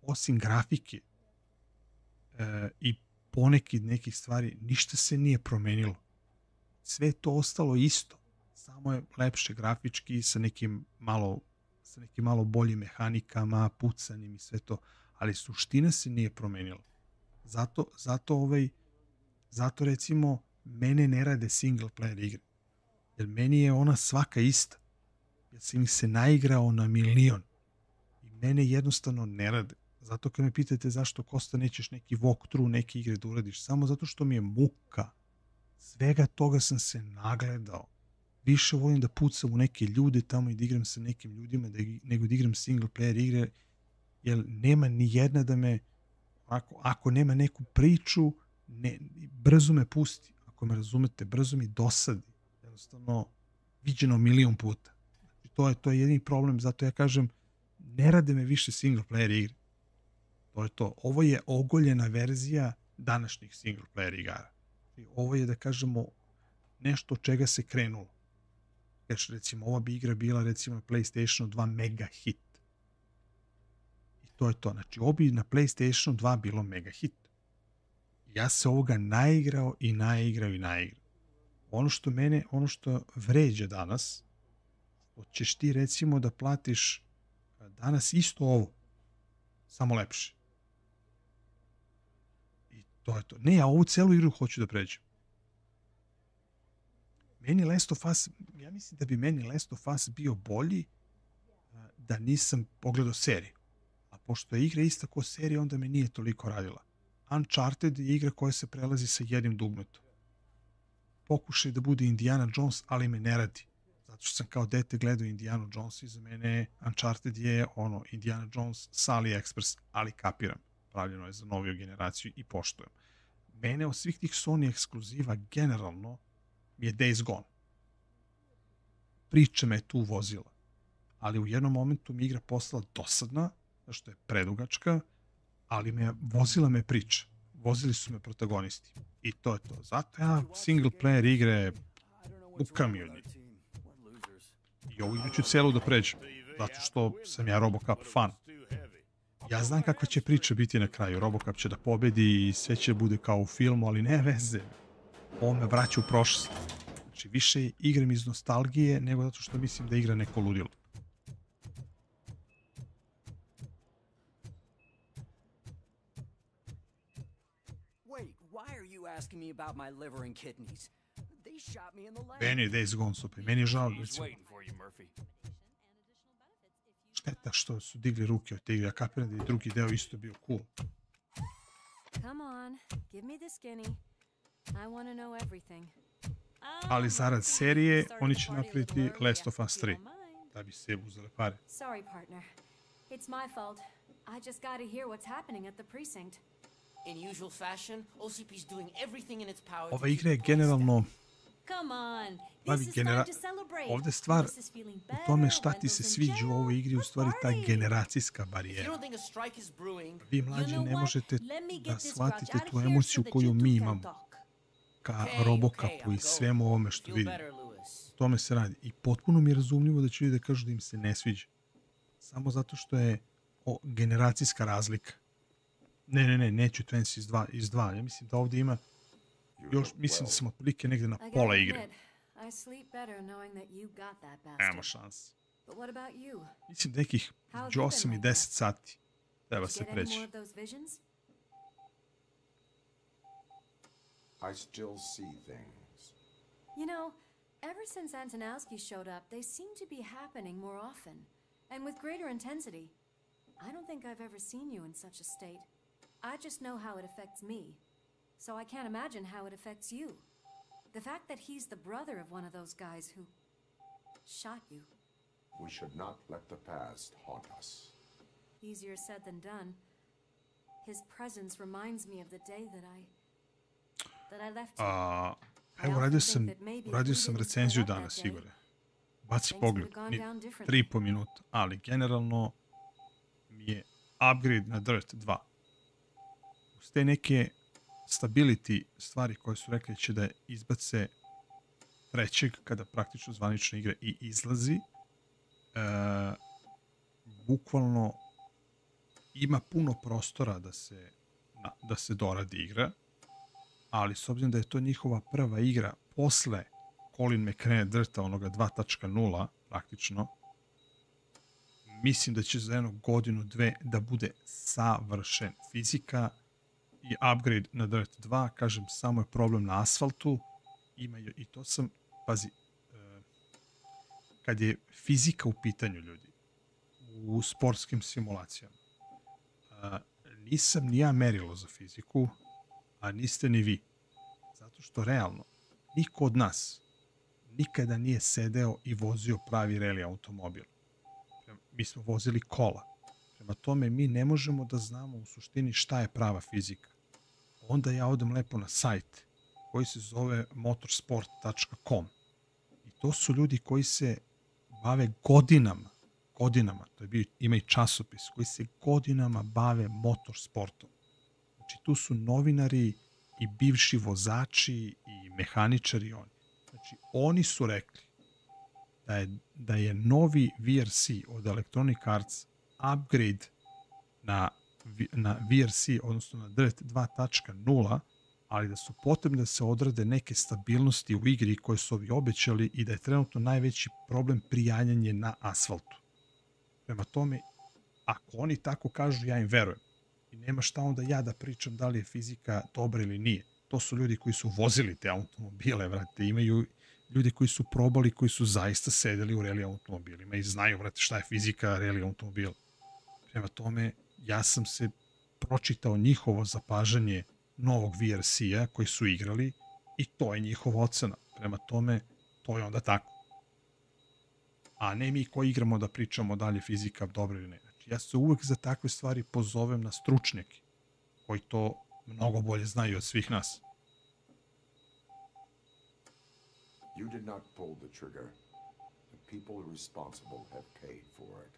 osim grafike i ponekid nekih stvari, ništa se nije promenilo. Sve je to ostalo isto. Samo je lepše grafički sa nekim malo boljim mehanikama, pucanim i sve to. Ali suština se nije promenila. Zato recimo mene ne rade single player igre. Jer meni je ona svaka ista. Jer sam ih se naigrao na milion. I mene jednostavno ne rade. Zato kad me pitate zašto, Kosta, nećeš neki walkthrough neke igre da uradiš, samo zato što mi je muka. Svega toga sam se nagledao. Više volim da pucam u neke ljude tamo i da igram sa nekim ljudima nego da igram single player igre, jer nema ni jedna da me, ako nema neku priču, brzo me pusti. Ako me razumete, brzo mi dosadi. Jednostavno, viđeno milion puta. To je jedini problem, zato ja kažem, ne rade me više single player igre. To je to. Ovo je ogoljena verzija današnjih single player igara. Ovo je, da kažemo, nešto od čega se krenulo. Recimo, ova bi igra bila, recimo, na PlayStationu 2 mega hit. I to je to. Znači, ovo bi na PlayStationu 2 bilo mega hit. Ja se ovoga naigrao. Ono što vređa danas, hoćeš ti, recimo, da platiš danas isto ovo, samo lepše. I to je to. Ne, ja ovu celu igru hoću da pređem. Ja mislim da bi meni Last of Us bio bolji da nisam pogledao seriju. A pošto je igra ista ko serija, onda me nije toliko radila. Uncharted je igra koja se prelazi sa jednim dugmetom. Pokušaj da bude Indiana Jones, ali me ne radi. Zato što sam kao dete gledao Indiana Jones i za mene Uncharted je Indiana Jones sa AliExpress, ali kapiram. Pravljeno je za noviju generaciju i poštujem. Mene od svih tih Sony ekskluziva generalno je Days Gone. Priča me tu vozila. Ali u jednom momentu mi igra postala dosadna, zašto je predugačka, ali vozila me priča. Vozili su me protagonisti. I to je to. Zato ja single player igre ukam i od njih. I ovu igru ću celu da pređem. Zato što sam ja ROBOCOP fan. Ja znam kakva će priča biti na kraju. ROBOCOP će da pobedi i sve će bude kao u filmu, ali ne veze. Ovo me vraća u prošlost. Znači, više igram iz nostalgije nego zato što mislim da igra neko ludilo. Meni je Days Gone super. Meni je žao. Šteta što su digli ruke od te igre. Ja kapiram da je drugi deo isto bio cool. Ali zarad serije, oni će napraviti Last of Us 3. Da bi se uzele pare. Sorry, partner. It's my fault. I just gotta hear what's happening at the precinct. In usual fashion, OCP's doing everything in its power. Ova igra je generalno... Come on. This is time to celebrate. Ovde stvar u tome šta ti se sviđa u ovoj igri, u stvari ta generacijska barijera. Vi mlađi ne možete da shvatite tu emociju koju mi imamo ka ROBOCOP-u i svemu ovome što vidimo. Tome se radi. I potpuno mi je razumljivo da će ljudi da kažu da im se ne sviđa. Samo zato što je generacijska razlika. Ne, neću Twins iz 2. Ja mislim da ovdje ima još, mislim da sam otprilike negde na pola igre. Nemo šanse. Mislim da nekih 8 i 10 sati treba se preći. I still see things. You know, Ever since Antonowski showed up, they seem to be happening more often, and with greater intensity. I don't think I've ever seen you in such a state. I just know how it affects me, so I can't imagine how it affects you. The fact that he's the brother of one of those guys who shot you. We should not let the past haunt us. Easier said than done. His presence reminds me of the day that I left you. Evo, uradio sam recenziju danas, Igore. Baci pogled, 3,5 minuta, ali generalno mi je upgrade na Dirt 2. Uz te neke stability stvari koje su rekli će da izbace trećeg, kada praktično zvanična igra i izlazi, bukvalno ima puno prostora da se doradi igra, ali s obzirom da je to njihova prva igra posle Colin McRae Dirta, onoga 2.0 praktično, mislim da će za jednu godinu, dve da bude savršen. Fizika i upgrade na Dirt 2, kažem, samo je problem na asfaltu. Imaju i to sam, pazi, kad je fizika u pitanju, ljudi, u sportskim simulacijama, nisam ni ja merilo za fiziku, a niste ni vi. Zato što realno, niko od nas nikada nije sedeo i vozio pravi reli automobil. Mi smo vozili kola. Prema tome, mi ne možemo da znamo u suštini šta je prava fizika. Onda ja odem lepo na sajt koji se zove motorsport.com. I to su ljudi koji se bave godinama, to je bio, ima i časopis, koji se godinama bave motorsportom. Znači, tu su novinari i bivši vozači i mehaničari oni. Znači, oni su rekli da je novi VRC od Electronic Arts upgrade na VRC, odnosno na Dirt 2.0, ali da su potrebne da se odrade neke stabilnosti u igri koje su ovi obećali i da je trenutno najveći problem prijanjanje na asfaltu. Prema tome, ako oni tako kažu, ja im verujem. I nema šta onda ja da pričam da li je fizika dobra ili nije. To su ljudi koji su vozili te automobile, vrate, imaju ljudi koji su probali, koji su zaista sedeli u reli automobilima i znaju, vrate, šta je fizika reli automobila. Prema tome, ja sam se pročitao njihovo zapažanje novog VRC-a koji su igrali i to je njihova ocena. Prema tome, to je onda tako. A ne mi koji igramo da pričamo da li je fizika dobra ili ne. Znači, ja se uvek za takve stvari pozovem na stručnjake koji to mnogo bolje znaju od svih nas. You did not pull the trigger. The people responsible have paid for it.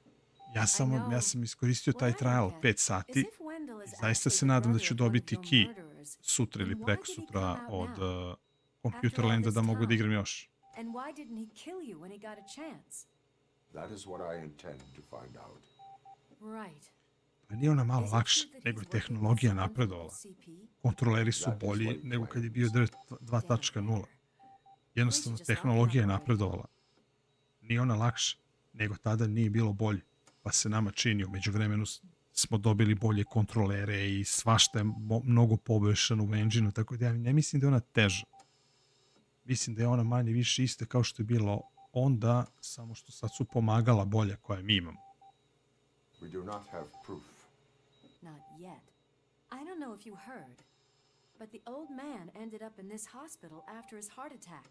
Ja sam iskoristio taj trial 5 sati i zaista se nadam da ću dobiti key sutra ili preko sutra od Computerlanda da mogu da igram još. That is what I intend to find out. Pa nije ona malo lakše, nego je tehnologija napredovala. Kontroleri su bolji nego kad je bio Dirt 2.0. Jednostavno, tehnologija je napredovala. Nije ona lakše, nego tada nije bilo bolje. Pa se nama čini, umeđu vremenu smo dobili bolje kontrolere i svašta je mnogo poboljšano u engine-u, tako da ja ne mislim da je ona teža. Mislim da je ona manje više ista kao što je bilo onda, samo što sad su pomagala bolja koja mi imamo. We do not have proof. Not yet. I don't know if you heard, but the old man ended up in this hospital after his heart attack.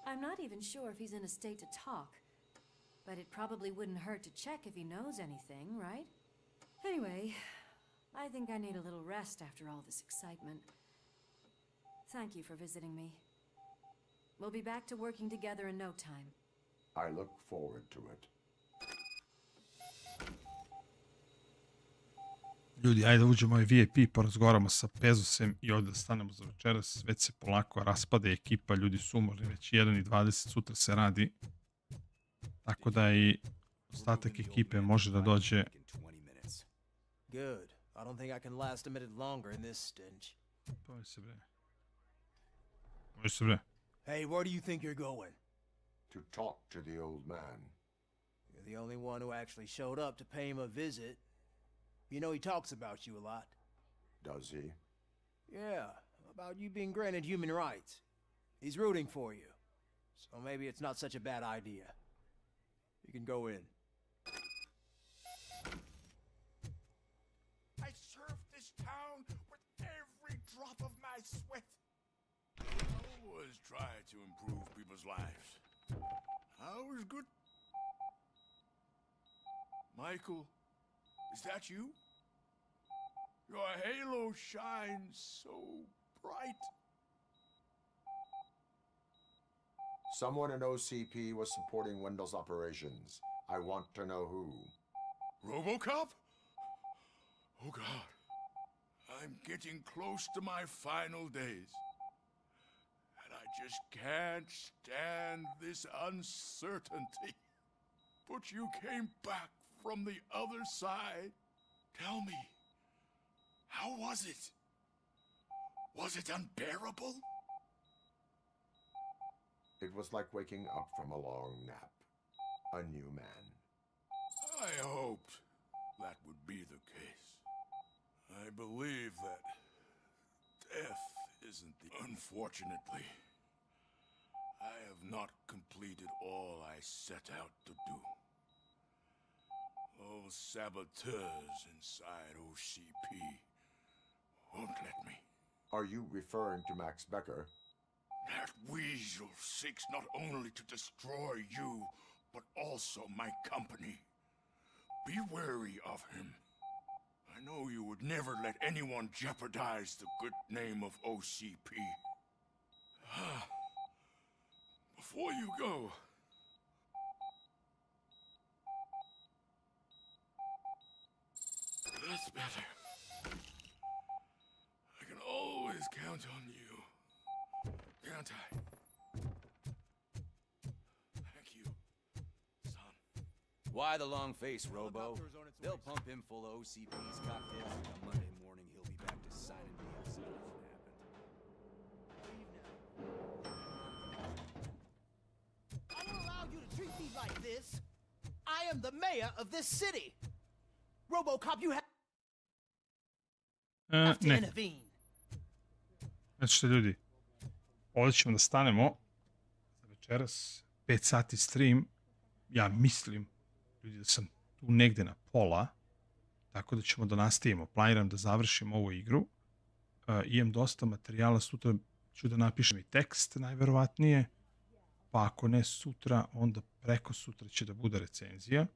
I'm not even sure if he's in a state to talk, but it probably wouldn't hurt to check if he knows anything, right? Anyway, I think I need a little rest after all this excitement. Thank you for visiting me. We'll be back to working together in no time. I look forward to it. Ljudi, ajde uđemo ovaj VIP, porazgovaramo sa Pezosem i ovdje da stanemo za večeras. Već se polako raspade ekipa, ljudi su umorni, već 1:20 sutra se radi. Tako da i ostatak ekipe može da dođe. Good. I don't think I can last a minute longer in this stench. Pomoj se bre. Pomoj se bre. Hey, where do you think you're going? To talk to the old man. You're the only one who actually showed up to pay him a visit. You know he talks about you a lot. Does he? Yeah, about you being granted human rights. He's rooting for you. So maybe it's not such a bad idea. You can go in. I served this town with every drop of my sweat. I always try to improve people's lives. I was good. Michael, is that you? Your halo shines so bright. Someone in OCP was supporting Wendell's operations. I want to know who. ROBOCOP? Oh God. I'm getting close to my final days. And I just can't stand this uncertainty. But you came back from the other side. Tell me, how was it? Was it unbearable? It was like waking up from a long nap. A new man. I hoped that would be the case. I believe that death isn't the... Unfortunately, I have not completed all I set out to do. Those saboteurs inside OCP won't let me. Are you referring to Max Becker? That weasel seeks not only to destroy you, but also my company. Be wary of him. I know you would never let anyone jeopardize the good name of OCP. Before you go... That's better. I can always count on you. Can't I? Thank you, son. Why the long face, Robo? They'll pump him full of OCP's cocktails, and on Monday morning he'll be back to signing deals. I don't allow you to treat me like this. I am the mayor of this city. RoboCop, you have to Ne. intervene. Znači što ljudi, ovdje ćemo da stanemo za večeras, 5 sati stream, ja mislim, ljudi, da sam tu negde na pola, tako da ćemo da nastavimo. Planiram da završim ovu igru, imam dosta materijala, sutra ću da napišem i tekst, najverovatnije, pa ako ne sutra, onda preko sutra će da bude recenzija,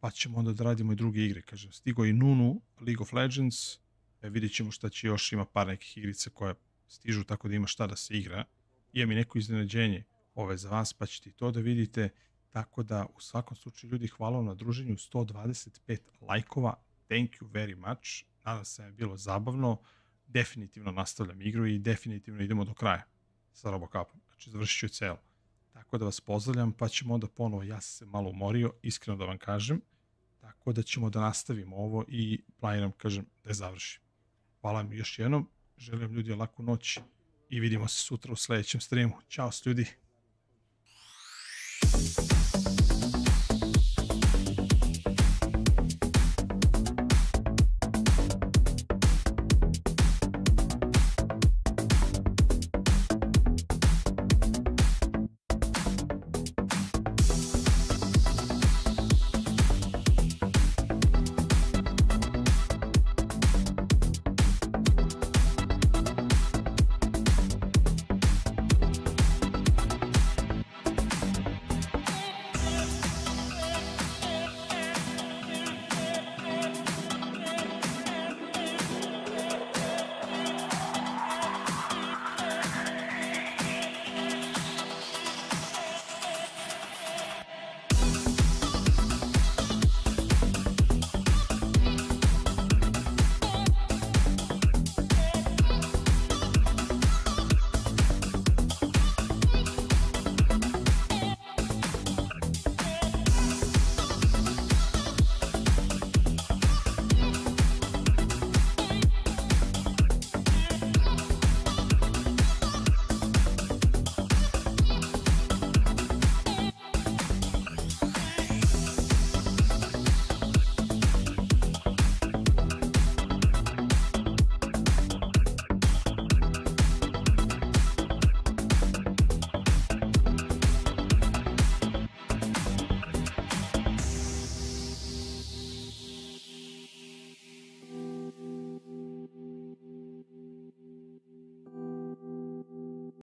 pa ćemo onda da radimo i druge igre. Kažem, stigo i Nunu, League of Legends, vidjet ćemo šta će još, ima par nekih igrica koje stižu, tako da ima šta da se igra. Imam i neko iznenađenje ove za vas, pa ćete i to da vidite. Tako da, u svakom slučaju, ljudi, hvala vam na druženju, 125 lajkova, thank you very much, nadam se da je bilo zabavno, definitivno nastavljam igru i definitivno idemo do kraja sa RoboCopom, znači završit ću celo. Tako da vas pozdravljam, pa ćemo onda ponovo, ja sam se malo umorio, iskreno da vam kažem, tako da ćemo da nastavimo ovo i planiram, kažem, da je završim. Hvala vam još jednom, želim ljudi laku noć i vidimo se sutra u sledećem streamu. Ćao ljudi!